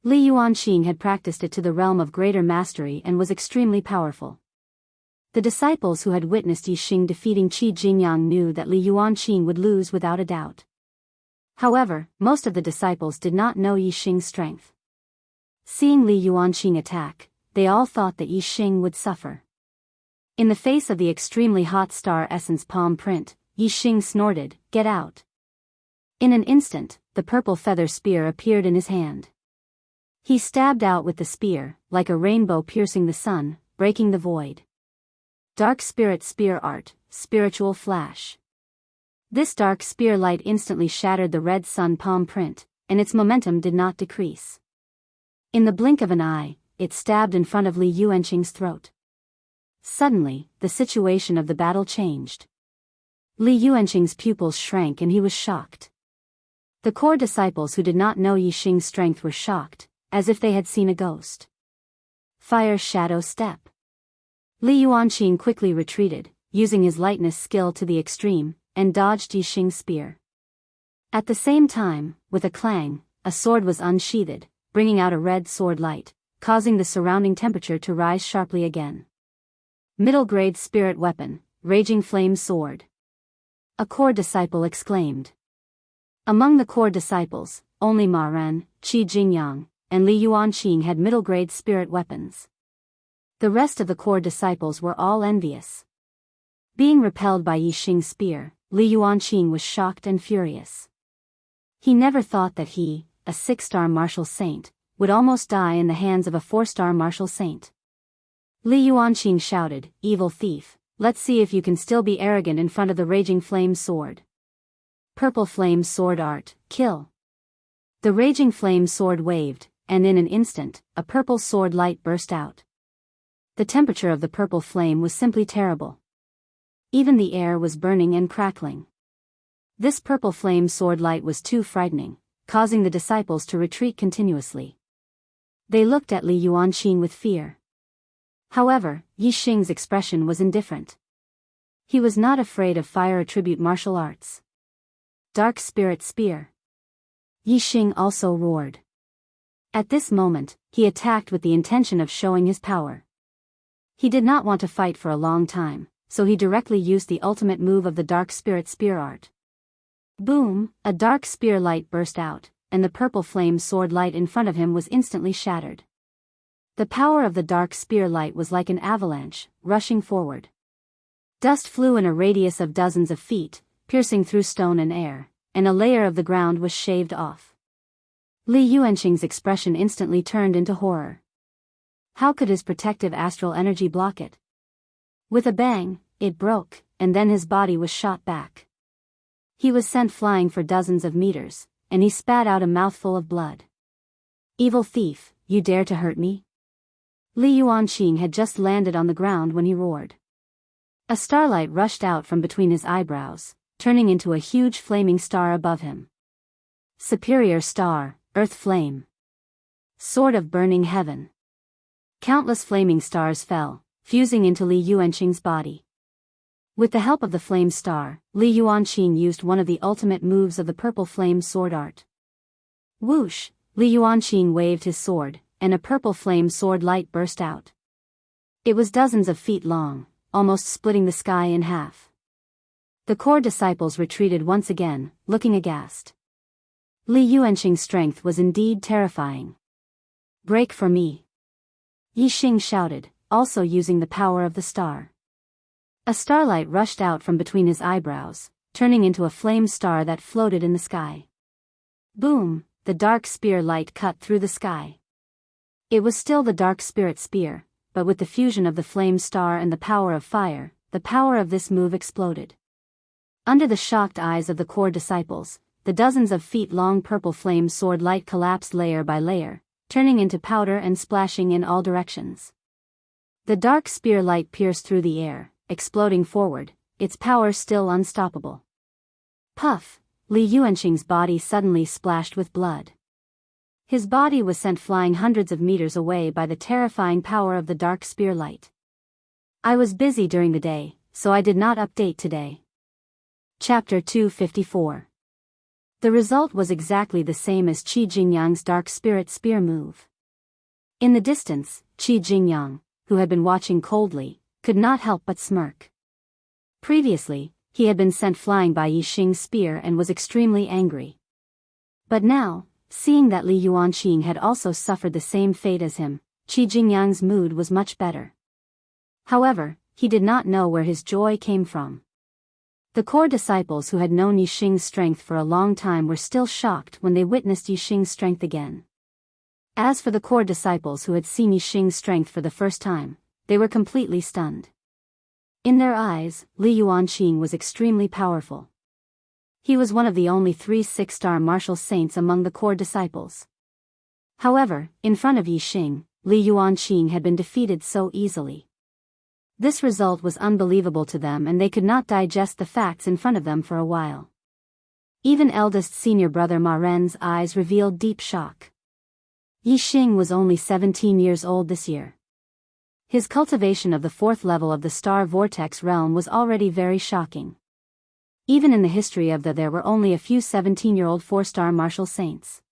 Li Yuanqing had practiced it to the realm of greater mastery and was extremely powerful. The disciples who had witnessed Yi Xing defeating Qi Jingyang knew that Li Yuanqing would lose without a doubt. However, most of the disciples did not know Yi Xing's strength. Seeing Li Yuanqing attack, they all thought that Yi Xing would suffer. In the face of the extremely hot star essence palm print, Yi Xing snorted, "Get out." In an instant, the purple feather spear appeared in his hand. He stabbed out with the spear, like a rainbow piercing the sun, breaking the void. Dark Spirit Spear Art, Spiritual Flash. This dark spear light instantly shattered the red sun palm print, and its momentum did not decrease. In the blink of an eye, it stabbed in front of Li Yuanqing's throat. Suddenly, the situation of the battle changed. Li Yuanqing's pupils shrank and he was shocked. The core disciples who did not know Yi Xing's strength were shocked, as if they had seen a ghost. Fire Shadow Step. Li Yuanqing quickly retreated, using his lightness skill to the extreme, and dodged Yi Xing's spear. At the same time, with a clang, a sword was unsheathed, bringing out a red sword light, causing the surrounding temperature to rise sharply again. Middle grade spirit weapon, Raging Flame Sword. A core disciple exclaimed. Among the core disciples, only Ma Ren, Qi Jingyang, and Li Yuanqing had middle-grade spirit weapons. The rest of the core disciples were all envious. Being repelled by Yi Xing's spear, Li Yuanqing was shocked and furious. He never thought that he, a 6-star martial saint, would almost die in the hands of a 4-star martial saint. Li Yuanqing shouted, "Evil thief, let's see if you can still be arrogant in front of the Raging Flame Sword." Purple Flame Sword Art, Kill. The Raging Flame Sword waved, and in an instant, a purple sword light burst out. The temperature of the purple flame was simply terrible. Even the air was burning and crackling. This purple flame sword light was too frightening, causing the disciples to retreat continuously. They looked at Li Yuanqing with fear. However, Yi Xing's expression was indifferent. He was not afraid of fire attribute martial arts. Dark Spirit Spear. Yi Xing also roared. At this moment, he attacked with the intention of showing his power. He did not want to fight for a long time, so he directly used the ultimate move of the Dark Spirit Spear Art. Boom! A dark spear light burst out, and the purple flame sword light in front of him was instantly shattered. The power of the dark spear light was like an avalanche, rushing forward. Dust flew in a radius of dozens of feet, piercing through stone and air, and a layer of the ground was shaved off. Li Yuanqing's expression instantly turned into horror. How could his protective astral energy block it? With a bang, it broke, and then his body was shot back. He was sent flying for dozens of meters, and he spat out a mouthful of blood. "Evil thief, you dare to hurt me?" Li Yuanqing had just landed on the ground when he roared. A starlight rushed out from between his eyebrows, turning into a huge flaming star above him. Superior Star, Earth Flame. Sword of Burning Heaven. Countless flaming stars fell, fusing into Li Yuanqing's body. With the help of the flame star, Li Yuanqing used one of the ultimate moves of the purple flame sword art. Whoosh! Li Yuanqing waved his sword, and a purple flame sword light burst out. It was dozens of feet long, almost splitting the sky in half. The core disciples retreated once again, looking aghast. Li Yuanqing's strength was indeed terrifying. "Break for me!" Yixing shouted, also using the power of the star. A starlight rushed out from between his eyebrows, turning into a flame star that floated in the sky. Boom! The dark spear light cut through the sky. It was still the dark spirit spear, but with the fusion of the flame star and the power of fire, the power of this move exploded. Under the shocked eyes of the core disciples, the dozens of feet-long purple flame sword light collapsed layer by layer, turning into powder and splashing in all directions. The dark spear light pierced through the air, exploding forward, its power still unstoppable. Puff! Li Yuanqing's body suddenly splashed with blood. His body was sent flying hundreds of meters away by the terrifying power of the dark spear light. I was busy during the day, so I did not update today. Chapter 254. The result was exactly the same as Qi Jingyang's dark spirit spear move. In the distance, Qi Jingyang, who had been watching coldly, could not help but smirk. Previously, he had been sent flying by Yixing's spear and was extremely angry. But now, seeing that Li Yuanqing had also suffered the same fate as him, Qi Jingyang's mood was much better. However, he did not know where his joy came from. The core disciples who had known Yixing's strength for a long time were still shocked when they witnessed Yixing's strength again. As for the core disciples who had seen Yixing's strength for the first time, they were completely stunned. In their eyes, Li Yuanqing was extremely powerful. He was one of the only 3 6-star martial saints among the core disciples. However, in front of Yixing, Li Yuanqing had been defeated so easily. This result was unbelievable to them and they could not digest the facts in front of them for a while. Even eldest senior brother Ma Ren's eyes revealed deep shock. Yixing was only 17 years old this year. His cultivation of the 4th level of the Star Vortex realm was already very shocking. Even in the history of there were only a few 17-year-old 4-star martial saints.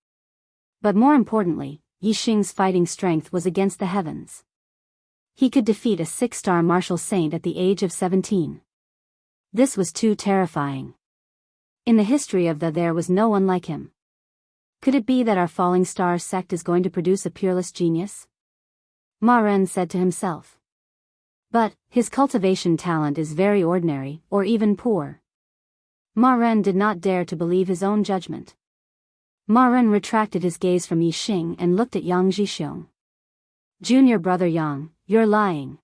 But more importantly, Yixing's fighting strength was against the heavens. He could defeat a 6-star martial saint at the age of 17. This was too terrifying. In the history of there was no one like him. Could it be that our falling star sect is going to produce a peerless genius? Ma Ren said to himself. But, his cultivation talent is very ordinary, or even poor. Ma Ren did not dare to believe his own judgment. Ma Ren retracted his gaze from Yixing and looked at Yang Jixiong. "Junior brother Yang, you're lying."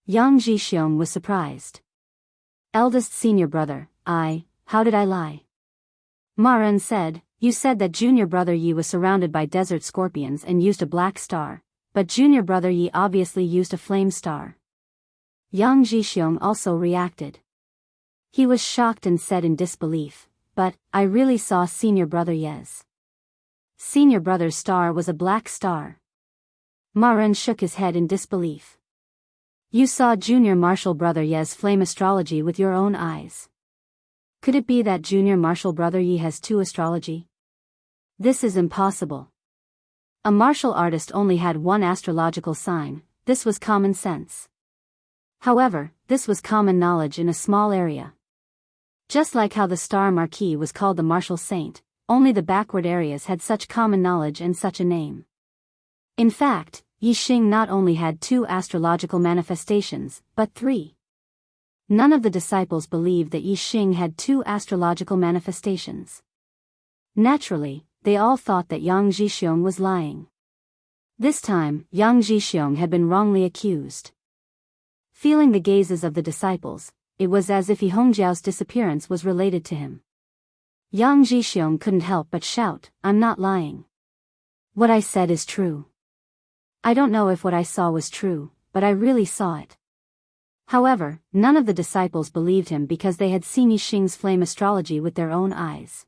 Yang Jixiong was surprised. "Eldest senior brother, how did I lie?" Ma Ren said, "You said that junior brother Yi was surrounded by desert scorpions and used a black star. But junior brother Yi obviously used a flame star." Yang Jixiong also reacted. He was shocked and said in disbelief, "But, I really saw senior brother Ye's. Senior brother's star was a black star." Ma Ren shook his head in disbelief. "You saw junior martial brother Ye's flame astrology with your own eyes. Could it be that junior martial brother Yi has 2 astrology? This is impossible. A martial artist only had 1 astrological sign, this was common sense. However, this was common knowledge in a small area. Just like how the star Marquis was called the martial saint, only the backward areas had such common knowledge and such a name. In fact, Yixing not only had 2 astrological manifestations, but 3. None of the disciples believed that Yixing had 2 astrological manifestations. Naturally, they all thought that Yang Jixiong was lying. This time, Yang Jixiong had been wrongly accused. Feeling the gazes of the disciples, it was as if Yi Hongjiao's disappearance was related to him. Yang Jixiong couldn't help but shout, "I'm not lying. What I said is true. I don't know if what I saw was true, but I really saw it." However, none of the disciples believed him because they had seen Yixing's flame astrology with their own eyes.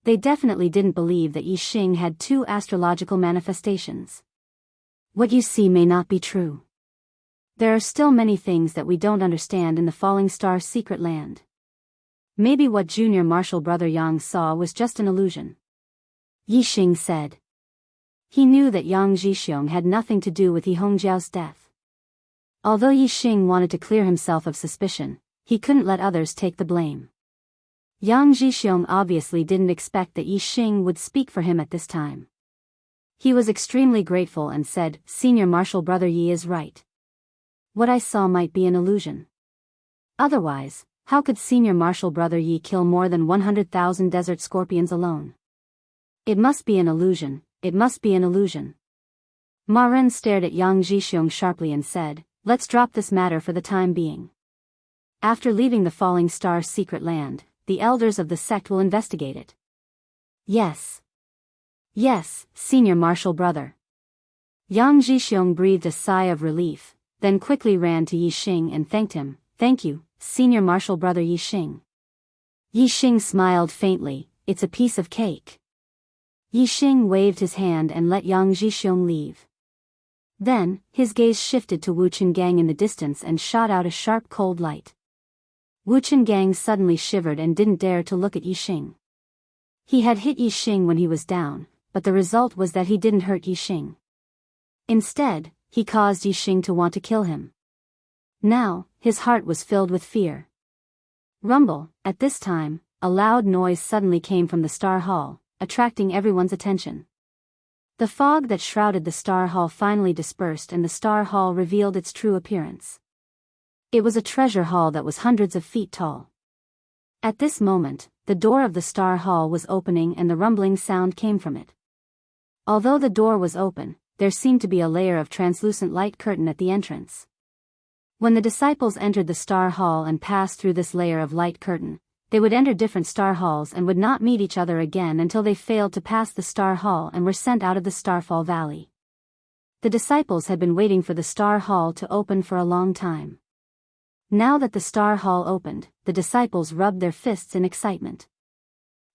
They definitely didn't believe that Yixing had 2 astrological manifestations. "What you see may not be true. There are still many things that we don't understand in the Falling Star secret land. Maybe what Junior Marshall Brother Yang saw was just an illusion. Yixing said. He knew that Yang Zhixiong had nothing to do with Yi Hongjiao's death. Although Yixing wanted to clear himself of suspicion, he couldn't let others take the blame. Yang Zhixiong obviously didn't expect that Yixing would speak for him at this time. He was extremely grateful and said, Senior Marshal Brother Yi is right. What I saw might be an illusion. Otherwise, how could Senior Marshal Brother Yi kill more than 100,000 desert scorpions alone? It must be an illusion, it must be an illusion. Ma Ren stared at Yang Zhixiong sharply and said, let's drop this matter for the time being. After leaving the Falling Star secret land, the elders of the sect will investigate it. Yes. Yes, Senior Marshal Brother. Yang Zhixiong breathed a sigh of relief, then quickly ran to Yixing and thanked him. Thank you, Senior Marshal Brother Yixing. Yixing smiled faintly, it's a piece of cake. Yixing waved his hand and let Yang Zhixiong leave. Then, his gaze shifted to Wu Qingang in the distance and shot out a sharp cold light. Wu Qingang suddenly shivered and didn't dare to look at Yixing. He had hit Yixing when he was down, but the result was that he didn't hurt Yixing. Instead, he caused Yixing to want to kill him. Now, his heart was filled with fear. Rumble, at this time, a loud noise suddenly came from the Star Hall, attracting everyone's attention. The fog that shrouded the Star Hall finally dispersed and the Star Hall revealed its true appearance. It was a treasure hall that was hundreds of feet tall. At this moment, the door of the Star Hall was opening and the rumbling sound came from it. Although the door was open, there seemed to be a layer of translucent light curtain at the entrance. When the disciples entered the Star Hall and passed through this layer of light curtain, they would enter different Star Halls and would not meet each other again until they failed to pass the Star Hall and were sent out of the Starfall Valley. The disciples had been waiting for the Star Hall to open for a long time. Now that the Star Hall opened, the disciples rubbed their fists in excitement.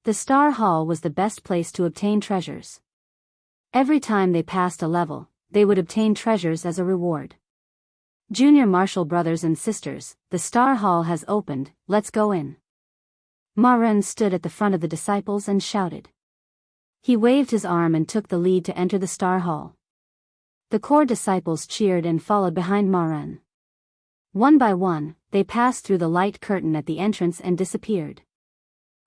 The Star Hall was the best place to obtain treasures. Every time they passed a level, they would obtain treasures as a reward. Junior Marshal brothers and sisters, the Star Hall has opened, let's go in. Ma Ren stood at the front of the disciples and shouted. He waved his arm and took the lead to enter the Star Hall. The core disciples cheered and followed behind Ma Ren. One by one, they passed through the light curtain at the entrance and disappeared.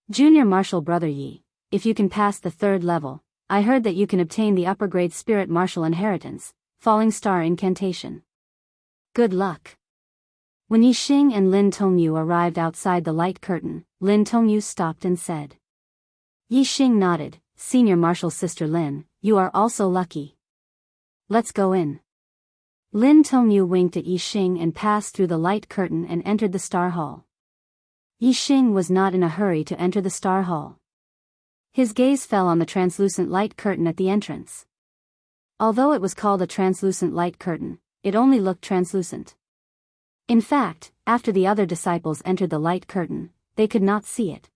Junior Marshal Brother Yi, if you can pass the third level, I heard that you can obtain the upper grade Spirit Martial Inheritance, Falling Star Incantation. Good luck. When Yixing and Lin Tongyu arrived outside the light curtain, Lin Tongyu stopped and said. Yixing nodded, Senior Marshal Sister Lin, you are also lucky. Let's go in. Lin Tongyu winked at Yixing and passed through the light curtain and entered the Star Hall. Yixing was not in a hurry to enter the Star Hall. His gaze fell on the translucent light curtain at the entrance. Although it was called a translucent light curtain, it only looked translucent. In fact, after the other disciples entered the light curtain, they could not see it.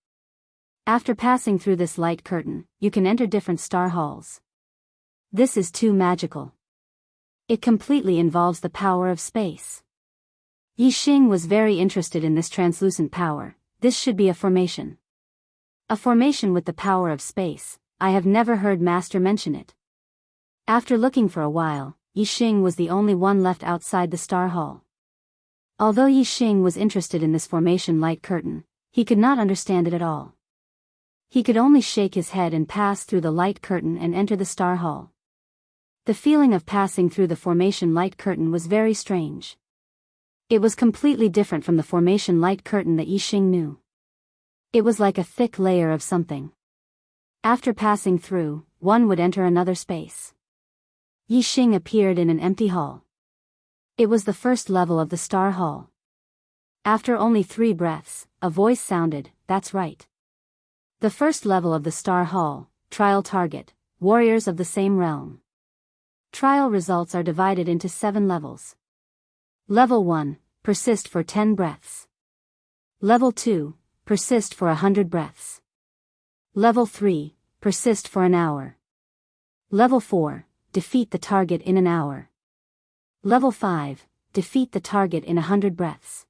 After passing through this light curtain, you can enter different Star Halls. This is too magical. It completely involves the power of space. Yixing was very interested in this translucent power. This should be a formation. A formation with the power of space. I have never heard Master mention it. After looking for a while, Yixing was the only one left outside the Star Hall. Although Yixing was interested in this formation light curtain, he could not understand it at all. He could only shake his head and pass through the light curtain and enter the Star Hall. The feeling of passing through the formation light curtain was very strange. It was completely different from the formation light curtain that Yixing knew. It was like a thick layer of something. After passing through, one would enter another space. Yixing appeared in an empty hall. It was the first level of the Star Hall. After only 3 breaths, a voice sounded, that's right. The first level of the Star Hall, trial target, warriors of the same realm. Trial results are divided into 7 levels. Level 1, persist for 10 breaths. Level 2, persist for 100 breaths. Level 3, persist for an hour. Level 4, defeat the target in an hour. Level 5, defeat the target in 100 breaths.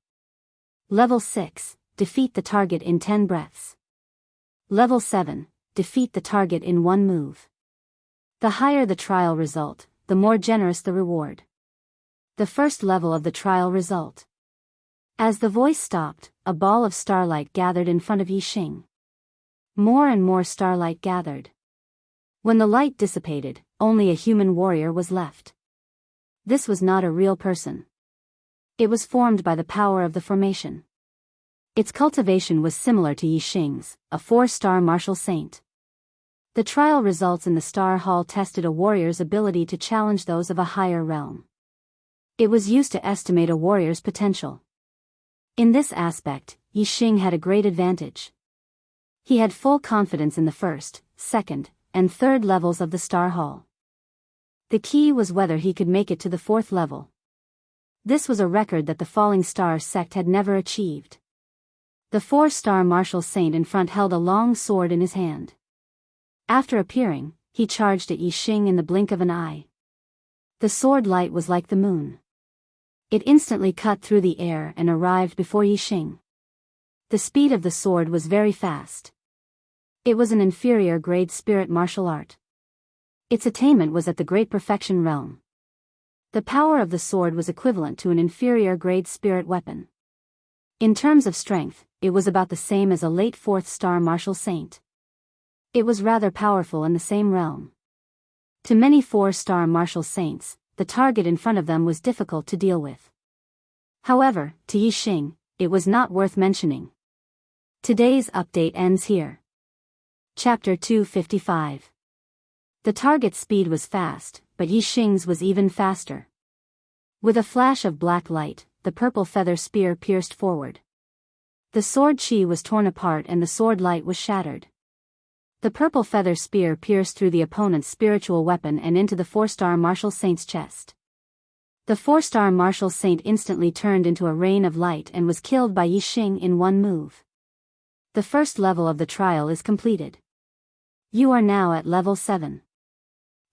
Level 6, defeat the target in 10 breaths. Level 7, defeat the target in 1 move. The higher the trial result, the more generous the reward. The first level of the trial result. As the voice stopped, a ball of starlight gathered in front of Yixing. More and more starlight gathered. When the light dissipated, only a human warrior was left. This was not a real person. It was formed by the power of the formation. Its cultivation was similar to Yixing's, a 4-star martial saint. The trial results in the Star Hall tested a warrior's ability to challenge those of a higher realm. It was used to estimate a warrior's potential. In this aspect, Yixing had a great advantage. He had full confidence in the first, second, and third levels of the Star Hall. The key was whether he could make it to the 4th level. This was a record that the Falling Star sect had never achieved. The 4-star martial saint in front held a long sword in his hand. After appearing, he charged at Yixing in the blink of an eye. The sword light was like the moon. It instantly cut through the air and arrived before Yixing. The speed of the sword was very fast. It was an inferior grade spirit martial art. Its attainment was at the great perfection realm. The power of the sword was equivalent to an inferior grade spirit weapon. In terms of strength, it was about the same as a late 4th star martial saint. It was rather powerful in the same realm. To many 4-star martial saints, the target in front of them was difficult to deal with. However, to Yixing, it was not worth mentioning. Today's update ends here. Chapter 255. The target's speed was fast, but Yixing's was even faster. With a flash of black light, the purple feather spear pierced forward. The sword chi was torn apart and the sword light was shattered. The purple feather spear pierced through the opponent's spiritual weapon and into the 4-star martial saint's chest. The 4-star martial saint instantly turned into a rain of light and was killed by Yixing in 1 move. The first level of the trial is completed. You are now at level 7.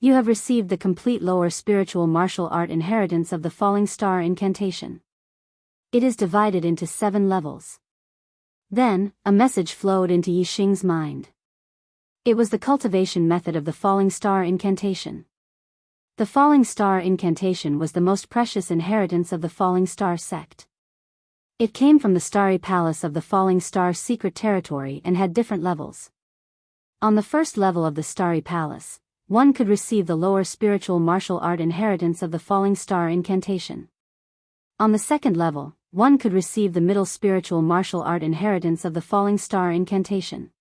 You have received the complete lower spiritual martial art inheritance of the Falling Star incantation. It is divided into 7 levels. Then, a message flowed into Yixing's mind. It was the cultivation method of the Falling Star incantation. The Falling Star incantation was the most precious inheritance of the Falling Star sect. It came from the Starry Palace of the Falling Star secret territory and had different levels. On the first level of the Starry Palace, one could receive the lower spiritual martial art inheritance of the Falling Star incantation. On the second level, one could receive the middle spiritual martial art inheritance of the Falling Star incantation.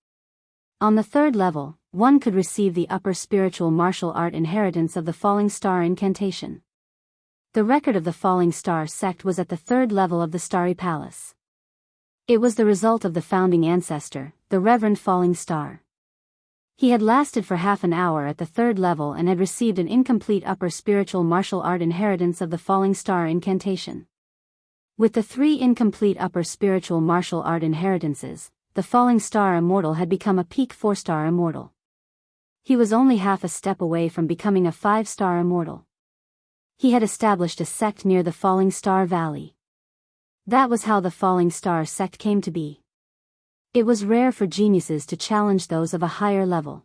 On the third level, one could receive the upper spiritual martial art inheritance of the Falling Star incantation. The record of the Falling Star sect was at the 3rd level of the Starry Palace. It was the result of the founding ancestor, the Reverend Falling Star. He had lasted for half an hour at the 3rd level and had received an incomplete upper spiritual martial art inheritance of the Falling Star incantation. With the 3 incomplete upper spiritual martial art inheritances, the Falling Star Immortal had become a peak 4-star Immortal. He was only half a step away from becoming a 5-star Immortal. He had established a sect near the Falling Star Valley. That was how the Falling Star sect came to be. It was rare for geniuses to challenge those of a higher level.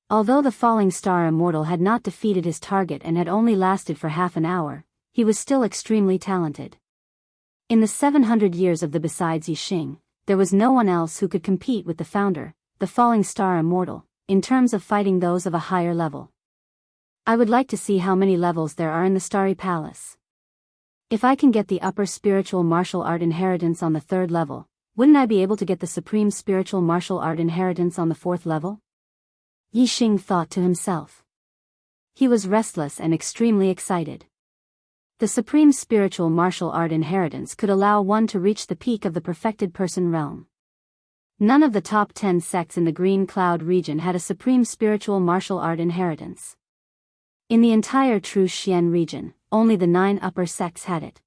Although the Falling Star Immortal had not defeated his target and had only lasted for half an hour, he was still extremely talented. In the 700 years of the besides Yixing, there was no one else who could compete with the founder, the Falling Star Immortal, in terms of fighting those of a higher level. I would like to see how many levels there are in the Starry Palace. If I can get the upper spiritual martial art inheritance on the 3rd level, wouldn't I be able to get the supreme spiritual martial art inheritance on the 4th level? Yixing thought to himself. He was restless and extremely excited. The supreme spiritual martial art inheritance could allow one to reach the peak of the perfected person realm. None of the top 10 sects in the Green Cloud region had a supreme spiritual martial art inheritance. In the entire True Xian region, only the 9 upper sects had it.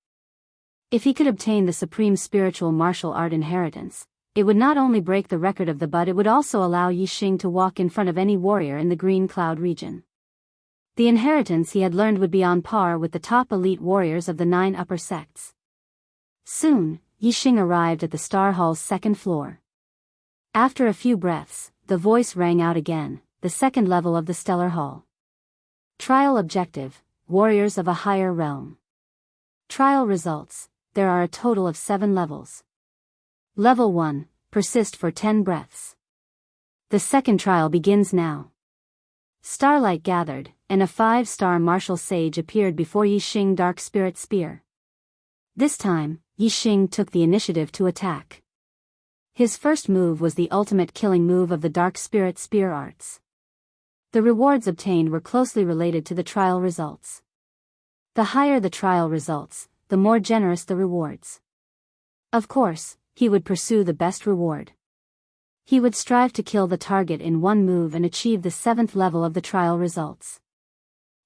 If he could obtain the supreme spiritual martial art inheritance, it would not only break the record of the but it would also allow Yixing to walk in front of any warrior in the Green Cloud region. The inheritance he had learned would be on par with the top elite warriors of the 9 upper sects. Soon, Yixing arrived at the Star Hall's second floor. After a few breaths, the voice rang out again, the second level of the Stellar Hall. Trial objective, warriors of a higher realm. Trial results, there are a total of 7 levels. Level 1, persist for 10 breaths. The second trial begins now. Starlight gathered, and a 5-star martial sage appeared before Yixing Dark Spirit Spear. This time, Yixing took the initiative to attack. His first move was the ultimate killing move of the Dark Spirit Spear arts. The rewards obtained were closely related to the trial results. The higher the trial results, the more generous the rewards. Of course, he would pursue the best reward. He would strive to kill the target in one move and achieve the 7th level of the trial results.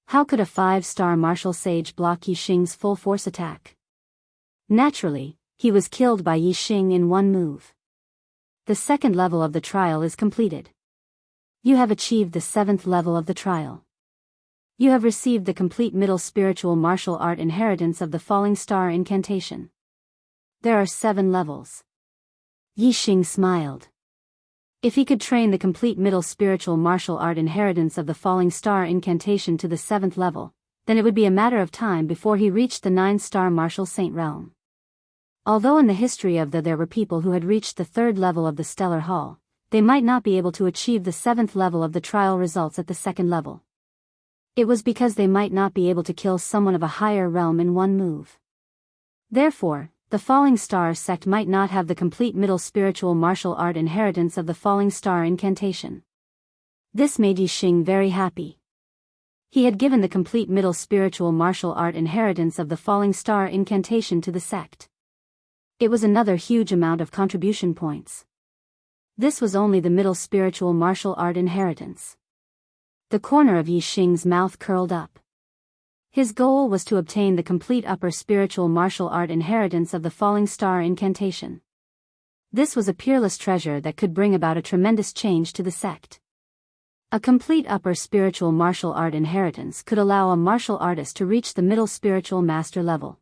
How could a 5-star martial sage block Yixing's full force attack? Naturally, he was killed by Yixing in one move. The second level of the trial is completed. You have achieved the 7th level of the trial. You have received the complete middle spiritual martial art inheritance of the Falling Star incantation. There are 7 levels. Yixing smiled. If he could train the complete middle spiritual martial art inheritance of the Falling Star incantation to the 7th level, then it would be a matter of time before he reached the 9-star martial saint realm. Although in the history of there were people who had reached the 3rd level of the Stellar Hall, they might not be able to achieve the 7th level of the trial results at the 2nd level. It was because they might not be able to kill someone of a higher realm in one move. Therefore, the Falling Star sect might not have the complete middle spiritual martial art inheritance of the Falling Star incantation. This made Yixing very happy. He had given the complete middle spiritual martial art inheritance of the Falling Star incantation to the sect. It was another huge amount of contribution points. This was only the middle spiritual martial art inheritance. The corner of Yixing's mouth curled up. His goal was to obtain the complete upper spiritual martial art inheritance of the Falling Star incantation. This was a peerless treasure that could bring about a tremendous change to the sect. A complete upper spiritual martial art inheritance could allow a martial artist to reach the middle spiritual master level.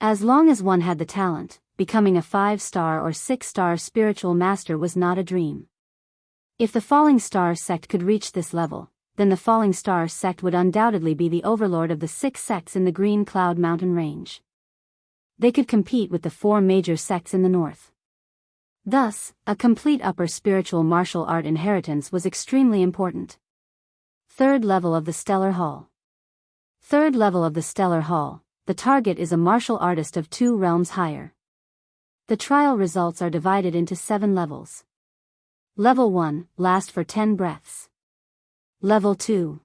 As long as one had the talent, becoming a 5-star or 6-star spiritual master was not a dream. If the Falling Star sect could reach this level, then the Falling Star sect would undoubtedly be the overlord of the 6 sects in the Green Cloud Mountain Range. They could compete with the 4 major sects in the north. Thus, a complete upper spiritual martial art inheritance was extremely important. 3rd level of the Stellar Hall. 3rd level of the Stellar Hall. The target is a martial artist of 2 realms higher. The trial results are divided into 7 levels. Level 1, last for 10 breaths. Level 2.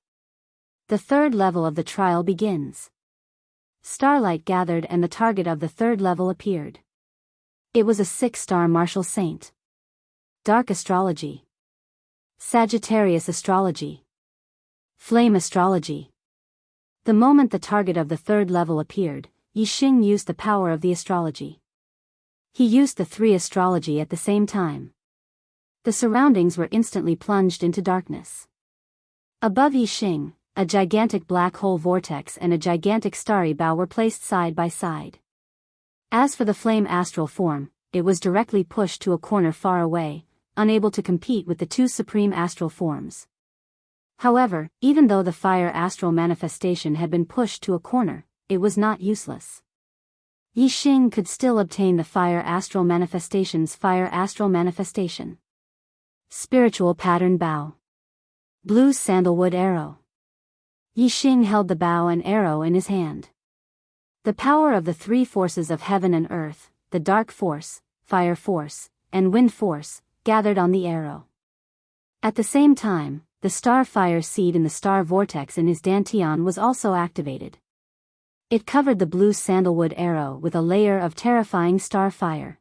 The 3rd level of the trial begins. Starlight gathered and the target of the 3rd level appeared. It was a 6-star martial saint. Dark astrology. Sagittarius astrology. Flame astrology. The moment the target of the 3rd level appeared, Yixing used the power of the astrology. He used the 3 astrology at the same time. The surroundings were instantly plunged into darkness. Above Yixing, a gigantic black hole vortex and a gigantic starry bow were placed side by side. As for the flame astral form, it was directly pushed to a corner far away, unable to compete with the 2 supreme astral forms. However, even though the fire astral manifestation had been pushed to a corner, it was not useless. Yixing could still obtain the fire astral manifestation's fire astral manifestation. Spiritual pattern bow. Blue sandalwood arrow. Yixing held the bow and arrow in his hand. The power of the 3 forces of heaven and earth, the dark force, fire force, and wind force, gathered on the arrow. At the same time, the star fire seed in the star vortex in his dantian was also activated. It covered the blue sandalwood arrow with a layer of terrifying star fire.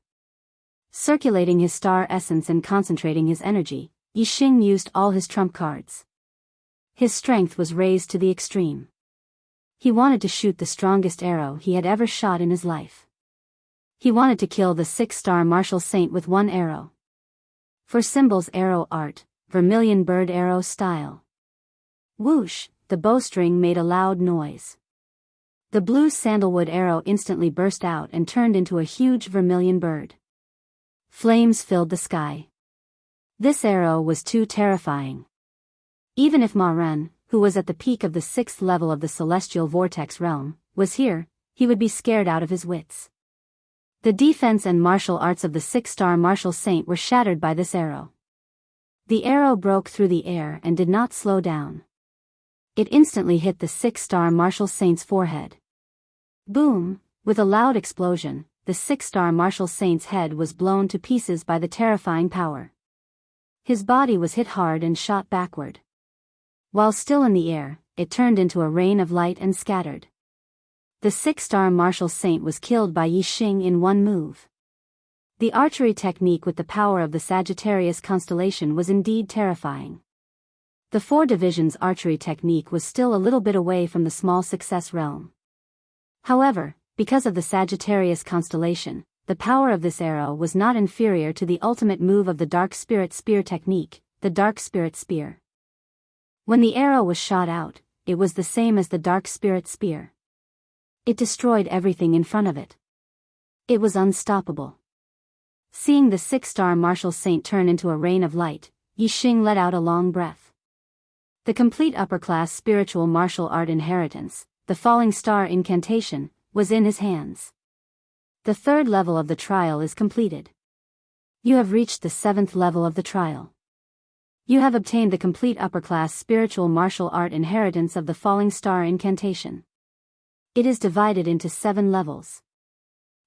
Circulating his star essence and concentrating his energy, Yixing used all his trump cards. His strength was raised to the extreme. He wanted to shoot the strongest arrow he had ever shot in his life. He wanted to kill the 6-star martial saint with 1 arrow. For symbols arrow art, vermilion bird arrow style. Whoosh, the bowstring made a loud noise. The blue sandalwood arrow instantly burst out and turned into a huge vermilion bird. Flames filled the sky. This arrow was too terrifying. Even if Ma Ren, who was at the peak of the 6th level of the celestial vortex realm, was here, he would be scared out of his wits. The defense and martial arts of the 6-star martial saint were shattered by this arrow. The arrow broke through the air and did not slow down. It instantly hit the 6-star martial saint's forehead. Boom! With a loud explosion, the 6-star martial saint's head was blown to pieces by the terrifying power. His body was hit hard and shot backward. While still in the air, it turned into a rain of light and scattered. The 6-star martial saint was killed by Yi Xing in one move. The archery technique with the power of the Sagittarius constellation was indeed terrifying. The 4 divisions archery technique was still a little bit away from the small success realm. However, because of the Sagittarius constellation, the power of this arrow was not inferior to the ultimate move of the Dark Spirit Spear technique, the Dark Spirit Spear. When the arrow was shot out, it was the same as the Dark Spirit Spear. It destroyed everything in front of it. It was unstoppable. Seeing the 6-star martial saint turn into a rain of light, Yi Xing let out a long breath. The complete upper-class spiritual martial art inheritance, the Falling Star incantation, was in his hands. The 3rd level of the trial is completed. You have reached the 7th level of the trial. You have obtained the complete upper-class spiritual martial art inheritance of the Falling Star incantation. It is divided into 7 levels.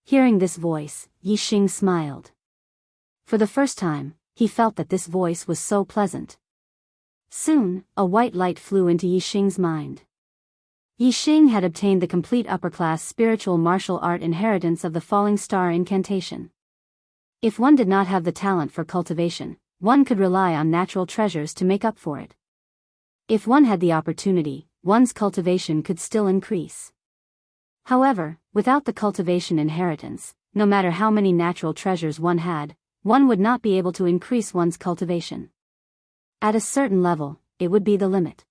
Hearing this voice, Yi Xing smiled. For the first time, he felt that this voice was so pleasant. Soon, a white light flew into Yi Xing's mind. Yi Xing had obtained the complete upper-class spiritual martial art inheritance of the Falling Star incantation. If one did not have the talent for cultivation, one could rely on natural treasures to make up for it. If one had the opportunity, one's cultivation could still increase. However, without the cultivation inheritance, no matter how many natural treasures one had, one would not be able to increase one's cultivation. At a certain level, it would be the limit.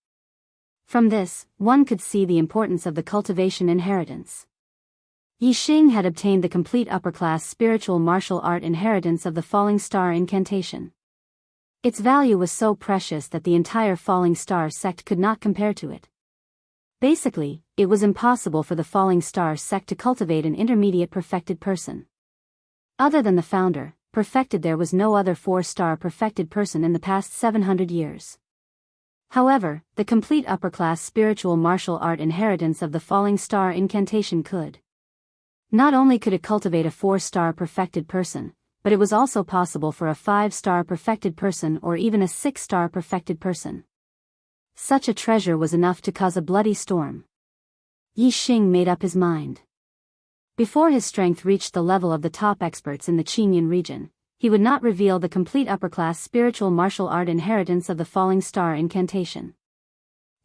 From this, one could see the importance of the cultivation inheritance. Yi Xing had obtained the complete upper-class spiritual martial art inheritance of the Falling Star incantation. Its value was so precious that the entire Falling Star sect could not compare to it. Basically, it was impossible for the Falling Star sect to cultivate an intermediate perfected person. Other than the founder, perfected, there was no other 4-star perfected person in the past 700 years. However, the complete upper-class spiritual martial art inheritance of the Falling Star incantation could. Not only could it cultivate a 4-star perfected person, but it was also possible for a 5-star perfected person or even a 6-star perfected person. Such a treasure was enough to cause a bloody storm. Yi Xing made up his mind. Before his strength reached the level of the top experts in the Qinyan region, he would not reveal the complete upper-class spiritual martial art inheritance of the Falling Star incantation.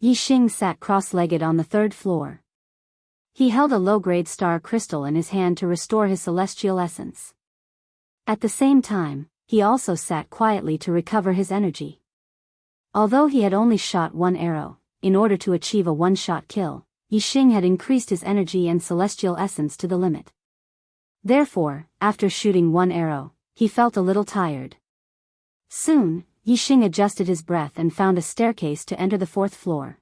Yi Xing sat cross-legged on the 3rd floor. He held a low-grade star crystal in his hand to restore his celestial essence. At the same time, he also sat quietly to recover his energy. Although he had only shot 1 arrow, in order to achieve a one-shot kill, Yi Xing had increased his energy and celestial essence to the limit. Therefore, after shooting 1 arrow, he felt a little tired. Soon, Yi Xing adjusted his breath and found a staircase to enter the 4th floor.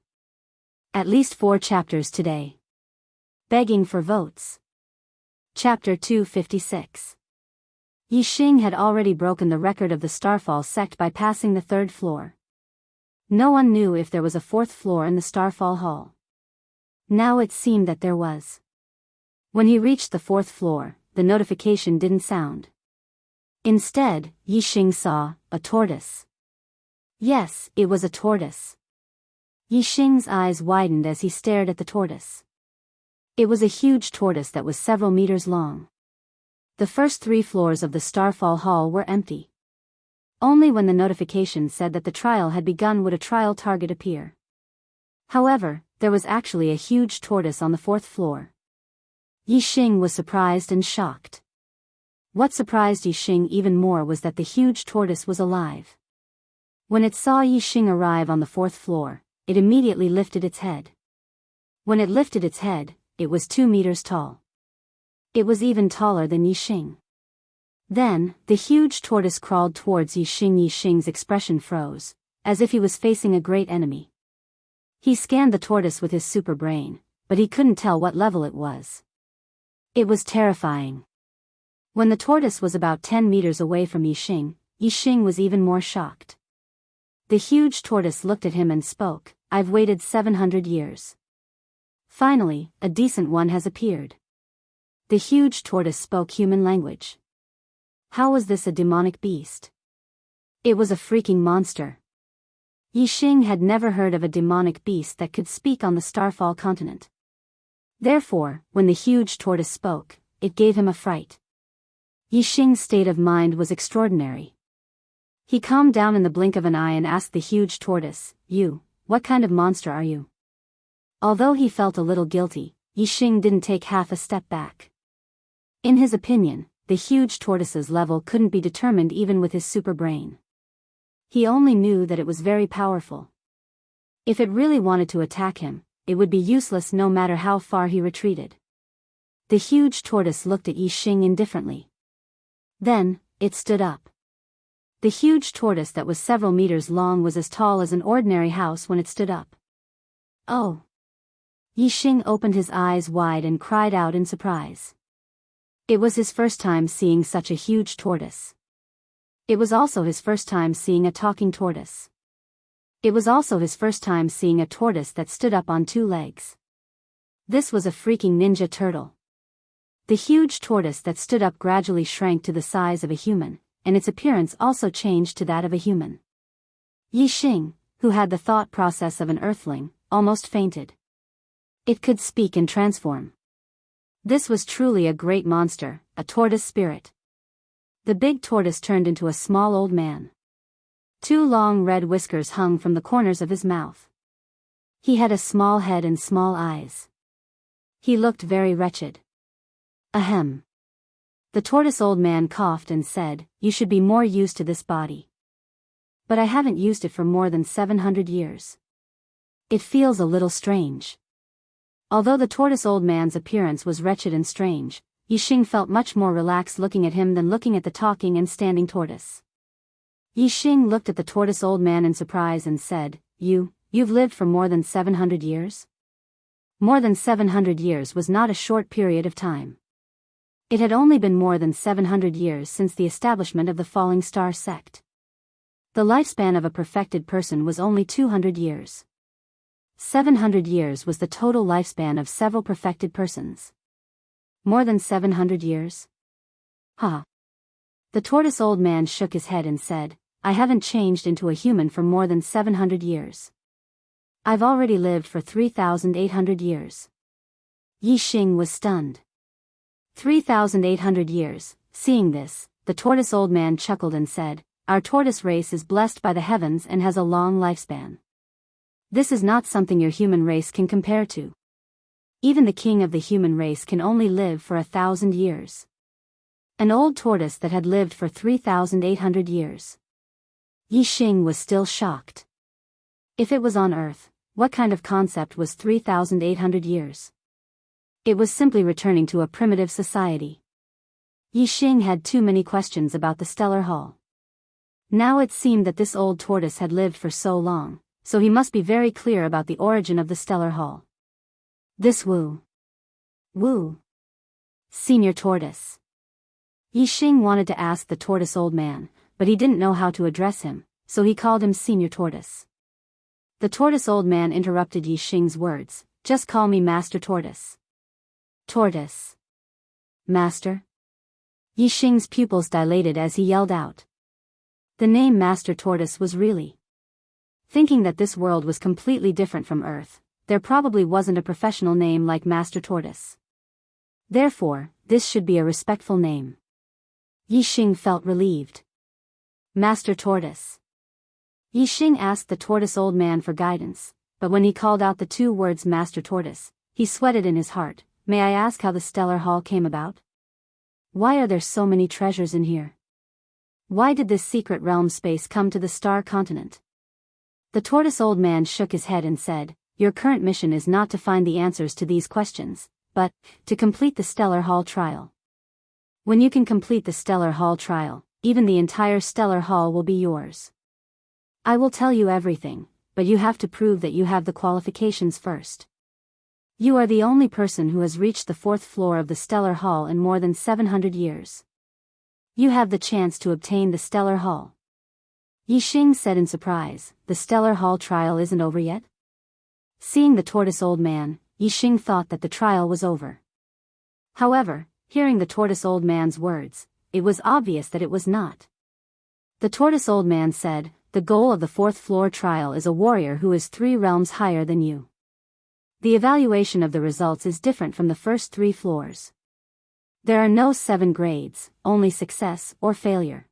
At least 4 chapters today. Begging for votes. Chapter 256. Yi Xing had already broken the record of the Starfall sect by passing the 3rd floor. No one knew if there was a 4th floor in the Starfall Hall. Now it seemed that there was. When he reached the 4th floor, the notification didn't sound. Instead, Yi Xing saw a tortoise. Yes, it was a tortoise. Yi Xing's eyes widened as he stared at the tortoise. It was a huge tortoise that was several meters long. The first 3 floors of the Starfall Hall were empty. Only when the notification said that the trial had begun would a trial target appear. However, there was actually a huge tortoise on the 4th floor. Yi Xing was surprised and shocked. What surprised Yi Xing even more was that the huge tortoise was alive. When it saw Yi Xing arrive on the 4th floor, it immediately lifted its head. When it lifted its head, it was 2 meters tall. It was even taller than Yixing. Then, the huge tortoise crawled towards Yixing. Yixing's expression froze, as if he was facing a great enemy. He scanned the tortoise with his super brain, but he couldn't tell what level it was. It was terrifying. When the tortoise was about 10 meters away from Yixing, Yixing was even more shocked. The huge tortoise looked at him and spoke, "I've waited 700 years. Finally, a decent one has appeared." The huge tortoise spoke human language. How was this a demonic beast? It was a freaking monster. Yixing had never heard of a demonic beast that could speak on the Starfall continent. Therefore, when the huge tortoise spoke, it gave him a fright. Yixing's state of mind was extraordinary. He calmed down in the blink of an eye and asked the huge tortoise, "You, what kind of monster are you?" Although he felt a little guilty, Yixing didn't take half a step back. In his opinion, the huge tortoise's level couldn't be determined even with his super brain. He only knew that it was very powerful. If it really wanted to attack him, it would be useless no matter how far he retreated. The huge tortoise looked at Yixing indifferently. Then, it stood up. The huge tortoise that was several meters long was as tall as an ordinary house when it stood up. "Oh!" Yixing opened his eyes wide and cried out in surprise. It was his first time seeing such a huge tortoise. It was also his first time seeing a talking tortoise. It was also his first time seeing a tortoise that stood up on 2 legs. This was a freaking ninja turtle. The huge tortoise that stood up gradually shrank to the size of a human, and its appearance also changed to that of a human. Yixing, who had the thought process of an earthling, almost fainted. It could speak and transform. This was truly a great monster, a tortoise spirit. The big tortoise turned into a small old man. 2 long red whiskers hung from the corners of his mouth. He had a small head and small eyes. He looked very wretched. Ahem. The tortoise old man coughed and said, "You should be more used to this body. But I haven't used it for more than 700 years. It feels a little strange." Although the tortoise old man's appearance was wretched and strange, Yixing felt much more relaxed looking at him than looking at the talking and standing tortoise. Yixing looked at the tortoise old man in surprise and said, You've lived for more than 700 years? More than 700 years was not a short period of time. It had only been more than 700 years since the establishment of the Falling Star sect. The lifespan of a perfected person was only 200 years. 700 years was the total lifespan of several perfected persons. More than 700 years? Ha! The tortoise old man shook his head and said, "I haven't changed into a human for more than 700 years. I've already lived for 3,800 years." Yixing was stunned. 3,800 years. Seeing this, the tortoise old man chuckled and said, "Our tortoise race is blessed by the heavens and has a long lifespan. This is not something your human race can compare to. Even the king of the human race can only live for 1,000 years. An old tortoise that had lived for 3,800 years. Yixing was still shocked. If it was on Earth, what kind of concept was 3,800 years? It was simply returning to a primitive society. Yixing had too many questions about the Stellar Hall. Now it seemed that this old tortoise had lived for so long, so he must be very clear about the origin of the Stellar Hall. This Wu. Senior Tortoise. Yixing wanted to ask the tortoise old man, but he didn't know how to address him, so he called him Senior Tortoise. The tortoise old man interrupted Yixing's words, "Just call me Master Tortoise." Tortoise. Master? Yixing's pupils dilated as he yelled out. The name Master Tortoise was really. Thinking that this world was completely different from Earth, there probably wasn't a professional name like Master Tortoise. Therefore, this should be a respectful name. Yixing felt relieved. Master Tortoise. Yixing asked the tortoise old man for guidance, but when he called out the 2 words Master Tortoise, he sweated in his heart. "May I ask how the Stellar Hall came about? Why are there so many treasures in here? Why did this secret realm space come to the Star Continent?" The tortoise old man shook his head and said, "Your current mission is not to find the answers to these questions, but to complete the Stellar Hall trial. When you can complete the Stellar Hall trial, even the entire Stellar Hall will be yours. I will tell you everything, but you have to prove that you have the qualifications first. You are the only person who has reached the 4th floor of the Stellar Hall in more than 700 years. You have the chance to obtain the Stellar Hall." Yixing said in surprise, "The Stellar Hall trial isn't over yet?" Seeing the tortoise old man, Yixing thought that the trial was over. However, hearing the tortoise old man's words, it was obvious that it was not. The tortoise old man said, "The goal of the 4th floor trial is a warrior who is 3 realms higher than you. The evaluation of the results is different from the first 3 floors. There are no 7 grades, only success or failure.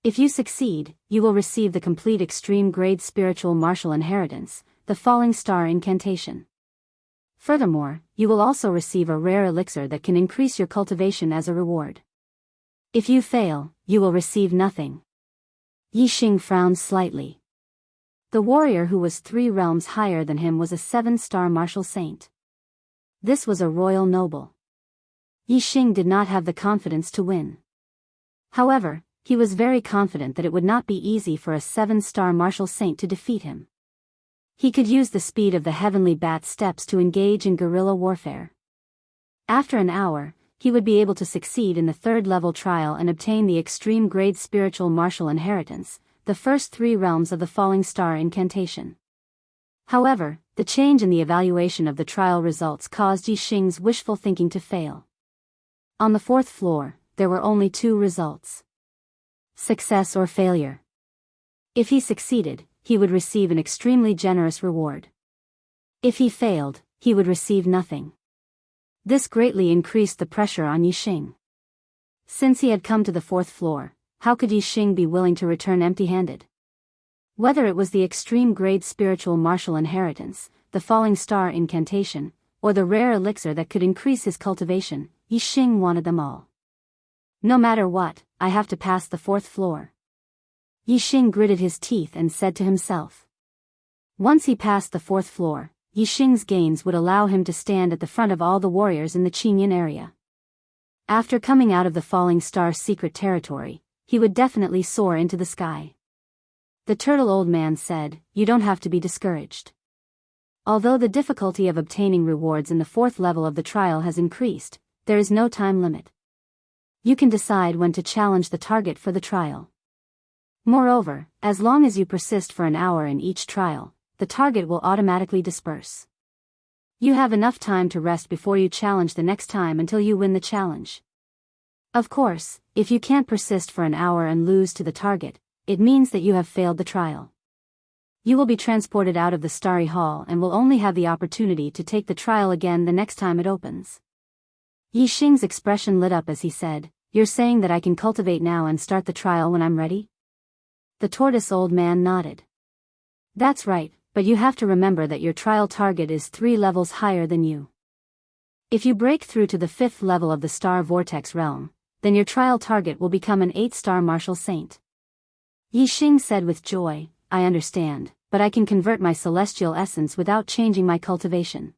If you succeed, you will receive the complete extreme grade spiritual martial inheritance, the Falling Star Incantation. Furthermore, you will also receive a rare elixir that can increase your cultivation as a reward. If you fail, you will receive nothing." Yixing frowned slightly. The warrior who was 3 realms higher than him was a 7-star martial saint. This was a royal noble. Yixing did not have the confidence to win. However, he was very confident that it would not be easy for a 7-star martial saint to defeat him. He could use the speed of the heavenly bat steps to engage in guerrilla warfare. After an hour, he would be able to succeed in the 3rd level trial and obtain the extreme grade spiritual martial inheritance, the first 3 realms of the Falling Star Incantation. However, the change in the evaluation of the trial results caused Yixing's wishful thinking to fail. On the 4th floor, there were only 2 results: success or failure. If he succeeded, he would receive an extremely generous reward. If he failed, he would receive nothing. This greatly increased the pressure on Yixing. Since he had come to the 4th floor, how could Yixing be willing to return empty-handed? Whether it was the extreme grade spiritual martial inheritance, the Falling Star Incantation, or the rare elixir that could increase his cultivation, Yixing wanted them all. "No matter what, I have to pass the 4th floor." Yixing gritted his teeth and said to himself. Once he passed the 4th floor, Yixing's gains would allow him to stand at the front of all the warriors in the Qinyan area. After coming out of the Falling Star secret territory, he would definitely soar into the sky. The turtle old man said, "You don't have to be discouraged. Although the difficulty of obtaining rewards in the 4th level of the trial has increased, there is no time limit. You can decide when to challenge the target for the trial. Moreover, as long as you persist for an hour in each trial, the target will automatically disperse. You have enough time to rest before you challenge the next time until you win the challenge. Of course, if you can't persist for an hour and lose to the target, it means that you have failed the trial. You will be transported out of the Starry Hall and will only have the opportunity to take the trial again the next time it opens." Yixing's expression lit up as he said, "You're saying that I can cultivate now and start the trial when I'm ready?" The tortoise old man nodded. "That's right, but you have to remember that your trial target is 3 levels higher than you. If you break through to the 5th level of the Star Vortex realm, then your trial target will become an 8-star martial saint." Yixing said with joy, "I understand, but I can convert my celestial essence without changing my cultivation.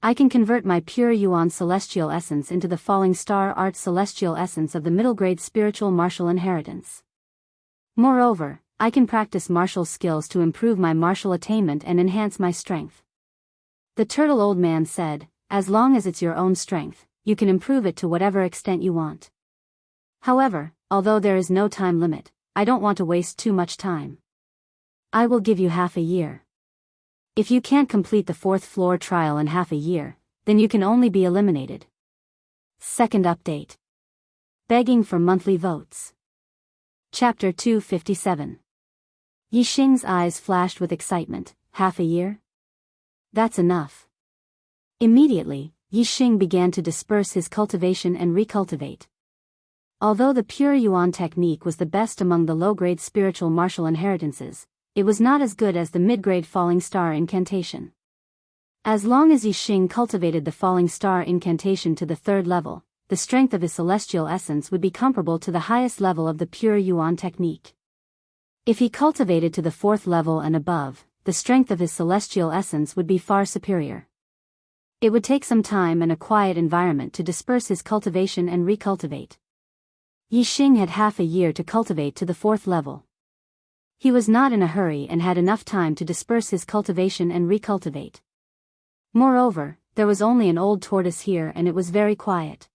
I can convert my pure Yuan celestial essence into the Falling Star Art celestial essence of the middle grade spiritual martial inheritance. Moreover, I can practice martial skills to improve my martial attainment and enhance my strength." The turtle old man said, "As long as it's your own strength, you can improve it to whatever extent you want. However, although there is no time limit, I don't want to waste too much time. I will give you half a year. If you can't complete the 4th floor trial in half a year, then you can only be eliminated." Second update. Begging for monthly votes. Chapter 257. Yixing's eyes flashed with excitement. Half a year? That's enough. Immediately, Yixing began to disperse his cultivation and recultivate. Although the pure Yuan technique was the best among the low-grade spiritual martial inheritances, it was not as good as the mid-grade Falling Star Incantation. As long as Yixing cultivated the Falling Star Incantation to the 3rd level, the strength of his celestial essence would be comparable to the highest level of the pure Yuan technique. If he cultivated to the 4th level and above, the strength of his celestial essence would be far superior. It would take some time and a quiet environment to disperse his cultivation and recultivate. Yi Xing had half a year to cultivate to the 4th level. He was not in a hurry and had enough time to disperse his cultivation and recultivate. Moreover, there was only an old tortoise here and it was very quiet.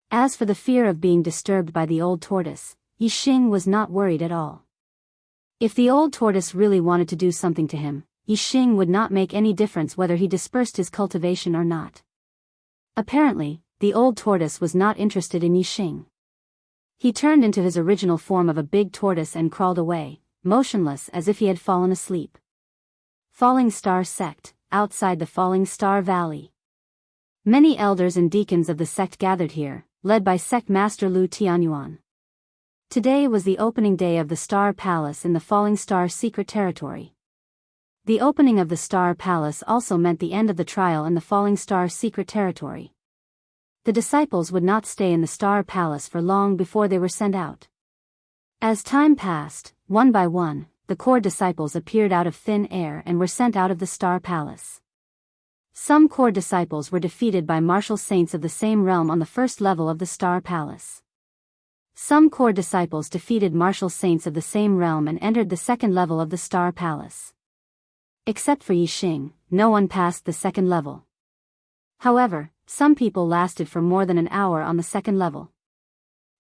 As for the fear of being disturbed by the old tortoise, Yi Xing was not worried at all. If the old tortoise really wanted to do something to him, Yi Xing would not make any difference whether he dispersed his cultivation or not. Apparently, the old tortoise was not interested in Yi Xing. He turned into his original form of a big tortoise and crawled away, motionless as if he had fallen asleep. Falling Star Sect, outside the Falling Star Valley. Many elders and deacons of the sect gathered here, led by Sect Master Lu Tianyuan. Today was the opening day of the Star Palace in the Falling Star Secret Territory. The opening of the Star Palace also meant the end of the trial in the Falling Star Secret Territory. The disciples would not stay in the Star Palace for long before they were sent out. As time passed, one by one, the core disciples appeared out of thin air and were sent out of the Star Palace. Some core disciples were defeated by martial saints of the same realm on the 1st level of the Star Palace. Some core disciples defeated martial saints of the same realm and entered the 2nd level of the Star Palace. Except for Yi Xing, no one passed the 2nd level. However, some people lasted for more than an hour on the 2nd level.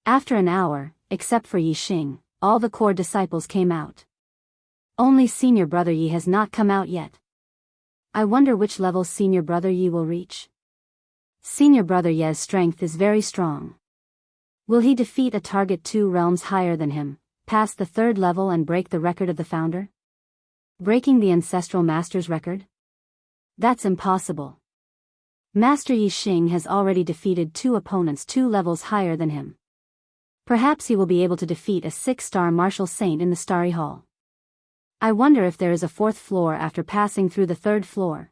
After an hour, except for Yi Xing, all the core disciples came out. Only Senior Brother Yi has not come out yet. I wonder which level Senior Brother Yi will reach. Senior Brother Ye's strength is very strong. Will he defeat a target 2 realms higher than him, pass the 3rd level and break the record of the founder? Breaking the Ancestral Master's record? That's impossible. Master Yi Xing has already defeated 2 opponents 2 levels higher than him. Perhaps he will be able to defeat a 6-star martial saint in the Starry Hall. I wonder if there is a 4th floor after passing through the 3rd floor.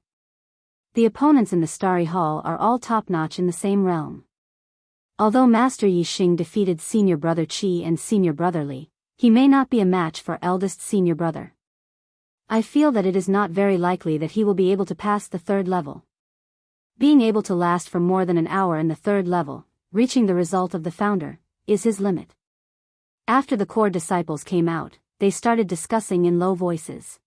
The opponents in the Starry Hall are all top-notch in the same realm. Although Master Yi Xing defeated Senior Brother Qi and Senior Brother Li, he may not be a match for eldest Senior Brother. I feel that it is not very likely that he will be able to pass the 3rd level. Being able to last for more than an hour in the 3rd level, reaching the result of the founder, is his limit. After the core disciples came out, they started discussing in low voices.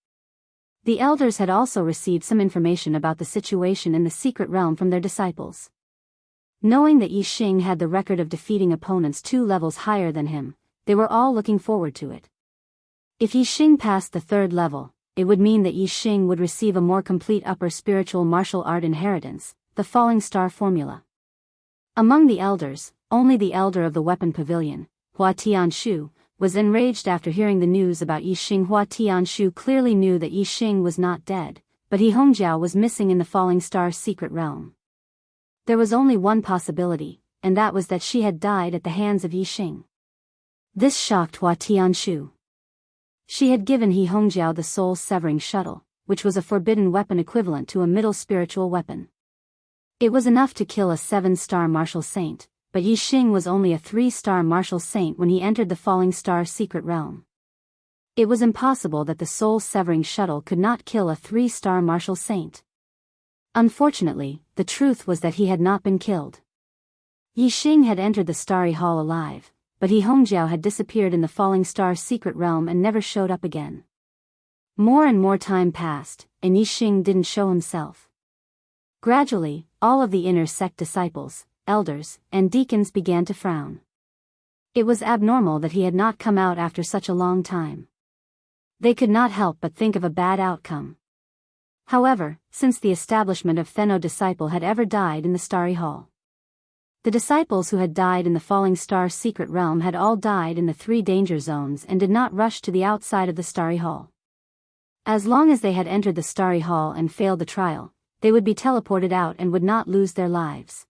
The elders had also received some information about the situation in the secret realm from their disciples. Knowing that Yi Xing had the record of defeating opponents 2 levels higher than him, they were all looking forward to it. If Yi Xing passed the 3rd level, it would mean that Yi Xing would receive a more complete upper spiritual martial art inheritance, the Falling Star Formula. Among the elders, only the elder of the Weapon Pavilion, Hua Tianshu, was enraged after hearing the news about Yi Xing. Hua Tianshu clearly knew that Yi Xing was not dead, but He Hongjiao was missing in the Falling Star secret realm. There was only one possibility, and that was that she had died at the hands of Yi Xing. This shocked Hua Tianshu. She had given He Hongjiao the soul-severing shuttle, which was a forbidden weapon equivalent to a middle spiritual weapon. It was enough to kill a 7-star martial saint, but Yi Xing was only a 3-star martial saint when he entered the Falling Star secret realm. It was impossible that the soul-severing shuttle could not kill a 3-star martial saint. Unfortunately, the truth was that he had not been killed. Yi Xing had entered the Starry Hall alive, but He Hongjiao had disappeared in the Falling Star secret realm and never showed up again. More and more time passed, and Yi Xing didn't show himself. Gradually, all of the inner sect disciples, elders, and deacons began to frown. It was abnormal that he had not come out after such a long time. They could not help but think of a bad outcome. However, since the establishment of Theno disciple had ever died in the Starry Hall. The disciples who had died in the Falling Star secret realm had all died in the 3 danger zones and did not rush to the outside of the Starry Hall. As long as they had entered the Starry Hall and failed the trial, they would be teleported out and would not lose their lives.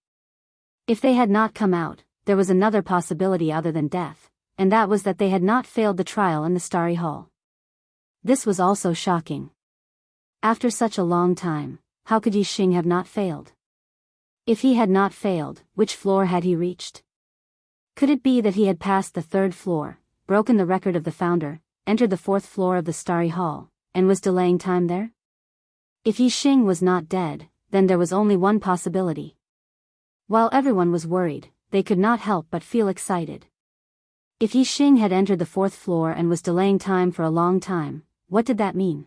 If they had not come out, there was another possibility other than death, and that was that they had not failed the trial in the Starry Hall. This was also shocking. After such a long time, how could Yi Xing have not failed? If he had not failed, which floor had he reached? Could it be that he had passed the 3rd floor, broken the record of the founder, entered the 4th floor of the Starry Hall, and was delaying time there? If Yi Xing was not dead, then there was only one possibility. While everyone was worried, they could not help but feel excited. If Yi Xing had entered the 4th floor and was delaying time for a long time, what did that mean?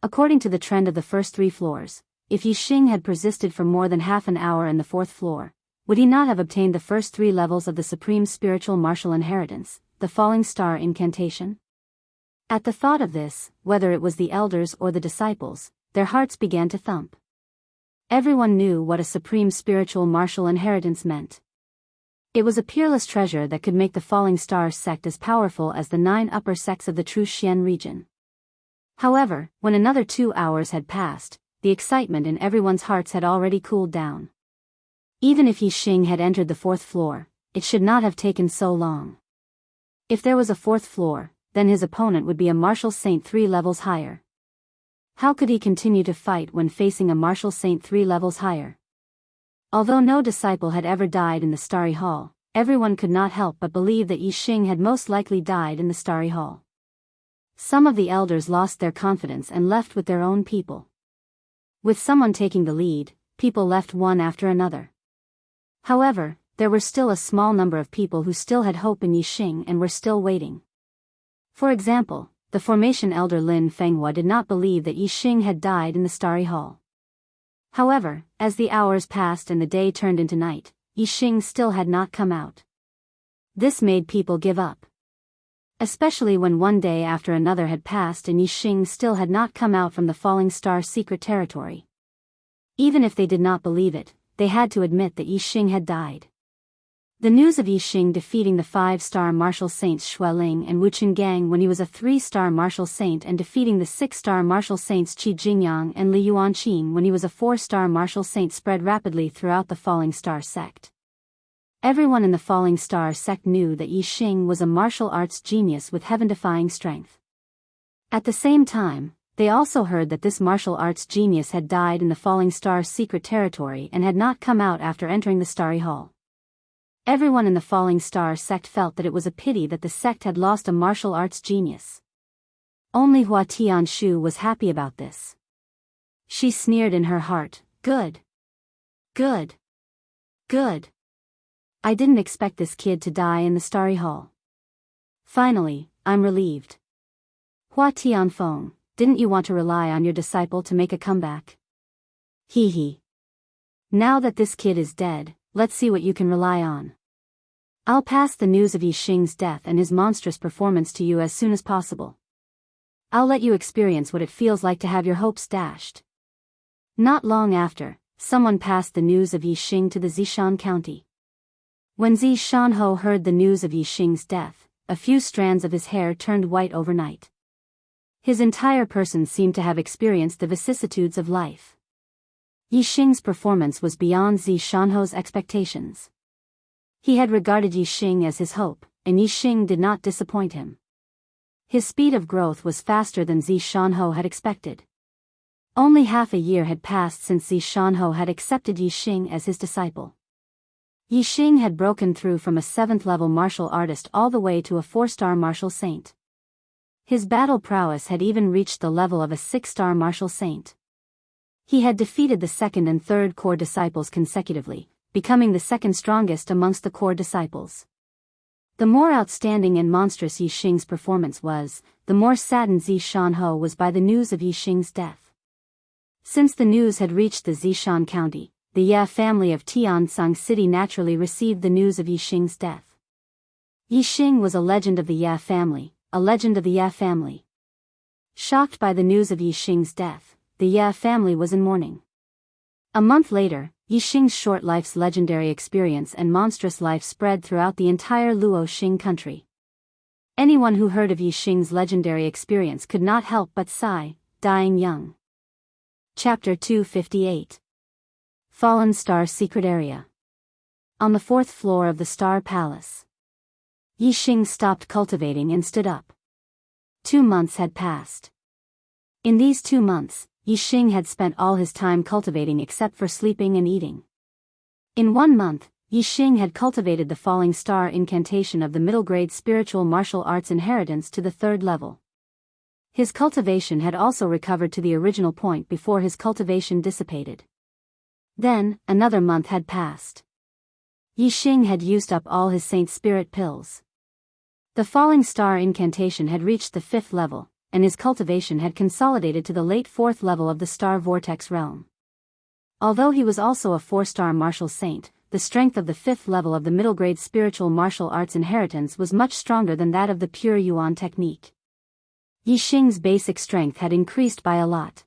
According to the trend of the first 3 floors, if Yi Xing had persisted for more than half an hour in the 4th floor, would he not have obtained the first 3 levels of the supreme spiritual martial inheritance, the falling star incantation? At the thought of this, whether it was the elders or the disciples, their hearts began to thump. Everyone knew what a supreme spiritual martial inheritance meant. It was a peerless treasure that could make the falling star sect as powerful as the 9 upper sects of the true Xian region. However, when another 2 hours had passed, the excitement in everyone's hearts had already cooled down. Even if Yi Xing had entered the 4th floor, it should not have taken so long. If there was a 4th floor, then his opponent would be a martial saint 3 levels higher. How could he continue to fight when facing a martial saint 3 levels higher? Although no disciple had ever died in the Starry Hall, everyone could not help but believe that Yi Xing had most likely died in the Starry Hall. Some of the elders lost their confidence and left with their own people. With someone taking the lead, people left one after another. However, there were still a small number of people who still had hope in Yi Xing and were still waiting. For example, the formation elder Lin Fenghua did not believe that Yi Xing had died in the Starry Hall. However, as the hours passed and the day turned into night, Yi Xing still had not come out. This made people give up. Especially when one day after another had passed and Yi Xing still had not come out from the falling star secret territory. Even if they did not believe it, they had to admit that Yi Xing had died. The news of Yi Xing defeating the 5-star martial saints Xueling and Wu Qinggang when he was a 3-star martial saint and defeating the 6-star martial saints Qi Jingyang and Li Yuanqin when he was a 4-star martial saint spread rapidly throughout the Falling Star sect. Everyone in the Falling Star sect knew that Yi Xing was a martial arts genius with heaven-defying strength. At the same time, they also heard that this martial arts genius had died in the Falling Star secret territory and had not come out after entering the Starry Hall. Everyone in the Falling Star sect felt that it was a pity that the sect had lost a martial arts genius. Only Hua Tianshu was happy about this. She sneered in her heart, "Good. Good. Good. I didn't expect this kid to die in the Starry Hall. Finally, I'm relieved. Hua Tianfeng, didn't you want to rely on your disciple to make a comeback? Hee hee. Now that this kid is dead, let's see what you can rely on. I'll pass the news of Yi Xing's death and his monstrous performance to you as soon as possible. I'll let you experience what it feels like to have your hopes dashed." Not long after, someone passed the news of Yi Xing to the Zishan County. When Zi Shanho heard the news of Yi Xing's death, a few strands of his hair turned white overnight. His entire person seemed to have experienced the vicissitudes of life. Yi Xing's performance was beyond Zi Shanho's expectations. He had regarded Yi Xing as his hope, and Yi Xing did not disappoint him. His speed of growth was faster than Zi Shanho had expected. Only half a year had passed since Zi Shanho had accepted Yi Xing as his disciple. Yi Xing had broken through from a 7th-level martial artist all the way to a 4-star martial saint. His battle prowess had even reached the level of a 6-star martial saint. He had defeated the 2nd and 3rd core disciples consecutively, becoming the 2nd strongest amongst the core disciples. The more outstanding and monstrous Yi Xing's performance was, the more saddened Zi Shanho was by the news of Yi Xing's death. Since the news had reached the Zishan County, the Ye family of Tiansang City naturally received the news of Yi Xing's death. Yi Xing was a legend of the Ye family, a legend of the Ye family. Shocked by the news of Yi Xing's death, the Ye family was in mourning. A month later, Yi Xing's short life's legendary experience and monstrous life spread throughout the entire Luo Xing country. Anyone who heard of Yi Xing's legendary experience could not help but sigh, dying young. Chapter 258. Fallen Star Secret Area. On the 4th floor of the Star Palace. Yi Xing stopped cultivating and stood up. 2 months had passed. In these 2 months, Yi Xing had spent all his time cultivating except for sleeping and eating. In 1 month, Yixing had cultivated the falling star incantation of the middle grade spiritual martial arts inheritance to the 3rd level. His cultivation had also recovered to the original point before his cultivation dissipated. Then, another month had passed. Yixing had used up all his Saint Spirit pills. The falling star incantation had reached the 5th level, and his cultivation had consolidated to the late 4th level of the star vortex realm. Although he was also a 4-star martial saint, the strength of the 5th level of the middle grade spiritual martial arts inheritance was much stronger than that of the pure Yuan technique. Yixing's basic strength had increased by a lot.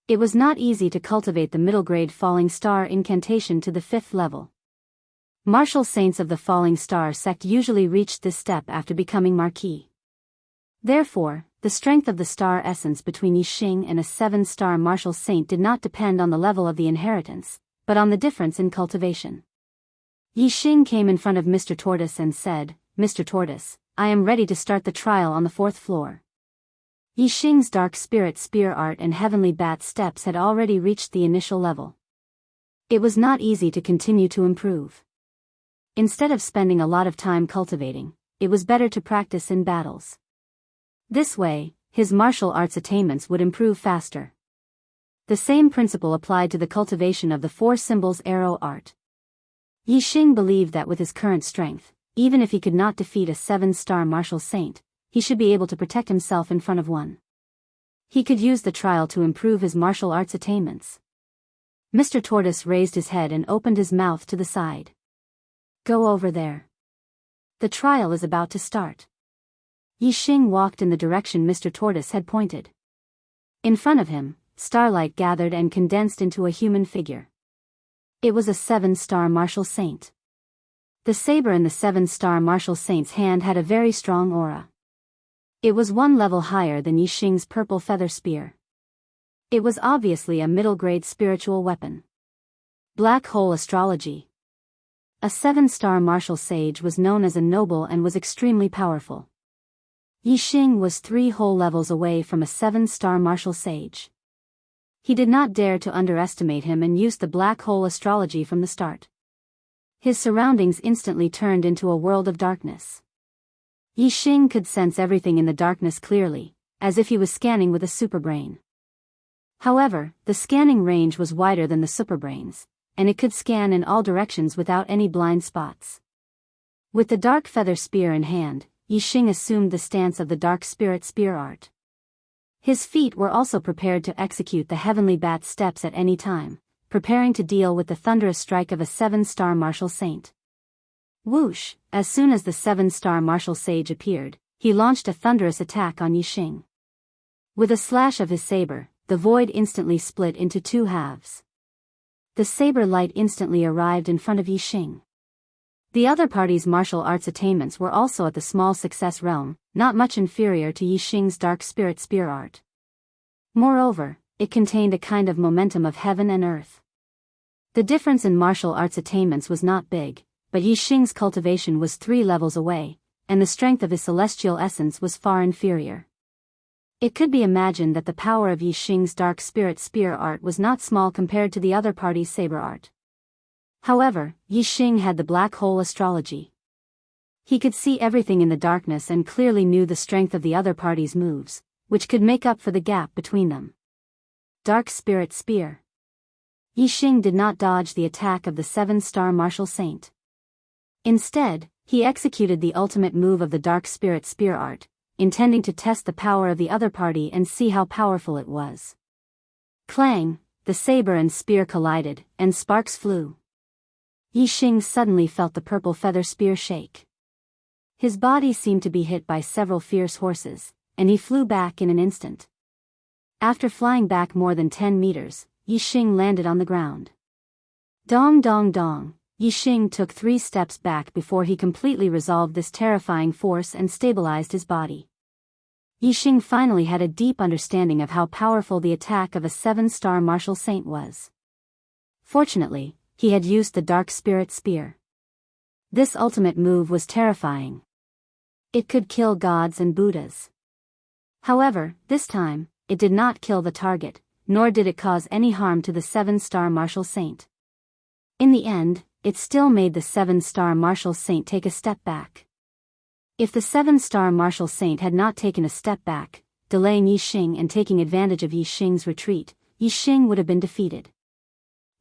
It was not easy to cultivate the middle grade falling star incantation to the 5th level. Martial saints of the falling star sect usually reached this step after becoming marquis. Therefore, the strength of the star essence between Yixing and a 7-star martial saint did not depend on the level of the inheritance, but on the difference in cultivation. Yixing came in front of Mr. Tortoise and said, "Mr. Tortoise, I am ready to start the trial on the 4th floor." Yixing's dark spirit spear art and heavenly bat steps had already reached the initial level. It was not easy to continue to improve. Instead of spending a lot of time cultivating, it was better to practice in battles. This way, his martial arts attainments would improve faster. The same principle applied to the cultivation of the 4 symbols arrow art. Yixing believed that with his current strength, even if he could not defeat a 7-star martial saint, he should be able to protect himself in front of one. He could use the trial to improve his martial arts attainments. Mr. Tortoise raised his head and opened his mouth to the side. "Go over there. The trial is about to start." Yixing walked in the direction Mr. Tortoise had pointed. In front of him, starlight gathered and condensed into a human figure. It was a 7-star martial saint. The saber in the 7-star martial saint's hand had a very strong aura. It was 1 level higher than Yixing's purple feather spear. It was obviously a middle-grade spiritual weapon. Black hole astrology. A 7-star martial sage was known as a noble and was extremely powerful. Yixing was 3 whole levels away from a 7-star martial sage. He did not dare to underestimate him and used the black hole astrology from the start. His surroundings instantly turned into a world of darkness. Yixing could sense everything in the darkness clearly, as if he was scanning with a superbrain. However, the scanning range was wider than the superbrain's, and it could scan in all directions without any blind spots. With the dark feather spear in hand, Yixing assumed the stance of the dark spirit spear art. His feet were also prepared to execute the heavenly bat steps at any time, preparing to deal with the thunderous strike of a 7-star martial saint. Whoosh! As soon as the 7-star martial sage appeared, he launched a thunderous attack on Yixing. With a slash of his saber, the void instantly split into 2 halves. The saber light instantly arrived in front of Yixing. The other party's martial arts attainments were also at the small success realm, not much inferior to Yixing's dark spirit spear art. Moreover, it contained a kind of momentum of heaven and earth. The difference in martial arts attainments was not big, but Yixing's cultivation was 3 levels away, and the strength of his celestial essence was far inferior. It could be imagined that the power of Yixing's dark spirit spear art was not small compared to the other party's saber art. However, Yixing had the black hole astrology. He could see everything in the darkness and clearly knew the strength of the other party's moves, which could make up for the gap between them. Dark spirit spear. Yixing did not dodge the attack of the 7-star martial saint. Instead, he executed the ultimate move of the dark spirit spear art, intending to test the power of the other party and see how powerful it was. Clang! The saber and spear collided, and sparks flew. Yixing suddenly felt the purple feather spear shake. His body seemed to be hit by several fierce horses, and he flew back in an instant. After flying back more than 10 meters, Yixing landed on the ground. Dong dong dong, Yixing took 3 steps back before he completely resolved this terrifying force and stabilized his body. Yixing finally had a deep understanding of how powerful the attack of a 7-star martial saint was. Fortunately, he had used the dark spirit spear. This ultimate move was terrifying. It could kill gods and Buddhas. However, this time, it did not kill the target, nor did it cause any harm to the 7-star martial saint. In the end, it still made the 7-star martial saint take a step back. If the 7-star martial saint had not taken a step back, delaying Yi Xing and taking advantage of Yi Xing's retreat, Yi Xing would have been defeated.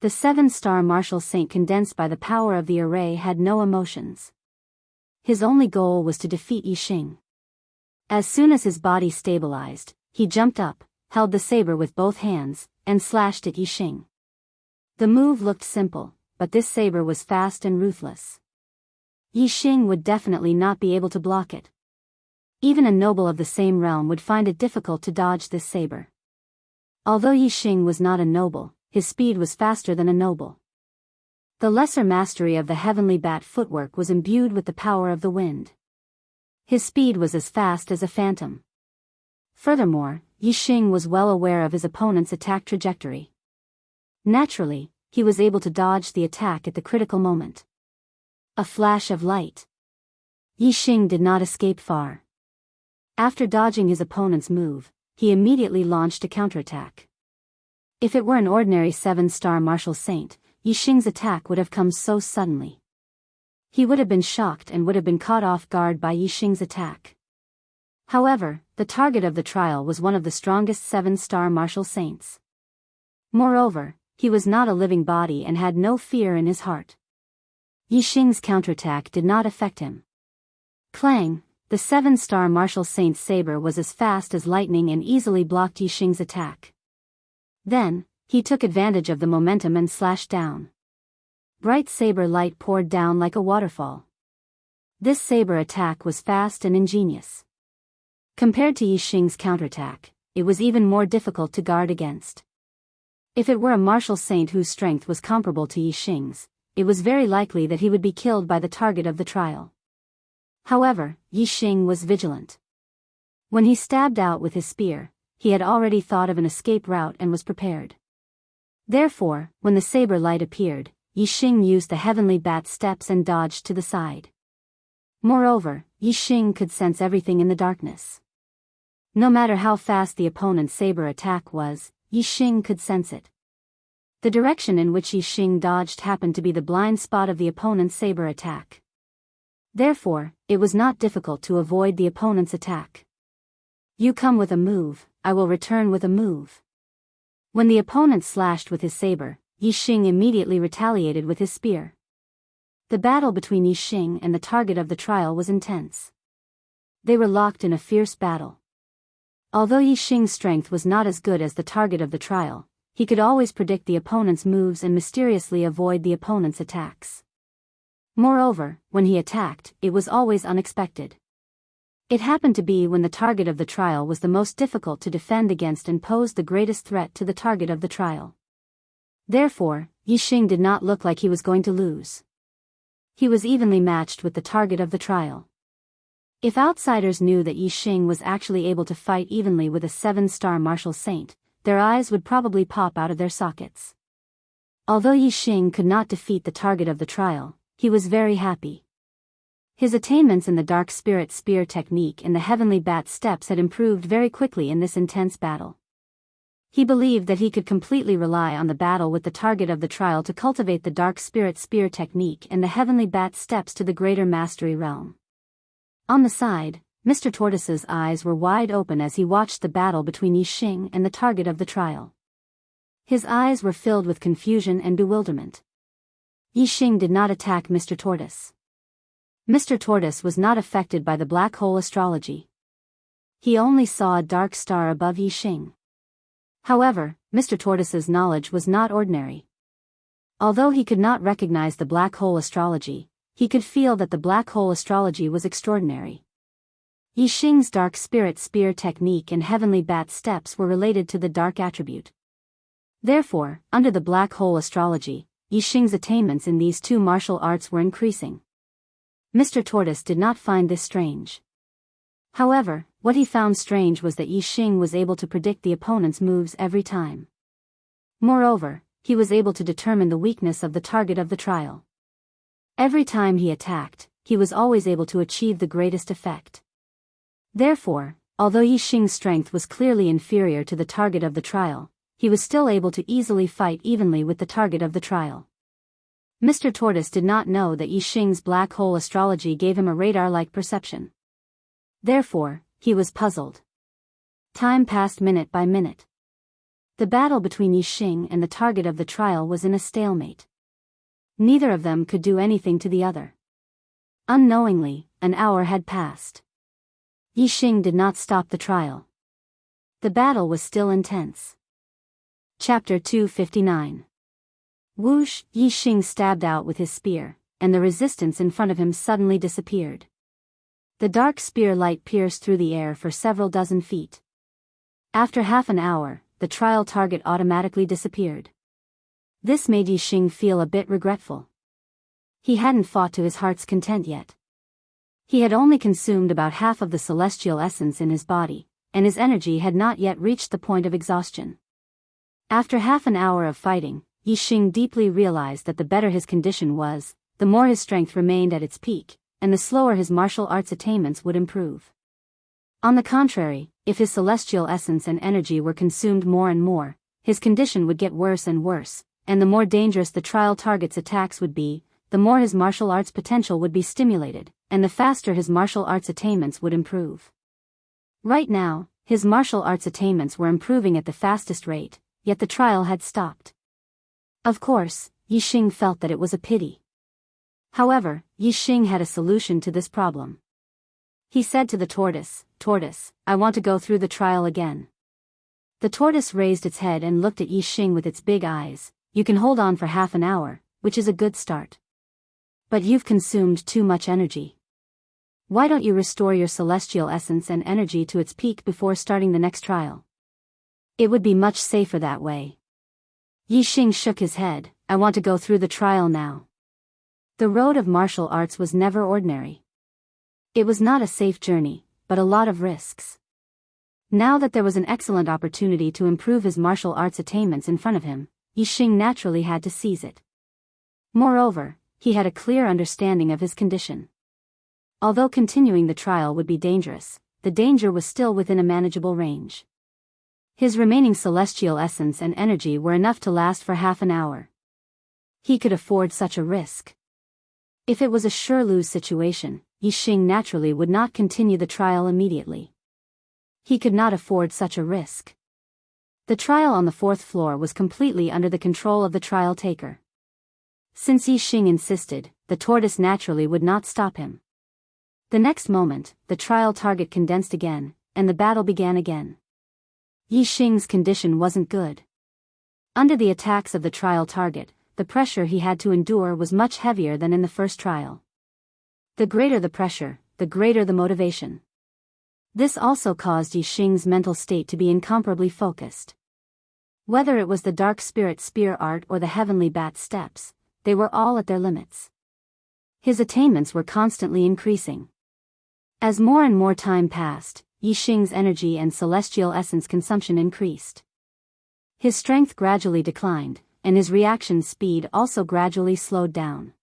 The 7-star martial saint, condensed by the power of the array, had no emotions. His only goal was to defeat Yi Xing. As soon as his body stabilized, he jumped up, held the saber with both hands, and slashed at Yi Xing. The move looked simple, but this saber was fast and ruthless. Yi Xing would definitely not be able to block it. Even a noble of the same realm would find it difficult to dodge this saber. Although Yi Xing was not a noble, his speed was faster than a noble. The lesser mastery of the heavenly bat footwork was imbued with the power of the wind. His speed was as fast as a phantom. Furthermore, Yi Xing was well aware of his opponent's attack trajectory. Naturally, he was able to dodge the attack at the critical moment. A flash of light. Yi Xing did not escape far. After dodging his opponent's move, he immediately launched a counterattack. If it were an ordinary 7-star martial saint, Yi Xing's attack would have come so suddenly. He would have been shocked and would have been caught off guard by Yi Xing's attack. However, the target of the trial was one of the strongest 7-star martial saints. Moreover, he was not a living body and had no fear in his heart. Yi Xing's counterattack did not affect him. Clang! The 7-star martial saint's saber was as fast as lightning and easily blocked Yi Xing's attack. Then, he took advantage of the momentum and slashed down. Bright saber light poured down like a waterfall. This saber attack was fast and ingenious. Compared to Yi Xing's counterattack, it was even more difficult to guard against. If it were a martial saint whose strength was comparable to Yi Xing's, it was very likely that he would be killed by the target of the trial. However, Yi Xing was vigilant. When he stabbed out with his spear, he had already thought of an escape route and was prepared. Therefore, when the saber light appeared, Yi Xing used the heavenly bat steps and dodged to the side. Moreover, Yi Xing could sense everything in the darkness. No matter how fast the opponent's saber attack was, Yi Xing could sense it. The direction in which Yi Xing dodged happened to be the blind spot of the opponent's saber attack. Therefore, it was not difficult to avoid the opponent's attack. You come with a move, I will return with a move. When the opponent slashed with his saber, Yi Xing immediately retaliated with his spear. The battle between Yi Xing and the target of the trial was intense. They were locked in a fierce battle. Although Yi Xing's strength was not as good as the target of the trial, he could always predict the opponent's moves and mysteriously avoid the opponent's attacks. Moreover, when he attacked, it was always unexpected. It happened to be when the target of the trial was the most difficult to defend against and posed the greatest threat to the target of the trial. Therefore, Yi Xing did not look like he was going to lose. He was evenly matched with the target of the trial. If outsiders knew that Yi Xing was actually able to fight evenly with a 7-star martial saint, their eyes would probably pop out of their sockets. Although Yi Xing could not defeat the target of the trial, he was very happy. His attainments in the dark spirit spear technique and the heavenly bat steps had improved very quickly in this intense battle. He believed that he could completely rely on the battle with the target of the trial to cultivate the dark spirit spear technique and the heavenly bat steps to the greater mastery realm. On the side, Mr. Tortoise's eyes were wide open as he watched the battle between Yi Xing and the target of the trial. His eyes were filled with confusion and bewilderment. Yi Xing did not attack Mr. Tortoise. Mr. Tortoise was not affected by the black hole astrology. He only saw a dark star above Yi Xing. However, Mr. Tortoise's knowledge was not ordinary. Although he could not recognize the black hole astrology, he could feel that the black hole astrology was extraordinary. Yi Xing's dark spirit spear technique and heavenly bat steps were related to the dark attribute. Therefore, under the black hole astrology, Yi Xing's attainments in these two martial arts were increasing. Mr. Tortoise did not find this strange. However, what he found strange was that Yi Xing was able to predict the opponent's moves every time. Moreover, he was able to determine the weakness of the target of the trial. Every time he attacked, he was always able to achieve the greatest effect. Therefore, although Yi Xing's strength was clearly inferior to the target of the trial, he was still able to easily fight evenly with the target of the trial. Mr. Tortoise did not know that Yi Xing's black hole astrology gave him a radar-like perception. Therefore, he was puzzled. Time passed minute by minute. The battle between Yi Xing and the target of the trial was in a stalemate. Neither of them could do anything to the other. Unknowingly, an hour had passed. Yi Xing did not stop the trial. The battle was still intense. Chapter 259. Whoosh! Yi Xing stabbed out with his spear, and the resistance in front of him suddenly disappeared. The dark spear light pierced through the air for several dozen feet. After half an hour, the trial target automatically disappeared. This made Yi Xing feel a bit regretful. He hadn't fought to his heart's content yet. He had only consumed about half of the celestial essence in his body, and his energy had not yet reached the point of exhaustion. After half an hour of fighting, Yi Xing deeply realized that the better his condition was, the more his strength remained at its peak, and the slower his martial arts attainments would improve. On the contrary, if his celestial essence and energy were consumed more and more, his condition would get worse and worse, and the more dangerous the trial target's attacks would be, the more his martial arts potential would be stimulated, and the faster his martial arts attainments would improve. Right now, his martial arts attainments were improving at the fastest rate, yet the trial had stopped. Of course, Yi Xing felt that it was a pity. However, Yi Xing had a solution to this problem. He said to the tortoise, "Tortoise, I want to go through the trial again." The tortoise raised its head and looked at Yi Xing with its big eyes. "You can hold on for half an hour, which is a good start. But you've consumed too much energy. Why don't you restore your celestial essence and energy to its peak before starting the next trial? It would be much safer that way." Yi Xing shook his head. "I want to go through the trial now." The road of martial arts was never ordinary. It was not a safe journey, but a lot of risks. Now that there was an excellent opportunity to improve his martial arts attainments in front of him, Yi Xing naturally had to seize it. Moreover, he had a clear understanding of his condition. Although continuing the trial would be dangerous, the danger was still within a manageable range. His remaining celestial essence and energy were enough to last for half an hour. He could afford such a risk. If it was a sure-lose situation, Yi Xing naturally would not continue the trial immediately. He could not afford such a risk. The trial on the fourth floor was completely under the control of the trial taker. Since Yi Xing insisted, the tortoise naturally would not stop him. The next moment, the trial target condensed again, and the battle began again. Yi Xing's condition wasn't good. Under the attacks of the trial target, the pressure he had to endure was much heavier than in the first trial. The greater the pressure, the greater the motivation. This also caused Yi Xing's mental state to be incomparably focused. Whether it was the dark spirit spear art or the heavenly bat steps, they were all at their limits. His attainments were constantly increasing. As more and more time passed, Yi Xing's energy and celestial essence consumption increased. His strength gradually declined, and his reaction speed also gradually slowed down.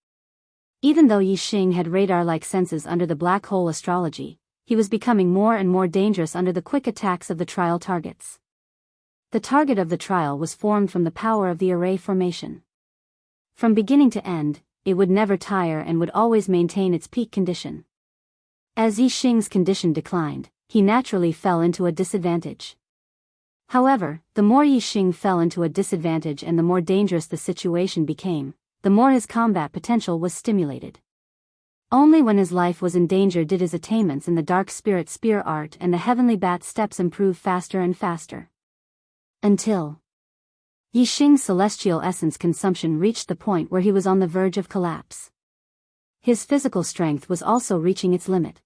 Even though Yi Xing had radar-like senses under the black hole astrology, he was becoming more and more dangerous under the quick attacks of the trial targets. The target of the trial was formed from the power of the array formation. From beginning to end, it would never tire and would always maintain its peak condition. As Yi Xing's condition declined, he naturally fell into a disadvantage. However, the more Yi Xing fell into a disadvantage and the more dangerous the situation became, the more his combat potential was stimulated. Only when his life was in danger did his attainments in the dark spirit spear art and the heavenly bat steps improve faster and faster. Until Yi Xing's celestial essence consumption reached the point where he was on the verge of collapse. His physical strength was also reaching its limit.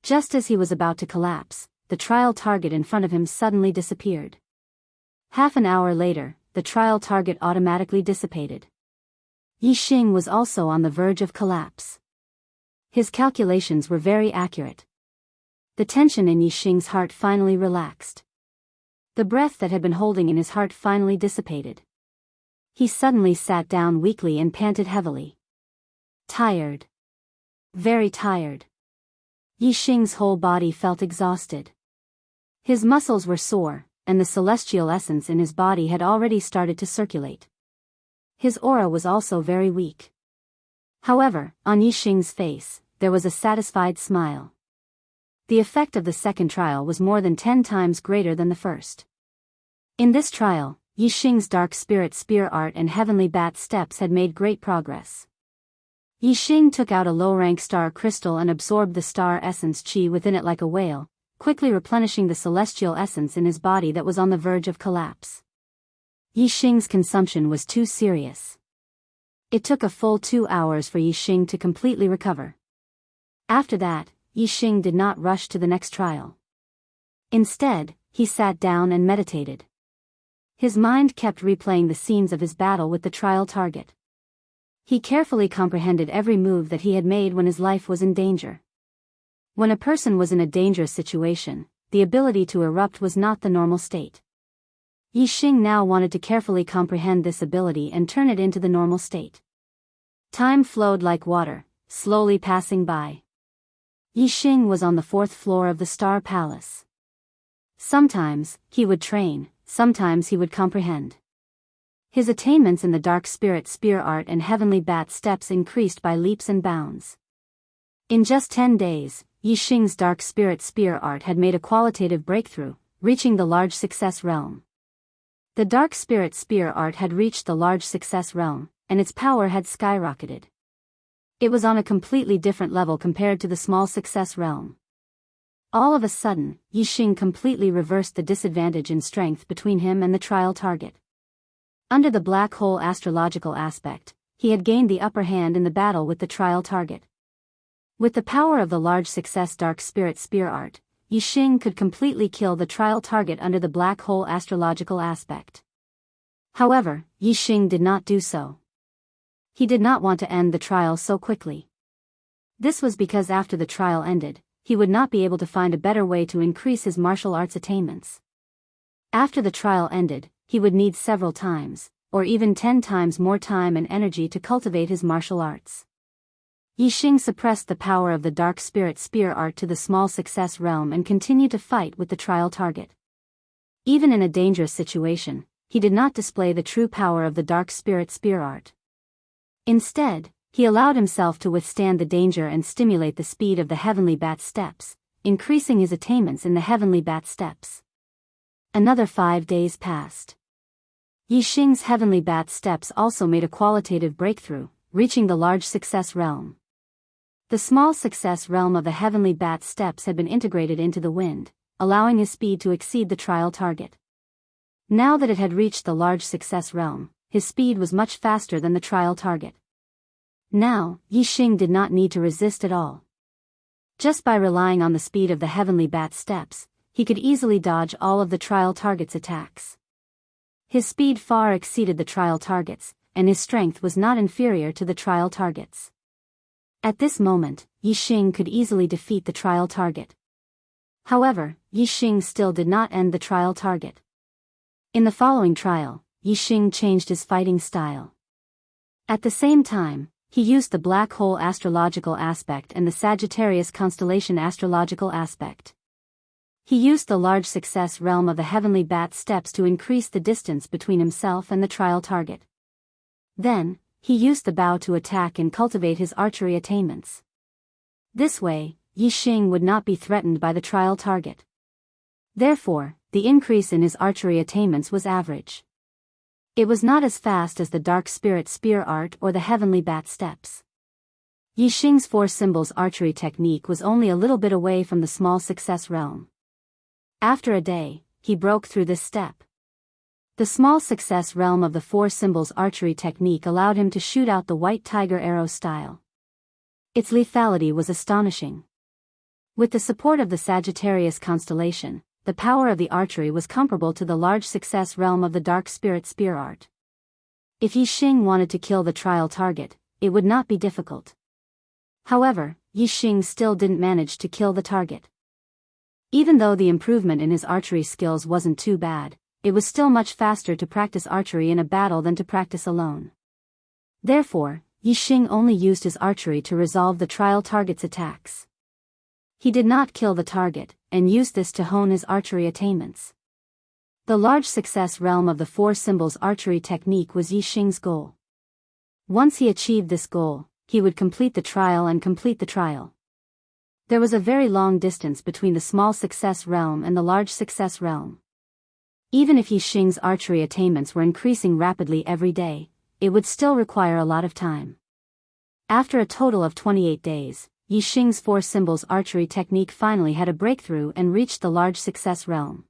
Just as he was about to collapse, the trial target in front of him suddenly disappeared. Half an hour later, the trial target automatically dissipated. Yi Xing was also on the verge of collapse. His calculations were very accurate. The tension in Yi Xing's heart finally relaxed. The breath that had been holding in his heart finally dissipated. He suddenly sat down weakly and panted heavily. Tired. Very tired. Yi Xing's whole body felt exhausted. His muscles were sore, and the celestial essence in his body had already started to circulate. His aura was also very weak. However, on Yixing's face, there was a satisfied smile. The effect of the second trial was more than 10 times greater than the first. In this trial, Yixing's dark spirit spear art and heavenly bat steps had made great progress. Yixing took out a low-rank star crystal and absorbed the star essence chi within it like a whale, quickly replenishing the celestial essence in his body that was on the verge of collapse. Yixing's consumption was too serious. It took a full 2 hours for Yixing to completely recover. After that, Yixing did not rush to the next trial. Instead, he sat down and meditated. His mind kept replaying the scenes of his battle with the trial target. He carefully comprehended every move that he had made when his life was in danger. When a person was in a dangerous situation, the ability to erupt was not the normal state. Yixing now wanted to carefully comprehend this ability and turn it into the normal state. Time flowed like water, slowly passing by. Yixing was on the 4th floor of the Star Palace. Sometimes, he would train, sometimes he would comprehend. His attainments in the dark spirit spear art and heavenly bat steps increased by leaps and bounds. In just 10 days, Yixing's dark spirit spear art had made a qualitative breakthrough, reaching the large success realm. The dark spirit spear art had reached the large success realm, and its power had skyrocketed. It was on a completely different level compared to the small success realm. All of a sudden, Yixing completely reversed the disadvantage in strength between him and the trial target. Under the black hole astrological aspect, he had gained the upper hand in the battle with the trial target. With the power of the large success dark spirit spear art, Yixing could completely kill the trial target under the black hole astrological aspect. However, Yixing did not do so. He did not want to end the trial so quickly. This was because after the trial ended, he would not be able to find a better way to increase his martial arts attainments. After the trial ended, he would need several times, or even 10 times more time and energy to cultivate his martial arts. Yixing suppressed the power of the dark spirit spear art to the small success realm and continued to fight with the trial target. Even in a dangerous situation, he did not display the true power of the dark spirit spear art. Instead, he allowed himself to withstand the danger and stimulate the speed of the heavenly bat steps, increasing his attainments in the heavenly bat steps. Another 5 days passed. Yixing's heavenly bat steps also made a qualitative breakthrough, reaching the large success realm. The small success realm of the heavenly bat steps had been integrated into the wind, allowing his speed to exceed the trial target. Now that it had reached the large success realm, his speed was much faster than the trial target. Now, Yixing did not need to resist at all. Just by relying on the speed of the heavenly bat steps, he could easily dodge all of the trial target's attacks. His speed far exceeded the trial target's, and his strength was not inferior to the trial target's. At this moment, Yixing could easily defeat the trial target. However, Yixing still did not end the trial target. In the following trial, Yixing changed his fighting style. At the same time, he used the black hole astrological aspect and the Sagittarius constellation astrological aspect. He used the large success realm of the heavenly bat steps to increase the distance between himself and the trial target. Then, he used the bow to attack and cultivate his archery attainments. This way, Yixing would not be threatened by the trial target. Therefore, the increase in his archery attainments was average. It was not as fast as the dark spirit spear art or the heavenly bat steps. Yixing's 4 symbols archery technique was only a little bit away from the small success realm. After a day, he broke through this step. The small success realm of the 4 symbols archery technique allowed him to shoot out the white tiger arrow style. Its lethality was astonishing. With the support of the Sagittarius constellation, the power of the archery was comparable to the large success realm of the dark spirit spear art. If Yixing wanted to kill the trial target, it would not be difficult. However, Yixing still didn't manage to kill the target. Even though the improvement in his archery skills wasn't too bad, it was still much faster to practice archery in a battle than to practice alone. Therefore, Yixing only used his archery to resolve the trial target's attacks. He did not kill the target, and used this to hone his archery attainments. The large success realm of the 4 symbols archery technique was Yixing's goal. Once he achieved this goal, he would complete the trial and complete the trial. There was a very long distance between the small success realm and the large success realm. Even if Yi Xing's archery attainments were increasing rapidly every day, it would still require a lot of time. After a total of 28 days, Yi Xing's four symbols archery technique finally had a breakthrough and reached the large success realm.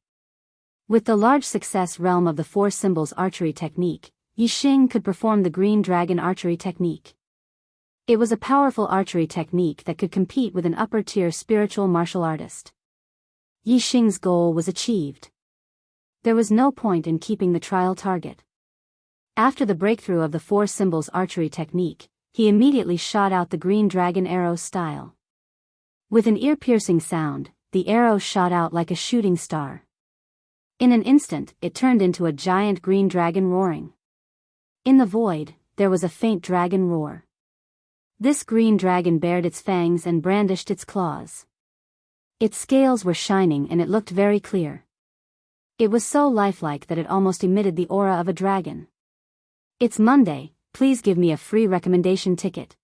With the large success realm of the four symbols archery technique, Yi Xing could perform the green dragon archery technique. It was a powerful archery technique that could compete with an upper-tier spiritual martial artist. Yi Xing's goal was achieved. There was no point in keeping the trial target. After the breakthrough of the four symbols archery technique, he immediately shot out the green dragon arrow style. With an ear-piercing sound, the arrow shot out like a shooting star. In an instant, it turned into a giant green dragon roaring. In the void, there was a faint dragon roar. This green dragon bared its fangs and brandished its claws. Its scales were shining and it looked very clear. It was so lifelike that it almost emitted the aura of a dragon. It's Monday, please give me a free recommendation ticket.